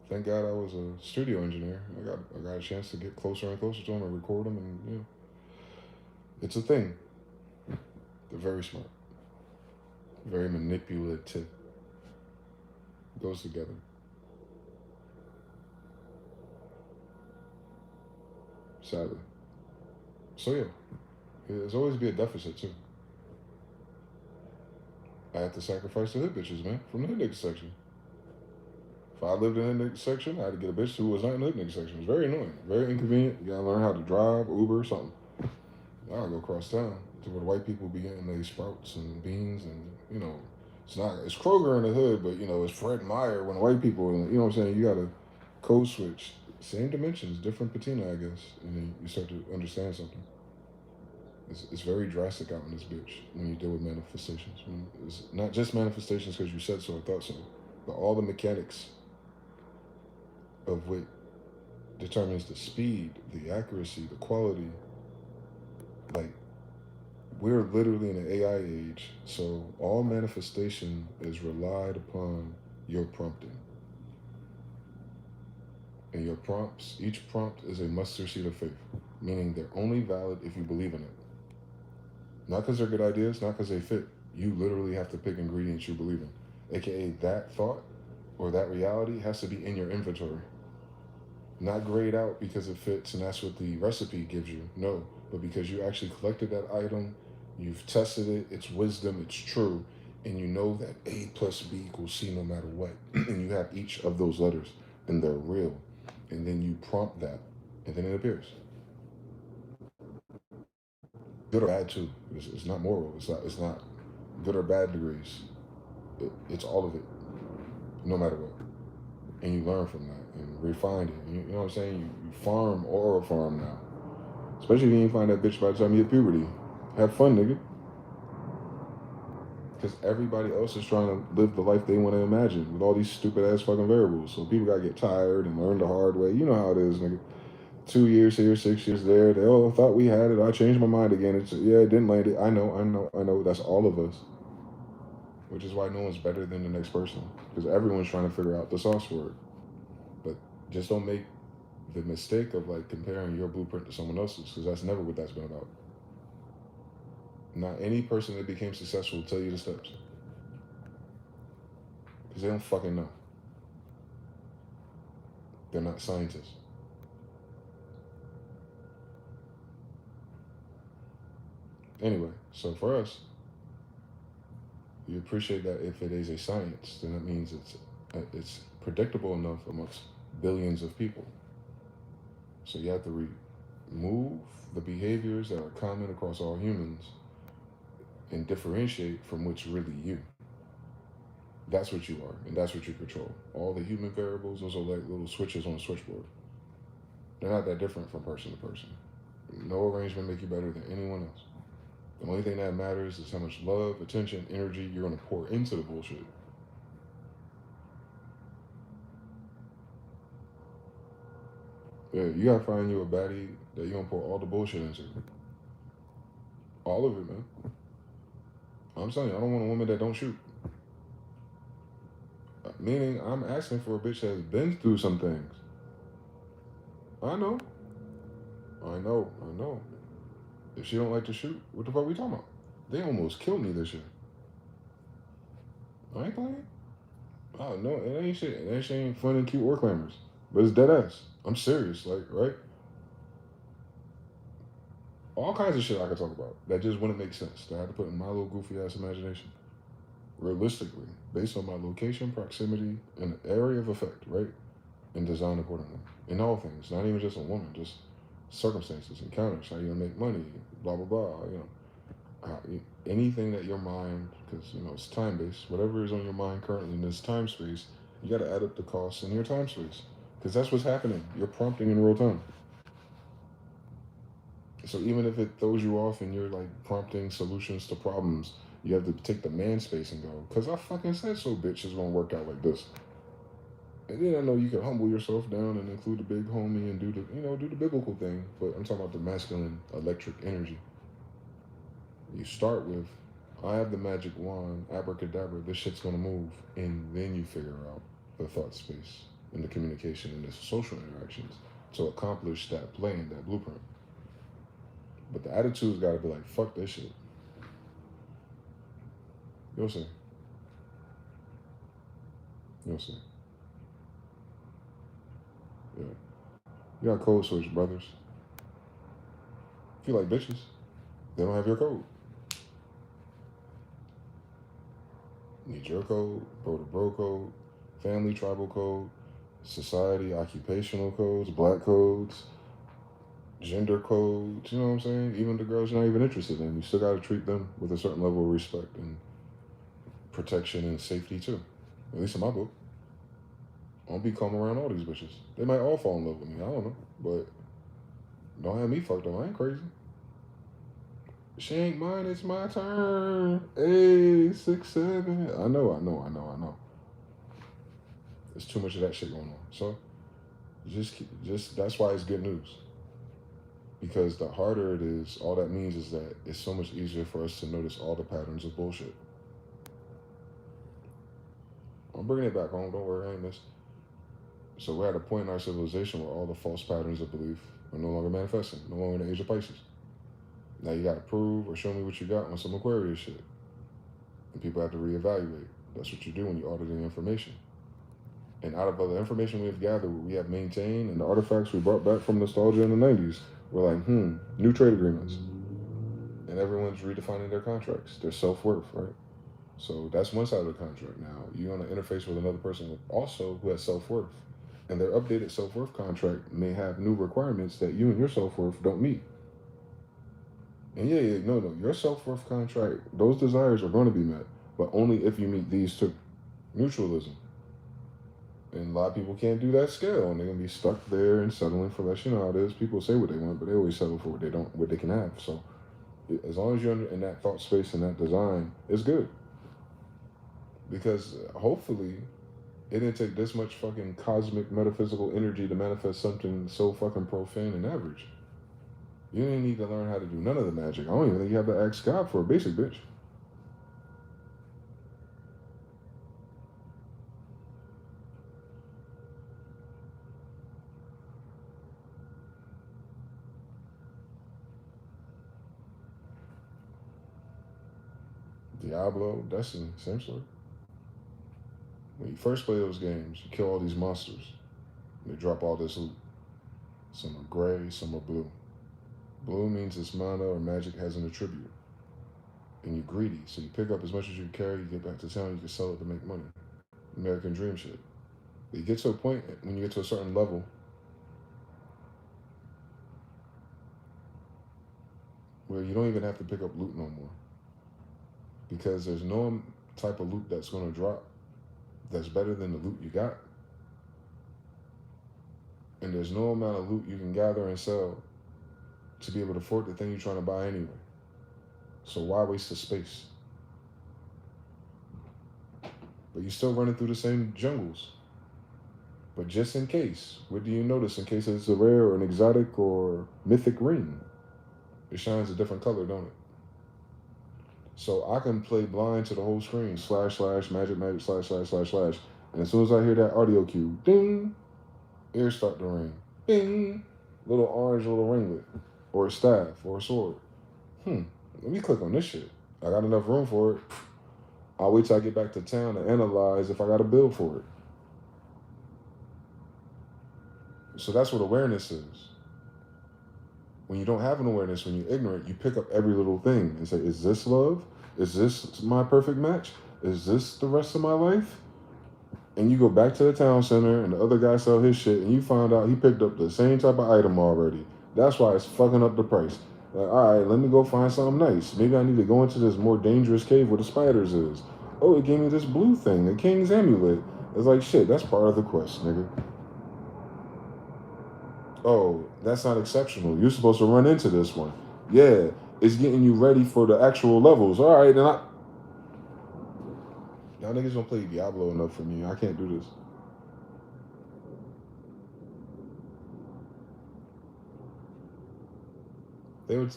Thank God I was a studio engineer. I got a chance to get closer and closer to them and record them, and it's a thing. They're very smart, very manipulative. Goes together. Sadly. So yeah, there's always be a deficit too. I had to sacrifice the hood bitches, man, from the hood nigga section. If I lived in the hood nigga section, I had to get a bitch who was not in the hood nigga section. It was very annoying, very inconvenient. You gotta learn how to drive, Uber, something. I gotta go across town to where the white people be getting their sprouts and beans and, It's Kroger in the hood, but you know, it's Fred Meyer when white people, you know what I'm saying? You gotta code switch. Same dimensions, different patina, I guess. And then you start to understand something. It's very drastic out in this bitch when you deal with manifestations. It's not just manifestations because you said so or thought so, but all the mechanics of what determines the speed, the accuracy, the quality. Like, we're literally in an AI age, so all manifestation is relied upon your prompting. And your prompts, each prompt is a mustard seed of faith, meaning they're only valid if you believe in it. Not because they're good ideas, not because they fit. You literally have to pick ingredients you believe in, aka that thought or that reality has to be in your inventory. Not grayed out because it fits and that's what the recipe gives you. No, but because you actually collected that item, you've tested it, it's wisdom, it's true, and you know that A plus B equals C no matter what. And you have each of those letters and they're real. And then you prompt that and then it appears. Good or bad too. It's not moral. It's not good or bad degrees. It's all of it, no matter what. And you learn from that and refine it. You know what I'm saying? You farm oral farm now. Especially if you ain't find that bitch by the time you hit puberty. Have fun, nigga. Because everybody else is trying to live the life they want to imagine with all these stupid ass fucking variables. So people gotta get tired and learn the hard way. You know how it is, nigga. 2 years here, 6 years there. They all thought we had it. I changed my mind again. It's yeah, it didn't land it. I know. That's all of us. Which is why no one's better than the next person. Because everyone's trying to figure out the sauce for it. But just don't make the mistake of like comparing your blueprint to someone else's, because that's never what that's been about. Not any person that became successful will tell you the steps, because they don't fucking know. They're not scientists. Anyway, so for us, you appreciate that if it is a science, then that means it's predictable enough amongst billions of people. So you have to remove the behaviors that are common across all humans and differentiate from what's really you. That's what you are, and that's what you control. All the human variables, those are like little switches on a switchboard. They're not that different from person to person. No arrangement make you better than anyone else. The only thing that matters is how much love, attention, energy you're gonna pour into the bullshit. Yeah, you gotta find you a baddie that you gonna pour all the bullshit into. All of it, man. I'm telling you, I don't want a woman that don't shoot. Meaning, I'm asking for a bitch that's been through some things. I know, I know. If she don't like to shoot, what the fuck we talking about? They almost killed me this year. I ain't playing. Oh no, it ain't shit. That shit ain't fun and cute or glamorous. But it's dead ass. I'm serious, like, right? All kinds of shit I could talk about that just wouldn't make sense. That I had to put in my little goofy ass imagination. Realistically, based on my location, proximity, and area of effect, right? And design accordingly. In all things, not even just a woman, just circumstances, encounters, how you gonna make money, blah blah blah. Anything that your mind, because you know it's time based, whatever is on your mind currently in this time space, you got to add up the costs in your time space, because that's what's happening. You're prompting in real time. So even if it throws you off and you're like prompting solutions to problems, you have to take the man space and go, because I fucking said so, bitch, is gonna work out like this. And then I know you can humble yourself down and include the big homie and do the biblical thing, but I'm talking about the masculine electric energy. You start with, I have the magic wand, abracadabra, this shit's gonna move, and then you figure out the thought space and the communication and the social interactions to accomplish that plan, that blueprint. But the attitude's gotta be like, fuck this shit. You'll see. You'll see. Yeah. You got code switch, brothers. If you like bitches, they don't have your code. Need your code, bro to bro code, family tribal code, society occupational codes, black codes, gender codes, you know what I'm saying? Even the girls you're not even interested in, you still gotta treat them with a certain level of respect. And protection and safety too. At least in my book. I don't be calm around all these bitches. They might all fall in love with me. I don't know. But don't have me fucked up. I ain't crazy. She ain't mine. It's my turn. Hey, 6, 7. I know. There's too much of that shit going on. So just that's why it's good news. Because the harder it is, all that means is that it's so much easier for us to notice all the patterns of bullshit. I'm bringing it back home. Don't worry, I ain't missed. So we're at a point in our civilization where all the false patterns of belief are no longer manifesting, no longer in the age of Pisces. Now you got to prove or show me what you got on some Aquarius shit. And people have to reevaluate. That's what you do when you audit the information. And out of all the information we've gathered, we have maintained, and the artifacts we brought back from nostalgia in the 90s, we're like, new trade agreements. And everyone's redefining their contracts, their self-worth, right? So that's one side of the contract. Now, you're going to interface with another person also who has self-worth. And their updated self-worth contract may have new requirements that you and your self-worth don't meet. And no, your self-worth contract, those desires are going to be met, but only if you meet these two. Mutualism. And a lot of people can't do that scale, and they're gonna be stuck there and settling for less. You know how it is. People say what they want, but they always settle for what they can have. So, as long as you're in that thought space and that design, it's good. Because hopefully, it didn't take this much fucking cosmic metaphysical energy to manifest something so fucking profane and average. You didn't need to learn how to do none of the magic. I don't even think you have to ask God for a basic bitch. Diablo, Destiny, same story. When you first play those games, you kill all these monsters. They drop all this loot. Some are gray, some are blue. Blue means this mana or magic has an attribute. And you're greedy, so you pick up as much as you can carry, you get back to town, you can sell it to make money. American dream shit. But you get to a point, when you get to a certain level, where you don't even have to pick up loot no more. Because there's no type of loot that's going to drop that's better than the loot you got. And there's no amount of loot you can gather and sell to be able to afford the thing you're trying to buy anyway. So why waste the space? But you're still running through the same jungles. But just in case, what do you notice in case it's a rare or an exotic or mythic ring? It shines a different color, don't it? So I can play blind to the whole screen, / magic, / and as soon as I hear that audio cue, ding, ears start to ring, ding, little orange little ringlet, or a staff, or a sword. Let me click on this shit. I got enough room for it. I'll wait till I get back to town to analyze if I got a bill for it. So that's what awareness is. When you don't have an awareness, when you're ignorant, you pick up every little thing and say, is this love? Is this my perfect match? Is this the rest of my life? And you go back to the town center and the other guy sell his shit and you find out he picked up the same type of item already. That's why it's fucking up the price. Like, all right, let me go find something nice. Maybe I need to go into this more dangerous cave where the spiders is. Oh, it gave me this blue thing, the king's amulet. It's like, shit, that's part of the quest, nigga. Oh, that's not exceptional. You're supposed to run into this one. Yeah, it's getting you ready for the actual levels. All right, then y'all niggas don't play Diablo enough for me. I can't do this.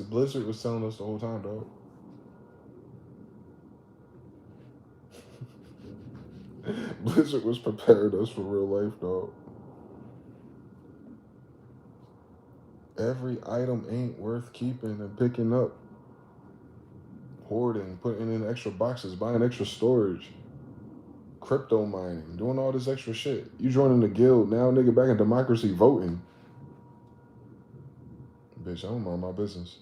Blizzard was telling us the whole time, dog. Blizzard was preparing us for real life, dog. Every item ain't worth keeping and picking up. Hoarding, putting in extra boxes, buying extra storage, crypto mining, doing all this extra shit. You joining the guild, now nigga back in democracy voting. Bitch, I don't mind my business.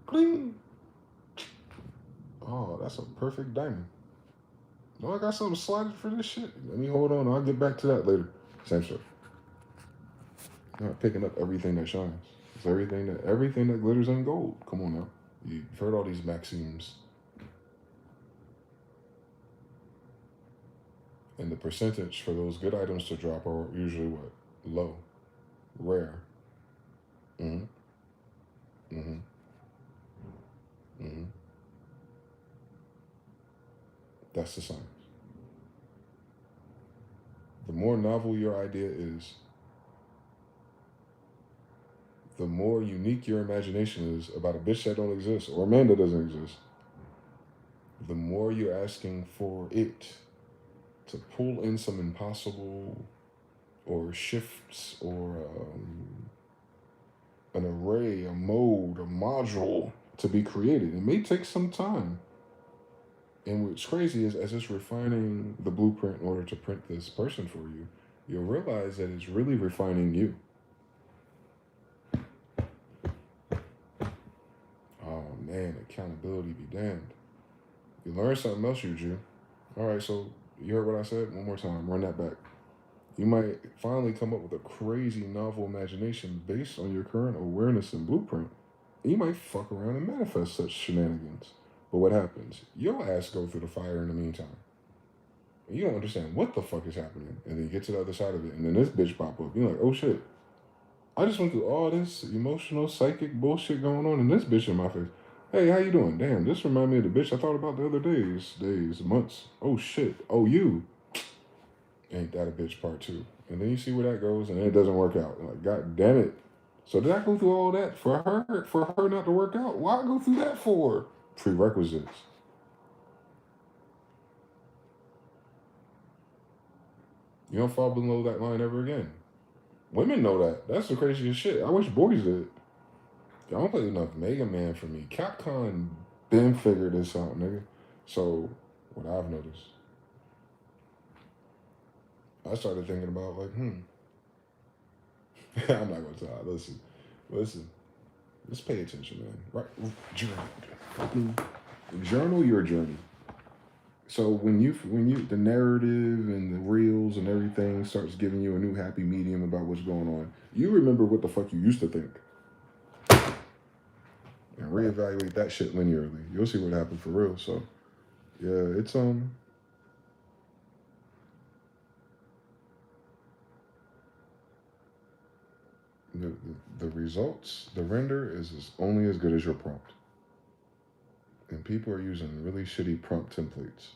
Cling. Oh, that's a perfect diamond. No, I got something slotted for this shit. Let me hold on. I'll get back to that later. Same shit. Not picking up everything that shines. It's everything that glitters ain't gold. Come on now. You've heard all these maxims. And the percentage for those good items to drop are usually what? Low. Rare. Mm-hmm. Mm-hmm. Mm-hmm. That's the science. The more novel your idea is, the more unique your imagination is about a bitch that don't exist or a man that doesn't exist, the more you're asking for it to pull in some impossible or shifts or an array, a mode, a module to be created. It may take some time. And what's crazy is as it's refining the blueprint in order to print this person for you, you'll realize that it's really refining you. Oh man, accountability be damned. You learn something else, you Jew. All right, so you heard what I said? One more time, run that back. You might finally come up with a crazy novel imagination based on your current awareness and blueprint. And you might fuck around and manifest such shenanigans. But what happens? Your ass go through the fire in the meantime. And you don't understand what the fuck is happening. And then you get to the other side of it, and then this bitch pop up. You're like, oh shit. I just went through all this emotional, psychic bullshit going on, and this bitch in my face. Hey, how you doing? Damn, this remind me of the bitch I thought about the other days, months. Oh shit. Oh, you. Ain't that a bitch part two? And then you see where that goes, and then it doesn't work out. Like, god damn it. So did I go through all that for her not to work out? Why go through that for? Prerequisites. You don't fall below that line ever again. Women know that. That's the craziest shit. I wish boys did. Y'all don't play enough Mega Man for me. Capcom been figured this out, nigga. So, what I've noticed, I started thinking about, like, I'm not gonna tell. Listen. Just pay attention, man. Right? Journal your journey. So when you the narrative and the reels and everything starts giving you a new happy medium about what's going on, you remember what the fuck you used to think and reevaluate that shit linearly. You'll see what happened for real. So yeah, it's the results, the render is only as good as your prompt. And people are using really shitty prompt templates.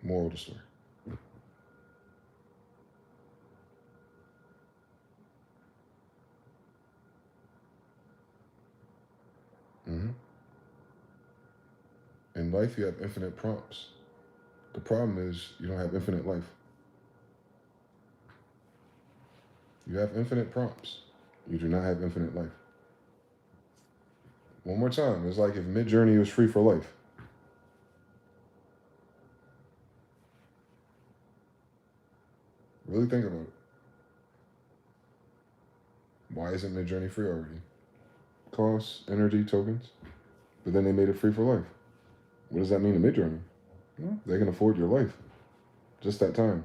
Moral of the story. Mm-hmm. In life, you have infinite prompts. The problem is you don't have infinite life. You have infinite prompts. You do not have infinite life. One more time. It's like if Midjourney was free for life. Really think about it. Why isn't Midjourney free already? Costs, energy, tokens. But then they made it free for life. What does that mean to Midjourney? Well, they can afford your life. Just that time.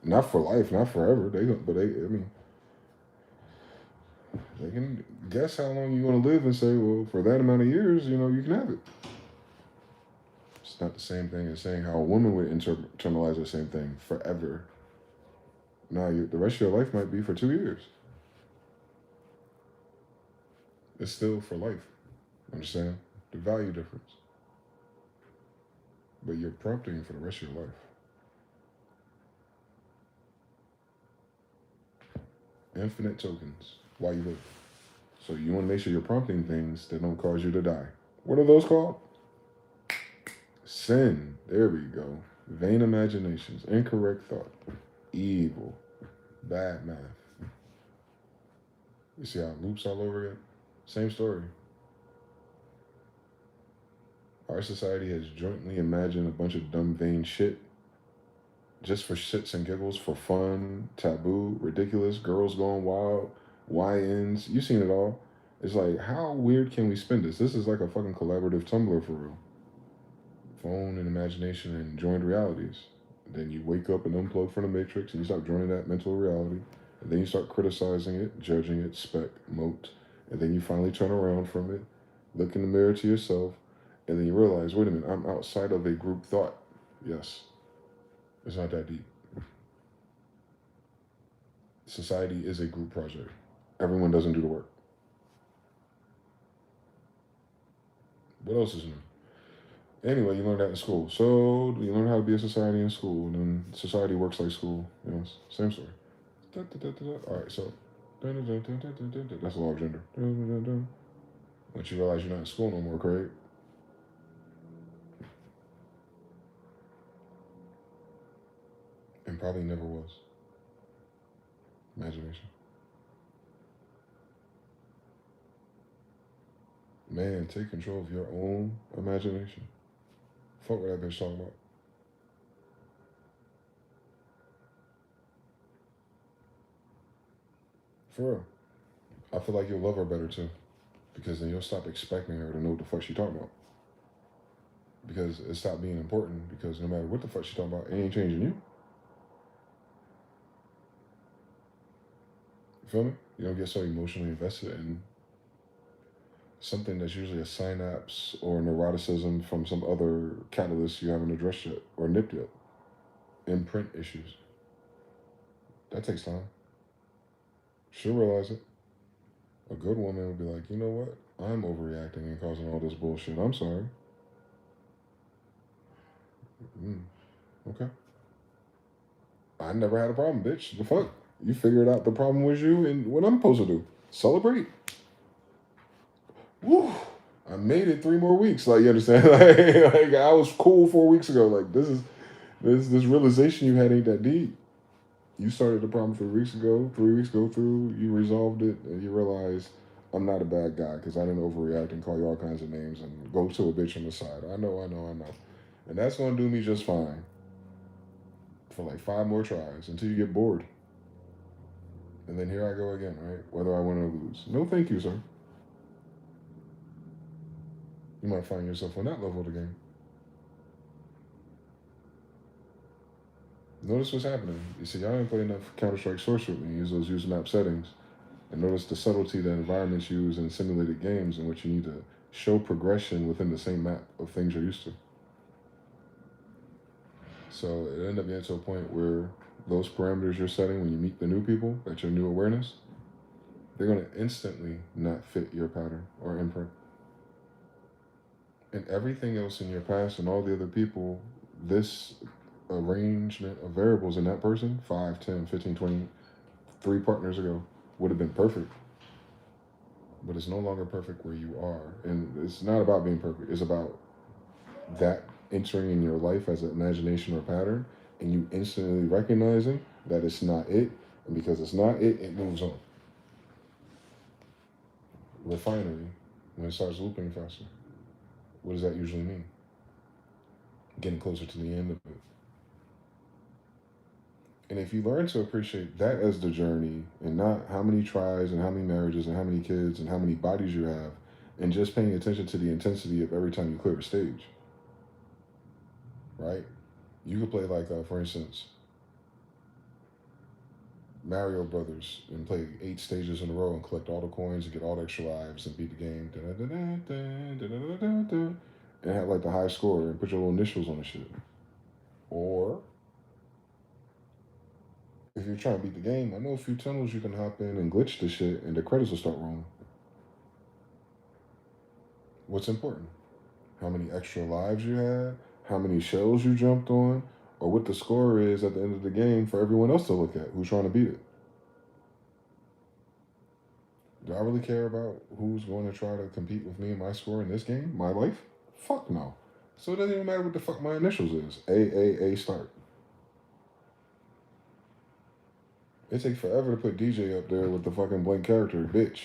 Not for life, not forever. They can guess how long you want to live and say, well, for that amount of years, you can have it. It's not the same thing as saying how a woman would internalize the same thing forever. Now, the rest of your life might be for 2 years. It's still for life. Understand? The value difference. But you're prompting for the rest of your life. Infinite tokens while you live. So you want to make sure you're prompting things that don't cause you to die. What are those called? Sin. There we go. Vain imaginations. Incorrect thought. Evil. Bad math. You see how it loops all over again? Same story. Our society has jointly imagined a bunch of dumb, vain shit just for shits and giggles, for fun, taboo, ridiculous, girls going wild, YNs. You've seen it all. It's like, how weird can we spend this? This is like a fucking collaborative Tumblr for real. Phone and imagination and joined realities. Then you wake up and unplug from the matrix and you start joining that mental reality. And then you start criticizing it, judging it, moat. And then you finally turn around from it Look in the mirror to yourself, and then you realize, wait a minute, I'm outside of a group thought. Yes, it's not that deep. Society is a group project. Everyone doesn't do the work. What else is new? Anyway, you learn that in school. So you learn how to be a society in school, and then society works like school. Yes, same story. All right, so that's a law of gender. Once you realize you're not in school no more, Craig, and probably never was. Imagination. Man, take control of your own imagination. Fuck what that bitch talking about. For real. I feel like you'll love her better too. Because then you'll stop expecting her to know what the fuck she talking about. Because it stopped being important. Because no matter what the fuck she talking about, it ain't changing you. You feel me? You don't get so emotionally invested in something that's usually a synapse or neuroticism from some other catalyst you haven't addressed yet or nipped yet. Imprint issues. That takes time. She'll realize it. A good woman would be like, you know what? I'm overreacting and causing all this bullshit. I'm sorry. Mm, okay. I never had a problem, bitch. The fuck? You figured out the problem was you, and what I'm supposed to do? Celebrate? Woo! I made it 3 more weeks. Like you understand? Like I was cool 4 weeks ago. Like this realization you had ain't that deep. You started the problem 3 weeks ago. 3 weeks go through, you resolved it, and you realized I'm not a bad guy because I didn't overreact and call you all kinds of names and go to a bitch on the side. I know. And that's gonna do me just fine for like 5 more tries until you get bored. And then here I go again, right? Whether I win or lose. No, thank you, sir. You might find yourself on that level of the game. Notice what's happening. You see, y'all ain't play enough Counter Strike Source with me. Use those user map settings. And notice the subtlety that environments use in simulated games in which you need to show progression within the same map of things you're used to. So it ended up getting to a point where those parameters you're setting when you meet the new people, that's your new awareness, they're going to instantly not fit your pattern or imprint. And everything else in your past and all the other people, this arrangement of variables in that person, 5, 10, 15, 20, 3 partners ago, would have been perfect. But it's no longer perfect where you are. And it's not about being perfect, it's about that entering in your life as an imagination or pattern, and you instantly recognizing that it's not it. And because it's not it, it moves on. Refinery, when it starts looping faster, what does that usually mean? Getting closer to the end of it. And if you learn to appreciate that as the journey and not how many tries and how many marriages and how many kids and how many bodies you have, and just paying attention to the intensity of every time you clear a stage, right? You could play like, for instance, Mario Brothers and play 8 stages in a row and collect all the coins and get all the extra lives and beat the game. And have like the high score and put your little initials on the shit. Or if you're trying to beat the game, I know a few tunnels you can hop in and glitch the shit and the credits will start rolling. What's important? How many extra lives you had, how many shells you jumped on, or what the score is at the end of the game for everyone else to look at who's trying to beat it. Do I really care about who's going to try to compete with me and my score in this game, my life? Fuck no. So it doesn't even matter what the fuck my initials is. A start. It takes forever to put DJ up there with the fucking blank character, bitch.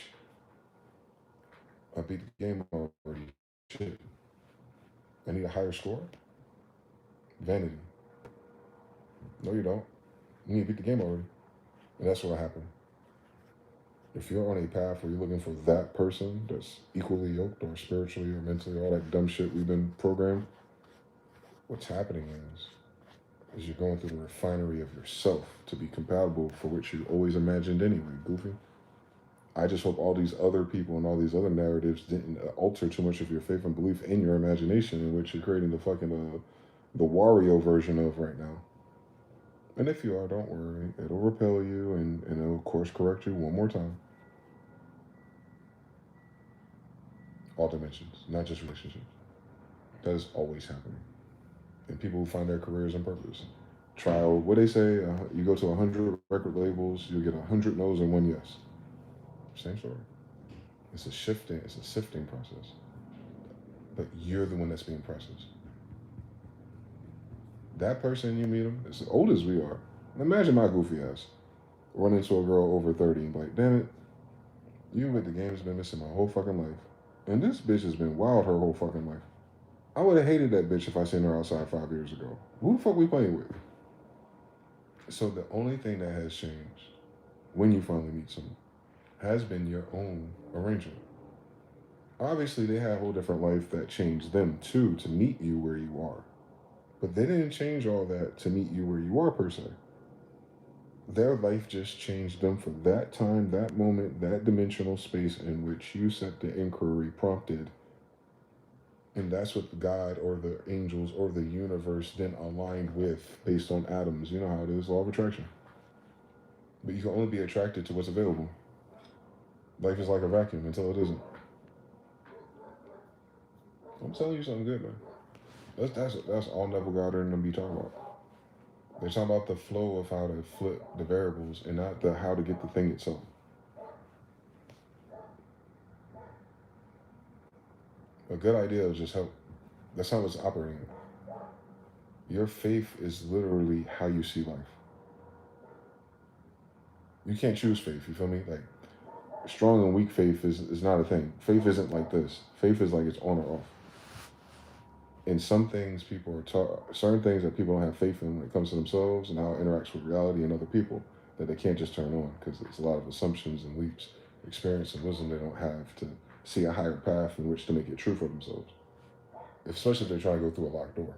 I beat the game already. Shit. I need a higher score? Vanity. No, you don't. You need to beat the game already. And that's what happened. If you're on a path where you're looking for that person that's equally yoked or spiritually or mentally, all that dumb shit we've been programmed, what's happening is you're going through the refinery of yourself to be compatible for which you always imagined anyway, goofy. I just hope all these other people and all these other narratives didn't alter too much of your faith and belief in your imagination, in which you're creating the fucking the Wario version of right now. And if you are, don't worry, it'll repel you and it'll course correct you one more time. All dimensions, not just relationships. That is always happening. And people who find their careers on purpose. Trial, what they say, you go to 100 record labels, you'll get 100 no's and one yes. Same story. It's a sifting process. But you're the one that's being processed. That person, you meet them, as old as we are. Imagine my goofy ass run into a girl over 30 and be like, damn it, you with the game has been missing my whole fucking life. And this bitch has been wild her whole fucking life. I would have hated that bitch if I seen her outside 5 years ago. Who the fuck we playing with? So the only thing that has changed when you finally meet someone has been your own arrangement. Obviously, they had a whole different life that changed them too to meet you where you are. But they didn't change all that to meet you where you are per se. Their life just changed them for that time, that moment, that dimensional space in which you set the inquiry prompted. And that's what God or the angels or the universe then aligned with based on atoms. You know how it is, law of attraction. But you can only be attracted to what's available. Life is like a vacuum until it isn't. I'm telling you something good, man. That's all Neville Goddard and them be talking about. They're talking about the flow of how to flip the variables and not the how to get the thing itself. A good idea is just help. That's how it's operating. Your faith is literally how you see life. You can't choose faith, you feel me? Like, strong and weak faith is not a thing. Faith isn't like this. Faith is like it's on or off. And some things people are taught, certain things that people don't have faith in when it comes to themselves and how it interacts with reality and other people, that they can't just turn on because it's a lot of assumptions and leaps, experience and wisdom they don't have to see a higher path in which to make it true for themselves. Especially if they try to go through a locked door.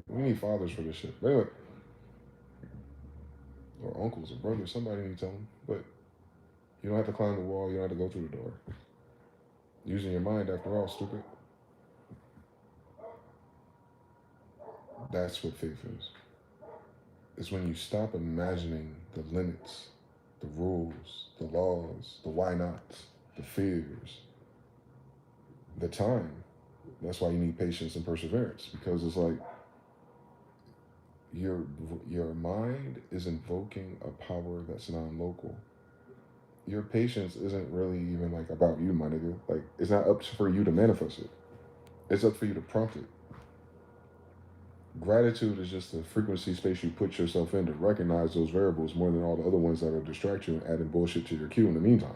We need fathers for this shit. But anyway, or uncles or brothers, somebody need to tell them. But you don't have to climb the wall, you don't have to go through the door. Using your mind, after all, stupid. That's what faith is. It's when you stop imagining the limits, the rules, the laws, the why nots, the fears, the time. That's why you need patience and perseverance, because it's like your mind is invoking a power that's non-local. Your patience isn't really even like about you, my nigga. Like, it's not up for you to manifest it. It's up for you to prompt it. Gratitude is just the frequency space you put yourself in to recognize those variables more than all the other ones that'll distract you and adding bullshit to your queue in the meantime.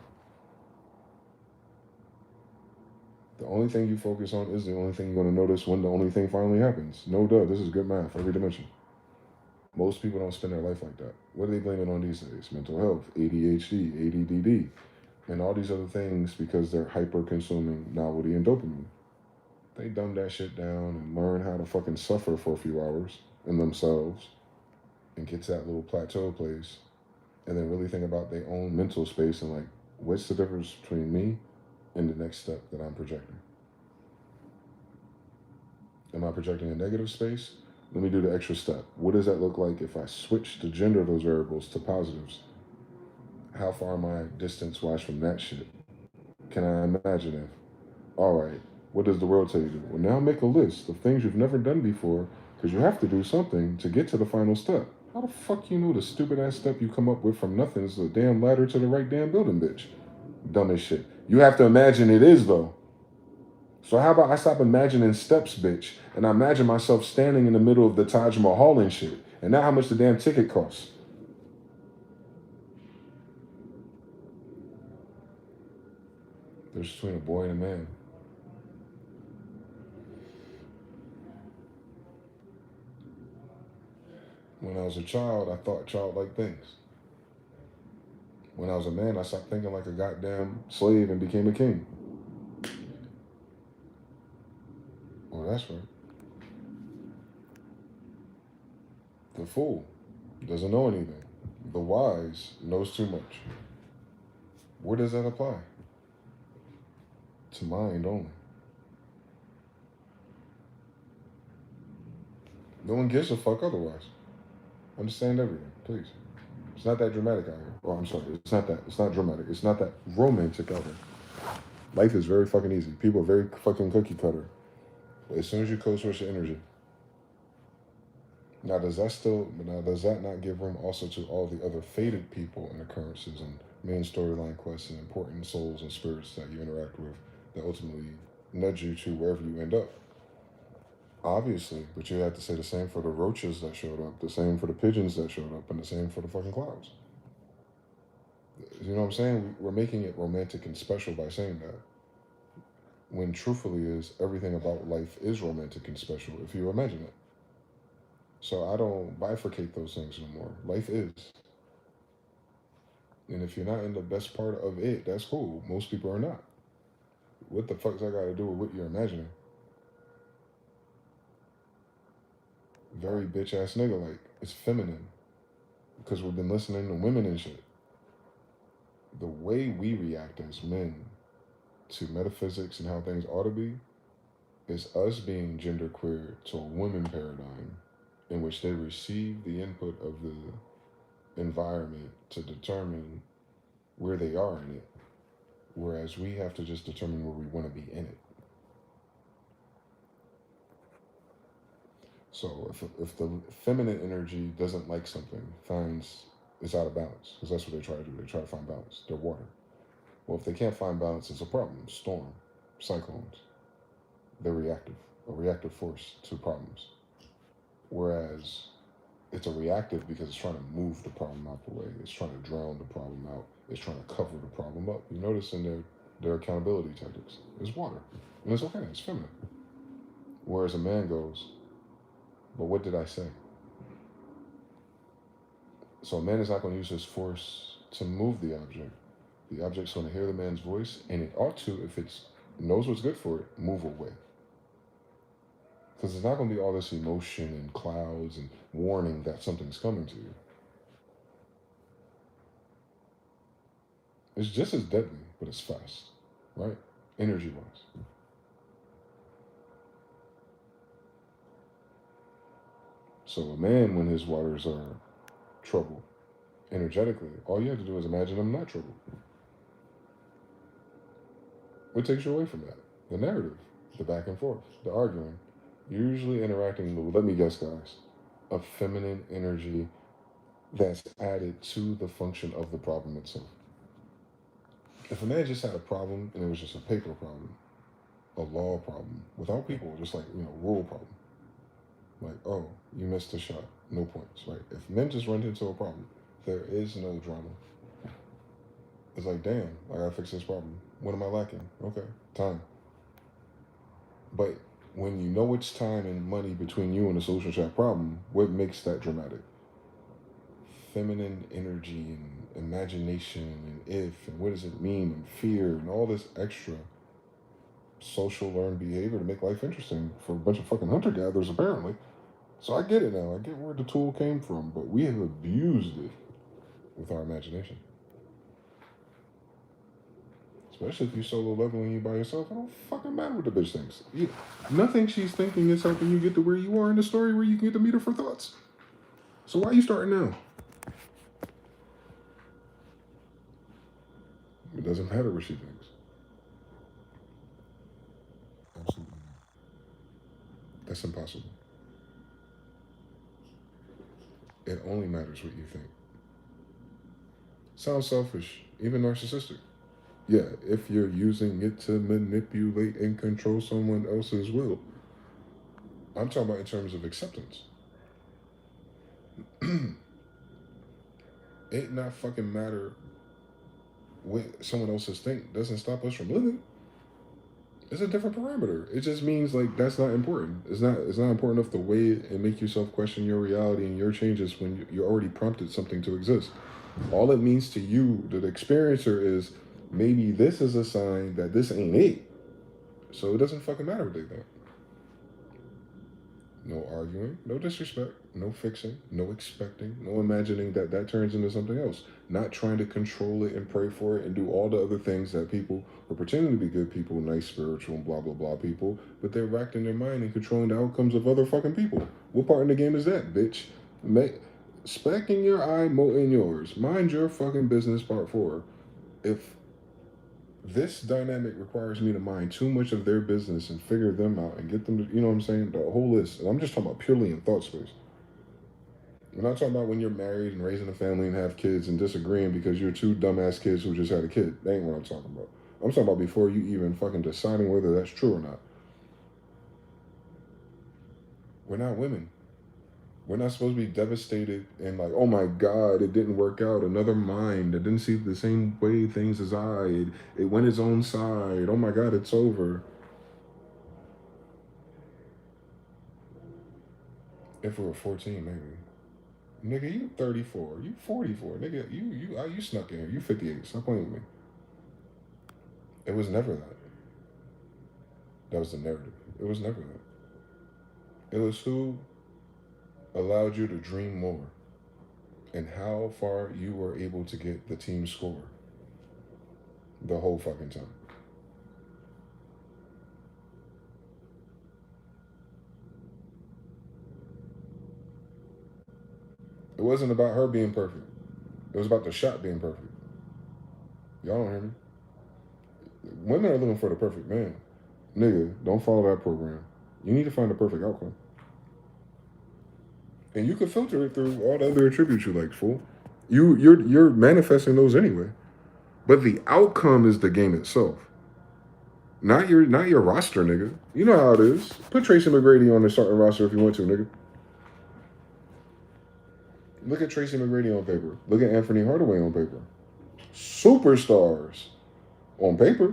The only thing you focus on is the only thing you're going to notice when the only thing finally happens. No duh, this is good math, every dimension. Most people don't spend their life like that. What are they blaming on these days? Mental health, ADHD, ADDD, and all these other things because they're hyper consuming novelty and dopamine. They dumb that shit down and learn how to fucking suffer for a few hours in themselves and get to that little plateau place and then really think about their own mental space and like, what's the difference between me and the next step that I'm projecting? Am I projecting a negative space? Let me do the extra step. What does that look like if I switch the gender of those variables to positives? How far am I distance-wise from that shit? Can I imagine if, all right, what does the world tell you to do? Well, now make a list of things you've never done before because you have to do something to get to the final step. How the fuck you know the stupid-ass step you come up with from nothing is a damn ladder to the right damn building, bitch? Dumb as shit. You have to imagine it is, though. So how about I stop imagining steps, bitch, and I imagine myself standing in the middle of the Taj Mahal and shit, and not how much the damn ticket costs. There's between a boy and a man. When I was a child, I thought childlike things. When I was a man, I stopped thinking like a goddamn slave and became a king. Well, that's right. The fool doesn't know anything. The wise knows too much. Where does that apply? To mind only. No one gives a fuck otherwise. Understand everything, please. It's not that dramatic out here. Oh, I'm sorry. It's not that. It's not dramatic. It's not that romantic out here. Life is very fucking easy. People are very fucking cookie cutter. But as soon as you code switch the energy, now does that not give room also to all the other fated people and occurrences and main storyline quests and important souls and spirits that you interact with that ultimately nudge you to wherever you end up? Obviously, but you have to say the same for the roaches that showed up, the same for the pigeons that showed up, and the same for the fucking clouds. You know what I'm saying? We're making it romantic and special by saying that. When truthfully is everything about life is romantic and special if you imagine it. So I don't bifurcate those things no more. Life is. And if you're not in the best part of it, that's cool. Most people are not. What the fuck's that got to do with what you're imagining? Very bitch ass nigga like. It's feminine. Because we've been listening to women and shit. The way we react as men to metaphysics and how things ought to be is us being genderqueer to a women paradigm in which they receive the input of the environment to determine where they are in it, whereas we have to just determine where we want to be in it. So if the feminine energy doesn't like something, finds it's out of balance, because that's what they try to do. They try to find balance. They're water. Well, if they can't find balance, it's a problem. Storm, cyclones. They're reactive, a reactive force to problems. Whereas it's a reactive because it's trying to move the problem out the way. It's trying to drown the problem out. It's trying to cover the problem up. You notice in their accountability tactics, it's water. And it's okay, it's feminine. Whereas a man goes, but what did I say? So a man is not going to use his force to move the object. The object's going to hear the man's voice, and it ought to, if it knows what's good for it, move away. Because it's not going to be all this emotion and clouds and warning that something's coming to you. It's just as deadly, but it's fast, right? Energy-wise. So a man, when his waters are troubled, energetically, all you have to do is imagine them not troubled. What takes you away from that? The narrative, the back and forth, the arguing, usually interacting with, let me guess, guys, a feminine energy that's added to the function of the problem itself. If a man just had a problem and it was just a paper problem, a law problem, without people, just like, rule problem, like, oh, you missed a shot, no points, right? If men just run into a problem, there is no drama. It's like, damn, I gotta fix this problem. What am I lacking? Okay, time. But when you know it's time and money between you and the social chat problem, what makes that dramatic? Feminine energy and imagination and if and what does it mean and fear and all this extra social learned behavior to make life interesting for a bunch of fucking hunter-gatherers apparently. So I get it now. I get where the tool came from, but we have abused it with our imagination. Especially if you solo leveling you by yourself, it don't fucking matter what the bitch thinks. Nothing she's thinking is helping you get to where you are in the story where you can get to meet her for thoughts. So why are you starting now? It doesn't matter what she thinks. Absolutely not. That's impossible. It only matters what you think. Sounds selfish, even narcissistic. Yeah, if you're using it to manipulate and control someone else's will. I'm talking about in terms of acceptance. It not fucking matter what someone else's think doesn't stop us from living. It's a different parameter. It just means like that's not important. It's not important enough to weigh it and make yourself question your reality and your changes when you already prompted something to exist. All it means to you, the experiencer, is maybe this is a sign that this ain't it. So it doesn't fucking matter what they think. No arguing, no disrespect, no fixing, no expecting, no imagining that that turns into something else. Not trying to control it and pray for it and do all the other things that people are pretending to be good people, nice, spiritual, and blah, blah, blah people, but they're racked in their mind and controlling the outcomes of other fucking people. What part in the game is that, bitch? Speck in your eye, mote in yours. Mind your fucking business, part four. If this dynamic requires me to mind too much of their business and figure them out and get them to, you know what I'm saying? The whole list. And I'm just talking about purely in thought space. I'm not talking about when you're married and raising a family and have kids and disagreeing because you're two dumbass kids who just had a kid. That ain't what I'm talking about. I'm talking about before you even fucking deciding whether that's true or not. We're not women. We're not supposed to be devastated and like, oh my God, it didn't work out. Another mind that didn't see the same way things as I. It went its own side. Oh my God, it's over. If we were 14, maybe. Nigga, you 34. You 44. Nigga, you snuck in here. You 58. Stop playing with me. It was never that. That was the narrative. It was never that. It was who allowed you to dream more and how far you were able to get the team score the whole fucking time. It wasn't about her being perfect. It was about the shot being perfect. Y'all don't hear me? Women are looking for the perfect man. Nigga, don't follow that program. You need to find the perfect outcome. And you can filter it through all the other attributes you like, fool. You're manifesting those anyway. But the outcome is the game itself. Not your roster, nigga. You know how it is. Put Tracy McGrady on the starting roster if you want to, nigga. Look at Tracy McGrady on paper. Look at Anthony Hardaway on paper. Superstars on paper.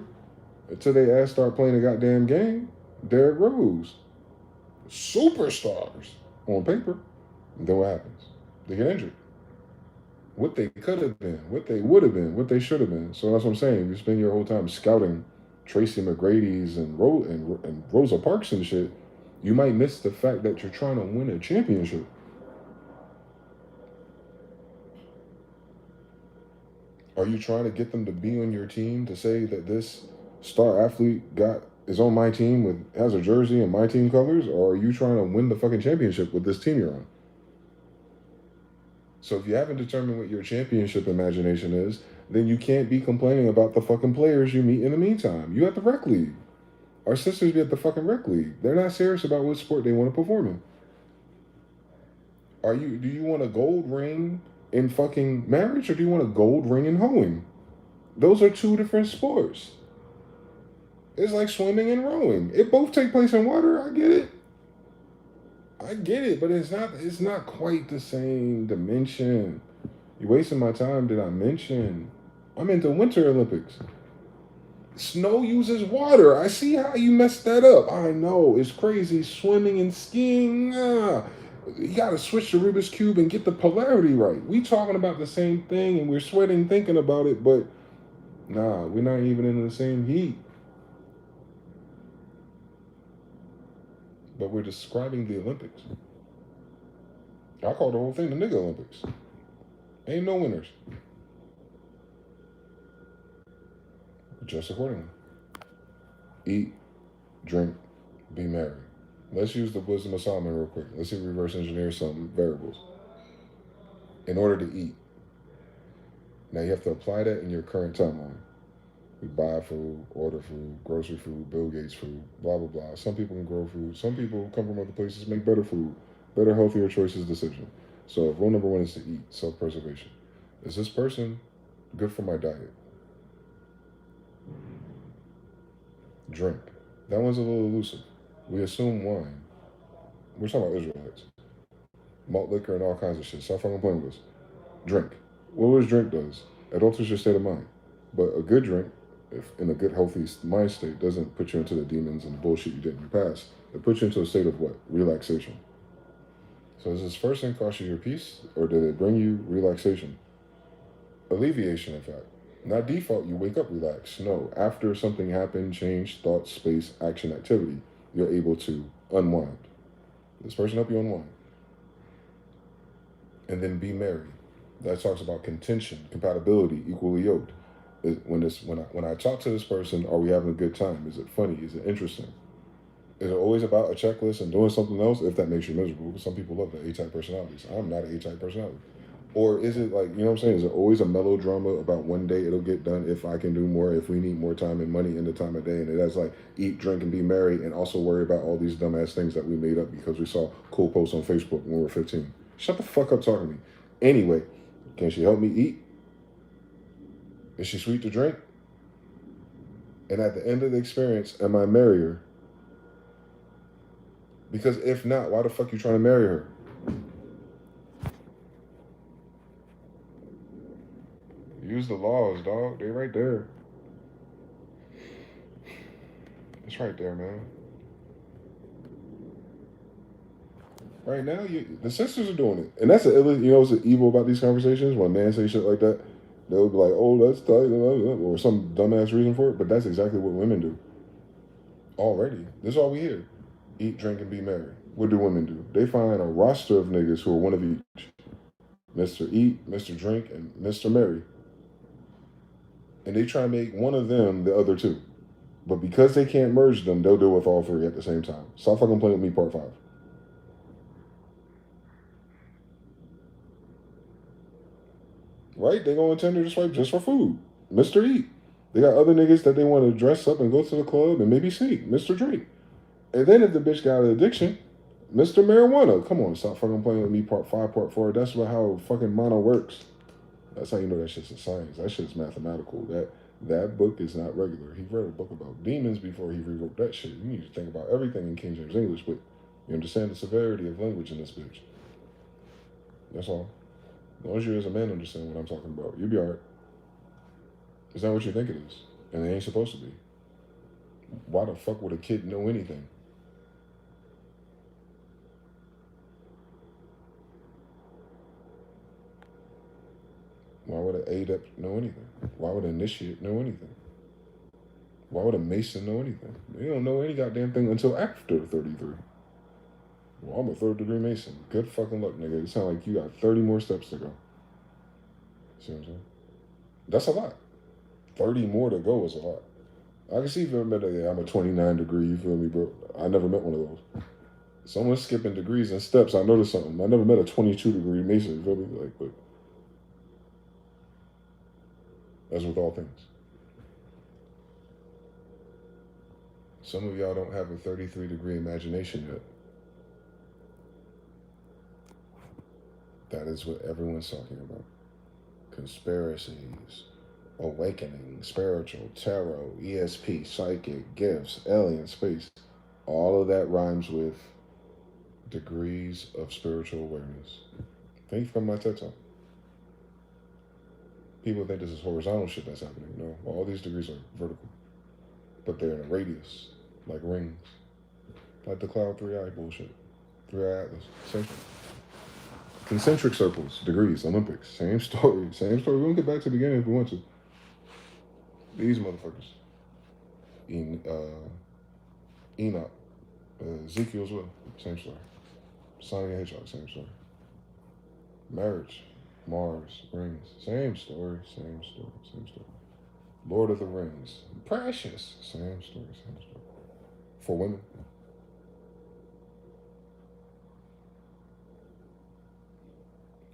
Until they ass start playing the goddamn game. Derrick Rose. Superstars on paper. And then what happens? They get injured. What they could have been, what they would have been, what they should have been. So that's what I'm saying. You spend your whole time scouting Tracy McGrady's and Rosa Parks and shit. You might miss the fact that you're trying to win a championship. Are you trying to get them to be on your team to say that this star athlete is on my team has a jersey and my team colors, or are you trying to win the fucking championship with this team you're on? So if you haven't determined what your championship imagination is, then you can't be complaining about the fucking players you meet in the meantime. You at the rec league. Our sisters be at the fucking rec league. They're not serious about what sport they want to perform in. Do you want a gold ring in fucking marriage, or do you want a gold ring in hoeing? Those are two different sports. It's like swimming and rowing. It both take place in water. I get it, but it's not quite the same dimension. You're wasting my time, did I mention? I'm into Winter Olympics. Snow uses water. I see how you messed that up. I know. It's crazy. Swimming and skiing. You got to switch the Rubik's Cube and get the polarity right. We talking about the same thing and we're sweating thinking about it, but nah, we're not even in the same heat. But we're describing the Olympics. I call the whole thing the nigga Olympics. Ain't no winners. Dress accordingly. Eat, drink, be merry. Let's use the wisdom of Solomon real quick. Let's see if we reverse engineer some variables. In order to eat. Now you have to apply that in your current timeline. We buy food, order food, grocery food, Bill Gates food, blah, blah, blah. Some people can grow food. Some people come from other places, make better food, better, healthier choices, decision. So rule number one is to eat, self-preservation. Is this person good for my diet? Drink. That one's a little elusive. We assume wine. We're talking about Israelites. Malt liquor and all kinds of shit. Stop fucking playing with us. Drink. What drink does? It alters your state of mind. But a good drink, if in a good, healthy mind state, doesn't put you into the demons and the bullshit you did in your past. It puts you into a state of what? Relaxation. So does this first thing cost you your peace, or did it bring you relaxation? Alleviation, in fact. Not default, you wake up relaxed. No, after something happened, change, thought, space, action, activity, you're able to unwind. This person help you unwind. And then be merry. That talks about contention, compatibility, equally yoked. When I talk to this person, are we having a good time? Is it funny? Is it interesting? Is it always about a checklist and doing something else if that makes you miserable? Because some people love the A-type personalities. I'm not an A-type personality. Or is it like, you know what I'm saying? Is it always a melodrama about one day it'll get done if I can do more, if we need more time and money in the time of day? And it has like eat, drink, and be merry and also worry about all these dumbass things that we made up because we saw cool posts on Facebook when we were 15. Shut the fuck up talking to me. Anyway, can she help me eat? Is she sweet to drink? And at the end of the experience, am I marrier? Because if not, why the fuck you trying to marry her? Use the laws, dog. They right there. It's right there, man. Right now, the sisters are doing it, and that's what's evil about these conversations. When a man say shit like that, they'll be like, "Oh, that's tight," or some dumbass reason for it. But that's exactly what women do already. This is all we hear: eat, drink, and be merry. What do women do? They find a roster of niggas who are one of each: Mister Eat, Mister Drink, and Mister Merry, and they try to make one of them the other two. But because they can't merge them, they'll deal with all three at the same time. Stop fucking playing with me, part 5. Right? They go on Tinder to swipe just for food. Mr. Eat. They got other niggas that they want to dress up and go to the club and maybe sneak. Mr. Drink. And then if the bitch got an addiction, Mr. Marijuana. Come on, stop fucking playing with me, part 5, part 4. That's about how fucking mono works. That's how you know that shit's a science. That shit's mathematical. That book is not regular. He read a book about demons before he rewrote that shit. You need to think about everything in King James English, but you understand the severity of language in this bitch. That's all. As long as you as a man understand what I'm talking about, you'll be alright. It's not what you think it is. And it ain't supposed to be. Why the fuck would a kid know anything? Why would an adept know anything? Why would an initiate know anything? Why would a mason know anything? They don't know any goddamn thing until after 33. Well, I'm a third-degree mason. Good fucking luck, nigga. It sounds like you got 30 more steps to go. See what I'm saying? That's a lot. 30 more to go is a lot. I can see if you ever met I'm a 29 degree, you feel me, bro? I never met one of those. Someone's skipping degrees and steps. I noticed something. I never met a 22 degree mason, you feel me? Like, but as with all things. Some of y'all don't have a 33-degree imagination yet. That is what everyone's talking about. Conspiracies, awakening, spiritual, tarot, ESP, psychic, gifts, alien, space. All of that rhymes with degrees of spiritual awareness. Thank you for my TED Talk. People think this is horizontal shit that's happening. No, all these degrees are vertical, but they're in a radius, like rings, like the Cloud 3i bullshit, 3i Atlas. Same thing. Concentric circles, degrees, Olympics, same story, same story. We can get back to the beginning if we want to. These motherfuckers. Enoch, Ezekiel as well, same story. Sonic and Hedgehog, same story. Marriage, Mars, rings, same story, same story, same story. Lord of the Rings, Precious, same story, same story. For women.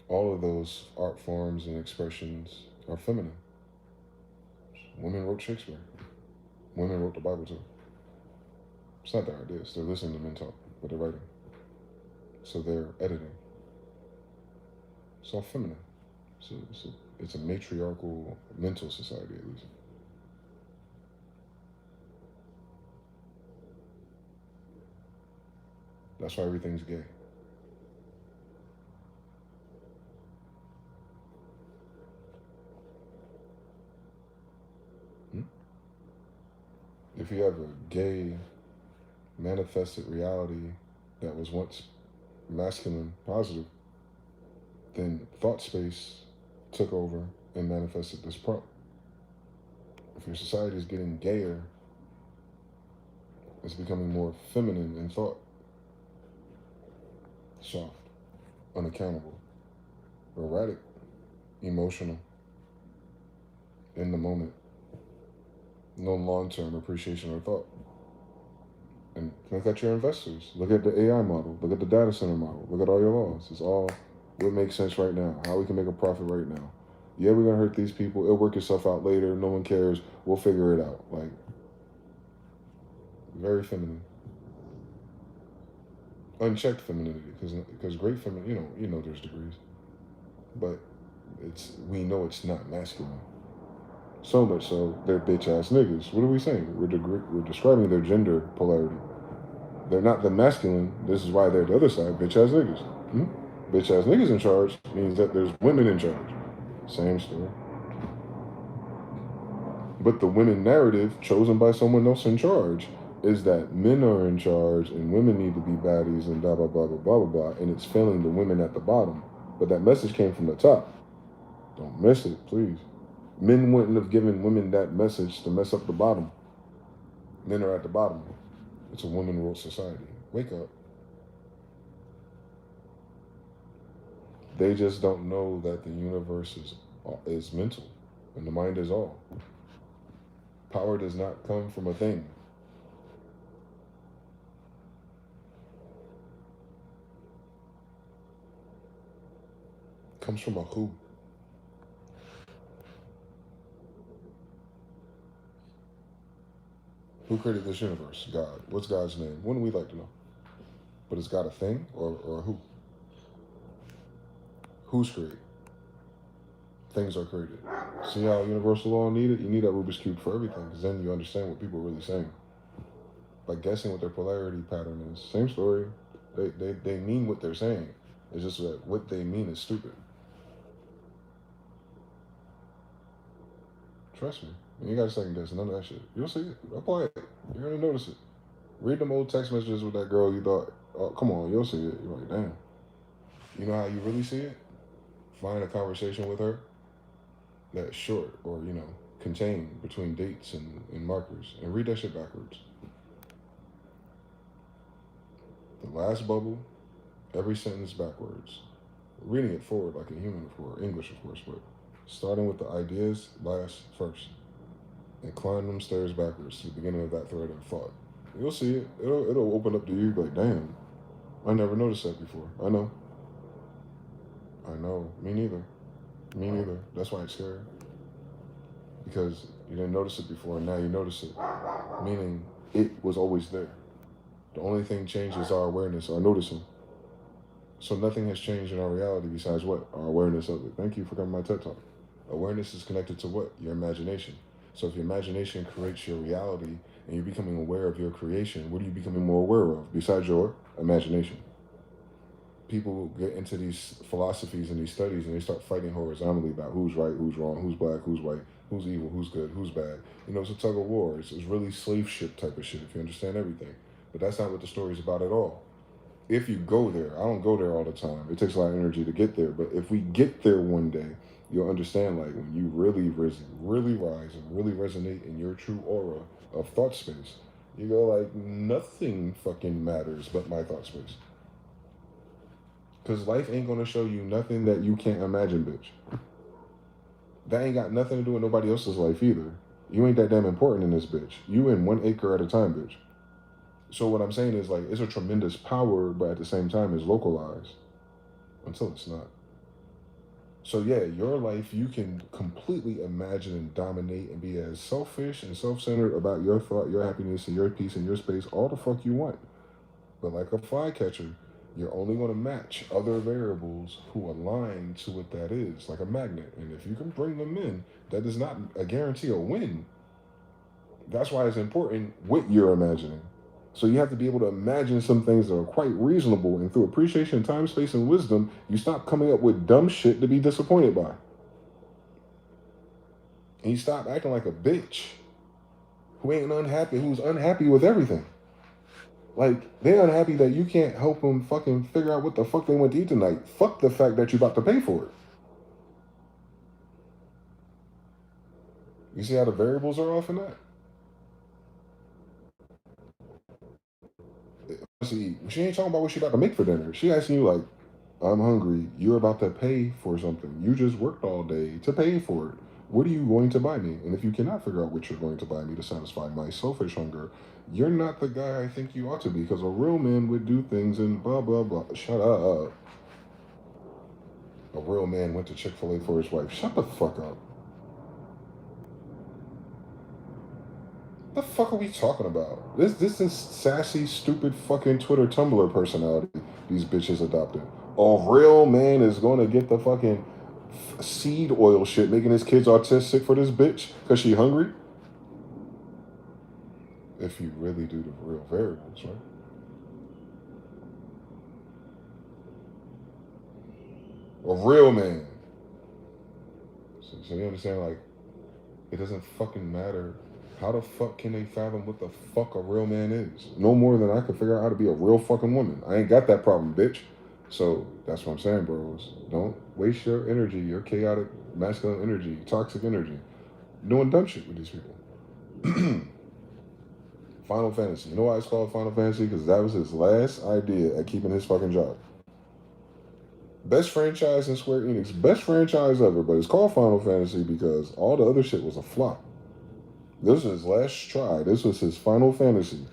All of those art forms and expressions are feminine. Women wrote Shakespeare. Women wrote the Bible too. It's not their ideas. They're listening to men talk, but they're writing. So they're editing. It's all feminine. So it's a matriarchal mental society, at least. That's why everything's gay. Hmm? If you have a gay manifested reality that was once masculine, positive, then thought space took over and manifested this prompt. If your society is getting gayer, it's becoming more feminine in thought. soft, unaccountable, erratic, emotional, in the moment, no long term appreciation or thought. And look at your investors. Look at the AI model. Look at the data center model. Look at all your laws. It's all what makes sense right now. How we can make a profit right now. Yeah, we're gonna hurt these people. It'll work itself out later. No one cares. We'll figure it out. Like very feminine, unchecked femininity. Because great feminine. You know there's degrees, but we know it's not masculine. So much so they're bitch ass niggas. What are we saying? We're describing their gender polarity. They're not the masculine. This is why they're the other side, bitch ass niggas. Hmm? Bitch ass niggas in charge means that there's women in charge. Same story. But the women narrative chosen by someone else in charge is that men are in charge and women need to be baddies and blah blah blah blah blah blah blah, and it's failing the women at the bottom. But that message came from the top. Don't miss it, please. Men wouldn't have given women that message to mess up the bottom. Men are at the bottom. It's a woman ruled society. Wake up. They just don't know that the universe is mental, and the mind is all. Power does not come from a thing. It comes from a who. Who created this universe? God. What's God's name? Wouldn't we like to know? But is God a thing or who? Who's created? Things are created. See how universal law needed? You need that Rubik's Cube for everything, because then you understand what people are really saying. By guessing what their polarity pattern is. Same story. They mean what they're saying. It's just that what they mean is stupid. Trust me. You ain't got to second guess none of that shit. You'll see it. Apply it. You're gonna notice it. Read them old text messages with that girl you thought, oh, come on, you'll see it. You're like, damn. You know how you really see it? Find a conversation with her that's short or, contained between dates and markers and read that shit backwards. The last bubble, every sentence backwards. Reading it forward like a human, for English, of course, but starting with the ideas last first and climb them stairs backwards to the beginning of that thread of thought. You'll see it. It'll open up to you like, damn, I never noticed that before. I know. Me neither. Me neither. That's why it's scary. Because you didn't notice it before and now you notice it. Meaning it was always there. The only thing changed is our awareness, our noticing. So nothing has changed in our reality besides what? Our awareness of it. Thank you for coming to my TED Talk. Awareness is connected to what? Your imagination. So if your imagination creates your reality and you're becoming aware of your creation, what are you becoming more aware of besides your imagination? People get into these philosophies and these studies and they start fighting horizontally about who's right, who's wrong, who's black, who's white, who's evil, who's good, who's bad. It's a tug of war. It's really slave ship type of shit if you understand everything. But that's not what the story's about at all. If you go there, I don't go there all the time. It takes a lot of energy to get there. But if we get there one day, you'll understand, like, when you really rise and really resonate in your true aura of thought space, you go like, nothing fucking matters but my thought space. Because life ain't going to show you nothing that you can't imagine, bitch. That ain't got nothing to do with nobody else's life either. You ain't that damn important in this bitch. You in 1 acre at a time, bitch. So what I'm saying is, like, it's a tremendous power, but at the same time it's localized until it's not. So yeah, your life, you can completely imagine and dominate and be as selfish and self-centered about your thought, your happiness, and your peace and your space all the fuck you want. But like a flycatcher, you're only going to match other variables who align to what that is, like a magnet. And if you can bring them in, that is not a guarantee of win. That's why it's important what you're imagining. So you have to be able to imagine some things that are quite reasonable, and through appreciation, time, space, and wisdom, you stop coming up with dumb shit to be disappointed by. And you stop acting like a bitch who's unhappy with everything. Like, they're unhappy that you can't help them fucking figure out what the fuck they went to eat tonight. Fuck the fact that you're about to pay for it. You see how the variables are off in that? to eat. She ain't talking about what she about to make for dinner. She asking you like, I'm hungry. You're about to pay for something. You just worked all day to pay for it. What are you going to buy me? And if you cannot figure out what you're going to buy me to satisfy my selfish hunger, you're not the guy I think you ought to be, because a real man would do things and blah, blah, blah. Shut up. A real man went to Chick-fil-A for his wife. Shut the fuck up. The fuck are we talking about? This is sassy, stupid fucking Twitter Tumblr personality these bitches adopted. A real man is going to get the fucking seed oil shit, making his kids autistic for this bitch because she hungry? If you really do the real variables, right? A real man. So you understand, like, it doesn't fucking matter. How the fuck can they fathom what the fuck a real man is? No more than I can figure out how to be a real fucking woman. I ain't got that problem, bitch. So that's what I'm saying, bros. Don't waste your energy, your chaotic masculine energy, toxic energy, doing dumb shit with these people. Final Fantasy. You know why it's called Final Fantasy? Because that was his last idea at keeping his fucking job. Best franchise in Square Enix. Best franchise ever, but it's called Final Fantasy because all the other shit was a flop. This was his last try. This was his Final Fantasy.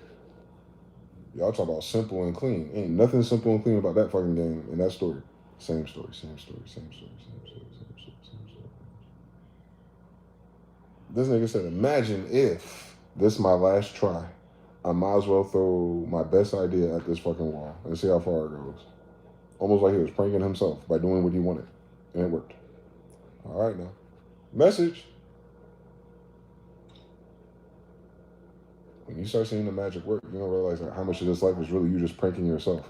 Y'all talk about simple and clean. Ain't nothing simple and clean about that fucking game and that story. Same story, same story, same story, same story, same story, same story. This nigga said, imagine if this is my last try. I might as well throw my best idea at this fucking wall and see how far it goes. Almost like he was pranking himself by doing what he wanted. And it worked. All right now. Message. When you start seeing the magic work, you don't realize how much of this life is really you just pranking yourself.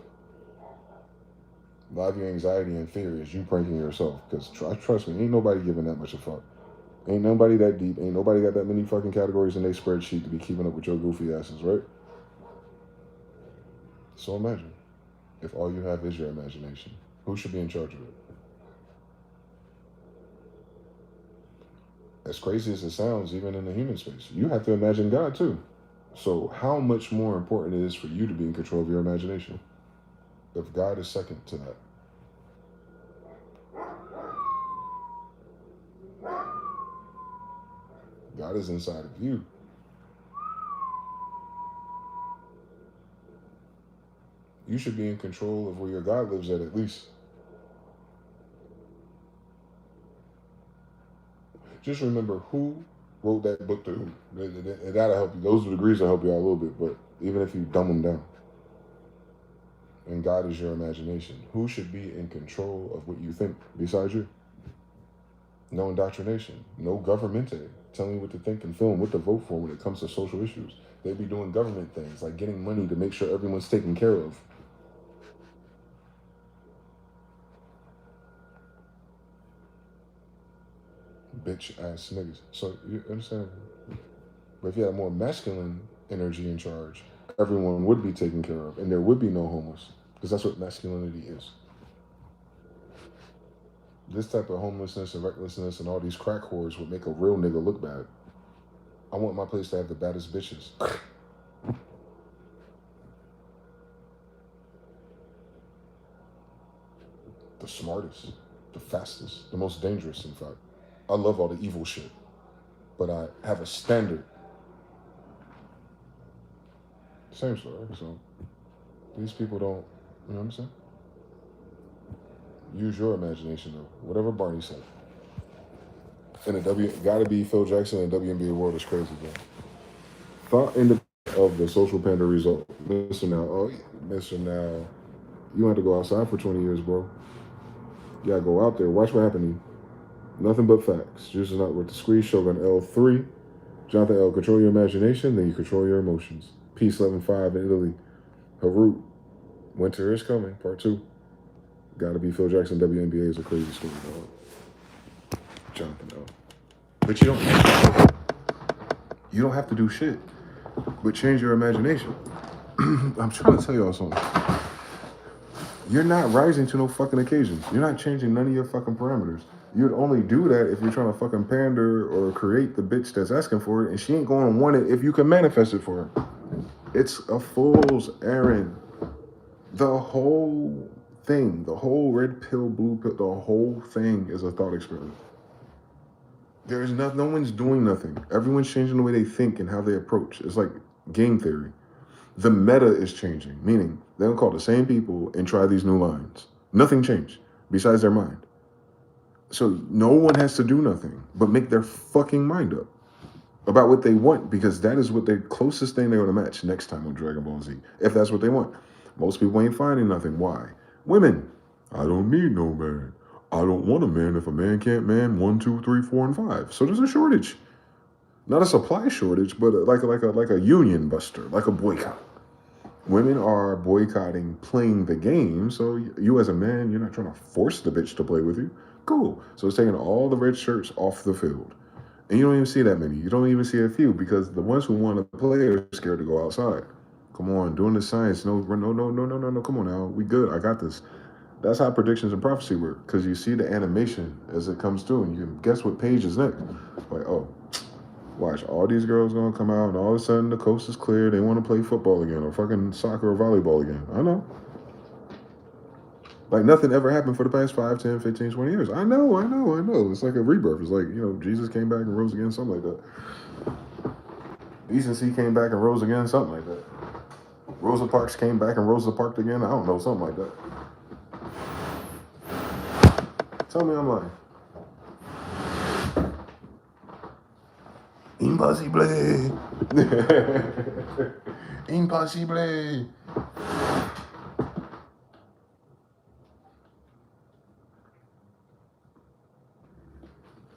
A lot of your anxiety and fear is you pranking yourself. Because trust me, ain't nobody giving that much a fuck. Ain't nobody that deep. Ain't nobody got that many fucking categories in their spreadsheet to be keeping up with your goofy asses, right? So imagine if all you have is your imagination. Who should be in charge of it? As crazy as it sounds, even in the human space, you have to imagine God too. So how much more important it is for you to be in control of your imagination? If God is second to that. God is inside of you. You should be in control of where your God lives at least. Just remember who wrote that book to who. That'll help you. Those degrees will help you out a little bit, but even if you dumb them down. And God is your imagination. Who should be in control of what you think besides you? No indoctrination. No governmente telling you what to think and feel and what to vote for when it comes to social issues. They be doing government things like getting money to make sure everyone's taken care of. Bitch ass niggas. So you understand? But if you had more masculine energy in charge, everyone would be taken care of and there would be no homeless. Because that's what masculinity is. This type of homelessness and recklessness and all these crack whores would make a real nigga look bad. I want my place to have the baddest bitches. The smartest, the fastest, the most dangerous, in fact. I love all the evil shit, but I have a standard. Same story. So these people don't, you know what I'm saying? Use your imagination though. Whatever Barney said. And the gotta be Phil Jackson and WNBA world is crazy, bro. Thought independent of the social panda result. Mr. Now, you have to go outside for 20 years, bro. You gotta go out there. Watch what happened to you. Nothing but facts. Juicing out with the squeeze. Shogun L3. Jonathan L. Control your imagination, then you control your emotions. Peace 11-5 in Italy. Harut. Winter is coming. Part 2. Gotta be Phil Jackson. WNBA is a crazy story, dog. Jonathan L. But you don't have to do shit. But change your imagination. I'm trying to tell y'all something. You're not rising to no fucking occasions. You're not changing none of your fucking parameters. You'd only do that if you're trying to fucking pander or create the bitch that's asking for it, and she ain't going to want it if you can manifest it for her. It's a fool's errand. The whole thing, the whole red pill, blue pill, the whole thing is a thought experiment. There's no one's doing nothing. Everyone's changing the way they think and how they approach. It's like game theory. The meta is changing, meaning they'll call the same people and try these new lines. Nothing changed besides their mind. So no one has to do nothing but make their fucking mind up about what they want, because that is what the closest thing they're going to match next time on Dragon Ball Z, if that's what they want. Most people ain't finding nothing. Why? Women. I don't need no man. I don't want a man if a man can't man 1, 2, 3, 4, and 5. So there's a shortage. Not a supply shortage, but like a union buster, like a boycott. Women are boycotting playing the game, so you as a man, you're not trying to force the bitch to play with you. Cool. So it's taking all the red shirts off the field. And you don't even see that many. You don't even see a few, because the ones who want to play are scared to go outside. Come on, doing the science. No. Come on now. We good. I got this. That's how predictions and prophecy work, because you see the animation as it comes through, and you can guess what page is next. Like, oh, watch, all these girls gonna come out, and all of a sudden the coast is clear. They want to play football again, or fucking soccer or volleyball again. I know. Like nothing ever happened for the past 5, 10, 15, 20 years. I know. It's like a rebirth. It's like, Jesus came back and rose again, something like that. Decency came back and rose again, something like that. Rosa Parks came back and Rosa Parked again. I don't know, something like that. Tell me I'm lying. Impossible. Impossible.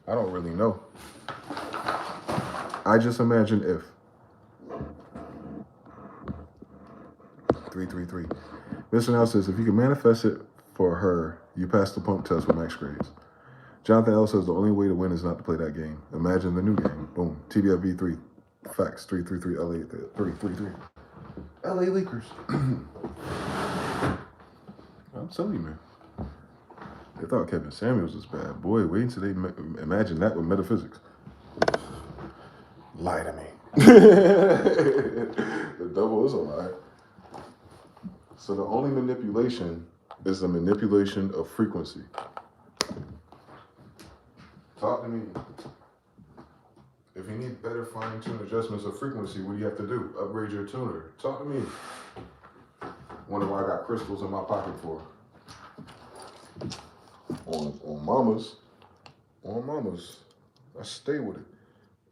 I don't really know. I just imagine if. 333. Mr. Now says, if you can manifest it for her, you pass the pump test with max grades. Jonathan L says, the only way to win is not to play that game. Imagine the new game. Boom. TBFV 3. Facts. 333 LA 333. LA Lakers. I'm telling you, man. They thought Kevin Samuels was bad. Boy, wait until they imagine that with metaphysics. Lie to me. The devil is a lie. So the only manipulation is the manipulation of frequency. Talk to me. If you need better fine-tuned adjustments of frequency, what do you have to do? Upgrade your tuner. Talk to me. Wonder why I got crystals in my pocket for. On mamas. I stay with it.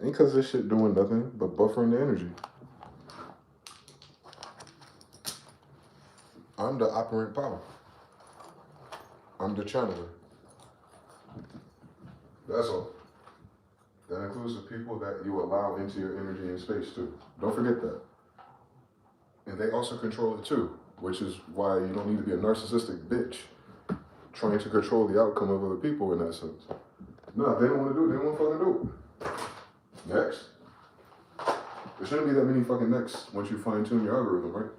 Ain't because this shit doing nothing but buffering the energy. I'm the operant power. I'm the channeler. That's all. That includes the people that you allow into your energy and space too. Don't forget that. And they also control it too, which is why you don't need to be a narcissistic bitch trying to control the outcome of other people in that sense. No, if they don't want to do it, they don't want to fucking do it. Next. There shouldn't be that many fucking next once you fine tune your algorithm, right?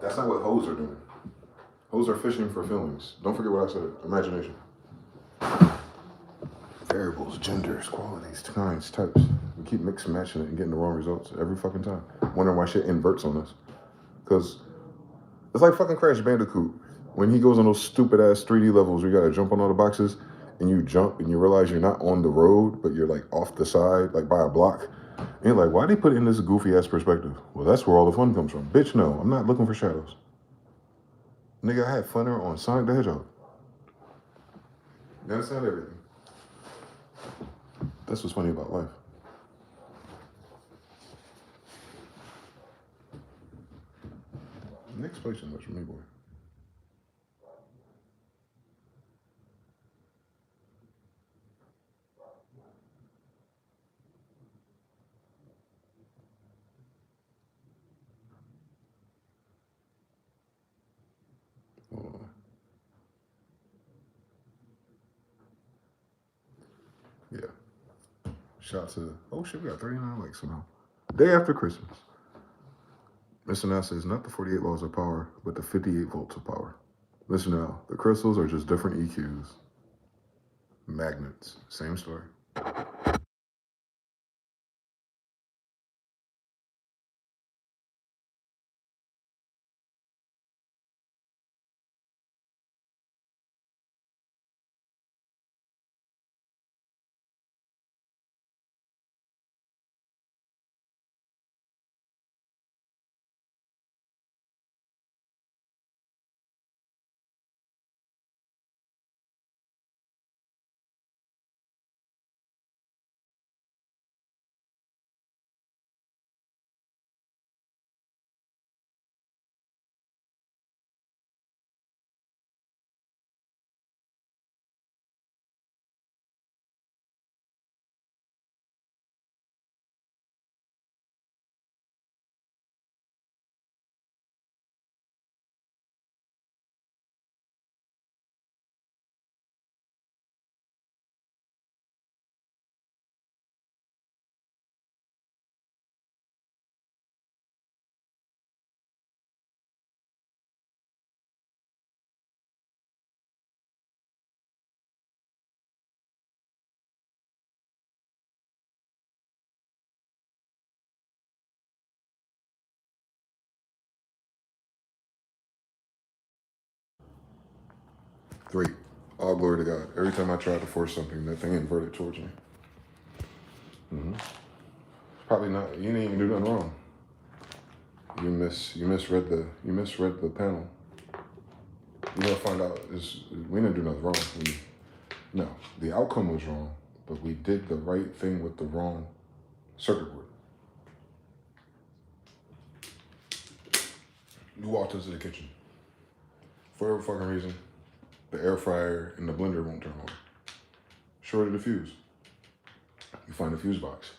That's not what hoes are doing. Hoes are fishing for feelings. Don't forget what I said. Imagination. Variables, genders, qualities, kinds, types. We keep mixing, matching it and getting the wrong results every fucking time. Wondering why shit inverts on us. Because it's like fucking Crash Bandicoot. When he goes on those stupid ass 3D levels where you gotta jump on all the boxes and you jump and you realize you're not on the road, but you're like off the side, like by a block. And you're like, why they put it in this goofy ass perspective? Well, that's where all the fun comes from. Bitch, no, I'm not looking for shadows. Nigga, I had funner on Sonic the Hedgehog. You understand everything. That's what's funny about life. Next place is much for me, boy. Yeah. Shout to, oh shit, we got 39 likes somehow. Day after Christmas. Mr. Now says, not the 48 laws of power, but the 58 volts of power. Listen now, the crystals are just different EQs. Magnets, same story. Great. All glory to God. Every time I tried to force something, that thing inverted towards me. Probably not. You didn't even do nothing wrong. You misread the panel. You're gonna find out is we didn't do nothing wrong. No, the outcome was wrong, but we did the right thing with the wrong circuit board. You walked into the kitchen. For whatever fucking reason, the air fryer and the blender won't turn on. Shorted the fuse. You find the fuse box.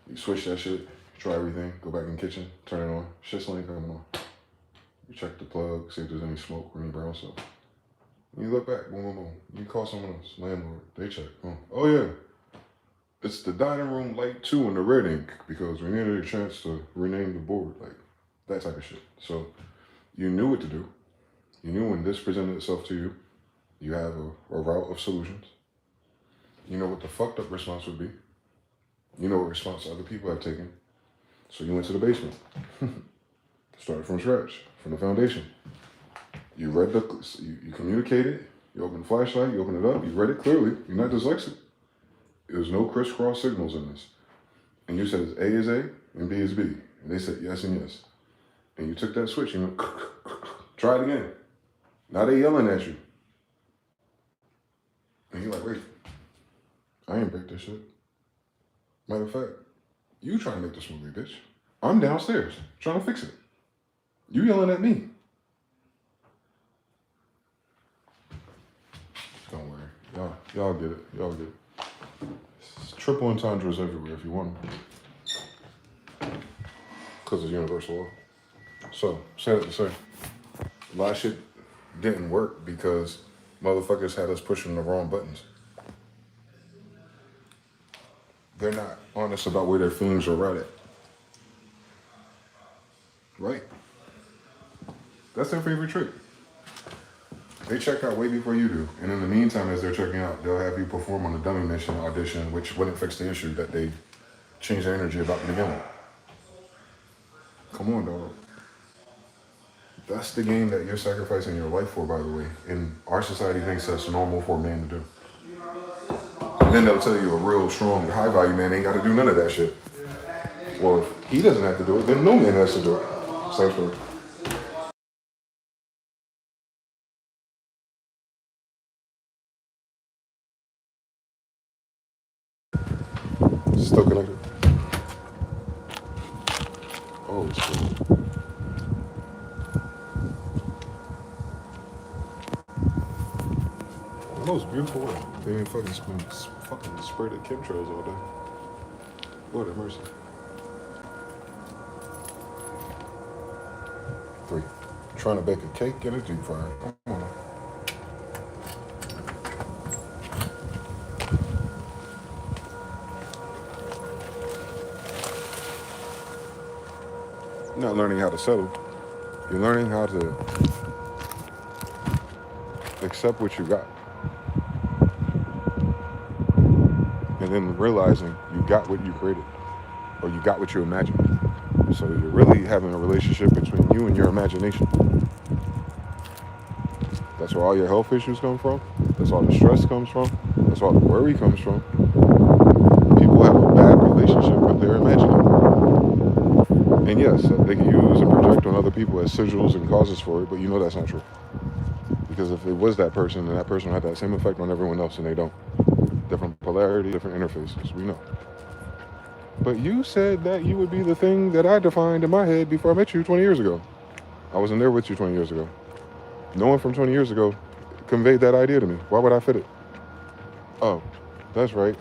You switch that shit, try everything, go back in the kitchen, turn it on. Shit's ain't coming on. You check the plug, see if there's any smoke or any brown stuff. You look back, boom, boom, boom. You call someone else, landlord, they check. Oh yeah, it's the dining room light 2 in the red ink because we needed a chance to rename the board, like that type of shit. So you knew what to do. You knew when this presented itself to you, you have a route of solutions. You know what the fucked up response would be. You know what response other people have taken. So you went to the basement. Started from scratch, from the foundation. You read you communicated, you opened the flashlight, you opened it up, you read it clearly. You're not dyslexic. There's no crisscross signals in this. And you said A is A and B is B. And they said yes and yes. And you took that switch and you went, try it again. Now they yelling at you. And you're like, wait, I ain't break this shit. Matter of fact, you trying to make this movie, bitch. I'm downstairs trying to fix it. You yelling at me. Don't worry. Y'all get it. Y'all get it. It's triple entendres everywhere if you want them. Because it's universal law. So, say that to say, a lot of shit didn't work because motherfuckers had us pushing the wrong buttons. They're not honest about where their feelings are right at. Right? That's their favorite trick. They check out way before you do. And in the meantime, as they're checking out, they'll have you perform on a dummy mission audition, which wouldn't fix the issue that they changed their energy about to begin with. Come on, dog. That's the game that you're sacrificing your life for, by the way. And our society thinks that's normal for a man to do. And then they'll tell you a real strong, high-value man ain't got to do none of that shit. Well, if he doesn't have to do it, then no man has to do it. Same story. Still connected. Oh, it's cool. That was beautiful. They ain't fucking spray the chemtrails all day. Lord have mercy. 3. Trying to bake a cake in a deep fryer. Come on. You're not learning how to settle. You're learning how to accept what you got. And then realizing you got what you created, or you got what you imagined. So you're really having a relationship between you and your imagination. That's where all your health issues come from. That's all the stress comes from. That's all the worry comes from. People have a bad relationship with their imagining. And yes, they can use and project on other people as sigils and causes for it, but you know that's not true. Because if it was that person, then that person had that same effect on everyone else, and they don't. Different polarity, different interfaces, we know. But you said that you would be the thing that I defined in my head before I met you 20 years ago. I wasn't there with you 20 years ago. No one from 20 years ago conveyed that idea to me. Why would I fit it? Oh, that's right.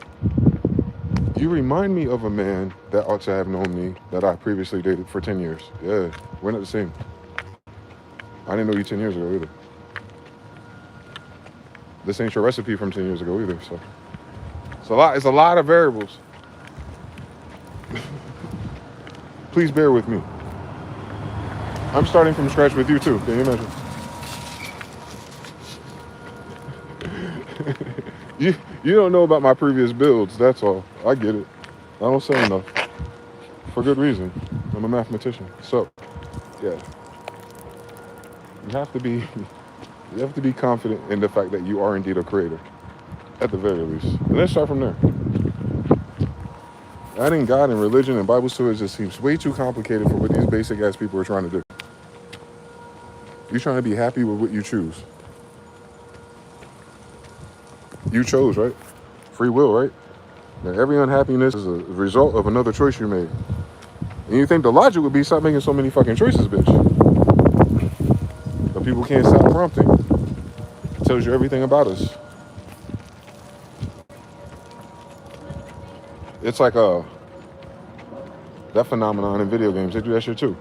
You remind me of a man that ought to have known me that I previously dated for 10 years. Yeah, we're not the same. I didn't know you 10 years ago either. This ain't your recipe from 10 years ago either, so. It's a lot of variables. Please bear with me. I'm starting from scratch with you too, can you imagine? You don't know about my previous builds, that's all. I get it. I don't say enough. For good reason. I'm a mathematician. So, yeah. You have to be You have to be confident in the fact that you are indeed a creator, at the very least. And let's start from there. Adding God and religion and Bibles to it just seems way too complicated for what these basic ass people are trying to do. You're trying to be happy with what you choose. You chose, right? Free will, right? Now, every unhappiness is a result of another choice you made. And you think the logic would be stop making so many fucking choices, bitch. But people can't stop prompting. It tells you everything about us. It's like that phenomenon in video games. They do that shit too.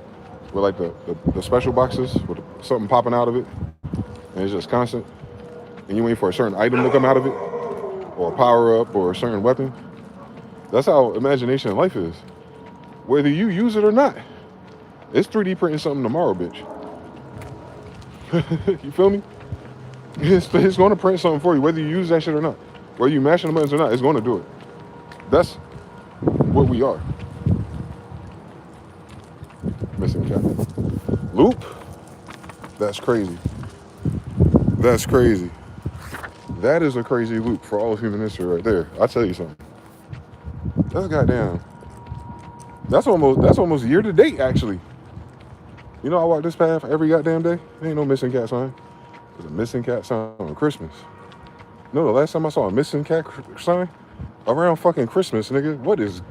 With like the special boxes with something popping out of it. And it's just constant. And you wait for a certain item to come out of it. Or a power up or a certain weapon. That's how imagination in life is. Whether you use it or not. It's 3D printing something tomorrow, bitch. You feel me? It's going to print something for you, whether you use that shit or not. Whether you mashing the buttons or not, it's going to do it. That's what we are. Missing cat. Loop? That's crazy. That's crazy. That is a crazy loop for all of human history right there. I'll tell you something. That's goddamn. That's almost year to date, actually. You know, I walk this path every goddamn day. There ain't no missing cat sign. There's a missing cat sign on Christmas. No, the last time I saw a missing cat sign around fucking Christmas, nigga. What is?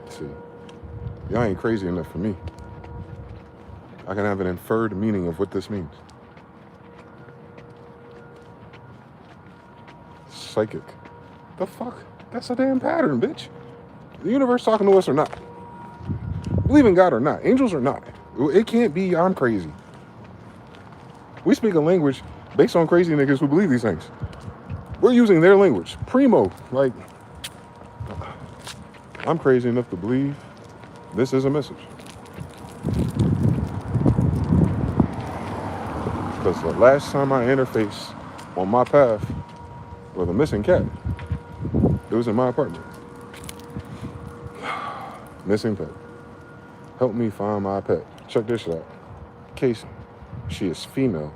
Let's see, y'all ain't crazy enough for me. I can have an inferred meaning of what this means. Psychic. The fuck? That's a damn pattern, bitch. The universe talking to us or not? Believe in God or not? Angels or not? It can't be I'm crazy. We speak a language based on crazy niggas who believe these things. We're using their language. Primo. Like, I'm crazy enough to believe this is a message. Because the last time I interfaced on my path with a missing cat, it was in my apartment. Missing pet. Help me find my pet. Check this shit out. Casey. She is female.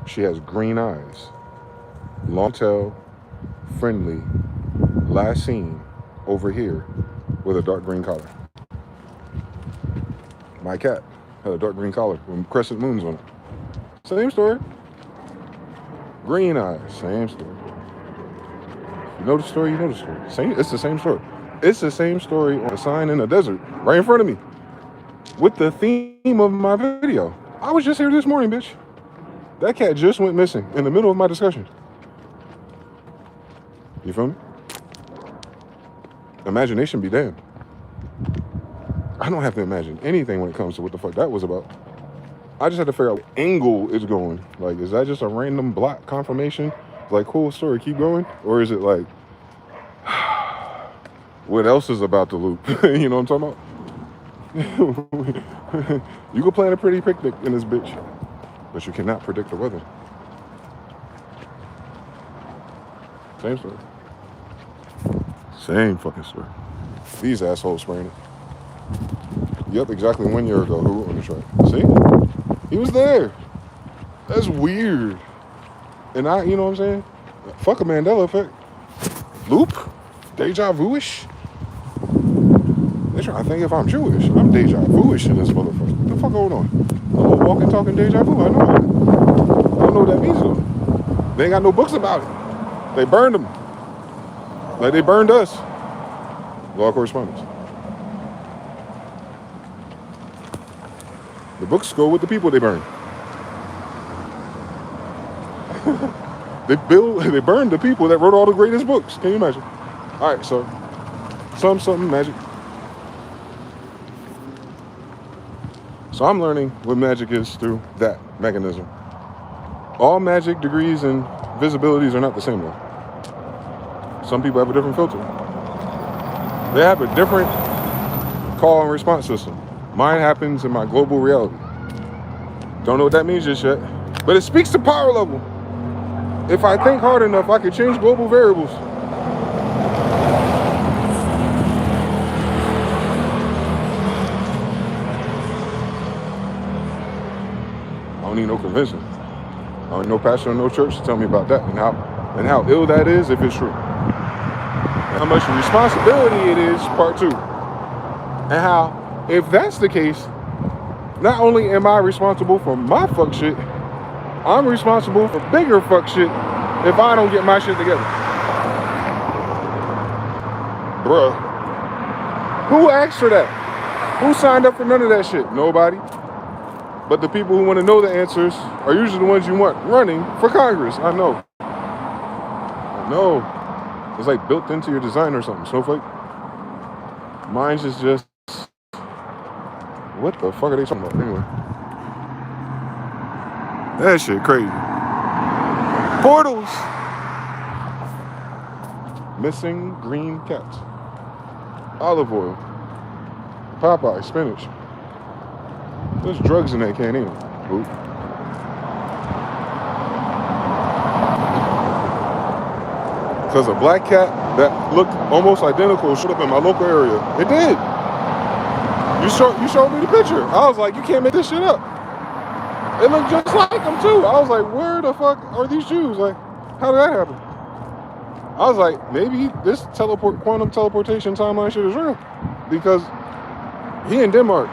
She has green eyes. Long tail. Friendly. Last seen over here with a dark green collar. My cat had a dark green collar with crescent moons on it. Same story. Green eyes. Same story. You know the story, you know the story. It's the same story. It's the same story on a sign in the desert, right in front of me, with the theme of my video. I was just here this morning, bitch. That cat just went missing in the middle of my discussion. You feel me? Imagination be damned. I don't have to imagine anything when it comes to what the fuck that was about. I just had to figure out what angle it's going. Like, is that just a random block confirmation? Like, cool story, keep going? Or is it like, what else is about the loop? You know what I'm talking about? You can plan a pretty picnic in this bitch, but you cannot predict the weather. Same story. Same fucking story. These assholes spraying it. Yep, exactly 1 year ago. Who on the track? See? He was there. That's weird. And you know what I'm saying? Fuck a Mandela effect. Loop? Deja vu-ish? They're trying to think if I'm Jewish. I'm deja vu-ish in this motherfucker. What the fuck going on? A little walking, talking deja vu. I know it. I don't know what that means though. They ain't got no books about it. They burned them. Like they burned us. Law of correspondence. The books go with the people they burn. They burned the people that wrote all the greatest books. Can you imagine? All right, so something magic. So I'm learning what magic is through that mechanism. All magic degrees and visibilities are not the same though. Some people have a different filter. They have a different call and response system. Mine happens in my global reality. Don't know what that means just yet, but it speaks to power level. If I think hard enough, I could change global variables. I don't need no convincing. I don't no pastor or no church to tell me about that and how ill that is if it's true. And how much responsibility it is, part two. And how, if that's the case, not only am I responsible for my fuck shit, I'm responsible for bigger fuck shit if I don't get my shit together. Bruh. Who asked for that? Who signed up for none of that shit? Nobody. But the people who want to know the answers are usually the ones you want running for Congress. I know. It's like built into your design or something. Snowflake. Mine's is just... What the fuck are they talking about? Anyway. That shit crazy. Portals. Missing green cats. Olive oil. Popeye, spinach. There's drugs in that can anyway. Ooh. Because a black cat that looked almost identical showed up in my local area. It did. You showed me the picture. I was like, you can't make this shit up. It looked just like him too. I was like, where the fuck are these Jews? Like, how did that happen? I was like, maybe this quantum teleportation timeline shit is real. Because he in Denmark.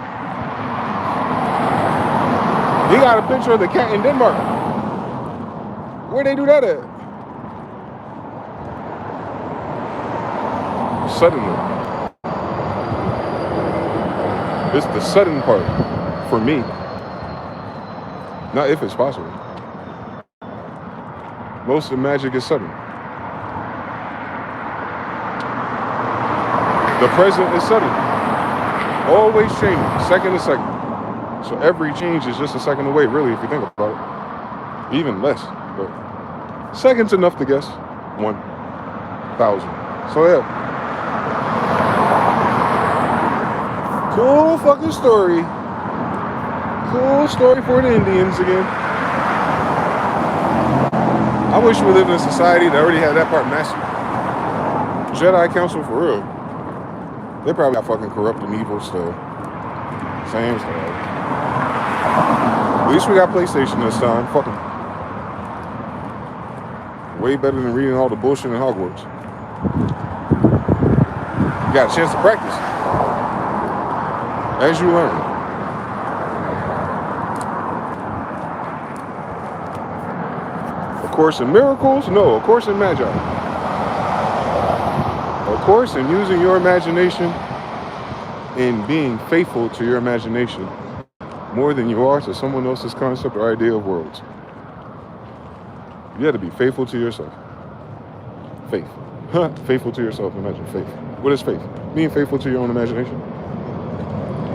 He got a picture of the cat in Denmark. Where'd they do that at? Suddenly. It's the sudden part for me. Not if it's possible. Most of the magic is sudden. The present is sudden. Always changing, second to second. So every change is just a second away, really, if you think about it. Even less. But second's enough to guess. 1,000. So yeah. Cool fucking story. Cool story for the Indians again. I wish we lived in a society that already had that part mastered. Jedi Council for real. They probably got fucking corrupt and evil still. Same stuff. At least we got PlayStation this time. Fuck 'em. Way better than reading all the bullshit in Hogwarts. You got a chance to practice. As you learn. A Course in Miracles? No, A Course in Magi. A course in using your imagination and being faithful to your imagination more than you are to someone else's concept or idea of worlds. You have to be faithful to yourself. Faith. Faithful to yourself, imagine faith. What is faith? Being faithful to your own imagination.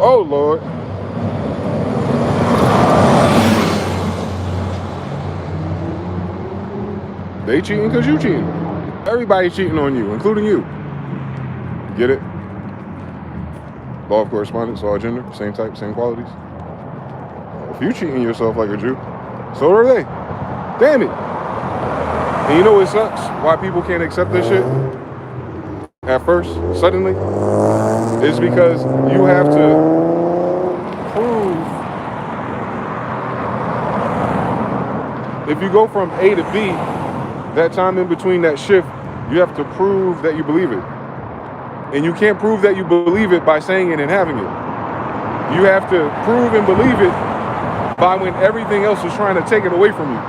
Oh, Lord. They cheating because you cheating. Everybody cheating on you, including you. Get it? Law of correspondence, all gender, same type, same qualities. If you cheating yourself like a Jew, so are they. Damn it. And you know what sucks? Why people can't accept this shit at first, suddenly? It's because you have to prove. If you go from A to B, that time in between that shift, you have to prove that you believe it. And you can't prove that you believe it by saying it and having it. You have to prove and believe it by when everything else is trying to take it away from you.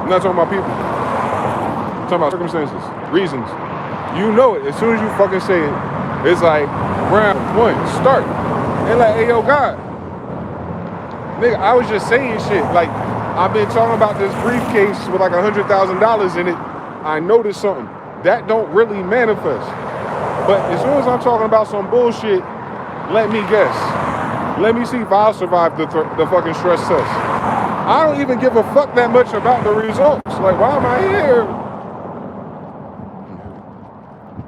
I'm not talking about people. I'm talking about circumstances, reasons. You know it. As soon as you fucking say it, it's like, round one, start. And like, hey, yo, God. Nigga, I was just saying shit. Like, I've been talking about this briefcase with like $100,000 in it. I noticed something. That don't really manifest. But as soon as I'm talking about some bullshit, let me guess. Let me see if I'll survive the fucking stress test. I don't even give a fuck that much about the results. Like, why am I here?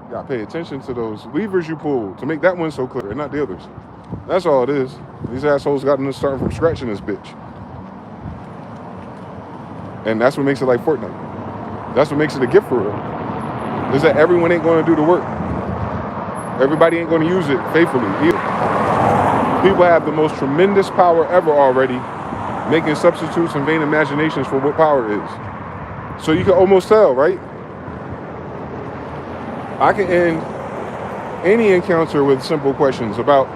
You gotta pay attention to those levers you pull to make that one so clear and not the others. That's all it is. These assholes got them starting from scratch in this bitch. And that's what makes it like Fortnite. That's what makes it a gift for real. Is that everyone ain't going to do the work. Everybody ain't going to use it faithfully either. People have the most tremendous power ever already, making substitutes and vain imaginations for what power is. So you can almost tell, right? I can end any encounter with simple questions about,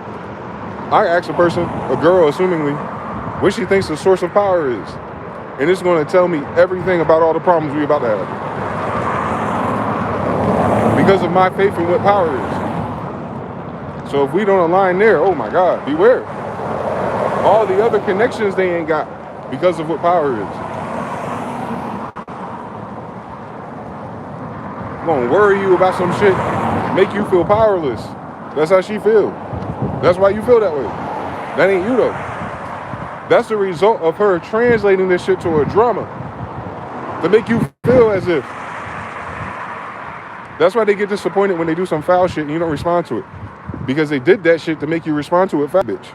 I ask a person, a girl assumingly, what she thinks the source of power is. And it's going to tell me everything about all the problems we're about to have. Because of my faith in what power is. So if we don't align there, oh my God, beware. All the other connections they ain't got because of what power is. I'm gonna worry you about some shit, make you feel powerless. That's how she feel. That's why you feel that way. That ain't you though. That's the result of her translating this shit to a drama to make you feel as if. That's why they get disappointed when they do some foul shit and you don't respond to it. Because they did that shit to make you respond to it, fat bitch.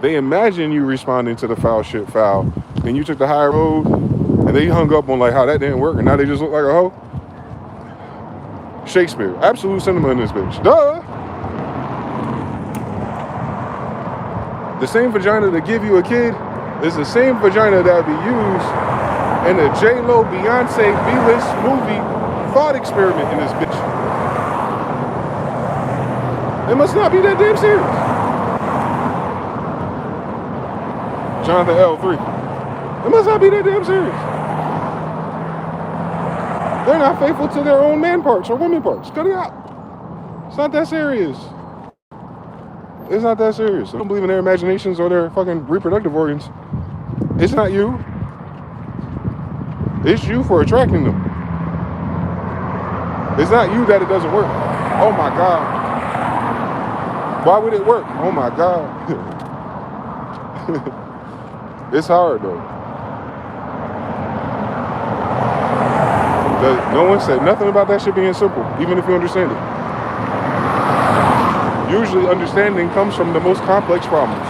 They imagine you responding to the foul shit foul, and you took the higher road, and they hung up on like how that didn't work, and now they just look like a hoe. Shakespeare, absolute cinema in this bitch. Duh. The same vagina that give you a kid is the same vagina that would be used in a J-Lo, Beyonce, B-list movie thought experiment in this bitch. It must not be that damn serious. Jonathan L3. It must not be that damn serious. They're not faithful to their own man parts or woman parts. Cut it out. It's not that serious. It's not that serious. I don't believe in their imaginations or their fucking reproductive organs. It's not you. It's you for attracting them. It's not you that it doesn't work. Oh my God. Why would it work? Oh my God. It's hard though. No one said nothing about that shit being simple, even if you understand it. Usually understanding comes from the most complex problems.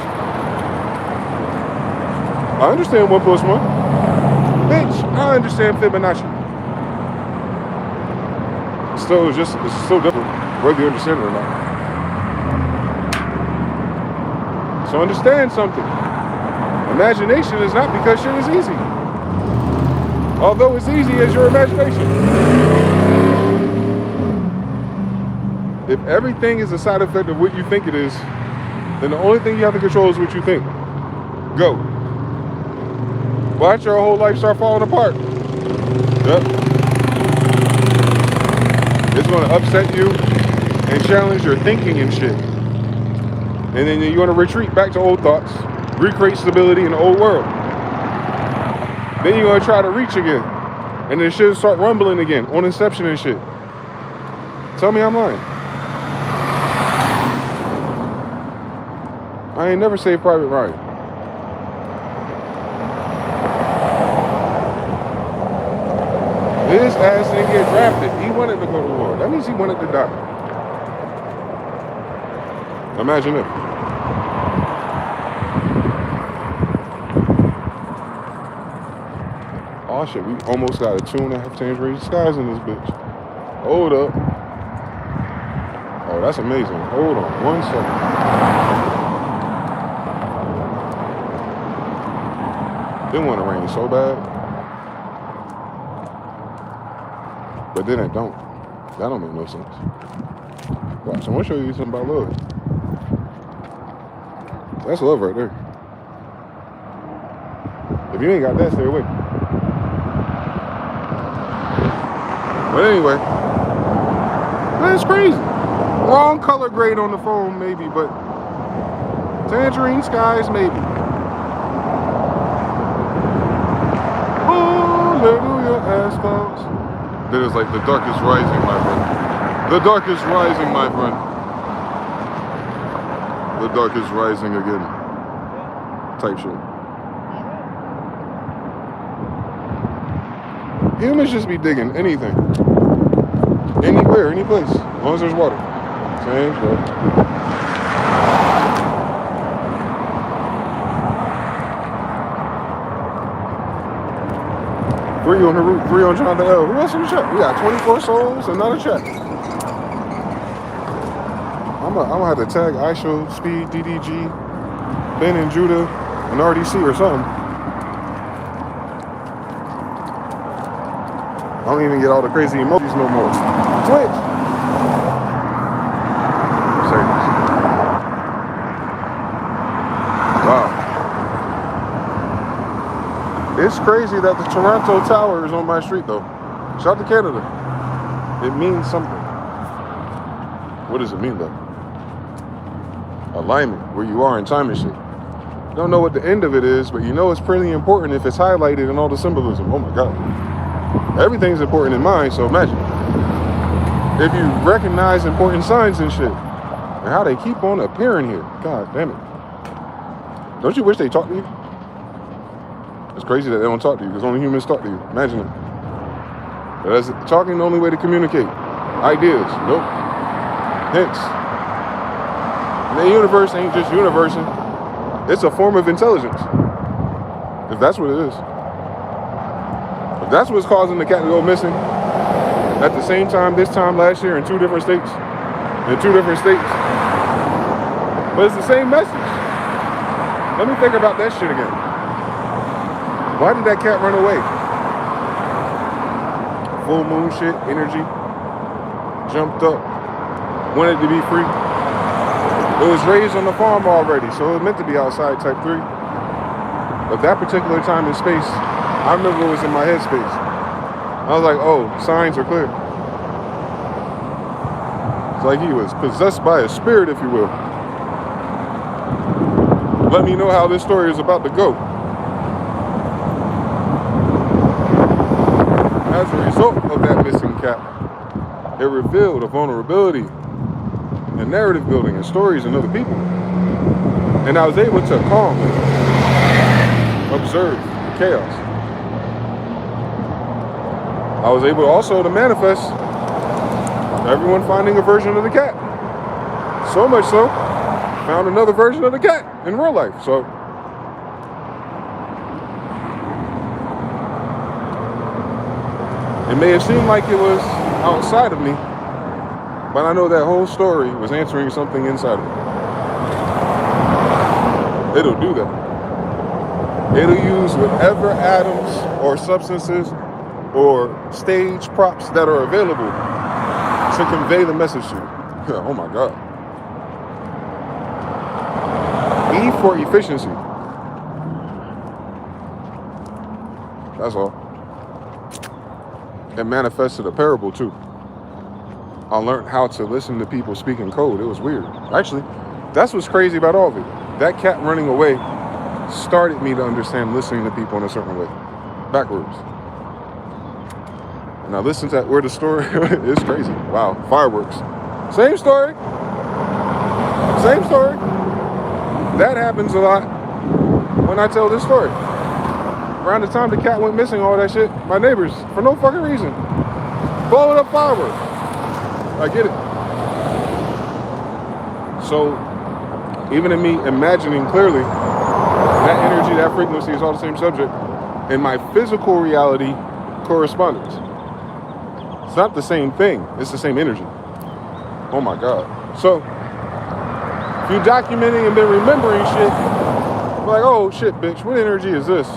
I understand 1 + 1. Bitch, I understand Fibonacci. Still, it's so different, whether you understand it or not. So understand something. Imagination is not because shit is easy. Although it's easy as your imagination. If everything is a side effect of what you think it is, then the only thing you have to control is what you think. Go. Watch your whole life start falling apart. Yep. It's going to upset you and challenge your thinking and shit. And then you're going to retreat back to old thoughts, recreate stability in the old world. Then you're going to try to reach again. And then shit start rumbling again on inception and shit. Tell me I'm lying. I ain't never saved Private Ryan. His ass didn't get drafted. He wanted to go to war. That means he wanted to die. Imagine it. Oh shit, we almost got a 2.5 tangerine skies in this bitch. Hold up. Oh, that's amazing. Hold on 1 second. Didn't want to rain so bad. But then it don't. That don't make no sense. Watch, I want to show you something about love. That's love right there. If you ain't got that, stay away. But anyway, that's crazy. Wrong color grade on the phone, maybe, but tangerine skies, maybe. Hallelujah, ass clouds. Then it's like the dark is rising, my friend. The dark is rising, my friend. The dark is rising again. Type shit. Humans just be digging anything. Anywhere, any place. As long as there's water. Same shit. Three on the route, 3 on Jonathan L. Who else in the chat? We got 24 souls, another chat. I'm gonna have to tag Aisha, Speed, DDG, Ben and Judah, an RDC or something. I don't even get all the crazy emojis no more. Twitch. Wow. It's crazy that the Toronto Tower is on my street though. Shout out to Canada. It means something. What does it mean though? Alignment, where you are in time and shit. Don't know what the end of it is, but you know it's pretty important if it's highlighted in all the symbolism. Oh my God. Everything's important in mine, so imagine. If you recognize important signs and shit, and how they keep on appearing here. God damn it. Don't you wish they talked to you? It's crazy that they don't talk to you, because only humans talk to you. Imagine it. But that's talking the only way to communicate. Ideas, nope. Hence. The universe ain't just universing. It's a form of intelligence. If that's what it is. If that's what's causing the cat to go missing, at the same time, this time last year, in 2 different states. In 2 different states. But it's the same message. Let me think about that shit again. Why did that cat run away? Full moon shit, energy. Jumped up. Wanted to be free. It was raised on the farm already, so it was meant to be outside type 3. But that particular time and space, I remember it was in my headspace. I was like, oh, signs are clear. It's like he was possessed by a spirit, if you will. Let me know how this story is about to go. As a result of that missing cat, it revealed a vulnerability in narrative building and stories in other people. And I was able to calm and observe chaos. I was able also to manifest everyone finding a version of the cat. So much so, found another version of the cat in real life. So it may have seemed like it was outside of me, but I know that whole story was answering something inside of me. It'll do that. It'll use whatever atoms or substances or stage props that are available to convey the message to you. Oh my God. E for efficiency. That's all. It manifested a parable too. I learned how to listen to people speaking code. It was weird. Actually, that's what's crazy about all of it. That cat running away started me to understand listening to people in a certain way. Backwards. And I listened to where the story is crazy. Wow. Fireworks. Same story. Same story. That happens a lot when I tell this story. Around the time the cat went missing, all that shit, my neighbors, for no fucking reason, blowing up fireworks. I get it. So, even in me imagining clearly, that energy, that frequency is all the same subject, and my physical reality correspondence. It's not the same thing, it's the same energy. Oh my God. So, if you're documenting and been remembering shit, you're like, oh shit, bitch, what energy is this?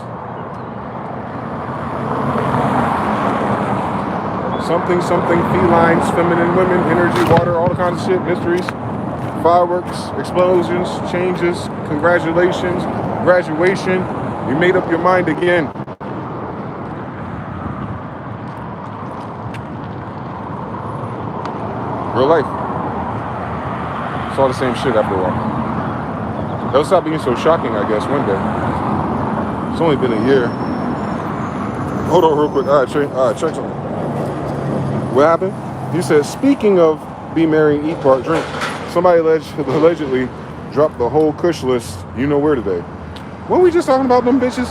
Something, felines, feminine women, energy, water, all the kinds of shit, mysteries, fireworks, explosions, changes, congratulations, graduation. You made up your mind again. Real life. It's all the same shit after a while. That'll stop being so shocking, I guess, one day. It's only been a year. Hold on real quick. All right, check something. What happened? He said, speaking of be merry, eat part, drink, somebody allegedly dropped the whole Kush list, you know where today. Weren't we just talking about them bitches?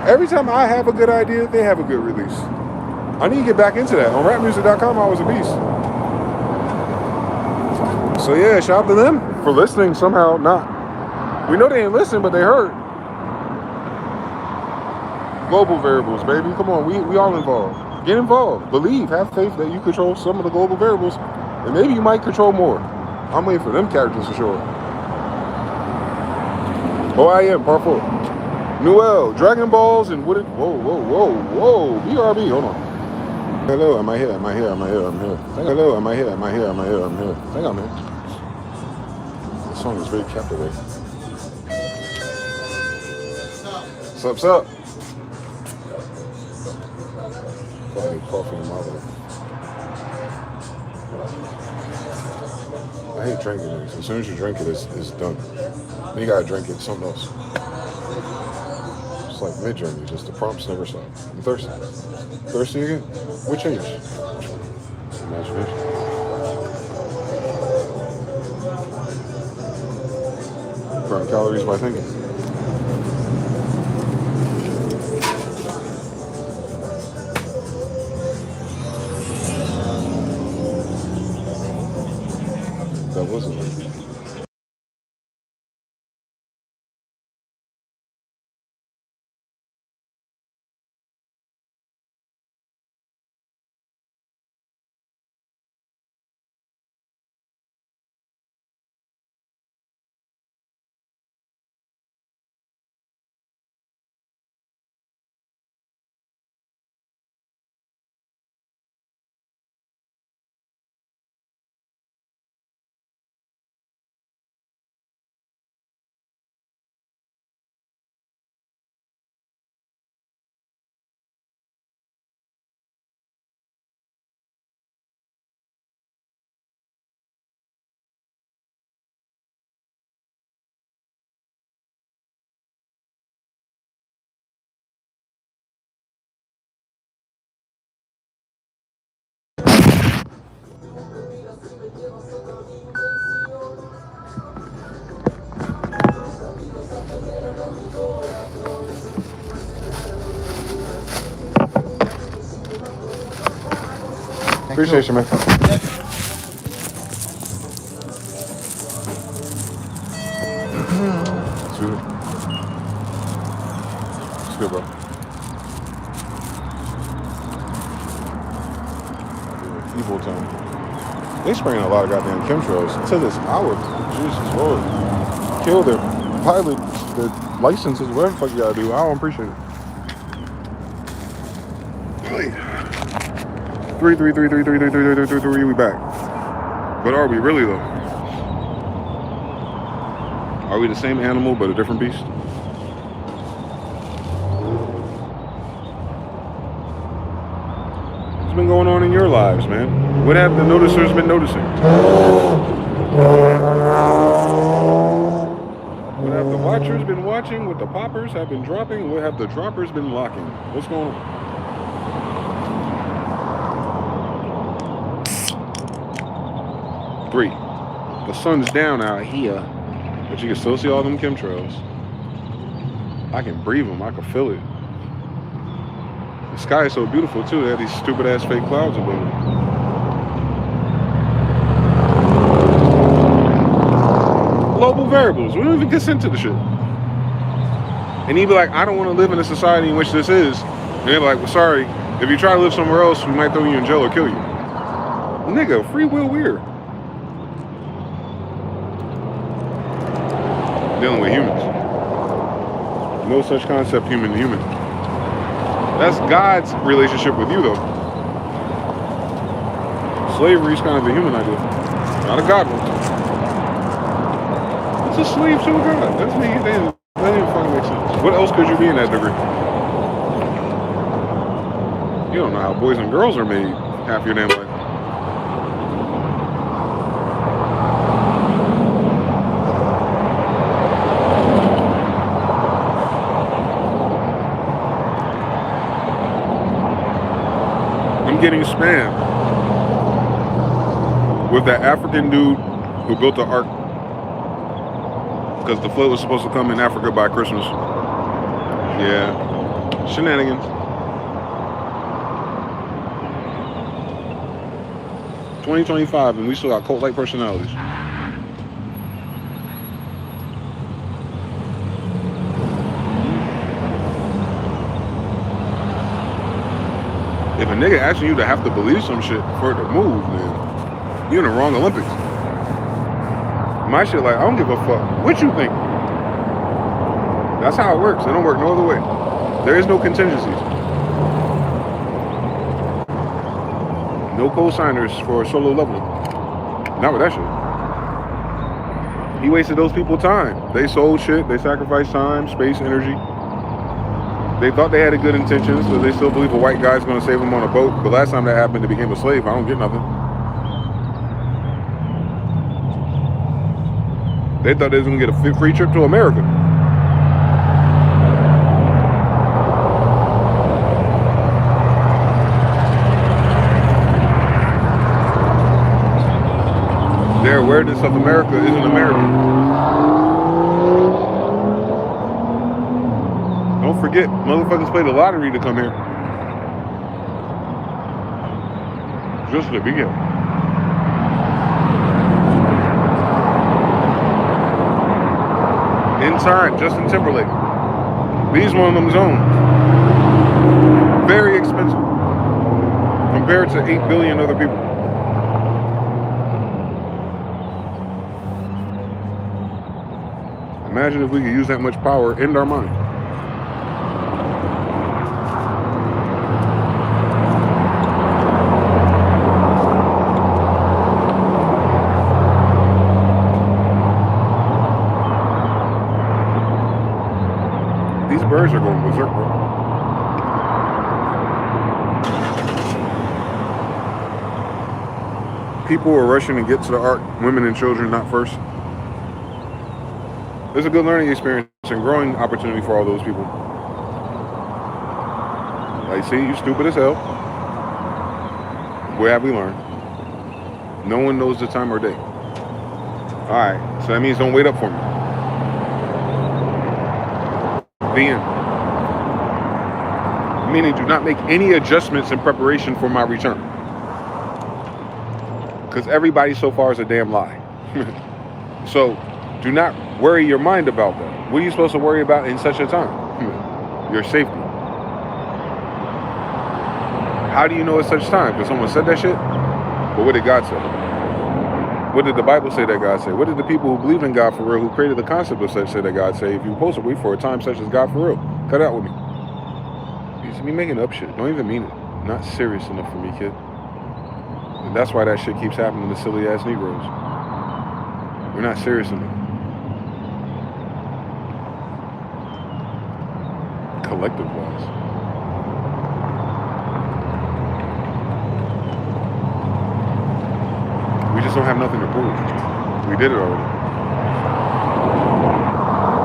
Every time I have a good idea, they have a good release. I need to get back into that. On rapmusic.com, I was a beast. So yeah, shout out to them for listening somehow. Not. We know they ain't listening, but they heard. Global variables, baby. Come on, we all involved. Get involved. Believe. Have faith that you control some of the global variables, and maybe you might control more. I'm waiting for them characters for sure. Oh, I am, part 4. Noel, Dragon Balls, and what it... Whoa. BRB, hold on. Hello, am I here? I'm here. Hello, am I here? I'm here. I think I'm here. This song is very captivating. What's up? Coffee in my life. I hate drinking it. As soon as you drink it, it's done. Then you gotta drink it something else. It's like mid-journey, just the prompts never stop. I'm thirsty. Thirsty again? What changed? Imagination. Burn calories by thinking. That wasn't it. Appreciate you, man. Sweet. It's good, bro. Evil time. They spraying a lot of goddamn chemtrails to this hour. Jesus Lord. Kill their pilot, their licenses, whatever the fuck you gotta do. I don't appreciate it. 3, we back. But are we really though? Are we the same animal but a different beast? What's been going on in your lives, man? What have the noticers been noticing? What have the watchers been watching? What the poppers have been dropping? What have the droppers been locking? What's going on? Three. The sun's down out here, but you can still see all them chemtrails. I can breathe them. I can feel it. The sky is so beautiful too. They have these stupid ass fake clouds above it. Global variables. We don't even consent to the shit. And he'd be like, I don't want to live in a society in which this is. And they're like, well, sorry. If you try to live somewhere else, we might throw you in jail or kill you. Nigga, free will weird. Dealing with humans. No such concept human to human. That's God's relationship with you though. Slavery is kind of a human idea, not a God one. It's a slave to a God. That's me. That didn't fucking make sense. What else could you be in that degree? You don't know how boys and girls are made half your damn life. Getting spammed with that African dude who built the ark because the flood was supposed to come in Africa by Christmas. Yeah, shenanigans. 2025 and we still got cult-like personalities. If a nigga asking you to have to believe some shit for it to move, man, you're in the wrong Olympics. My shit like, I don't give a fuck what you think. That's how it works. It don't work no other way. There is no contingencies. No co-signers for a solo level. Not with that shit. He wasted those people time. They sold shit. They sacrificed time, space, energy. They thought they had a good intentions, so they still believe a white guy's going to save them on a boat. But last time that happened, they became a slave. I don't get nothing. They thought they was going to get a free trip to America. Their awareness of America isn't American. Don't forget, motherfuckers played the lottery to come here. Just to be here. In time, Justin Timberlake. He's one of them zones. Very expensive. Compared to 8 billion other people. Imagine if we could use that much power in our mind. These birds are going berserk, bro. People are rushing to get to the ark, women and children not first. It's a good learning experience and growing opportunity for all those people. Like, see, you stupid as hell. Where have we learned? No one knows the time or day. Alright, so that means don't wait up for me. The end. Meaning do not make any adjustments in preparation for my return. Because everybody so far is a damn lie. So, do not worry your mind about that. What are you supposed to worry about in such a time? Your safety. How do you know it's such time? Because someone said that shit? But what did God say? What did the Bible say that God said? What did the people who believe in God for real, who created the concept of such, say that God say? If you're supposed to wait for a time such as God for real, cut it out with me. You see me making up shit. Don't even mean it. Not serious enough for me, kid. And that's why that shit keeps happening to silly ass Negroes. We're not serious enough. Collective wise. We just don't have nothing to prove. We did it already.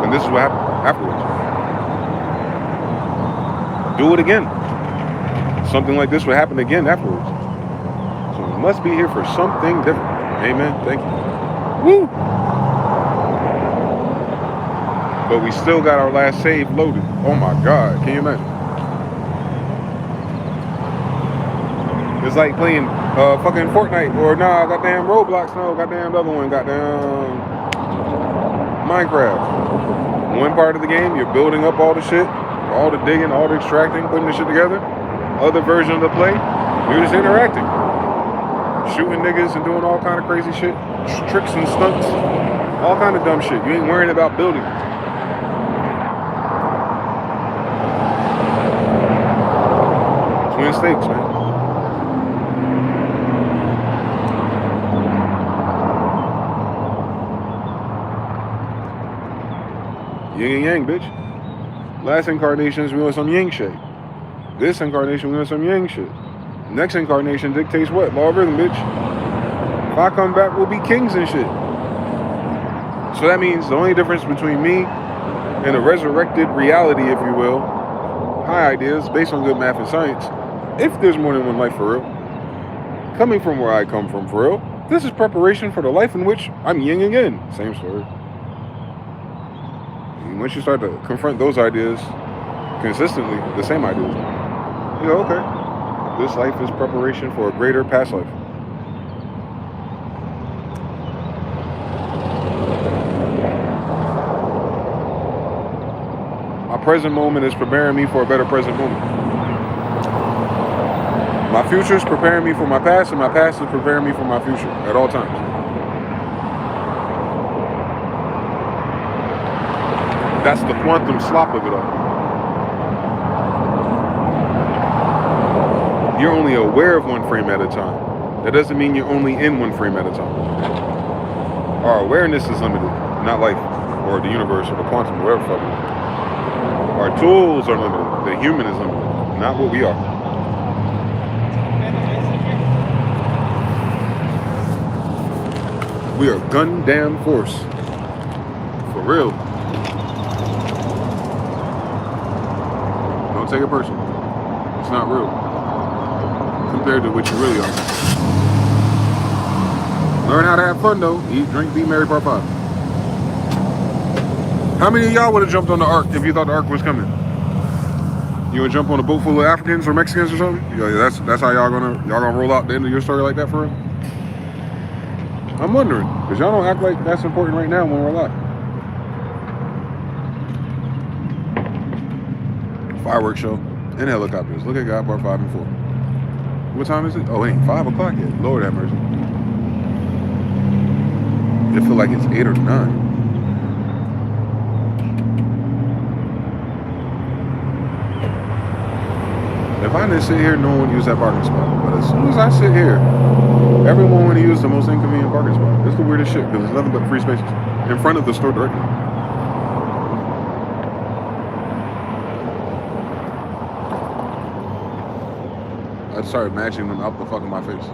And this is what happened afterwards. Do it again. Something like this would happen again afterwards. So we must be here for something different. Amen. Thank you. Woo! But we still got our last save loaded. Oh my God, can you imagine? It's like playing fucking Fortnite or goddamn Roblox, no, goddamn the other one, goddamn Minecraft. One part of the game, you're building up all the shit, all the digging, all the extracting, putting the shit together. Other version of the play, you're just interacting. Shooting niggas and doing all kind of crazy shit. Tricks and stunts. All kind of dumb shit. You ain't worrying about building. Twin stakes, man. Yin and yang, bitch. Last incarnations, we want some yang shit. This incarnation, we want some yang shit. Next incarnation dictates what? Law of rhythm, bitch. If I come back, we'll be kings and shit. So that means the only difference between me and a resurrected reality, if you will, high ideas based on good math and science, if there's more than one life for real, coming from where I come from for real, this is preparation for the life in which I'm yin again. Same story. And once you start to confront those ideas consistently, the same ideas, you go, okay, this life is preparation for a greater past life. My present moment is preparing me for a better present moment. My future is preparing me for my past, and my past is preparing me for my future at all times. That's the quantum slop of it all. You're only aware of one frame at a time. That doesn't mean you're only in one frame at a time. Our awareness is limited, not life, or the universe, or the quantum, or whatever fuck it is. Our tools are limited. The human is limited, not what we are. We are gun damn force. For real. Don't take it personal. It's not real. Compared to what you really are. Learn how to have fun though. Eat, drink, be merry, part 5. How many of y'all would have jumped on the ark if you thought the ark was coming? You would jump on a boat full of Africans or Mexicans or something? Yeah, that's how y'all gonna roll out the end of your story like that for real? I'm wondering, because y'all don't act like that's important right now when we're alive. Fireworks show and helicopters. Look at God, part 5 and 4. What time is it? Oh, it ain't 5 o'clock yet. Lord have mercy. It feel like it's 8 or 9. If I didn't sit here, no one would use that parking spot. But as soon as I sit here, everyone would use the most inconvenient parking spot. It's the weirdest shit because there's nothing but free spaces in front of the store directly. I started matching them out the fuck of my face.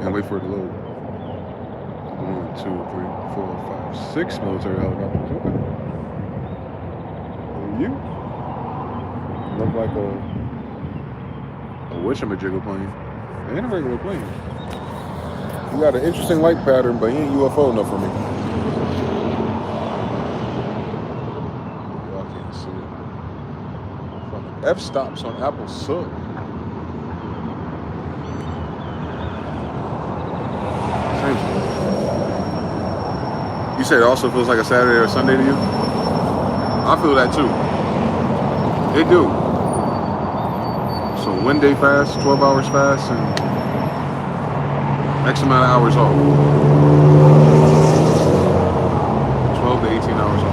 And wait for it to load. 1, 2, 3, 4, 5, 6 military helicopters. Okay. And you look like a whatchamajiggle plane. It ain't a regular plane. You got an interesting light pattern, but you ain't UFO enough for me. Y'all can't see it. Fucking F-stops on Apple suck. You said it also feels like a Saturday or Sunday to you? I feel that too. It do. So one day fast, 12 hours fast, and X amount of hours off. 12 to 18 hours off.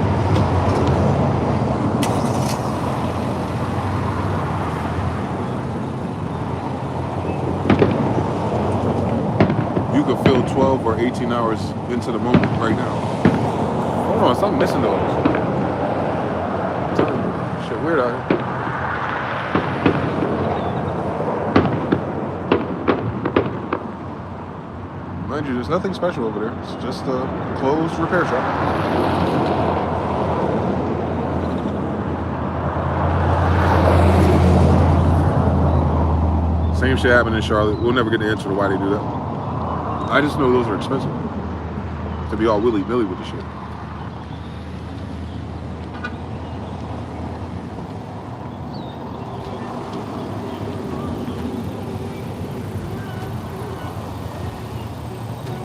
You could feel 12 or 18 hours into the moment right now. Hold on, something missing those. Shit, weird out here. Mind you, there's nothing special over there. It's just a closed repair shop. Same shit happened in Charlotte. We'll never get the answer to why they do that. I just know those are expensive. To be all willy-nilly with the shit.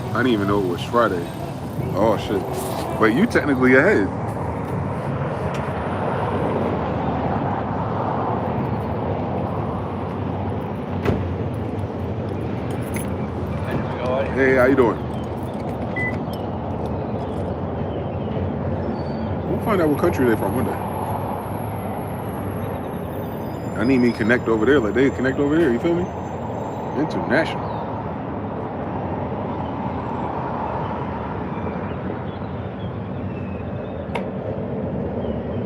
I didn't even know it was Friday. Oh shit. But you technically ahead. Hey, how you doing? We'll find out what country they're from one day. I need me connect over there like they connect over there, you feel me? International.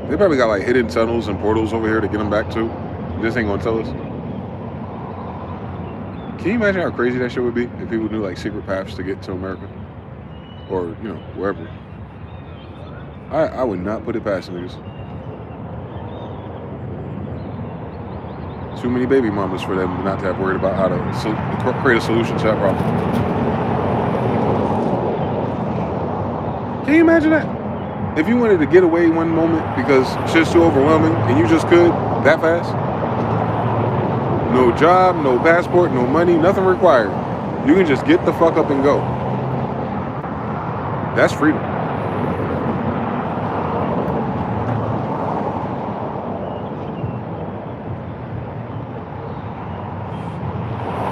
They probably got like hidden tunnels and portals over here to get them back to. This ain't gonna tell us. Can you imagine how crazy that shit would be if people knew like secret paths to get to America? Or, you know, wherever. I would not put it past niggas. Too many baby mamas for them not to have worried about how to create a solution to that problem. Can you imagine that? If you wanted to get away one moment because shit's too overwhelming and you just could that fast? No job, no passport, no money, nothing required. You can just get the fuck up and go. That's freedom.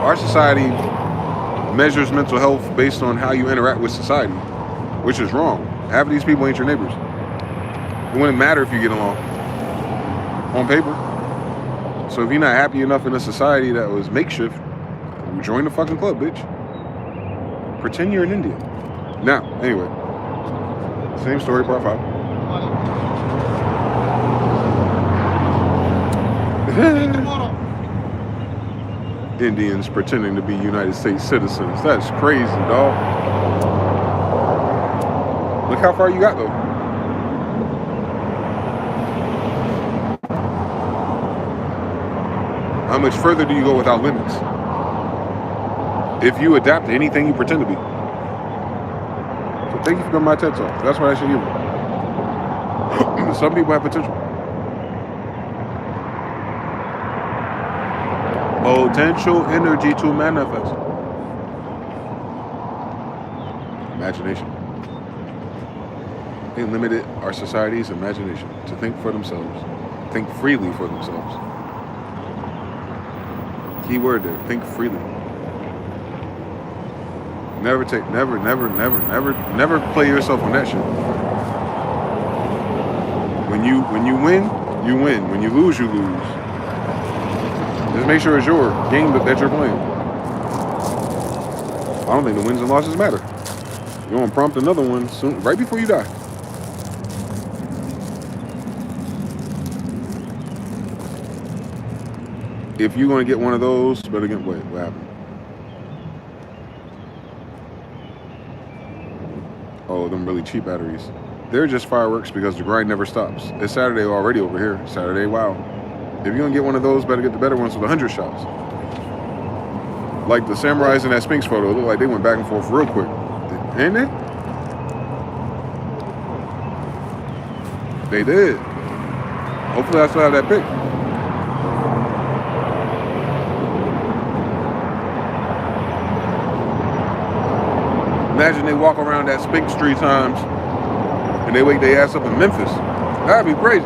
Our society measures mental health based on how you interact with society, which is wrong. Half of these people ain't your neighbors. It wouldn't matter if you get along on paper. So if you're not happy enough in a society that was makeshift, join the fucking club, bitch. Pretend you're in India. Now, anyway, same story, part 5. Indians pretending to be United States citizens. That's crazy, dog. Look how far you got, though. How much further do you go without limits? If you adapt to anything you pretend to be. So thank you for coming to my TED Talk. That's what I should give you. Some people have potential. Potential energy to manifest. Imagination. They limited our society's imagination to think for themselves. Think freely for themselves. Key word there, think freely. Never play yourself on that shit. When you win, you win. When you lose, you lose. Just make sure it's your game that you're playing. I don't think the wins and losses matter. You're gonna prompt another one soon, right before you die. If you're gonna get one of those, better get what happened? Oh, them really cheap batteries. They're just fireworks because the grind never stops. It's Saturday already over here. Saturday, wow. If you're gonna get one of those, better get the better ones with 100 shots. Like the samurais in that Sphinx photo, it looked like they went back and forth real quick. Ain't they? They did. Hopefully I still have that pic. Imagine they walk around that Sphinx 3 times and they wake their ass up in Memphis. That'd be crazy.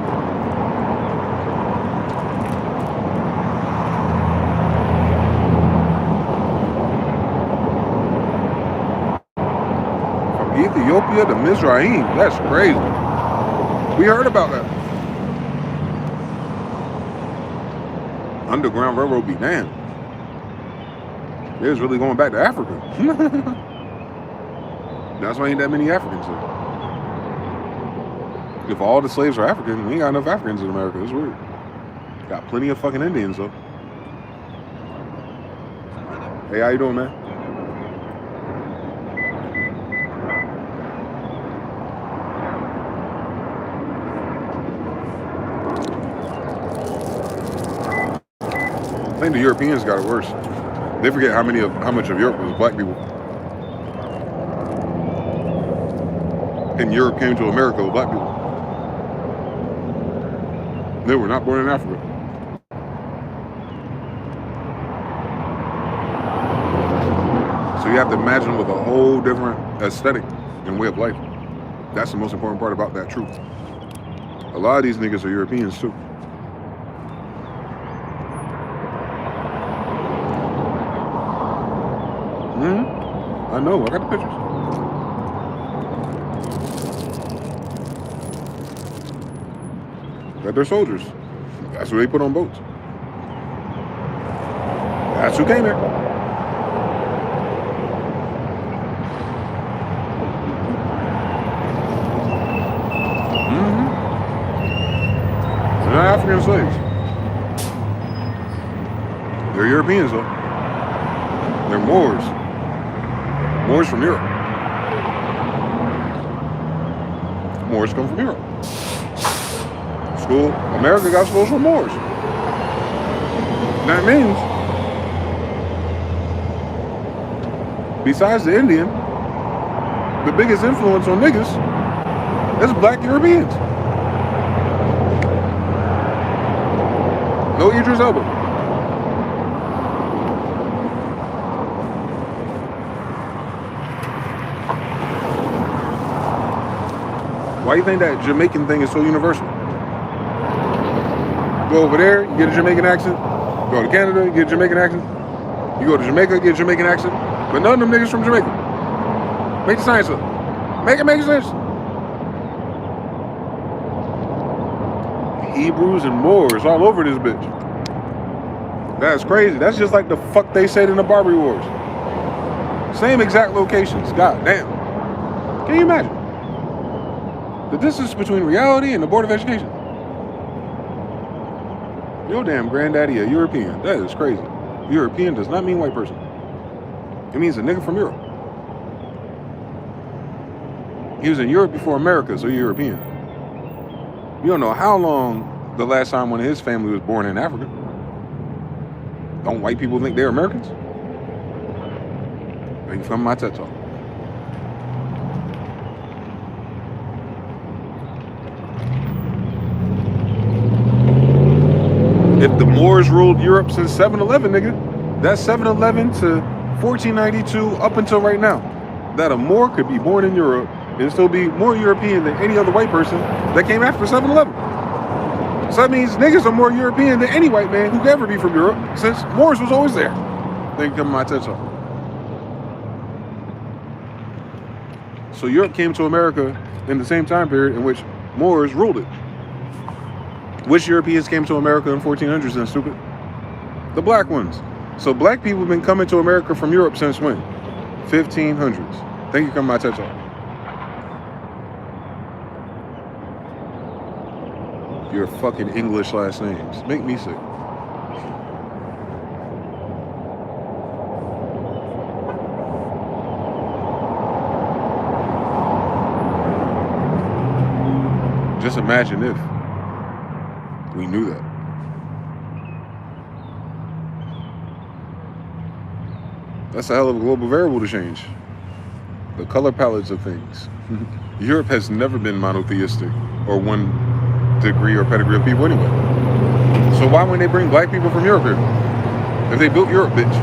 From Ethiopia to Mizraim. That's crazy. We heard about that. Underground Railroad be damned. They was really going back to Africa. That's why ain't that many Africans here. If all the slaves are African, we ain't got enough Africans in America. It's weird. Got plenty of fucking Indians, though. Hey, how you doing, man? I think the Europeans got it worse. They forget how much of Europe was black people. And Europe came to America with black people. They were not born in Africa. So you have to imagine with a whole different aesthetic and way of life. That's the most important part about that truth. A lot of these niggas are Europeans too. I know, I got the pictures. Got their soldiers. That's who they put on boats. That's who came here. They're not African slaves. They're Europeans though. They're Moors. Moors from Europe. Moors come from Europe. America got schools for Moors. That means, besides the Indian, the biggest influence on niggas is black Europeans. No Idris Elba. Why do you think that Jamaican thing is so universal? Go over there, you get a Jamaican accent. Go to Canada, you get a Jamaican accent. You go to Jamaica, get a Jamaican accent. But none of them niggas from Jamaica. Make the science up. Make it make sense. Hebrews and Moors all over this bitch. That's crazy. That's just like the fuck they said in the Barbary Wars. Same exact locations. God damn. Can you imagine? The distance between reality and the Board of Education. Your damn granddaddy a European. That is crazy. European does not mean white person. It means a nigga from Europe. He was in Europe before America, so you're European. You don't know how long the last time one of his family was born in Africa. Don't white people think they're Americans? Thank you for my TED Talk. If the Moors ruled Europe since 711, nigga, that's 711 to 1492 up until right now. That a Moor could be born in Europe and still be more European than any other white person that came after 711. So that means niggas are more European than any white man who could ever be from Europe, since Moors was always there. Thank you for my TED Talk. So Europe came to America in the same time period in which Moors ruled it. Which Europeans came to America in 1400s then, stupid? The black ones. So black people have been coming to America from Europe since when? 1500s. Thank you for my TED Talk. Your fucking English last names make me sick. Just imagine if we knew that. That's a hell of a global variable to change. The color palettes of things. Europe has never been monotheistic or one degree or pedigree of people anyway. So why wouldn't they bring black people from Europe here? If they built Europe, bitch.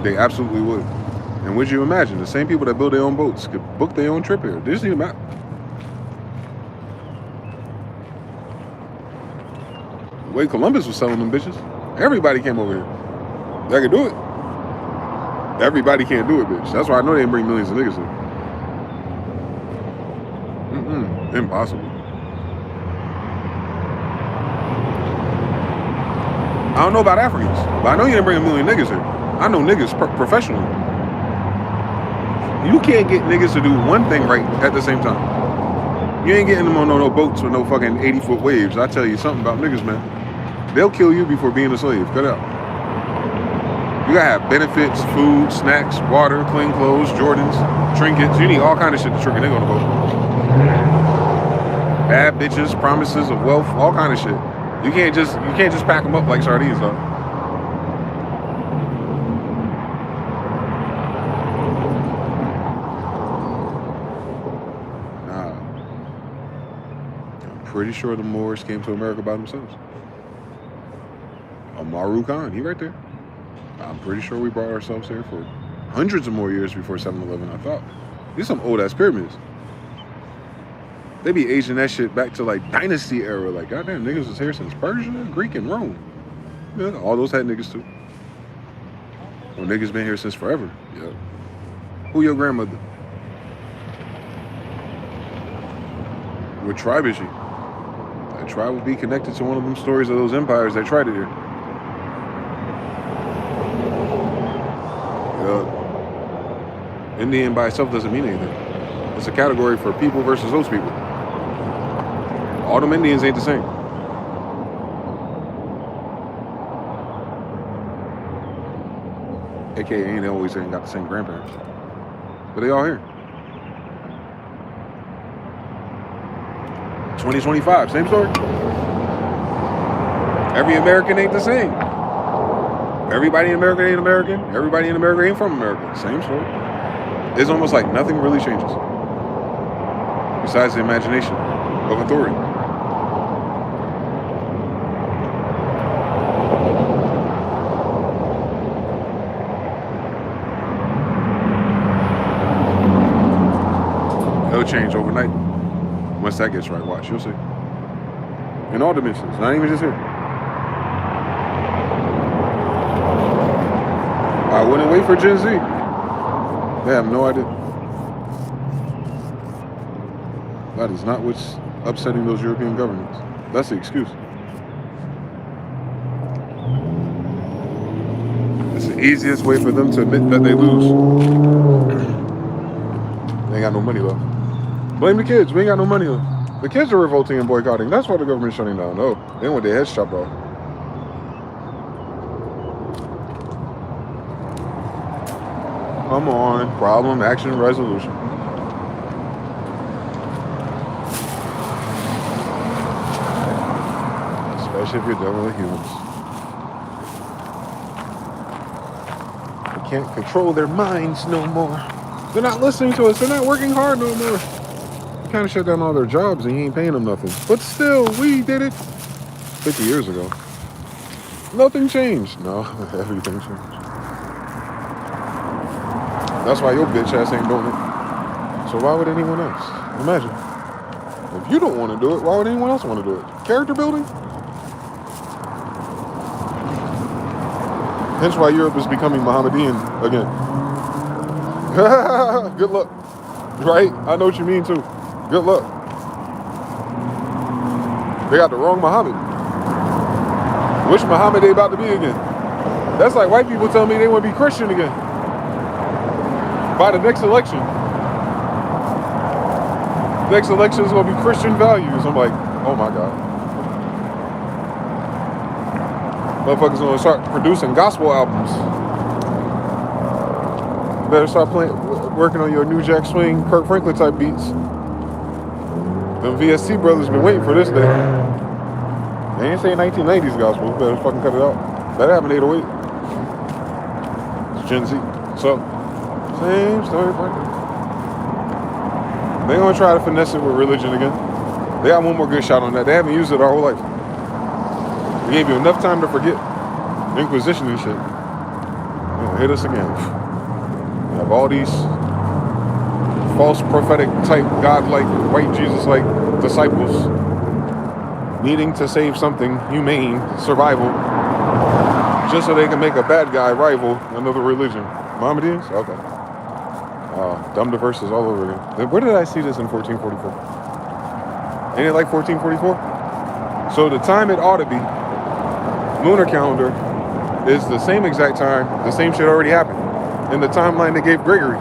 They absolutely would. And would you imagine the same people that build their own boats could book their own trip here? They just need a map. The way Columbus was selling them bitches, everybody came over here. They could do it. Everybody can't do it, bitch. That's why I know they didn't bring millions of niggas here. Impossible. I don't know about Africans, but I know you didn't bring a million niggas here. I know niggas professionally. You can't get niggas to do one thing right at the same time. You ain't getting them on no boats with no fucking 80-foot waves. I tell you something about niggas, man. They'll kill you before being a slave. Cut out. You gotta have benefits, food, snacks, water, clean clothes, Jordans, trinkets. You need all kind of shit to trick a nigga on the boat. Bad bitches, promises of wealth, all kind of shit. You can't just pack them up like sardines, though. Nah. I'm pretty sure the Moors came to America by themselves. Amaru Khan, he right there. I'm pretty sure we brought ourselves here for hundreds of more years before 711, I thought. These are some old-ass pyramids. They be aging that shit back to, like, dynasty era. Like, goddamn, niggas was here since Persia, Greek, and Rome. Yeah, all those had niggas, too. Well, niggas been here since forever. Yeah. Who your grandmother? What tribe is she? That tribe would be connected to one of them stories of those empires that tried it here. Indian by itself doesn't mean anything. It's a category for people versus those people. All them Indians ain't the same. AKA they always ain't got the same grandparents. But they all here. 2025, same story. Every American ain't the same. Everybody in America ain't American. Everybody in America ain't from America. Same story. It's almost like nothing really changes. Besides the imagination of authority. It'll change overnight. Once that gets right, watch, you'll see. In all dimensions, not even just here. I wouldn't wait for Gen Z. They have no idea. That is not what's upsetting those European governments. That's the excuse. It's the easiest way for them to admit that they lose. They ain't got no money left. Blame the kids. We ain't got no money left. The kids are revolting and boycotting. That's why the government's shutting down. No, they want their heads chopped off. Come on. Problem, action, resolution. Especially if you're dealing with humans. They can't control their minds no more. They're not listening to us. They're not working hard no more. You kind of shut down all their jobs and you ain't paying them nothing. But still, we did it 50 years ago. Nothing changed. No, everything changed. That's why your bitch ass ain't doing it. So why would anyone else? Imagine. If you don't want to do it, why would anyone else want to do it? Character building? Hence why Europe is becoming Mohammedan again. Good luck. Right? I know what you mean too. Good luck. They got the wrong Muhammad. Which Muhammad they about to be again? That's like white people telling me they want to be Christian again. By the next election. Next election is going to be Christian values. I'm like, oh my God. Motherfuckers going to start producing gospel albums. You better start working on your New Jack Swing, Kirk Franklin type beats. Them VST brothers been waiting for this day. They ain't saying 1990s gospel. Better fucking cut it out. That happened 808. It's Gen Z. So, same story, partner. They're gonna try to finesse it with religion again. They got one more good shot on that. They haven't used it our whole life. We gave you enough time to forget. Inquisition and shit. They're gonna hit us again. We have all these false prophetic type, God-like, white Jesus-like disciples needing to save something humane, survival, just so they can make a bad guy rival another religion. Mohammedans? Okay. Dumb the verses all over again. Where did I see this in 1444? Ain't it like 1444? So the time it ought to be, lunar calendar, is the same exact time, the same shit already happened. In the timeline they gave Gregory.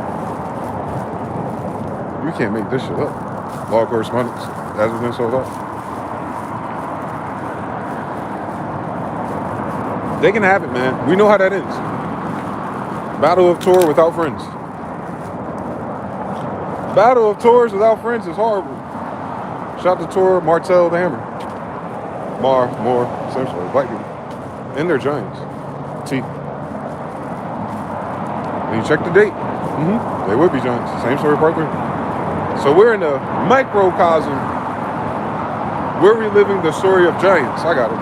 You can't make this shit up. Law of correspondence, as it's been sold out. They can have it, man. We know how that ends. Battle of Tor without friends. Battle of Tors without friends is horrible. Shout to Tor, Martell, the Hammer. More, essentially, black people. And they're giants. T. And you check the date. They would be giants. Same story, part 3. So we're in a microcosm. We're reliving the story of giants. I got it.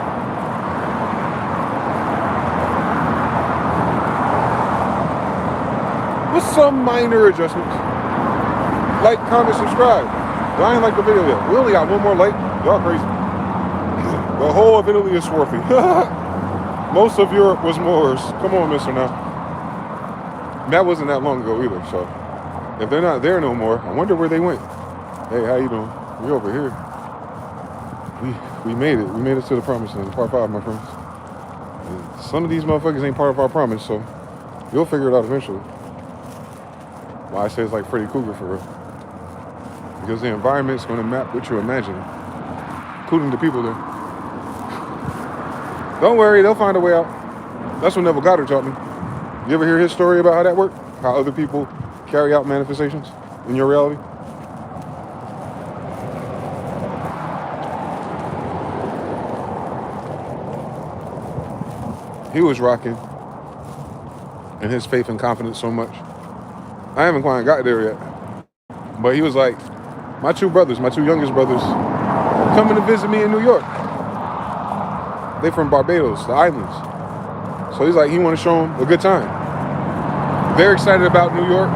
With some minor adjustments. Like, comment, subscribe. I ain't like the video yet. We only got one more like. Y'all crazy. The whole of Italy is swarthy. Most of Europe was Moors. Come on, mister, now. That wasn't that long ago either, so. If they're not there no more, I wonder where they went. Hey, how you doing? We over here. We made it. We made it to the promised land. Part 5, my friends. And some of these motherfuckers ain't part of our promise, so you'll figure it out eventually. Why I say it's like Freddy Krueger for real. Because the environment's going to map what you imagine, including the people there. Don't worry, they'll find a way out. That's what Neville Goddard taught me. You ever hear his story about how that worked? How other people carry out manifestations in your reality? He was rocking in his faith and confidence so much. I haven't quite got there yet. But he was like, my two youngest brothers, coming to visit me in New York. They from Barbados, the islands. So he's like, he want to show them a good time. They're excited about New York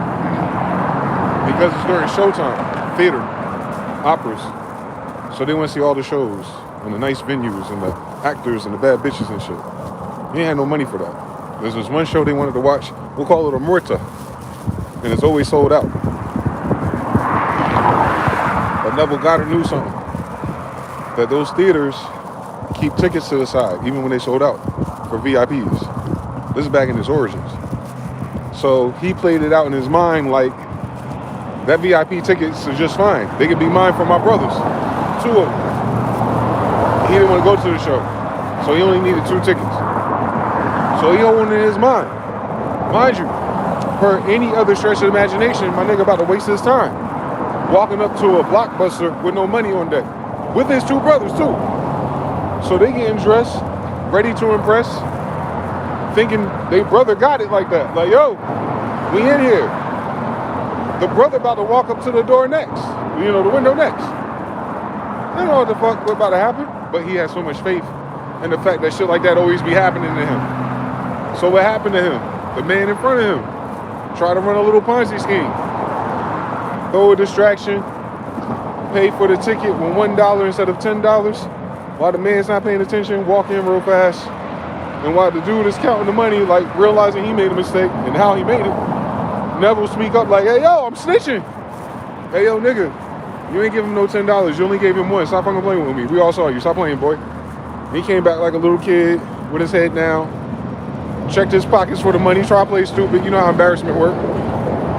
because it's during showtime, theater, operas. So they want to see all the shows and the nice venues and the actors and the bad bitches and shit. He ain't had no money for that. There's this one show they wanted to watch. We'll call it a Morta. And it's always sold out. But Neville Goddard knew something. that those theaters keep tickets to the side, even when they sold out for VIPs. This is back in his origins. So he played it out in his mind like that VIP tickets are just fine. They could be mine for my brothers. 2 of them. He didn't want to go to the show. So he only needed 2 tickets. So he owned it in his mind. Mind you, per any other stretch of imagination, my nigga about to waste his time walking up to a Blockbuster with no money on deck. With his 2 brothers too. So they getting dressed, ready to impress, thinking they brother got it like that. Like, yo, we in here. The brother about to walk up to the door next. You know, the window next. I don't know what the fuck was about to happen, but he had so much faith in the fact that shit like that always be happening to him. So what happened to him? The man in front of him tried to run a little Ponzi scheme. Throw a distraction, pay for the ticket with $1 instead of $10, while the man's not paying attention, walk in real fast, and while the dude is counting the money, like realizing he made a mistake and how he made it, Neville speak up like, hey, yo, I'm snitching. Hey, yo, nigga, you ain't give him no $10. You only gave him 1. Stop fucking playing with me. We all saw you. Stop playing, boy. He came back like a little kid with his head down, checked his pockets for the money, tried to play stupid. You know how embarrassment works.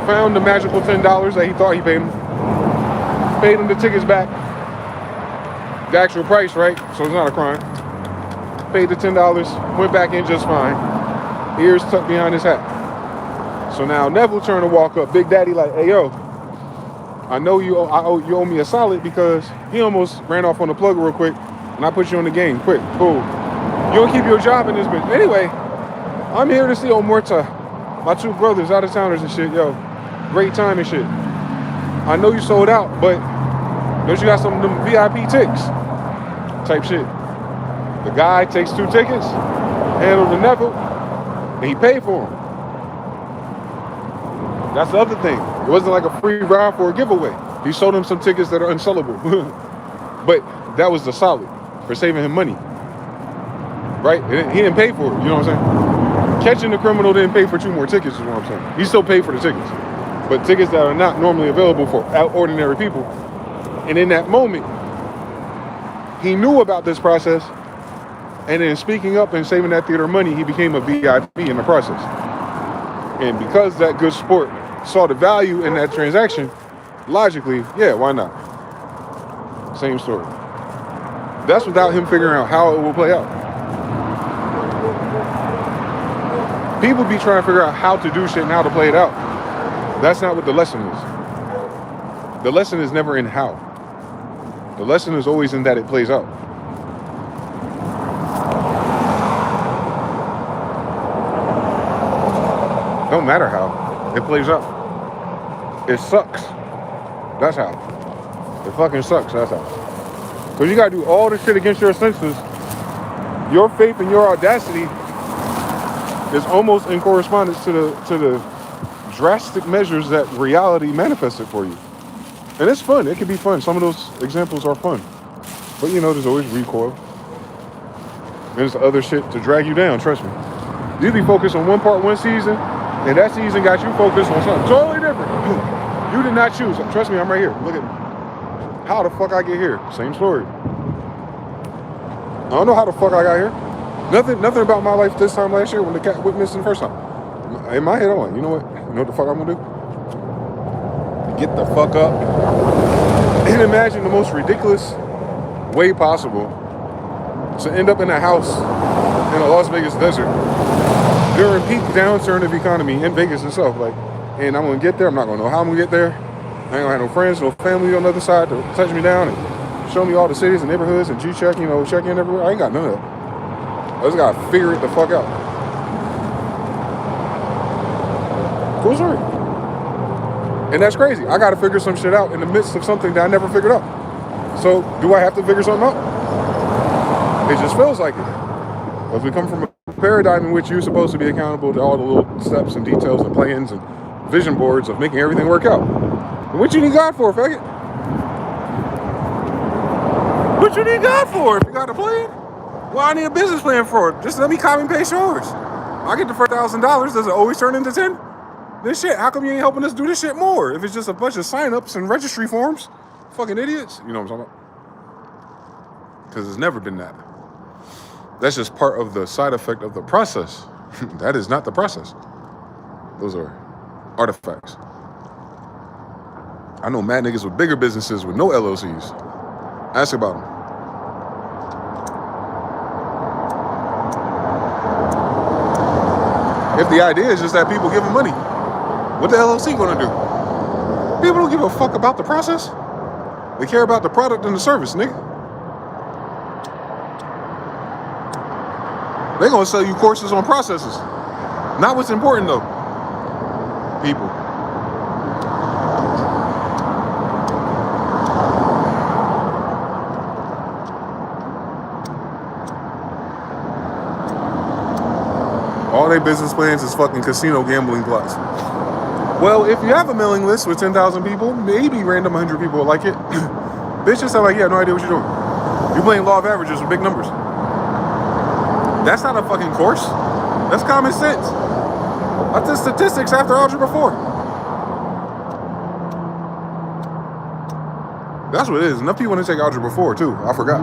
Found the magical $10 that he thought he paid him. Paid him the tickets back. The actual price, right? So it's not a crime. Paid the $10, went back in just fine. Ears tucked behind his hat. So now Neville turned to walk up. Big Daddy like, hey, yo, I know you owe me a solid because he almost ran off on the plug real quick, and I put you on the game. Quick, cool. You don't keep your job in this bitch. Anyway, I'm here to see Omorta, my 2 brothers, out of towners and shit. Yo, great time and shit. I know you sold out, but don't you got some of them VIP ticks? Type shit. The guy takes 2 tickets, handled the Neville, and he paid for them. That's the other thing. It wasn't like a free ride for a giveaway. He sold him some tickets that are unsellable. But that was the solid for saving him money. Right? He didn't pay for it. You know what I'm saying? Catching the criminal didn't pay for 2 more tickets is what I'm saying. He still paid for the tickets. But tickets that are not normally available for ordinary people. And in that moment, he knew about this process. And in speaking up and saving that theater money, he became a VIP in the process. And because that good sport saw the value in that transaction, logically, yeah, why not? Same story. That's without him figuring out how it will play out. People be trying to figure out how to do shit and how to play it out. That's not what the lesson is. The lesson is never in how. The lesson is always in that it plays out. Don't matter how. It plays out. It sucks. That's how. It fucking sucks. That's how. Because you got to do all this shit against your senses. Your faith and your audacity is almost in correspondence to the drastic measures that reality manifested for you. And it's fun. It can be fun. Some of those examples are fun. But you know, there's always recoil. There's other shit to drag you down, trust me. You be focused on one part one season, and that season got you focused on something totally different. You did not choose. Trust me, I'm right here. Look at me. How the fuck I get here? Same story. I don't know how the fuck I got here. Nothing about my life this time last year when the cat went missing the first time. In my head, I'm like, you know what? You know what the fuck I'm gonna do? Get the fuck up and imagine the most ridiculous way possible to end up in a house in a Las Vegas desert during peak downturn of economy in Vegas itself. Like, and I'm gonna get there. I'm not gonna know how I'm gonna get there. I ain't gonna have no friends, no family on the other side to touch me down and show me all the cities and neighborhoods and G-check, you know, check in everywhere. I ain't got none of that. I just gotta figure it the fuck out. Cool story. And that's crazy. I gotta figure some shit out in the midst of something that I never figured out. So, do I have to figure something out? It just feels like it. Because we come from a paradigm in which you're supposed to be accountable to all the little steps and details and plans and vision boards of making everything work out. And what you need God for, faggot? What you need God for if you got a plan? Well, I need a business plan for it. Just let me copy and paste yours. I get the first $1,000. Does it always turn into 10? This shit, how come you ain't helping us do this shit more? If it's just a bunch of sign-ups and registry forms, fucking idiots. You know what I'm talking Because it's never been that. That's just part of the side effect of the process. That is not the process. Those are artifacts. I know mad niggas with bigger businesses with no LLCs. Ask about them. If the idea is just that people give them money, what the LLC gonna do? People don't give a fuck about the process. They care about the product and the service, nigga. They gonna sell you courses on processes. Not what's important though. People. All their business plans is fucking casino gambling plots. Well, if you have a mailing list with 10,000 people, maybe random 100 people will like it. Bitches sound like you have no idea what you're doing. You're playing law of averages with big numbers. That's not a fucking course. That's common sense. I did statistics after Algebra 4. That's what it is. Enough people want to take Algebra 4 too. I forgot.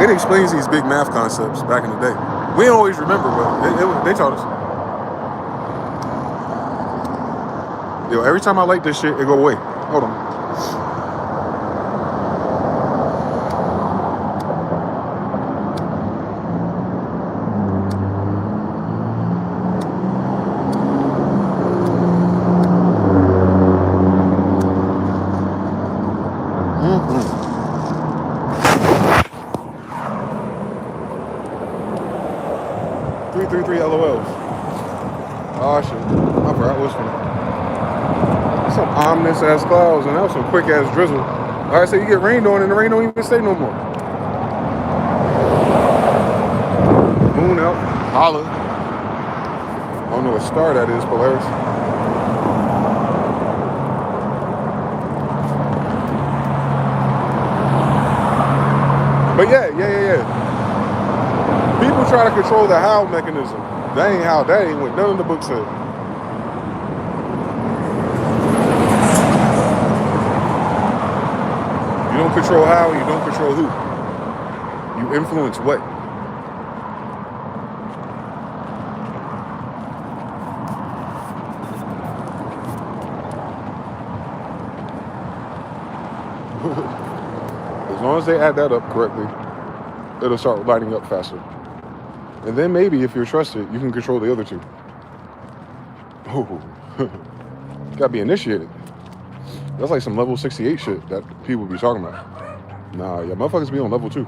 It explains these big math concepts back in the day. We don't always remember, but they taught us. Yo, every time I like this shit, it go away. Hold on. Three LOLs. Oh shit. I forgot what's funny. Some ominous ass clouds and that was some quick ass drizzle. Alright, so you get rained on and the rain don't even stay no more. Moon out. Holla. I don't know what star that is, Polaris. But yeah. People try to control the how mechanism. That ain't how. That ain't what none of the books said. You don't control how, you don't control who. You influence what? As long as they add that up correctly, it'll start lighting up faster. And then maybe if you're trusted, you can control the other two. Oh, gotta be initiated. That's like some level 68 shit that people be talking about. Nah, yeah, motherfuckers be on level 2.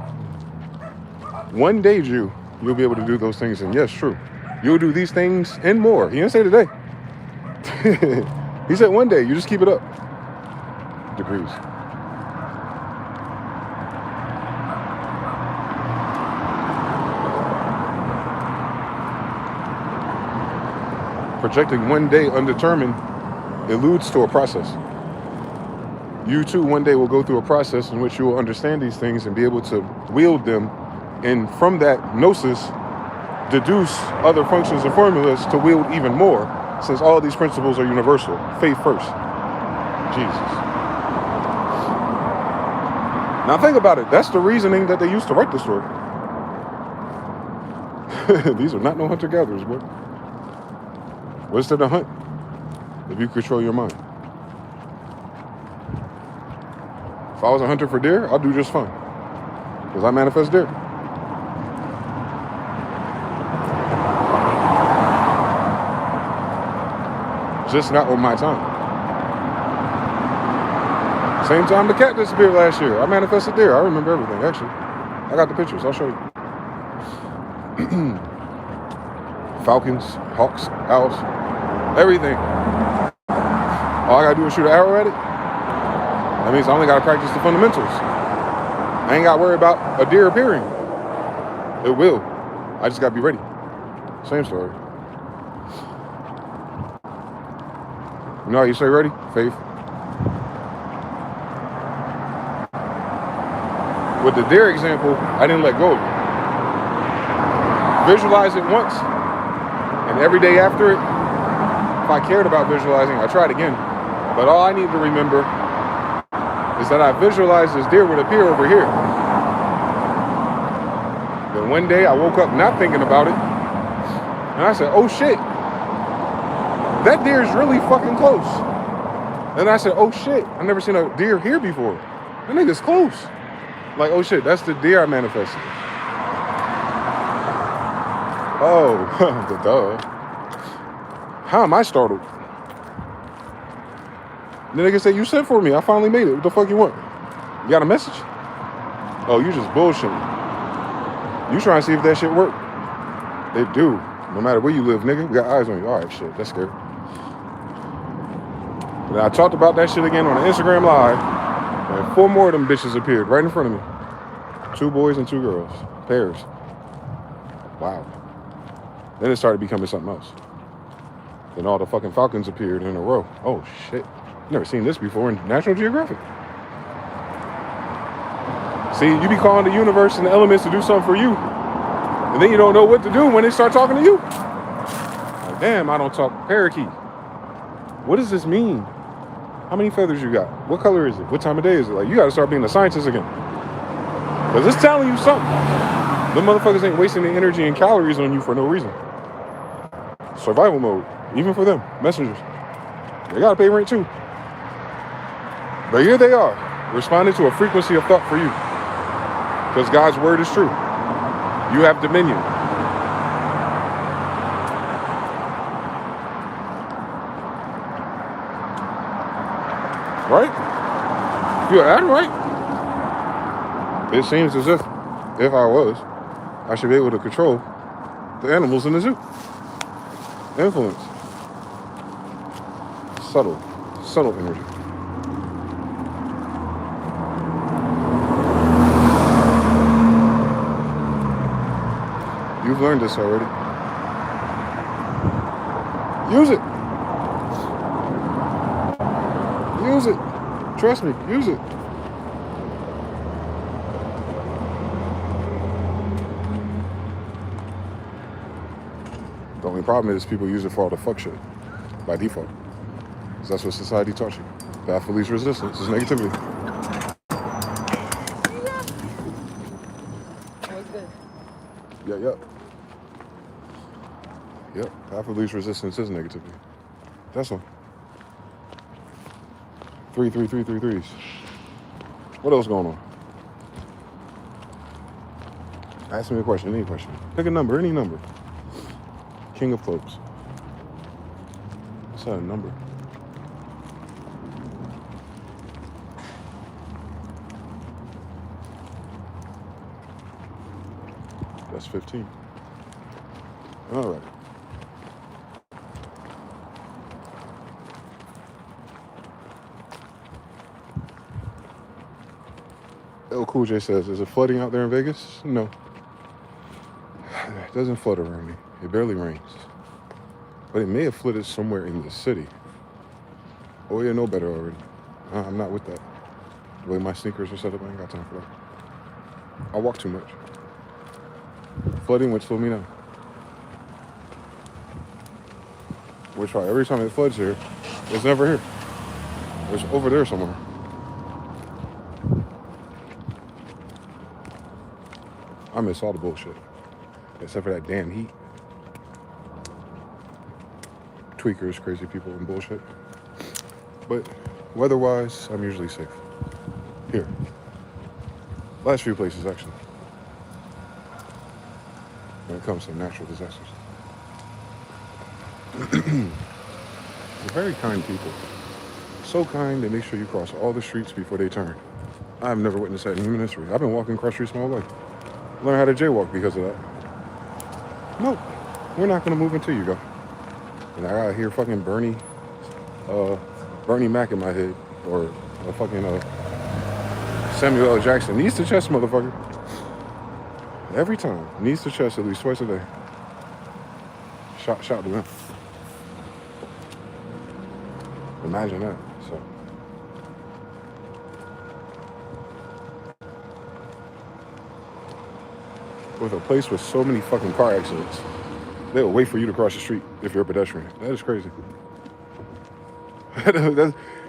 One day, you'll be able to do those things. And yes, true. You'll do these things and more. He didn't say today. He said one day, you just keep it up. Degrees. Projecting one day undetermined alludes to a process. You too one day will go through a process in which you will understand these things and be able to wield them, and from that gnosis deduce other functions and formulas to wield even more, since all these principles are universal. Faith first. Jesus. Now think about it. That's the reasoning that they used to write the story. These are not no hunter-gatherers, boy. What's there to hunt if you control your mind? If I was a hunter for deer, I'd do just fine. Because I manifest deer. Just not on my time. Same time the cat disappeared last year. I manifested deer. I remember everything, actually. I got the pictures. I'll show you. Falcons, hawks, owls, everything. All I gotta do is shoot an arrow at it. That means I only gotta practice the fundamentals. I ain't gotta worry about a deer appearing. It will. I just gotta be ready. Same story. You know how you say ready? Faith. With the deer example, I didn't let go of it. Visualize it once, and every day after it, if I cared about visualizing, I tried again. But all I need to remember is that I visualized this deer would appear over here. Then one day I woke up not thinking about it, and I said, oh shit, that deer is really fucking close. And I said, oh shit, I've never seen a deer here before. That nigga's close. Like, oh shit, that's the deer I manifested. Oh, the duh. How am I startled? The nigga said, you sent for me. I finally made it. What the fuck you want? You got a message? Oh, you just bullshitting. You trying to see if that shit work? It do. No matter where you live, nigga, we got eyes on you. All right, shit, that's scary. And I talked about that shit again on an Instagram Live, and 4 more of them bitches appeared right in front of me. 2 boys and 2 girls. Pairs. Wow. Then it started becoming something else. Then all the fucking falcons appeared in a row. Oh, shit. Never seen this before in National Geographic. See, you be calling the universe and the elements to do something for you, and then you don't know what to do when they start talking to you. Like, damn, I don't talk parakeet. What does this mean? How many feathers you got? What color is it? What time of day is it? Like, you got to start being a scientist again. Because it's telling you something. Them motherfuckers ain't wasting their energy and calories on you for no reason. Survival mode. Even for them. Messengers. They got to pay rent too. But here they are. Responding to a frequency of thought for you. Because God's word is true. You have dominion. Right? You're acting right. It seems as if I was, I should be able to control the animals in the zoo. Influence. Subtle energy. You've learned this already. Use it. Use it. Trust me, use it. The only problem is people use it for all the fuck shit by default. Because that's what society taught you. Path of least resistance is negativity. Yep. Path of least resistance is negativity. That's all. 3, 3, 3, 3, 3s. What else going on? Ask me a question, any question. Pick a number, any number. King of clubs. What's that, a number? That's 15. All right. El Cool J says, is it flooding out there in Vegas? No. It doesn't flood around me. It barely rains. But it may have flooded somewhere in the city. Oh, you know better already. I'm not with that. The way my sneakers are set up, I ain't got time for that. I walk too much. Flooding would slow me down. Which why every time it floods here, it's never here. It's over there somewhere. I miss all the bullshit. Except for that damn heat. Tweakers, crazy people, and bullshit. But weather-wise, I'm usually safe. Here. Last few places, actually. When it comes to natural disasters. They're very kind people. So kind, they make sure you cross all the streets before they turn. I've never witnessed that in human history. I've been walking across streets my whole life. Learn how to jaywalk because of that. Nope, we're not gonna move until you go. And I gotta hear fucking Bernie Mac in my head, or a fucking Samuel L. Jackson. Knees to chest, motherfucker. Every time, knees to chest at least twice a day. Shout to him. Imagine that. So. With a place with so many fucking car accidents, they'll wait for you to cross the street if you're a pedestrian. That is crazy.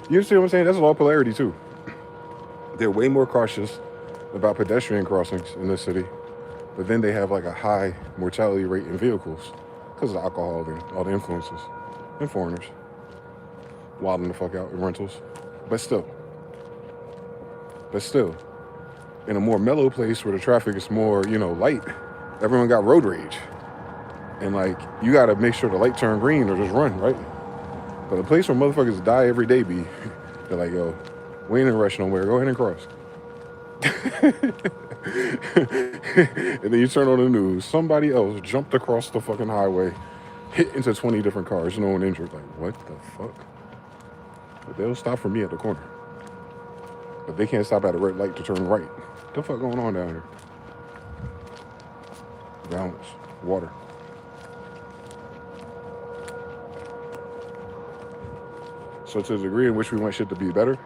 You see what I'm saying? That's law of polarity too. They're way more cautious about pedestrian crossings in this city, but then they have like a high mortality rate in vehicles because of the alcohol and all the influences and foreigners wilding the fuck out in rentals. But still, in a more mellow place where the traffic is more, light, everyone got road rage. And like, you gotta make sure the light turn green or just run, right? But a place where motherfuckers die every day they're like, yo, we ain't in a rush nowhere, go ahead and cross. And then you turn on the news, somebody else jumped across the fucking highway, hit into 20 different cars, no one injured. Like, what the fuck? But they'll stop for me at the corner. But they can't stop at a red light to turn right. What the fuck going on down here? Balance. Water. So to the degree in which we want shit to be better,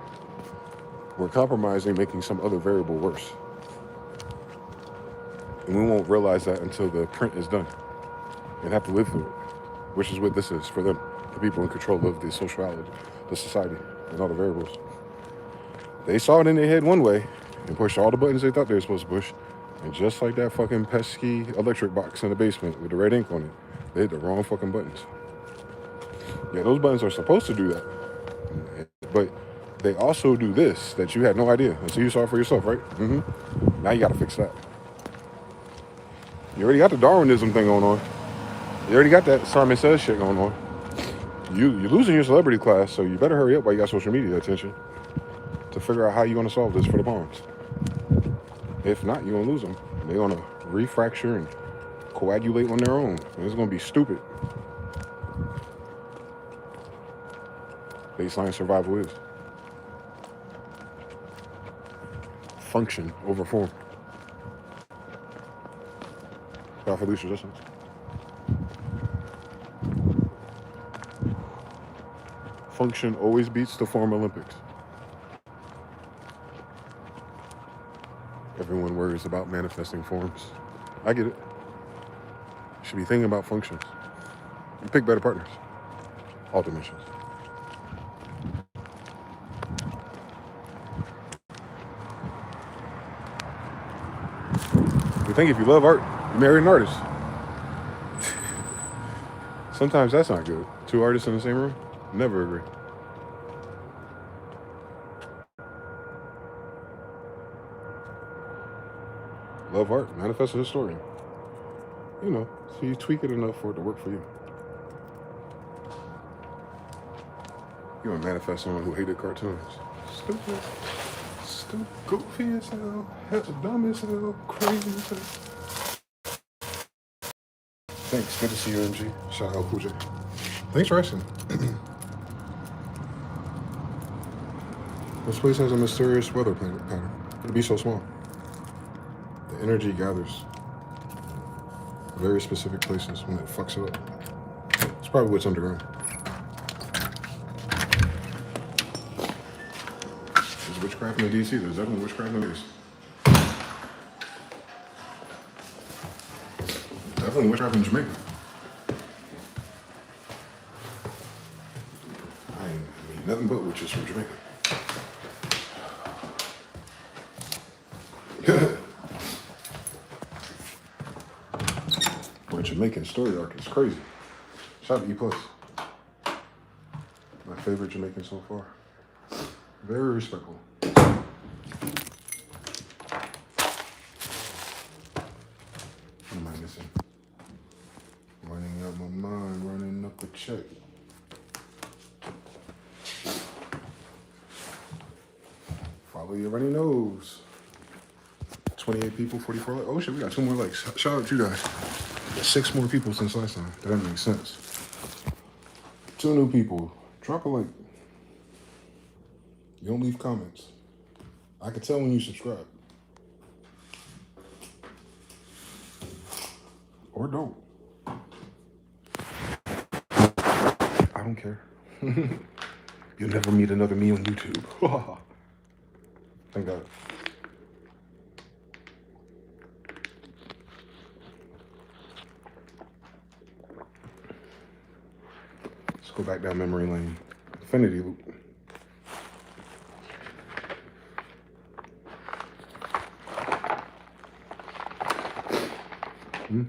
we're compromising making some other variable worse. And we won't realize that until the print is done and have to live through it, which is what this is for them, the people in control of the sociality, the society, and all the variables. They saw it in their head one way and pushed all the buttons they thought they were supposed to push. And just like that fucking pesky electric box in the basement with the red ink on it, they hit the wrong fucking buttons. Yeah, those buttons are supposed to do that. But they also do this that you had no idea until you saw it for yourself, right? Now you got to fix that. You already got the Darwinism thing going on. You already got that Simon Says shit going on. You're losing your celebrity class, so you better hurry up while you got social media attention to figure out how you're going to solve this for the bombs. If not, you're going to lose them. They're going to refracture and coagulate on their own. And it's going to be stupid. Baseline survival is function over form. For loose resistance. Function always beats the form Olympics. Everyone worries about manifesting forms. I get it. You should be thinking about functions. You pick better partners. All dimensions. You think if you love art, you marry an artist. Sometimes that's not good. Two artists in the same room? Never agree. Love art, manifest a historian. So you tweak it enough for it to work for you. You want to manifest someone who hated cartoons. Stupid, goofy as hell, dumb as hell, crazy as hell. Thanks, good to see you, MG. Shout out, Cool J. Thanks for asking. This place has a mysterious weather pattern. It'd be so small. The energy gathers very specific places when it fucks it up. It's probably what's underground. There's witchcraft in the DC. There's definitely witchcraft in the DC. Definitely witchcraft in Jamaica. I ain't mean nothing but witches from Jamaica. Boy, Jamaican story arc is crazy. Shout out to E+. My favorite Jamaican so far. Very respectful. What am I missing? Running up my mind, running up the check. Follow your runny nose. 28 people, 44 likes. Oh shit, we got 2 more likes. Shout out to you guys. 6 more people since last time. That makes sense. 2 new people. Drop a like. You don't leave comments. I can tell when you subscribe. Or don't. I don't care. You'll never meet another me on YouTube. Thank God. Let's go back down memory lane. Infinity loop. Dear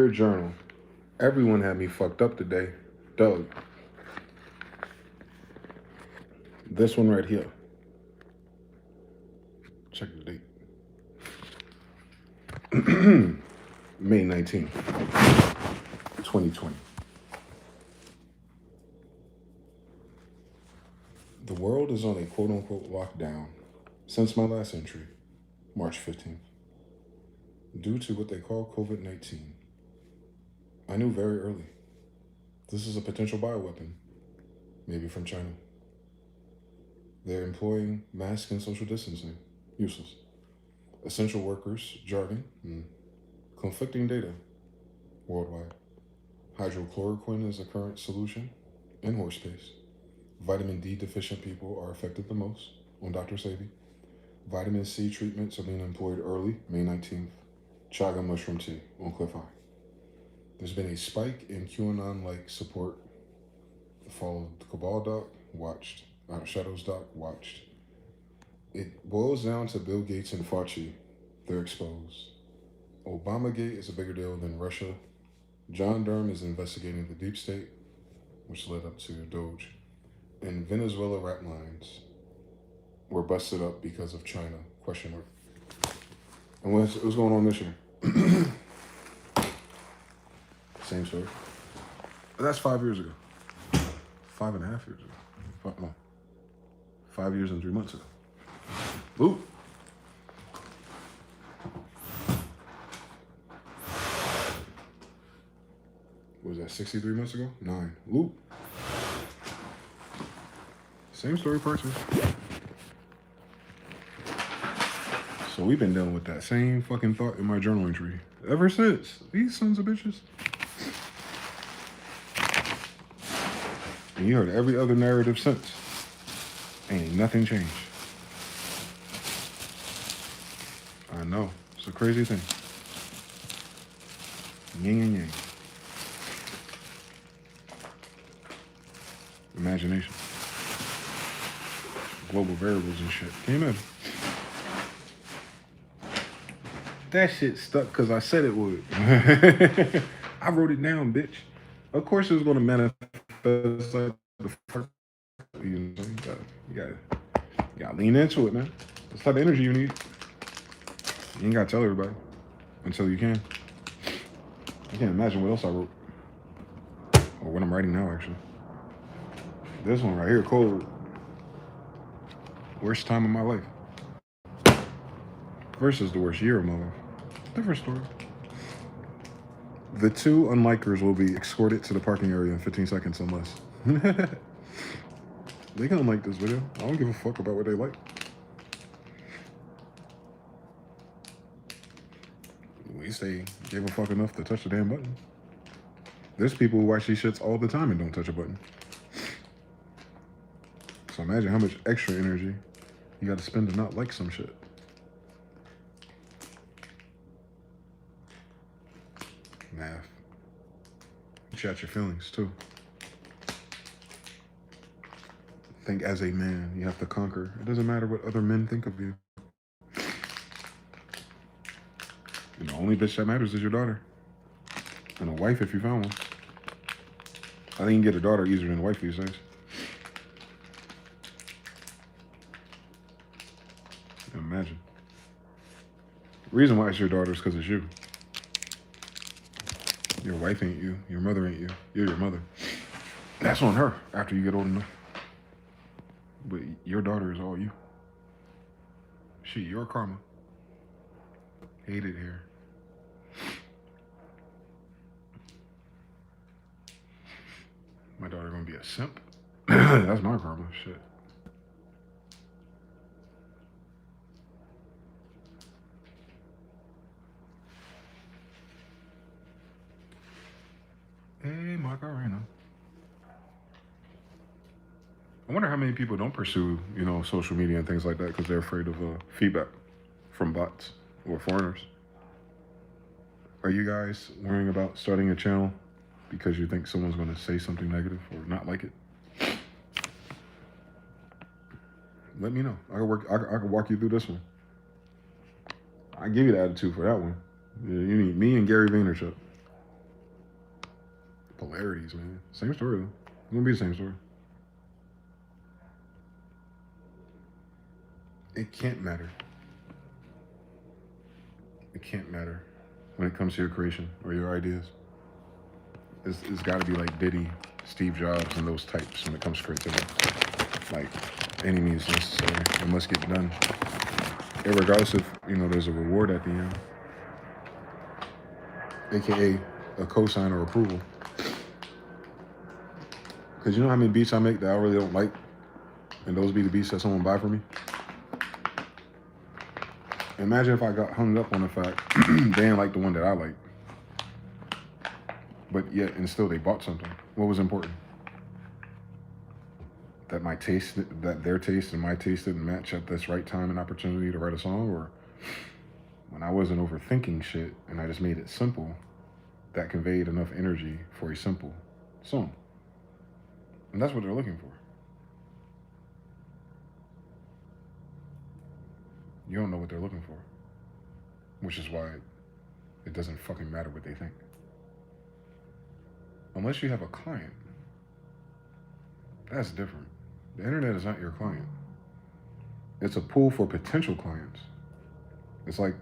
Journal, everyone had me fucked up today. Doug. This one right here. Check the date. May 19th, 2020. The world is on a quote-unquote lockdown since my last entry, March 15th, due to what they call COVID-19. I knew very early. This is a potential bioweapon, maybe from China. They're employing mask and social distancing, useless. Essential workers, jargon, conflicting data, worldwide. Hydrochloroquine is the current solution, and horse paste. Vitamin D deficient people are affected the most, on Dr. Savy. Vitamin C treatments are being employed early, May 19th. Chaga mushroom tea on Cliff High. There's been a spike in QAnon-like support. The fall of the Cabal doc, watched. Shadows doc, watched. It boils down to Bill Gates and Fauci. They're exposed. Obamagate is a bigger deal than Russia. John Durham is investigating the deep state, which led up to Doge. And Venezuela rap lines were busted up because of China, question mark. And what's going on this year? Same story. But that's 5 years ago. 5.5 years ago. No. 5 years and 3 months ago. Ooh. What was that, 63 months ago? 9. Ooh. Same story, person. So we've been dealing with that same fucking thought in my journal entry ever since. These sons of bitches. And you heard every other narrative since. Ain't nothing changed. I know. It's a crazy thing. Yin and yang. Imagination. Global variables and shit. Can you imagine? That shit stuck because I said it would. I wrote it down, bitch. Of course it was going to manifest like the fuck. You gotta lean into it, man. That's the type of energy you need. You ain't gotta tell everybody until you can. I can't imagine what else I wrote. Or what I'm writing now, actually. This one right here, cold. Worst time of my life. Versus the worst year of my life. Different story. The two unlikers will be escorted to the parking area in 15 seconds unless. They gonna like this video. I don't give a fuck about what they like. At least they gave a fuck enough to touch the damn button. There's people who watch these shits all the time and don't touch a button. So imagine how much extra energy you gotta spend to not like some shit. Math. Chat your feelings too. Think as a man, you have to conquer. It doesn't matter what other men think of you. And the only bitch that matters is your daughter. And a wife if you found one. I think you can get a daughter easier than a wife these days. Imagine. The reason why it's your daughter is because it's you. Your wife ain't you. Your mother ain't you. You're your mother. That's on her after you get old enough. But your daughter is all you. She, your karma. Hate it here. My daughter gonna be a simp. That's my karma. Shit. Hey, Macarena. I wonder how many people don't pursue, social media and things like that because they're afraid of feedback from bots or foreigners. Are you guys worrying about starting a channel because you think someone's going to say something negative or not like it? Let me know. I can walk you through this one. I give you the attitude for that one. Yeah, you need me and Gary Vaynerchuk. Polarities, man. Same story though. It's gonna be the same story. It can't matter. It can't matter when it comes to your creation or your ideas. It's got to be like Diddy, Steve Jobs, and those types when it comes to creativity. Like, any means necessary. It must get done. And regardless if, there's a reward at the end. AKA a cosign or approval. Because you know how many beats I make that I really don't like? And those be the beats that someone buy for me? Imagine if I got hung up on the fact they didn't like the one that I like. But yet, and still they bought something. What was important? That their taste and my taste didn't match at this right time and opportunity to write a song? Or when I wasn't overthinking shit and I just made it simple, that conveyed enough energy for a simple song. And that's what they're looking for. You don't know what they're looking for. Which is why it doesn't fucking matter what they think. Unless you have a client. That's different. The internet is not your client. It's a pool for potential clients. It's like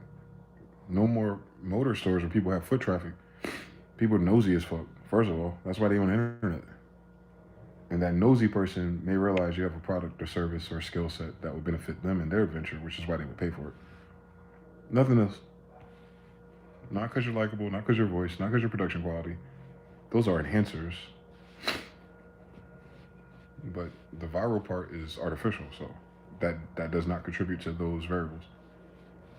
no more motor stores where people have foot traffic. People are nosy as fuck. First of all, that's why they on the internet. And that nosy person may realize you have a product or service or skill set that would benefit them in their venture, which is why they would pay for it. Nothing else. Not because you're likable, not because your voice, not because your production quality. Those are enhancers. But the viral part is artificial, so that does not contribute to those variables.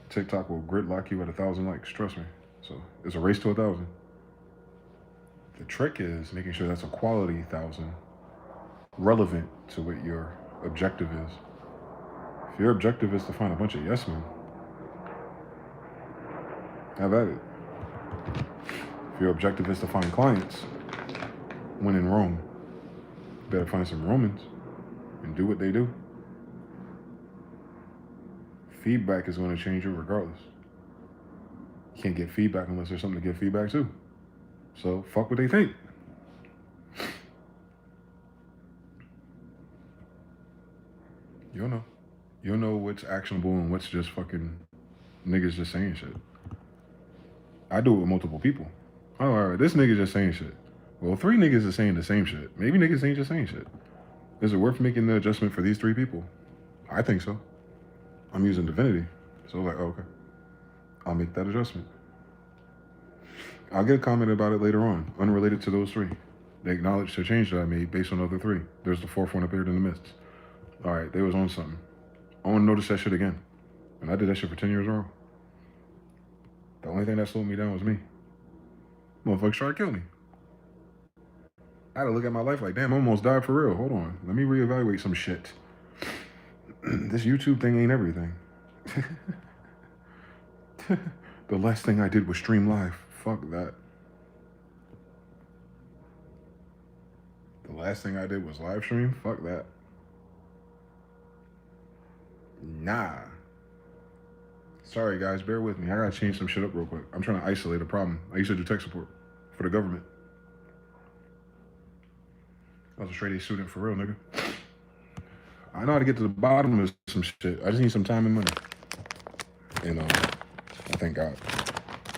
TikTok will gridlock you at 1,000 likes, trust me. So it's a race to 1,000. The trick is making sure that's a quality 1,000, relevant to what your objective is. If your objective is to find a bunch of yes men, have at it. If your objective is to find clients, when in Rome, you better find some Romans and do what they do. Feedback is going to change you regardless. You can't get feedback unless there's something to give feedback to. So fuck what they think. You'll know. You'll know what's actionable and what's just fucking niggas just saying shit. I do it with multiple people. Oh, all right, this nigga just saying shit. Well, 3 niggas is saying the same shit. Maybe niggas ain't just saying shit. Is it worth making the adjustment for these 3 people? I think so. I'm using divinity. So like, okay, I'll make that adjustment. I'll get a comment about it later on, unrelated to those 3. They acknowledge the change that I made based on the other 3. There's the 4th one appeared in the midst. All right, they was on something. I want to notice that shit again. And I did that shit for 10 years in a row. The only thing that slowed me down was me. Motherfuckers tried to kill me. I had to look at my life like, damn, I almost died for real. Hold on. Let me reevaluate some shit. This YouTube thing ain't everything. The last thing I did was stream live. Fuck that. The last thing I did was live stream? Fuck that. Nah. Sorry, guys. Bear with me. I gotta change some shit up real quick. I'm trying to isolate a problem. I used to do tech support for the government. I was a straight A student for real, nigga. I know how to get to the bottom of some shit. I just need some time and money. And I thank God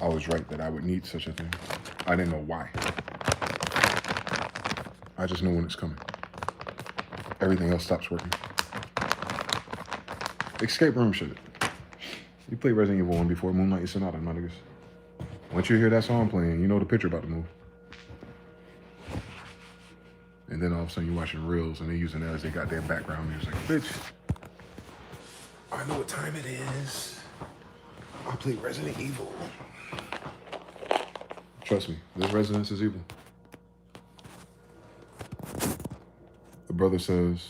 I was right that I would need such a thing. I didn't know why. I just know when it's coming. Everything else stops working. Escape room shit. You played Resident Evil 1 before, Moonlight Sonata, my niggas. Once you hear that song playing, you know the picture about to move. And then all of a sudden you're watching reels and they're using that as they got their background music. Bitch, I know what time it is. I play Resident Evil. Trust me, this Resonance is evil. The brother says,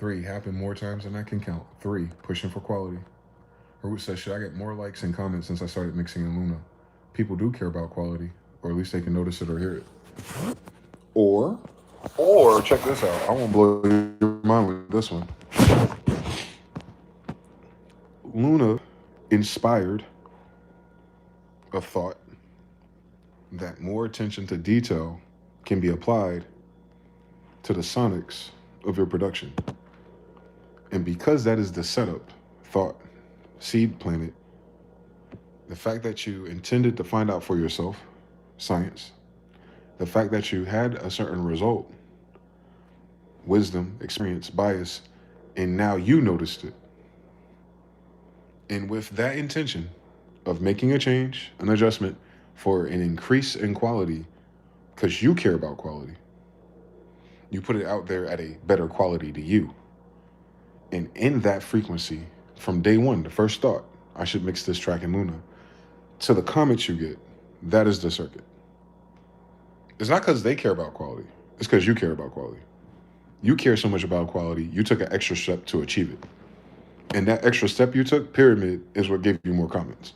3 happen more times than I can count. 3 pushing for quality. Root says, should I get more likes and comments since I started mixing in Luna? People do care about quality, or at least they can notice it or hear it. Or, check this out. I won't blow your mind with this one. Luna inspired a thought that more attention to detail can be applied to the sonics of your production. And because that is the setup, thought, seed planted, the fact that you intended to find out for yourself, science, the fact that you had a certain result, wisdom, experience, bias, and now you noticed it. And with that intention of making a change, an adjustment for an increase in quality, because you care about quality, you put it out there at a better quality to you. And in that frequency, from day one, the first thought, I should mix this track in Luna, to the comments you get, that is the circuit. It's not because they care about quality. It's because you care about quality. You care so much about quality, you took an extra step to achieve it. And that extra step you took, pyramid, is what gave you more comments.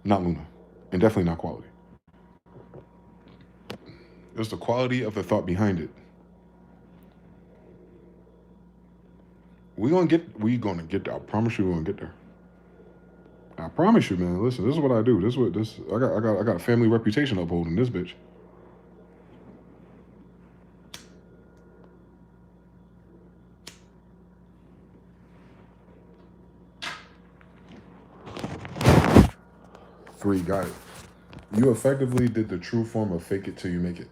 Not Luna. And definitely not quality. It was the quality of the thought behind it. We gonna get there. I promise you we're gonna get there. I promise you, man. Listen, this is what I do. I got a family reputation upholding this bitch. Three, got it. You effectively did the true form of fake it till you make it.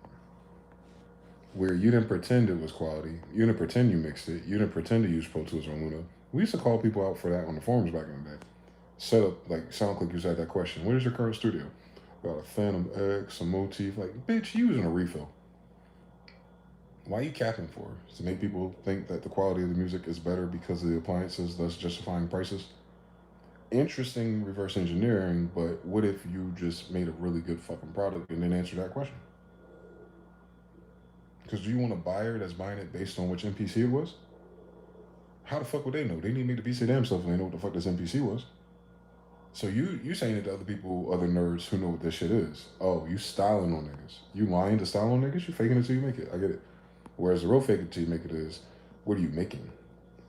Where you didn't pretend it was quality. You didn't pretend you mixed it. You didn't pretend to use Pro Tools or Luna. We used to call people out for that on the forums back in the day. Set up, like, SoundClick used to have that question. Where's your current studio? Got a Phantom X, a Motif. Like, bitch, you using a refill. Why are you capping for? To make people think that the quality of the music is better because of the appliances, thus justifying prices? Interesting reverse engineering, but what if you just made a really good fucking product and then answer that question? Because do you want a buyer that's buying it based on which MPC it was? How the fuck would they know? They need me to be say damn stuff and they know what the fuck this MPC was. So you saying it to other people, other nerds who know what this shit is. Oh, you styling on niggas. You lying to style on niggas? You faking it till you make it. I get it. Whereas the real fake it till you make it is, what are you making?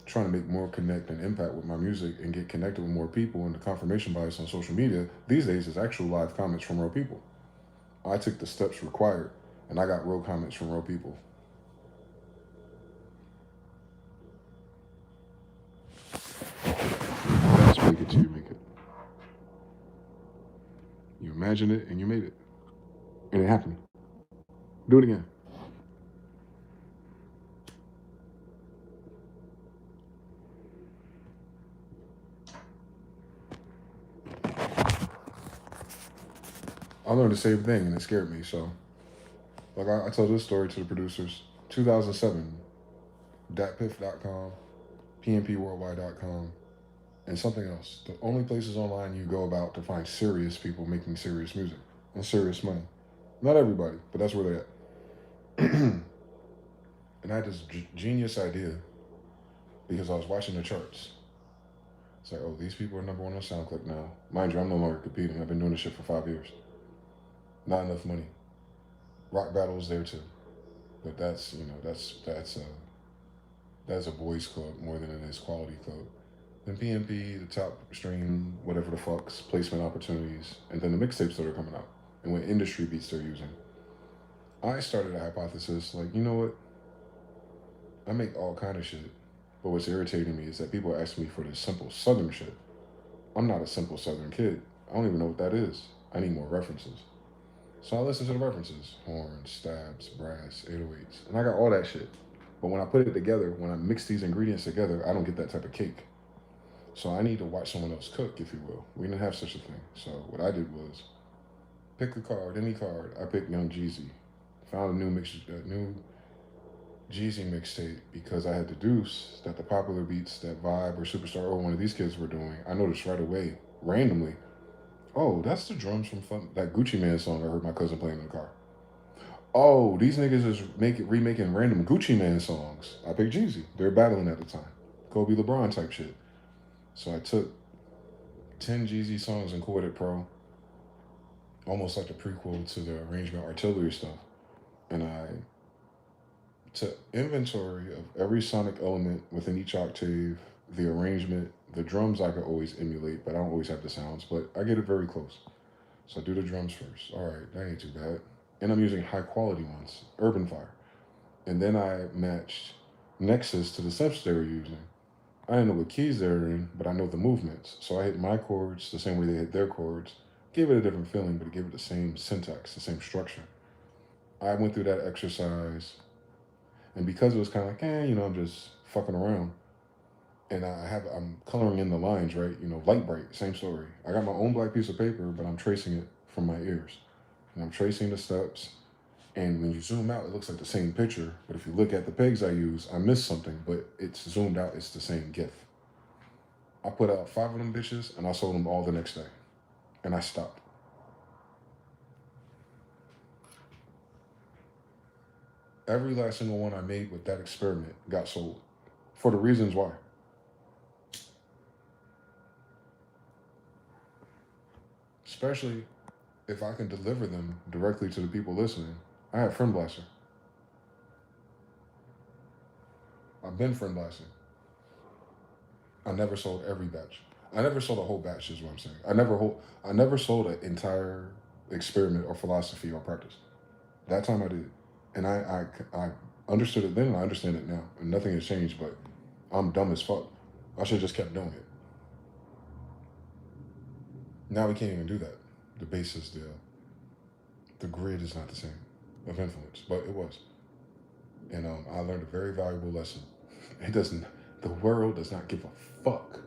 Trying to make more connect and impact with my music and get connected with more people, and the confirmation bias on social media these days is actual live comments from real people. I took the steps required and I got real comments from real people. That's fake it till you make it. You imagine it and you made it. And it happened. Do it again. I learned the same thing and it scared me. So, like, I told this story to the producers. 2007, datpiff.com, pmpworldwide.com, and something else. The only places online you go about to find serious people making serious music and serious money. Not everybody, but that's where they're at. And I had this genius idea because I was watching the charts. It's like, oh, these people are number one on SoundClick now. Mind you, I'm no longer competing. I've been doing this shit for 5 years. Not enough money. Rock Battle's there too, but that's a boys club more than it is quality club. Then PMP, the top stream, whatever the fuck's placement opportunities, and then the mixtapes that are coming out, and what industry beats they're using. I started a hypothesis like, you know what? I make all kind of shit, but what's irritating me is that people ask me for this simple Southern shit. I'm not a simple Southern kid. I don't even know what that is. I need more references. So I listen to the references. Horns, stabs, brass, 808s. And I got all that shit. But when I put it together, when I mix these ingredients together, I don't get that type of cake. So I need to watch someone else cook, if you will. We didn't have such a thing. So what I did was pick a card, any card. I picked Young Jeezy. Found a new Jeezy mixtape because I had deduced that the popular beats that Vibe or Superstar or one of these kids were doing, I noticed right away, randomly, oh, that's the drums from that Gucci Man song I heard my cousin playing in the car. Oh, these niggas is remaking random Gucci Man songs. I picked Jeezy. They're battling at the time. Kobe LeBron type shit. So I took 10 Jeezy songs and Quit It Pro, almost like the prequel to the arrangement artillery stuff. And I took inventory of every sonic element within each octave, the arrangement, the drums I could always emulate, but I don't always have the sounds, but I get it very close. So I do the drums first. All right, that ain't too bad. And I'm using high quality ones, Urban Fire. And then I matched Nexus to the synths they were using. I didn't know what keys they were in, but I know the movements. So I hit my chords the same way they hit their chords. Gave it a different feeling, but it gave it the same syntax, the same structure. I went through that exercise, and because it was kind of like, I'm just fucking around. And I'm coloring in the lines, right? Light bright, same story. I got my own black piece of paper, but I'm tracing it from my ears. And I'm tracing the steps. And when you zoom out, it looks like the same picture. But if you look at the pegs I use, I missed something, but it's zoomed out, it's the same GIF. I put out 5 of them bitches, and I sold them all the next day. And I stopped. Every last single one I made with that experiment got sold. For the reasons why. Especially if I can deliver them directly to the people listening. I have friend blasting. I've been friend blasting. I never sold every batch. I never sold a whole batch, is what I'm saying. I never sold an entire experiment or philosophy or practice. That time I did. And I understood it then and I understand it now. And nothing has changed, but I'm dumb as fuck. I should have just kept doing it. Now we can't even do that. The basis, the grid is not the same of influence, but it was. And I learned a very valuable lesson. It doesn't. The world does not give a fuck.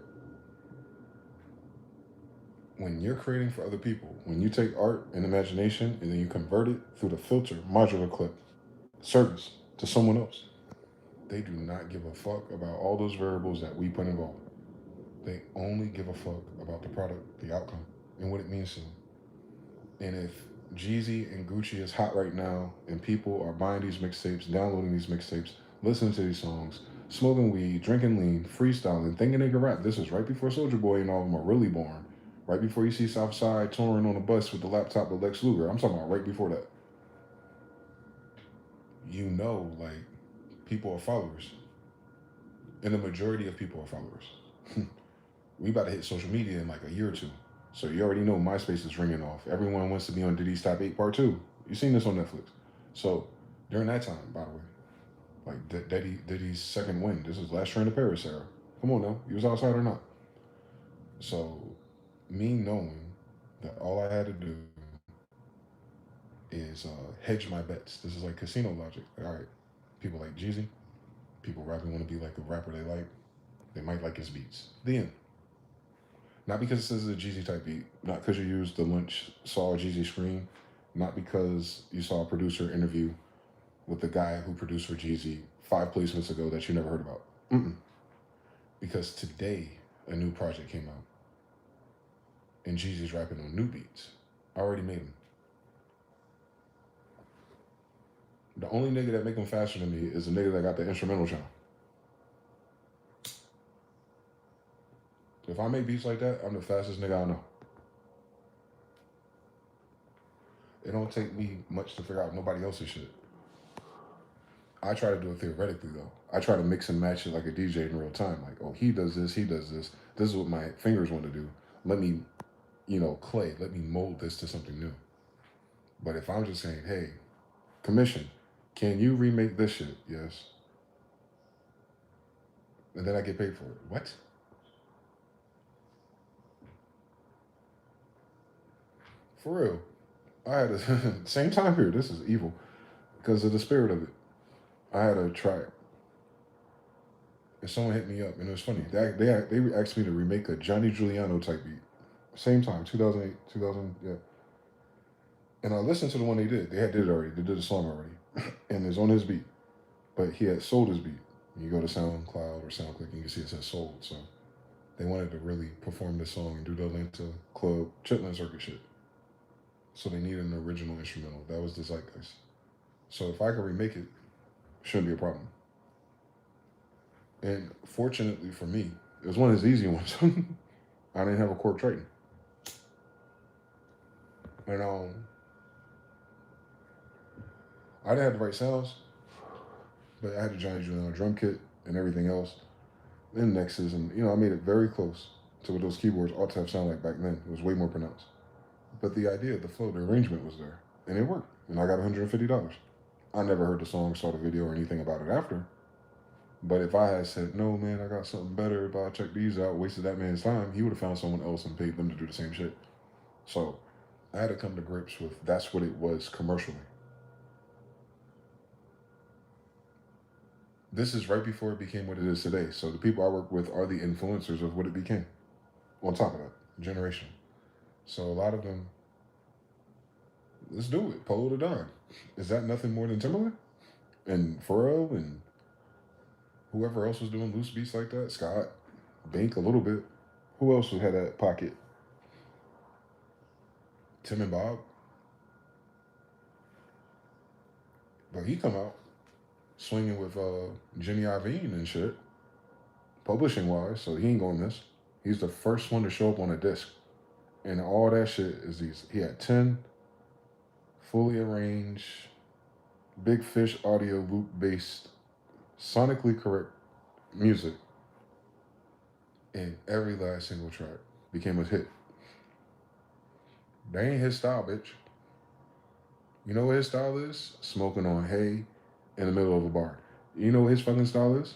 When you're creating for other people, when you take art and imagination and then you convert it through the filter, modular clip, service to someone else, they do not give a fuck about all those variables that we put involved. They only give a fuck about the product, the outcome, and what it means to them. And if Jeezy and Gucci is hot right now, and people are buying these mixtapes, downloading these mixtapes, listening to these songs, smoking weed, drinking lean, freestyling, thinking they can rap. This is right before Soldier Boy and all of them are really born. Right before you see Southside touring on a bus with the laptop with Lex Luger. I'm talking about right before that. Like, people are followers. And the majority of people are followers. We about to hit social media in like a year or two. So you already know MySpace is ringing off. Everyone wants to be on Diddy's Top 8 Part 2. You've seen this on Netflix. So during that time, by the way, like Diddy's second win. This is Last Train to Paris era. Come on now. You was outside or not? So me knowing that all I had to do is hedge my bets. This is like casino logic. Like, all right, people like Jeezy. People rapping want to be like the rapper they like. They might like his beats. The end. Not because this is a Jeezy type beat. Not because you used the lunch saw Jeezy screen. Not because you saw a producer interview with the guy who produced for Jeezy 5 placements ago that you never heard about. Mm-mm. Because today a new project came out and Jeezy's rapping on new beats. I already made them. The only nigga that make them faster than me is the nigga that got the instrumental channel. If I make beats like that, I'm the fastest nigga I know. It don't take me much to figure out nobody else's shit. I try to do it theoretically though. I try to mix and match it like a DJ in real time. Like, oh, he does this, he does this. This is what my fingers want to do. Let me, clay. Let me mold this to something new. But if I'm just saying, hey, commission, can you remake this shit? Yes. And then I get paid for it. What? For real. I had a same time period. This is evil because of the spirit of it. I had a track, and someone hit me up, and it was funny. They asked me to remake a Johnny Giuliano type beat. Same time, 2008, 2000, yeah. And I listened to the one they did. They had did it already. They did the song already, and it's on his beat. But he had sold his beat. You go to SoundCloud or SoundClick, and you can see it says sold. So they wanted to really perform this song and do the Atlanta club Chitlin circuit shit. So they needed an original instrumental. That was the zeitgeist. So if I can remake it, shouldn't be a problem. And fortunately for me, it was one of his easy ones. I didn't have a Cork Triton. And I didn't have the right sounds, but I had the Johnny Juliano drum kit and everything else, and Nexus, and I made it very close to what those keyboards ought to have sounded like back then. It was way more pronounced. But the idea, the flow, the arrangement was there, and it worked. And I got $150. I never heard the song, saw the video, or anything about it after. But if I had said, no, man, I got something better, but I checked these out, wasted that man's time, he would have found someone else and paid them to do the same shit. So I had to come to grips with that's what it was commercially. This is right before it became what it is today. So the people I work with are the influencers of what it became. On top of that, generation. So a lot of them, let's do it. Polo to Don. Is that nothing more than Timberland? And Pharrell and whoever else was doing loose beats like that? Scott, Bink a little bit. Who else had that pocket? Tim and Bob. But he come out swinging with Jimmy Iovine and shit, publishing wise, so he ain't gonna miss. He's the first one to show up on a disc. And all that shit is these. He had 10 fully arranged, Big Fish audio loop based, sonically correct music. And every last single track became a hit. They ain't his style, bitch. You know what his style is? Smoking on hay in the middle of a bar. You know what his fucking style is?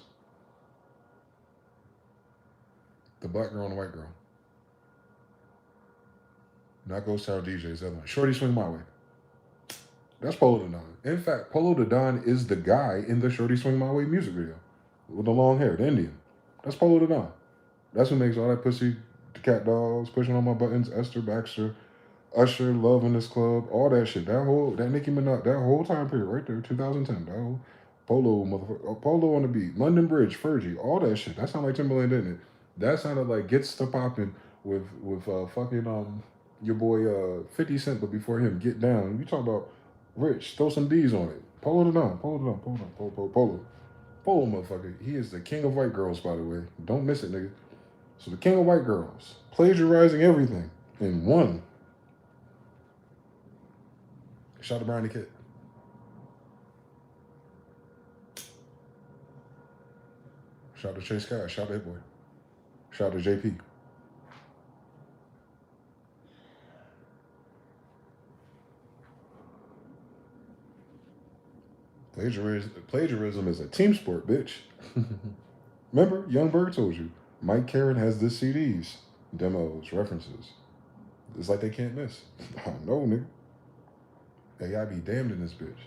The black girl and the white girl. Not Ghost Town DJs, that one. Shorty Swing My Way. That's Polo the Don. In fact, Polo the Don is the guy in the Shorty Swing My Way music video with the long hair, the Indian. That's Polo the Don. That's who makes all that pussy, the cat dogs, pushing on my buttons, Esther Baxter, Usher, Love in This Club, all that shit. That Nicki Minaj, that whole time period right there, 2010, that whole Polo motherfucker, Polo on the beat, London Bridge, Fergie, all that shit. That sounded like Timberland, didn't it? That sounded like Gets to Poppin' with fucking your boy 50 Cent, but before him, Get Down. You talk about Rich, throw some D's on it. Polo the Don, Polo the Don, Polo, Polo, Polo, Polo. Polo motherfucker. He is the king of white girls, by the way. Don't miss it, nigga. So the king of white girls, plagiarizing everything in one. Shout out to Brian the Kid. Shout out to Chase Cash. Shout out to Hit Boy. Shout out to JP. Plagiarism is a team sport, bitch. Remember, Young Bird told you. Mike Karen has the CDs, demos, references. It's like they can't miss. I know, nigga. AI be damned in this bitch.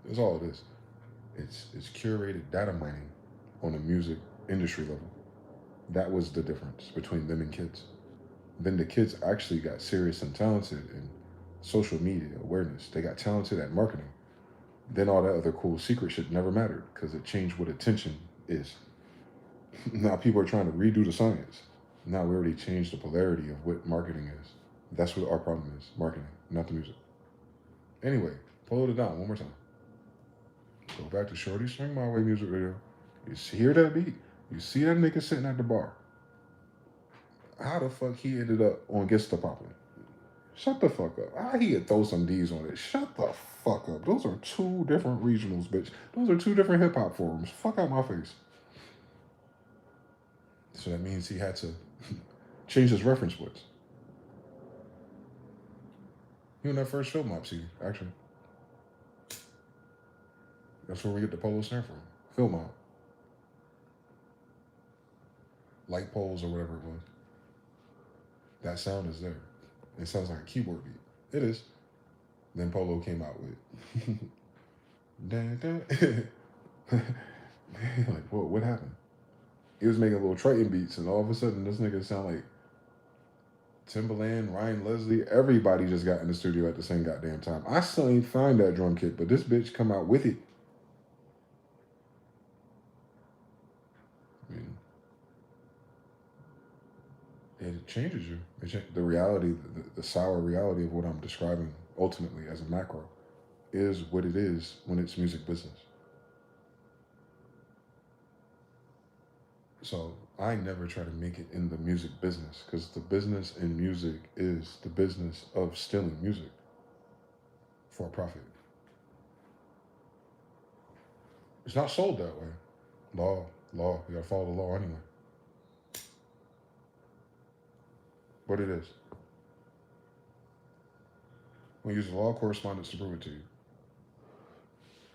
That's all it is. It's curated data mining on a music industry level. That was the difference between them and kids. Then the kids actually got serious and talented in social media awareness. They got talented at marketing. Then all that other cool secret shit never mattered because it changed what attention is. Now people are trying to redo the science. Now we already changed the polarity of what marketing is. That's what our problem is, marketing, not the music. Anyway, Polo the Don, one more time. Go back to Shorty Swing My Way music video. You hear that beat. You see that nigga sitting at the bar. How the fuck he ended up on Gets to Poppin'? Shut the fuck up. How he could throw some D's on it? Shut the fuck up. Those are two different regionals, bitch. Those are two different hip hop forums. Fuck out my face. So that means he had to change his reference points. He on that first Film Op CD, actually. That's where we get the Polo snare from. Film Op. Light poles or whatever it was. That sound is there. It sounds like a keyboard beat. It is. Then Polo came out with like, whoa, what happened? He was making little Triton beats, and all of a sudden, this nigga sound like Timberland, Ryan Leslie. Everybody just got in the studio at the same goddamn time. I still ain't find that drum kit, but this bitch come out with it. I mean, it changes you. The reality, the sour reality of what I'm describing ultimately as a macro. is what it is when it's music business. So I never try to make it in the music business because the business in music is the business of stealing music for a profit. It's not sold that way. Law, you gotta follow the law anyway. But it is. We use the law correspondence to prove it to you.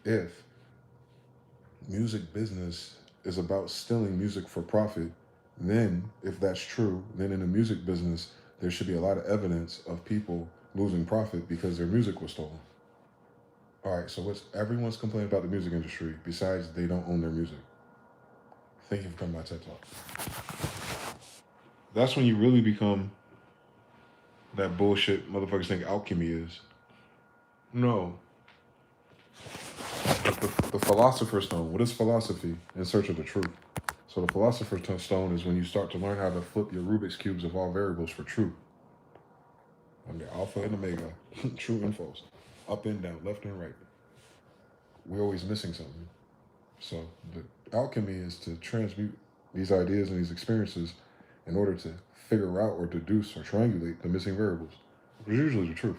If music business is about stealing music for profit, then if that's true, then in the music business, there should be a lot of evidence of people losing profit because their music was stolen. All right, so what's everyone's complaining about the music industry besides they don't own their music? Thank you for coming to my TED Talk. That's when you really become that bullshit motherfuckers think alchemy is. No. The philosopher's stone. What is philosophy? In search of the truth. So the philosopher's stone is when you start to learn how to flip your Rubik's cubes of all variables for truth. I'm the alpha and omega, true and false, up and down, left and right. We're always missing something. So the alchemy is to transmute these ideas and these experiences in order to figure out or deduce or triangulate the missing variables, which is usually the truth.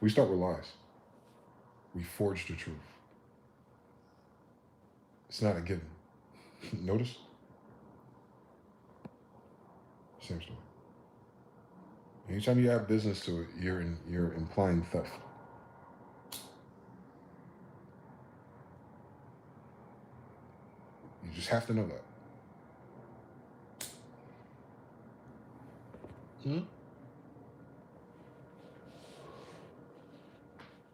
We start with lies. We forge the truth. It's not a given. Notice? Same story. Anytime you add business to it, you're implying theft. You just have to know that.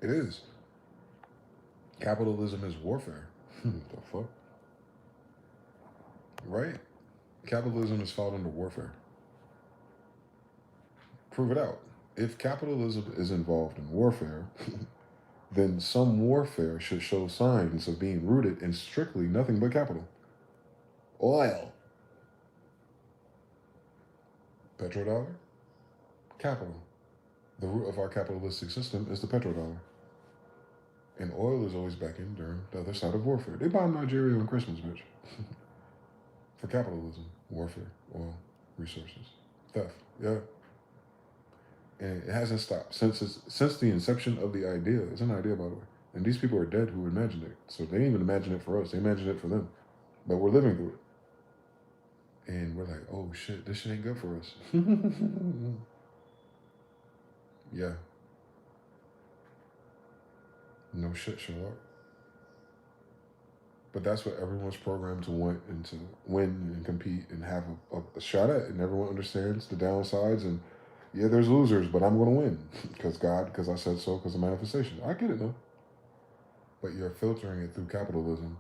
It is. Capitalism is warfare. The fuck? Right? Capitalism is fought under warfare. Prove it out. If capitalism is involved in warfare, then some warfare should show signs of being rooted in strictly nothing but capital. Oil. Petrodollar? Capital. The root of our capitalistic system is the petrodollar. And oil is always backing during the other side of warfare. They bomb Nigeria on Christmas, bitch. For capitalism, warfare, oil, resources, theft. Yeah. And it hasn't stopped since the inception of the idea. It's an idea, by the way. And these people are dead who imagined it. So they didn't even imagine it for us. They imagined it for them. But we're living through it. And we're like, oh shit, this shit ain't good for us. Yeah. No shit, Sherlock. But that's what everyone's programmed to want and to win and compete and have a shot at. And everyone understands the downsides. And yeah, there's losers, but I'm going to win. Because I said so, because of manifestation. I get it, though. But you're filtering it through capitalism.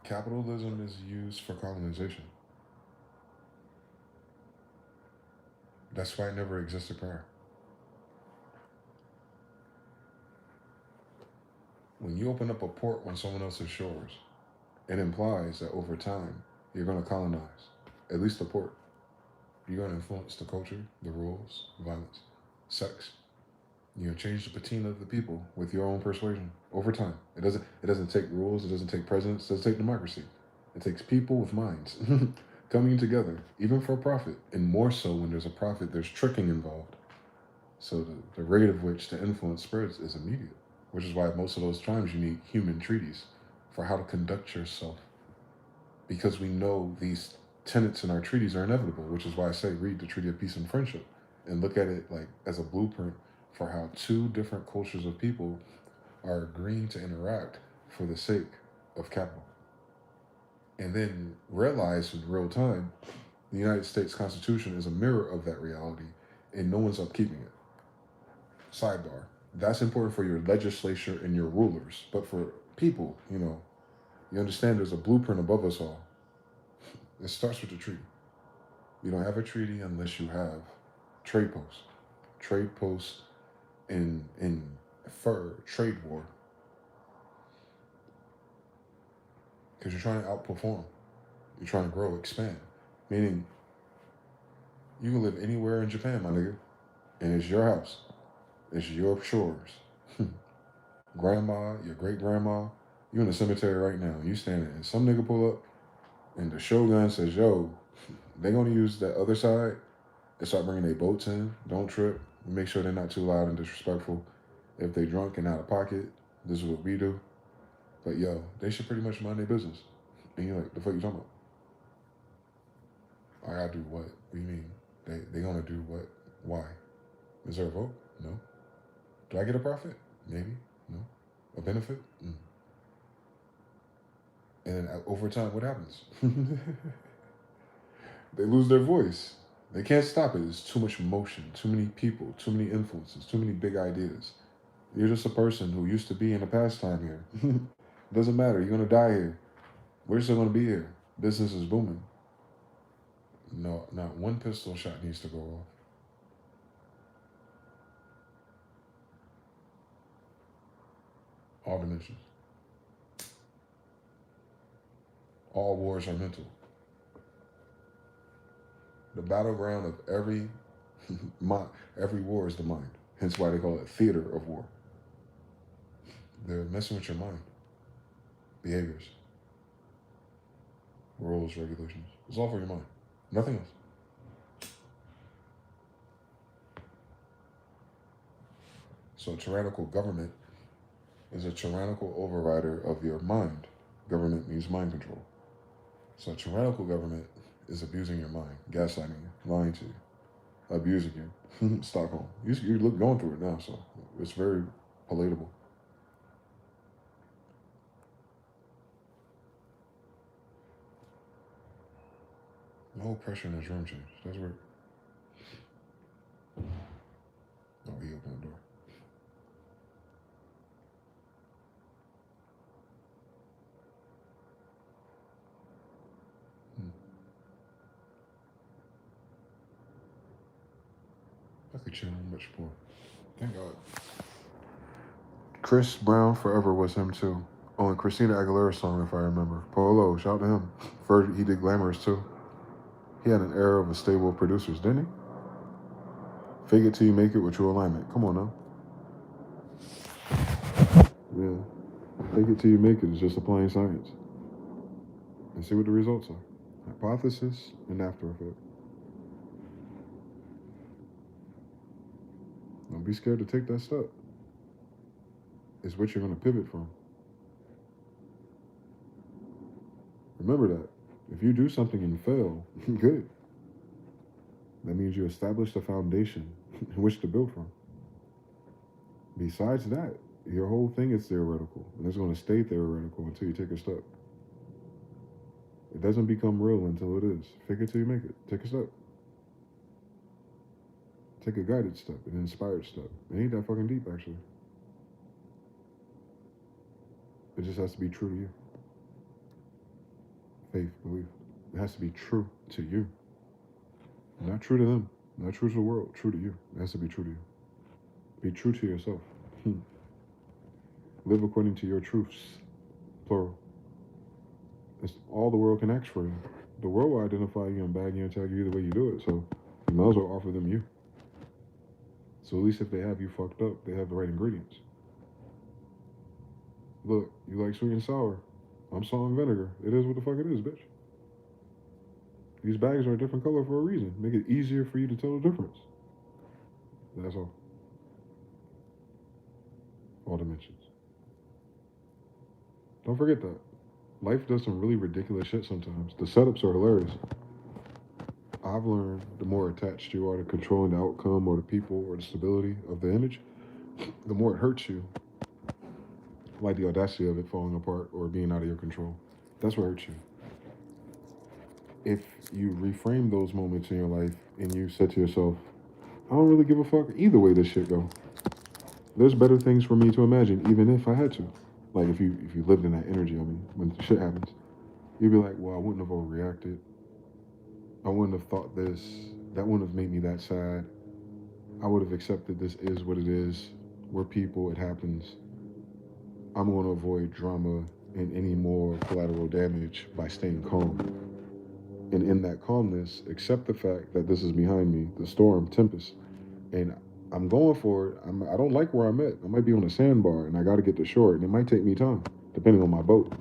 Capitalism is used for colonization. That's why it never existed prior. When you open up a port on someone else's shores, it implies that over time, you're going to colonize, at least the port. You're going to influence the culture, the rules, violence, sex. You're going to change the patina of the people with your own persuasion over time. It doesn't take rules. It doesn't take presidents. It doesn't take democracy. It takes people with minds coming together, even for a profit. And more so when there's a profit, there's tricking involved. So the rate of which the influence spreads is immediate, which is why most of those times you need human treaties for how to conduct yourself. Because we know these tenets in our treaties are inevitable, which is why I say read the Treaty of Peace and Friendship and look at it like as a blueprint for how two different cultures of people are agreeing to interact for the sake of capital. And then realize in real time, the United States Constitution is a mirror of that reality, and no one's upkeeping it. Sidebar. That's important for your legislature and your rulers. But for people, you understand there's a blueprint above us all. It starts with the treaty. You don't have a treaty unless you have trade posts. Trade posts in for trade war. Because you're trying to outperform. You're trying to grow, expand. Meaning, you can live anywhere in Japan, my nigga. And it's your house. It's your shores. Grandma, your great grandma, you in the cemetery right now. You standing, and some nigga pull up, and the shogun says, "Yo, they gonna use that other side and start bringing their boats in. Don't trip. Make sure they're not too loud and disrespectful. If they drunk and out of pocket, this is what we do. But yo, they should pretty much mind their business." And you're like, "The fuck you talking about? I gotta do what? What do you mean? They gonna do what? Why? Is there a vote? No. Do I get a profit? Maybe. No. A benefit? Mm. And then over time, what happens? They lose their voice. They can't stop it. There's too much motion, too many people, too many influences, too many big ideas. You're just a person who used to be in a pastime here. Doesn't matter. You're gonna die here. We're still gonna be here. Business is booming. No, not one pistol shot needs to go off. All dimensions. All wars are mental. The battleground of every war is the mind. Hence why they call it theater of war. They're messing with your mind. Behaviors, rules, regulations. It's all for your mind. Nothing else. So a tyrannical government is a tyrannical overrider of your mind. Government means mind control. So a tyrannical government is abusing your mind, gaslighting you, lying to you, abusing you. Stockholm. You're going through it now, so it's very palatable. No pressure in this room change. That's weird. Oh, he opened the door. I could channel much more. Thank God. Chris Brown Forever was him too. Oh, and Christina Aguilera's song, if I remember. Polo, shout out to him. First, he did Glamorous too. He had an era of a stable of producers, didn't he? Fake it till you make it with True Alignment. Come on now. Yeah. Fake it till you make it is just applying science. And see what the results are. Hypothesis and after effect. Don't be scared to take that step. It's what you're going to pivot from. Remember that. If you do something and fail, good. That means you established a foundation in which to build from. Besides that, your whole thing is theoretical, and it's going to stay theoretical until you take a step. It doesn't become real until it is. Fake it till you make it. Take a step. Take a guided step, an inspired step. It ain't that fucking deep, actually. It just has to be true to you. Faith, belief. It has to be true to you. Not true to them. Not true to the world. True to you. It has to be true to you. Be true to yourself. Live according to your truths. Plural. It's all the world can ask for you. The world will identify you and bag you and tag you either way you do it, so you might as well offer them you. So at least if they have you fucked up, they have the right ingredients. Look, you like sweet and sour. I'm salt and vinegar. It is what the fuck it is, bitch. These bags are a different color for a reason. Make it easier for you to tell the difference. That's all. All dimensions. Don't forget that. Life does some really ridiculous shit sometimes. The setups are hilarious. I've learned the more attached you are to controlling the outcome or the people or the stability of the image, the more it hurts you. Like the audacity of it falling apart or being out of your control. That's what hurts you. If you reframe those moments in your life and you said to yourself, I don't really give a fuck either way this shit go. There's better things for me to imagine, even if I had to. Like if you lived in that energy, when shit happens, you'd be like, well, I wouldn't have overreacted. I wouldn't have thought this. That wouldn't have made me that sad. I would have accepted this is what it is. We're people, it happens. I'm going to avoid drama and any more collateral damage by staying calm. And in that calmness, accept the fact that this is behind me, the storm, tempest, and I'm going for it. I don't like where I'm at. I might be on a sandbar and I got to get to shore, and it might take me time, depending on my boat.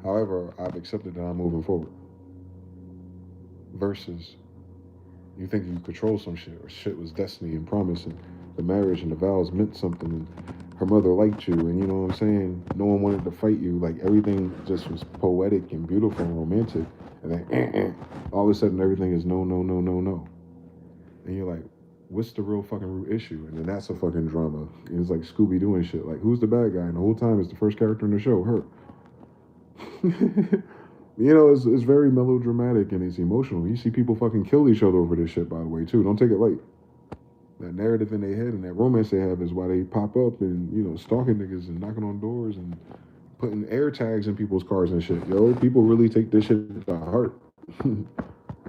However, I've accepted that I'm moving forward. Versus you think you control some shit, or shit was destiny and promise, and the marriage and the vows meant something, and her mother liked you, and you know what I'm saying? No one wanted to fight you. Like everything just was poetic and beautiful and romantic. And then all of a sudden everything is no, no, no, no, no. And you're like, what's the real fucking root issue? And then that's a fucking drama. And it's like Scooby Doo and shit. Like, who's the bad guy? And the whole time it's the first character in the show, her. It's very melodramatic and it's emotional. You see people fucking kill each other over this shit, by the way, too. Don't take it light. That narrative in their head and that romance they have is why they pop up and, stalking niggas and knocking on doors and putting air tags in people's cars and shit. Yo, people really take this shit to heart.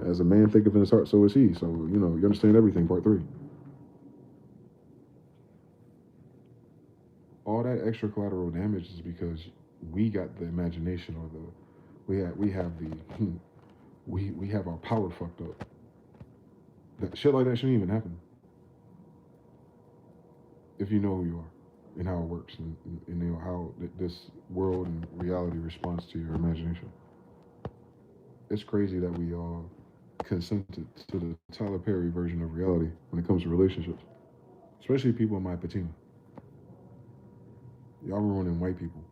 As a man thinketh in his heart, so is he. So, you understand everything, part three. All that extra collateral damage is because we got the imagination, or the we have the we have our power fucked up. That shit like that shouldn't even happen if you know who you are and how it works, and how this world and reality responds to your imagination. It's crazy that we all consented to the Tyler Perry version of reality when it comes to relationships, especially people in my patina. Y'all ruining white people.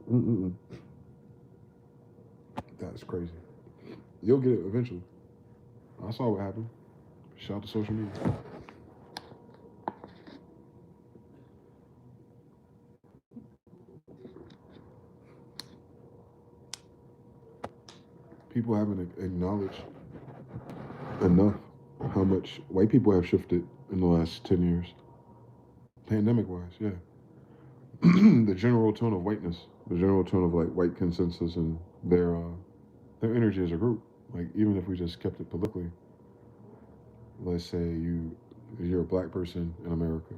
Mm-mm. That's crazy. You'll get it eventually. I saw what happened. Shout out to social media. People haven't acknowledged enough how much white people have shifted in the last 10 years. Pandemic wise, yeah. The general tone of whiteness, the general tone of like white consensus and their energy as a group. Like even if we just kept it politically, let's say you're a black person in America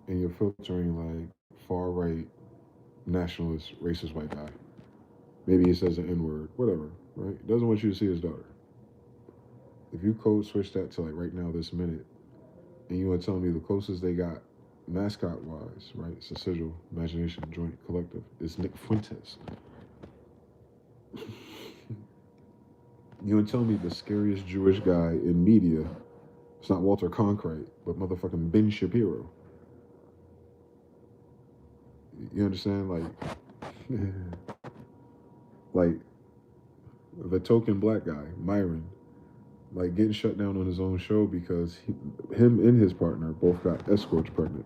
and you're filtering like far right nationalist racist white guy. Maybe he says an N word, whatever, right? Doesn't want you to see his daughter. If you code switch that to like right now, this minute, and you want to tell me the closest they got mascot wise, right? It's a sigil, imagination, joint, collective. It's Nick Fuentes. You want to tell me the scariest Jewish guy in media? It's not Walter Cronkite, but motherfucking Ben Shapiro. You understand? Like the token black guy, Myron, like getting shut down on his own show because him and his partner both got escorts pregnant.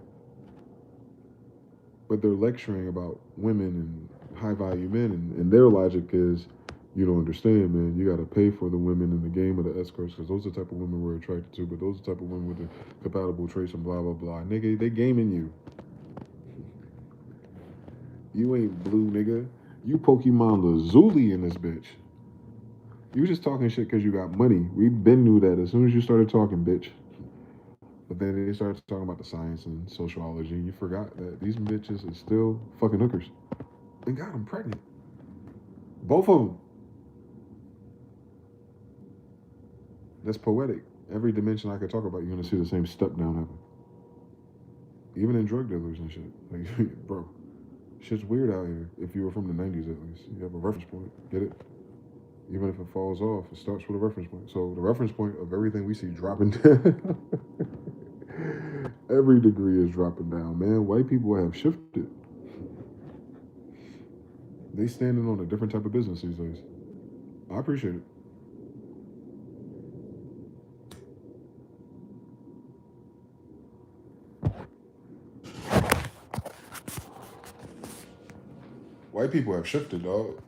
But they're lecturing about women and high value men, and their logic is, you don't understand, man. You got to pay for the women in the game of the escorts because those are the type of women we're attracted to. But those are the type of women with the compatible traits and blah blah blah. Nigga, they gaming you. You ain't blue, nigga. You Pokemon Lazuli in this bitch. You just talking shit because you got money. We been knew that as soon as you started talking, bitch. But then they started talking about the science and sociology, and you forgot that these bitches are still fucking hookers. And got them pregnant. Both of them. That's poetic. Every dimension I could talk about, you're gonna see the same step down happen. Even in drug dealers and shit. Like, bro, shit's weird out here. If you were from the '90s, at least, you have a reference point. Get it? Even if it falls off, it starts with a reference point. So the reference point of everything we see dropping down, every degree is dropping down, man. White people have shifted. They standing on a different type of business these days. I appreciate it. White people have shifted, dog.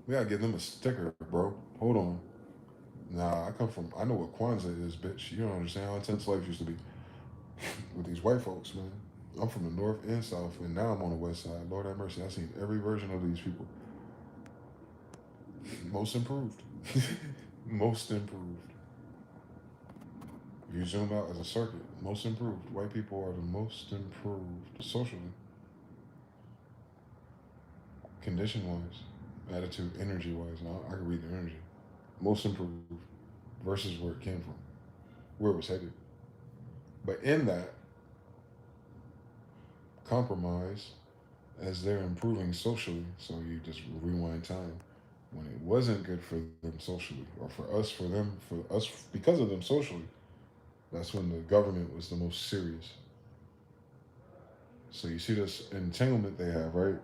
We gotta give them a sticker, bro. Hold on. Nah, I know what Kwanzaa is, bitch. You don't understand how intense life used to be with these white folks, man. I'm from the north and south, and now I'm on the west side. Lord have mercy. I've seen every version of these people. Most improved. Most improved. If you zoom out as a circuit, most improved. White people are the most improved socially, condition wise, attitude, energy wise. Now I can read their energy. Most improved. versus where it came from, where it was headed. But in that compromise, as they're improving socially, so you just rewind time when it wasn't good for them socially, or for us, because of them socially, that's when the government was the most serious. So you see this entanglement they have, right?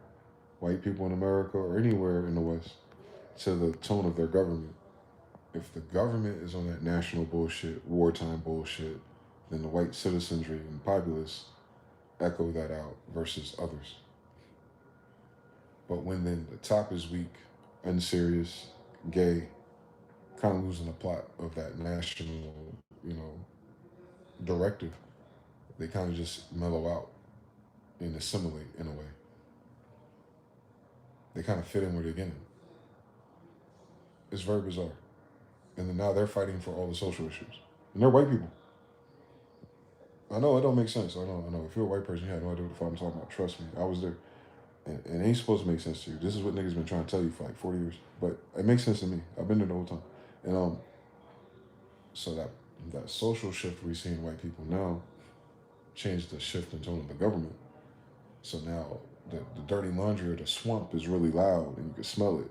White people in America or anywhere in the West, to the tone of their government. If the government is on that national bullshit, wartime bullshit, then the white citizenry and populace echo that out versus others. But when then the top is weak, unserious, gay, kind of losing the plot of that national, directive, they kind of just mellow out and assimilate in a way. They kind of fit in where they're getting. It's very bizarre. And then now they're fighting for all the social issues. And they're white people. I know it don't make sense. I know. If you're a white person, you have no idea what the fuck I'm talking about. Trust me, I was there. And it ain't supposed to make sense to you. This is what niggas been trying to tell you for like 40 years. But it makes sense to me. I've been there the whole time. And so that social shift we see in white people now changed the shift in tone of the government. So now the dirty laundry or the swamp is really loud and you can smell it.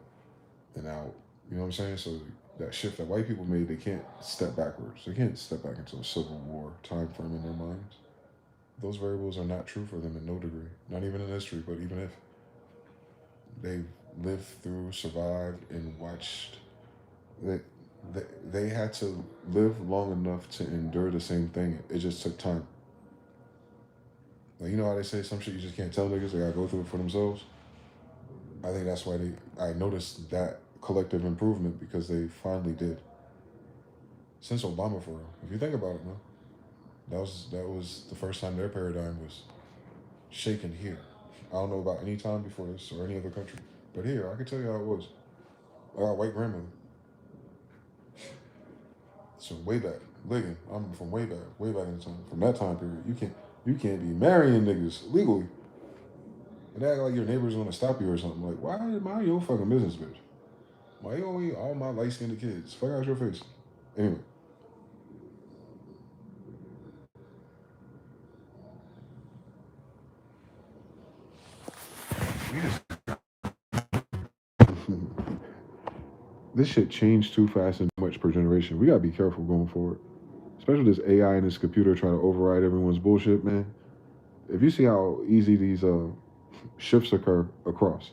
And now, you know what I'm saying? So that shift that white people made, they can't step backwards. They can't step back into a civil war time frame in their minds. Those variables are not true for them in no degree. Not even in history, but even if they've lived through, survived, and watched, they, they had to live long enough to endure the same thing. It just took time. Like, you know how they say some shit you just can't tell niggas, they gotta go through it for themselves? I think that's why I noticed that collective improvement because they finally did. Since Obama, for real. If you think about it, man, that was the first time their paradigm was shaken here. I don't know about any time before this or any other country, but here I can tell you how it was. I got a white grandmother, so way back, Ligon. I'm from way back in the time. From that time period, you can't be marrying niggas legally, and act like your neighbor's gonna stop you or something. Like, why mind your fucking business, bitch? Why you gonna eat all my light skinned kids? Fuck out your face. Anyway, we just this shit changed too fast and much per generation. We gotta be careful going forward. Especially this AI and this computer trying to override everyone's bullshit, man. If you see how easy these shifts occur across,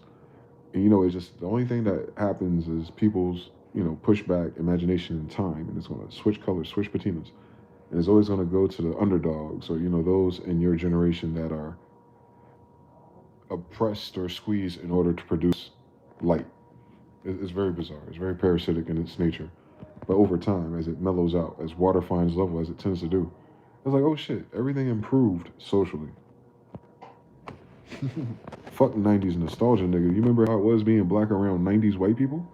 and it's just the only thing that happens is people's pushback, imagination, and time, and it's gonna switch colors, switch patinas, and it's always gonna go to the underdogs or those in your generation that are oppressed or squeezed in order to produce light. It's very bizarre. It's very parasitic in its nature. But over time, as it mellows out, as water finds level, as it tends to do, it's like, oh shit, everything improved socially. Fuck 90s nostalgia, nigga. You remember how it was being black around 90s white people?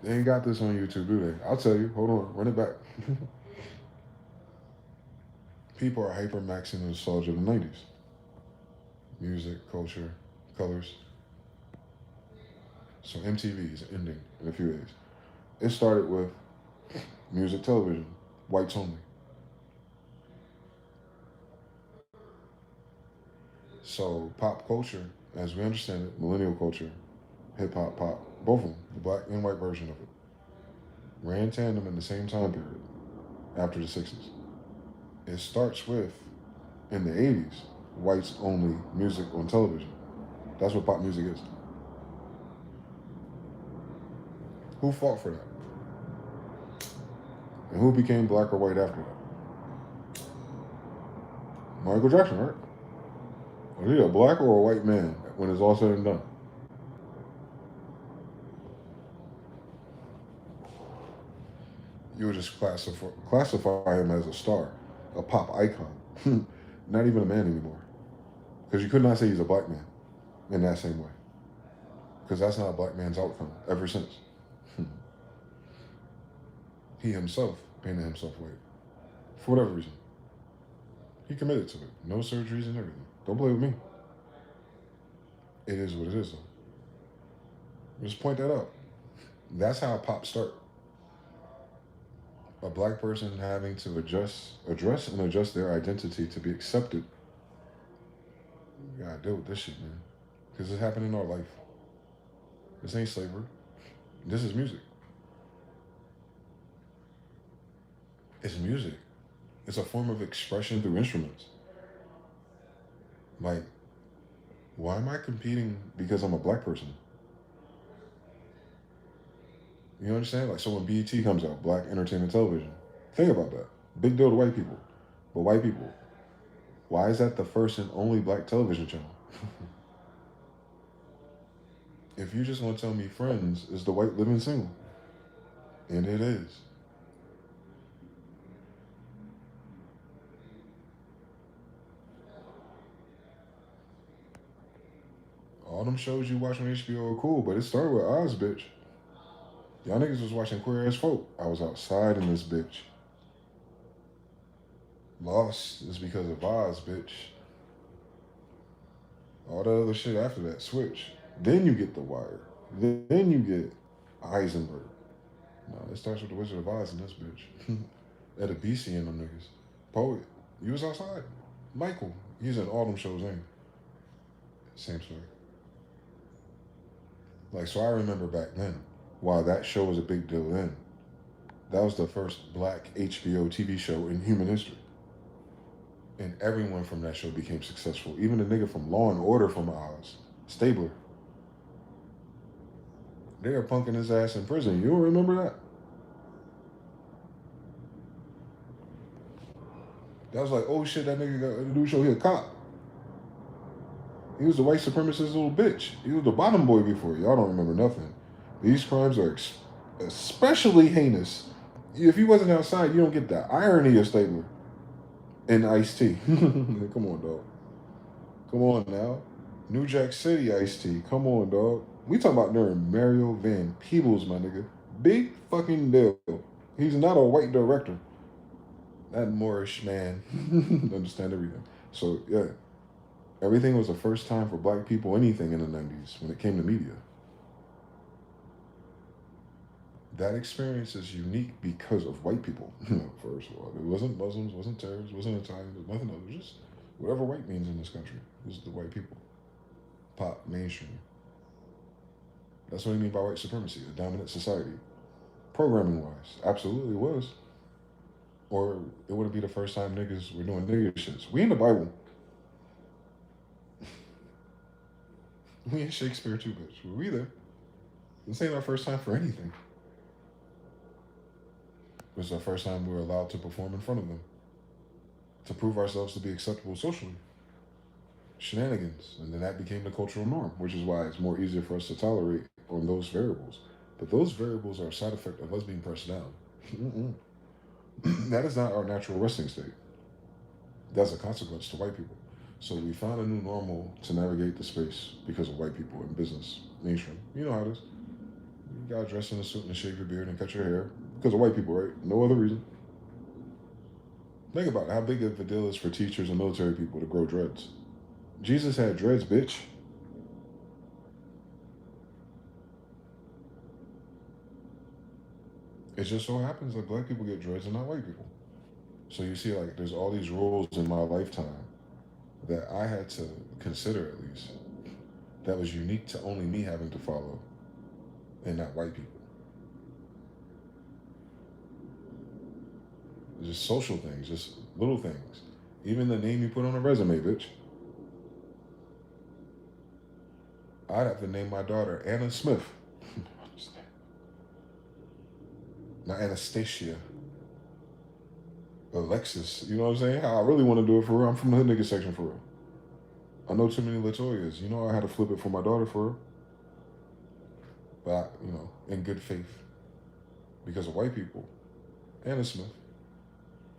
They ain't got this on YouTube, do they? I'll tell you. Hold on. Run it back. People are hyper maxing the nostalgia of the 90s. Music, culture, colors. So MTV is ending in a few days. It started with music television, whites only. So pop culture, as we understand it, millennial culture, hip hop, pop, both of them, the black and white version of it, ran tandem in the same time period after the 60s. It starts with, in the 80s, whites only music on television. That's what pop music is. Who fought for that? And who became black or white after that? Michael Jackson, right? Was he a black or a white man when it's all said and done? You would just classify him as a star, a pop icon. Not even a man anymore. Because you could not say he's a black man in that same way. Because that's not a black man's outcome ever since. He himself painted himself white for whatever reason. He committed to it. No surgeries and everything. Don't play with me. It is what it is, though. Just point that out. That's how pop start. A black person having to address and adjust their identity to be accepted. You gotta deal with this shit, man. Because it's happening in our life. This ain't slavery. This is music. It's music. It's a form of expression through instruments. Like, why am I competing because I'm a black person? You understand? Like, so when BET comes out, Black Entertainment Television, think about that. Big deal to white people. But white people, why is that the first and only black television channel? If you just want to tell me Friends is the white living single, and it is. All them shows you watch on HBO are cool, but it started with Oz, bitch. Y'all niggas was watching Queer as Folk. I was outside in this bitch. Lost is because of Oz, bitch. All the other shit after that, switch. Then you get The Wire. Then you get Heisenberg. No, it starts with The Wizard of Oz in this bitch. At a BC and them niggas. Poet. You was outside. Michael. He's in all them shows, ain't he? Same story. Like, so I remember back then, while that show was a big deal then, that was the first black HBO TV show in human history. And everyone from that show became successful. Even the nigga from Law and Order from Oz, Stabler. They are punking his ass in prison. You don't remember that? That was like, oh shit, that nigga got a new show. He a cop. He was the white supremacist little bitch. He was the bottom boy before. Y'all don't remember nothing. These crimes are especially heinous. If he wasn't outside, you don't get the irony of Stabler and Ice-T. Come on, dog. Come on now. New Jack City Ice-T. Come on, dog. We talking about during Mario Van Peebles, my nigga. Big fucking deal. He's not a white director. That Moorish man understand everything. So yeah, everything was the first time for black people anything in the 90s when it came to media. That experience is unique because of white people. First of all, it wasn't Muslims, wasn't terrorists, wasn't Italians, was nothing else. It was just whatever white means in this country. It was the white people. Pop, mainstream. That's what I mean by white supremacy, a dominant society. Programming wise, absolutely was. Or it wouldn't be the first time niggas were doing nigga shits. We in the Bible. We in Shakespeare too, bitch. We there. This ain't our first time for anything. It was the first time we were allowed to perform in front of them. To prove ourselves to be acceptable socially. Shenanigans. And then that became the cultural norm, which is why it's more easier for us to tolerate on those variables. But those variables are a side effect of us being pressed down. That is not our natural resting state. That's a consequence to white people. So we found a new normal to navigate the space because of white people in business, mainstream. You know how it is. You gotta dress in a suit and shave your beard and cut your hair because of white people, right? No other reason. Think about it, how big of a deal is for teachers and military people to grow dreads. Jesus had dreads, bitch. It just so happens that black people get dreads and not white people. So you see, like, there's all these rules in my lifetime that I had to consider at least that was unique to only me having to follow and not white people. Just social things, just little things. Even the name you put on a resume, bitch. I'd have to name my daughter Anna Smith. Not Anastasia. Alexis. You know what I'm saying? How I really want to do it for real. I'm from the hood nigga section for real. I know too many Latoyas. You know I had to flip it for my daughter for real. But, in good faith. Because of white people. Anna Smith.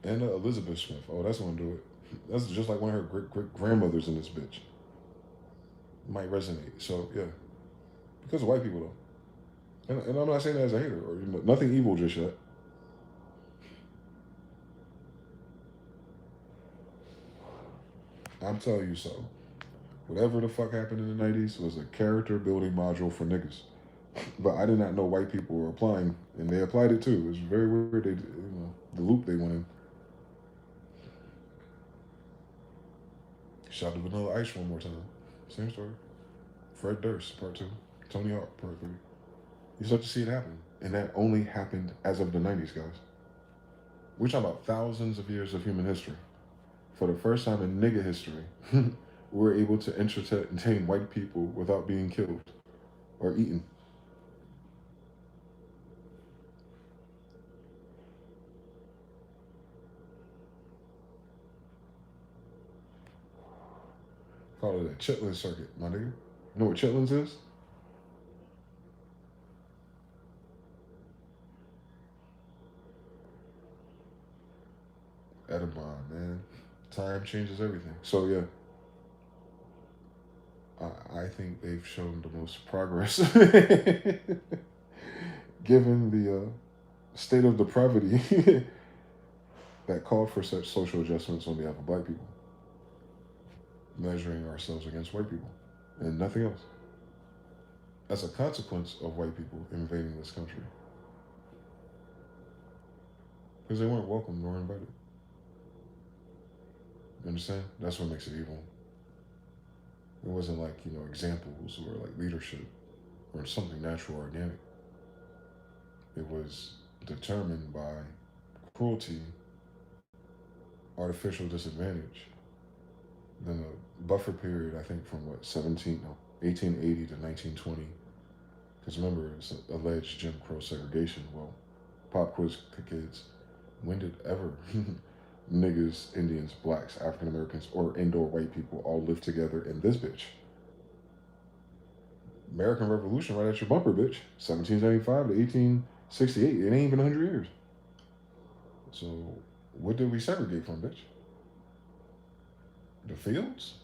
Anna Elizabeth Smith. Oh, that's gonna do it. That's just like one of her great-grandmothers in this bitch. Might resonate. So, yeah. Because of white people, though. And I'm not saying that as a hater or nothing evil just yet. I'm telling you so. Whatever the fuck happened in the 90s was a character building module for niggas. But I did not know white people were applying, and they applied it too. It was very weird. They, the loop they went in. Shout out to Vanilla Ice one more time. Same story. Fred Durst, part two. Tony Hawk, part three. You start to see it happen. And that only happened as of the 90s, guys. We're talking about thousands of years of human history. For the first time in nigga history, we're able to entertain white people without being killed or eaten. Call it a chitlin circuit, my nigga. You know what chitlins is? Edamon, man. Time changes everything. So yeah, I think they've shown the most progress, given the state of depravity that called for such social adjustments on behalf of black people, measuring ourselves against white people, and nothing else. As a consequence of white people invading this country, because they weren't welcome nor invited. You understand? That's what makes it evil. It wasn't like, examples or like leadership or something natural or organic. It was determined by cruelty, artificial disadvantage, then a buffer period, I think, from 1880 to 1920. Because remember, it's alleged Jim Crow segregation. Well, pop quiz kids, when did ever niggas, Indians, blacks, African Americans, or indoor white people all live together in this bitch? American Revolution right at your bumper, bitch. 1775 to 1868. It ain't even 100 years. So, what did we segregate from, bitch? The fields?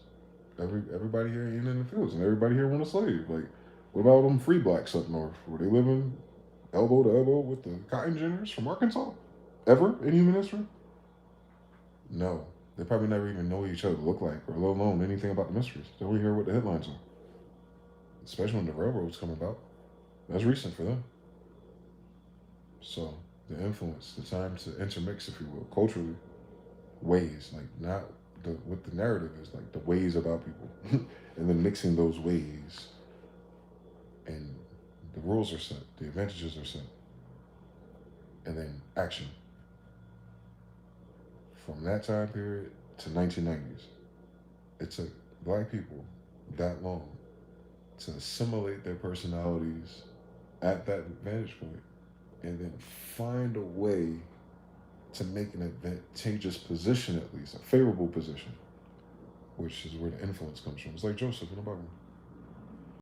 Everybody here ain't in the fields, and everybody here want a slave. Like, what about them free blacks up north? Were they living elbow to elbow with the cotton ginners from Arkansas? Ever in human history? No. They probably never even know what each other look like, or let alone anything about the mysteries. They only hear what the headlines are. Especially when the railroads come about. That's recent for them. So, the influence, the time to intermix, if you will, culturally, ways, like not what the narrative is, like the ways about people, and then mixing those ways, and the rules are set, the advantages are set, and then action. From that time period to 1990s, it took black people that long to assimilate their personalities at that vantage point, and then find a way to make an advantageous position, at least a favorable position, which is where the influence comes from. It's like Joseph in the Bible.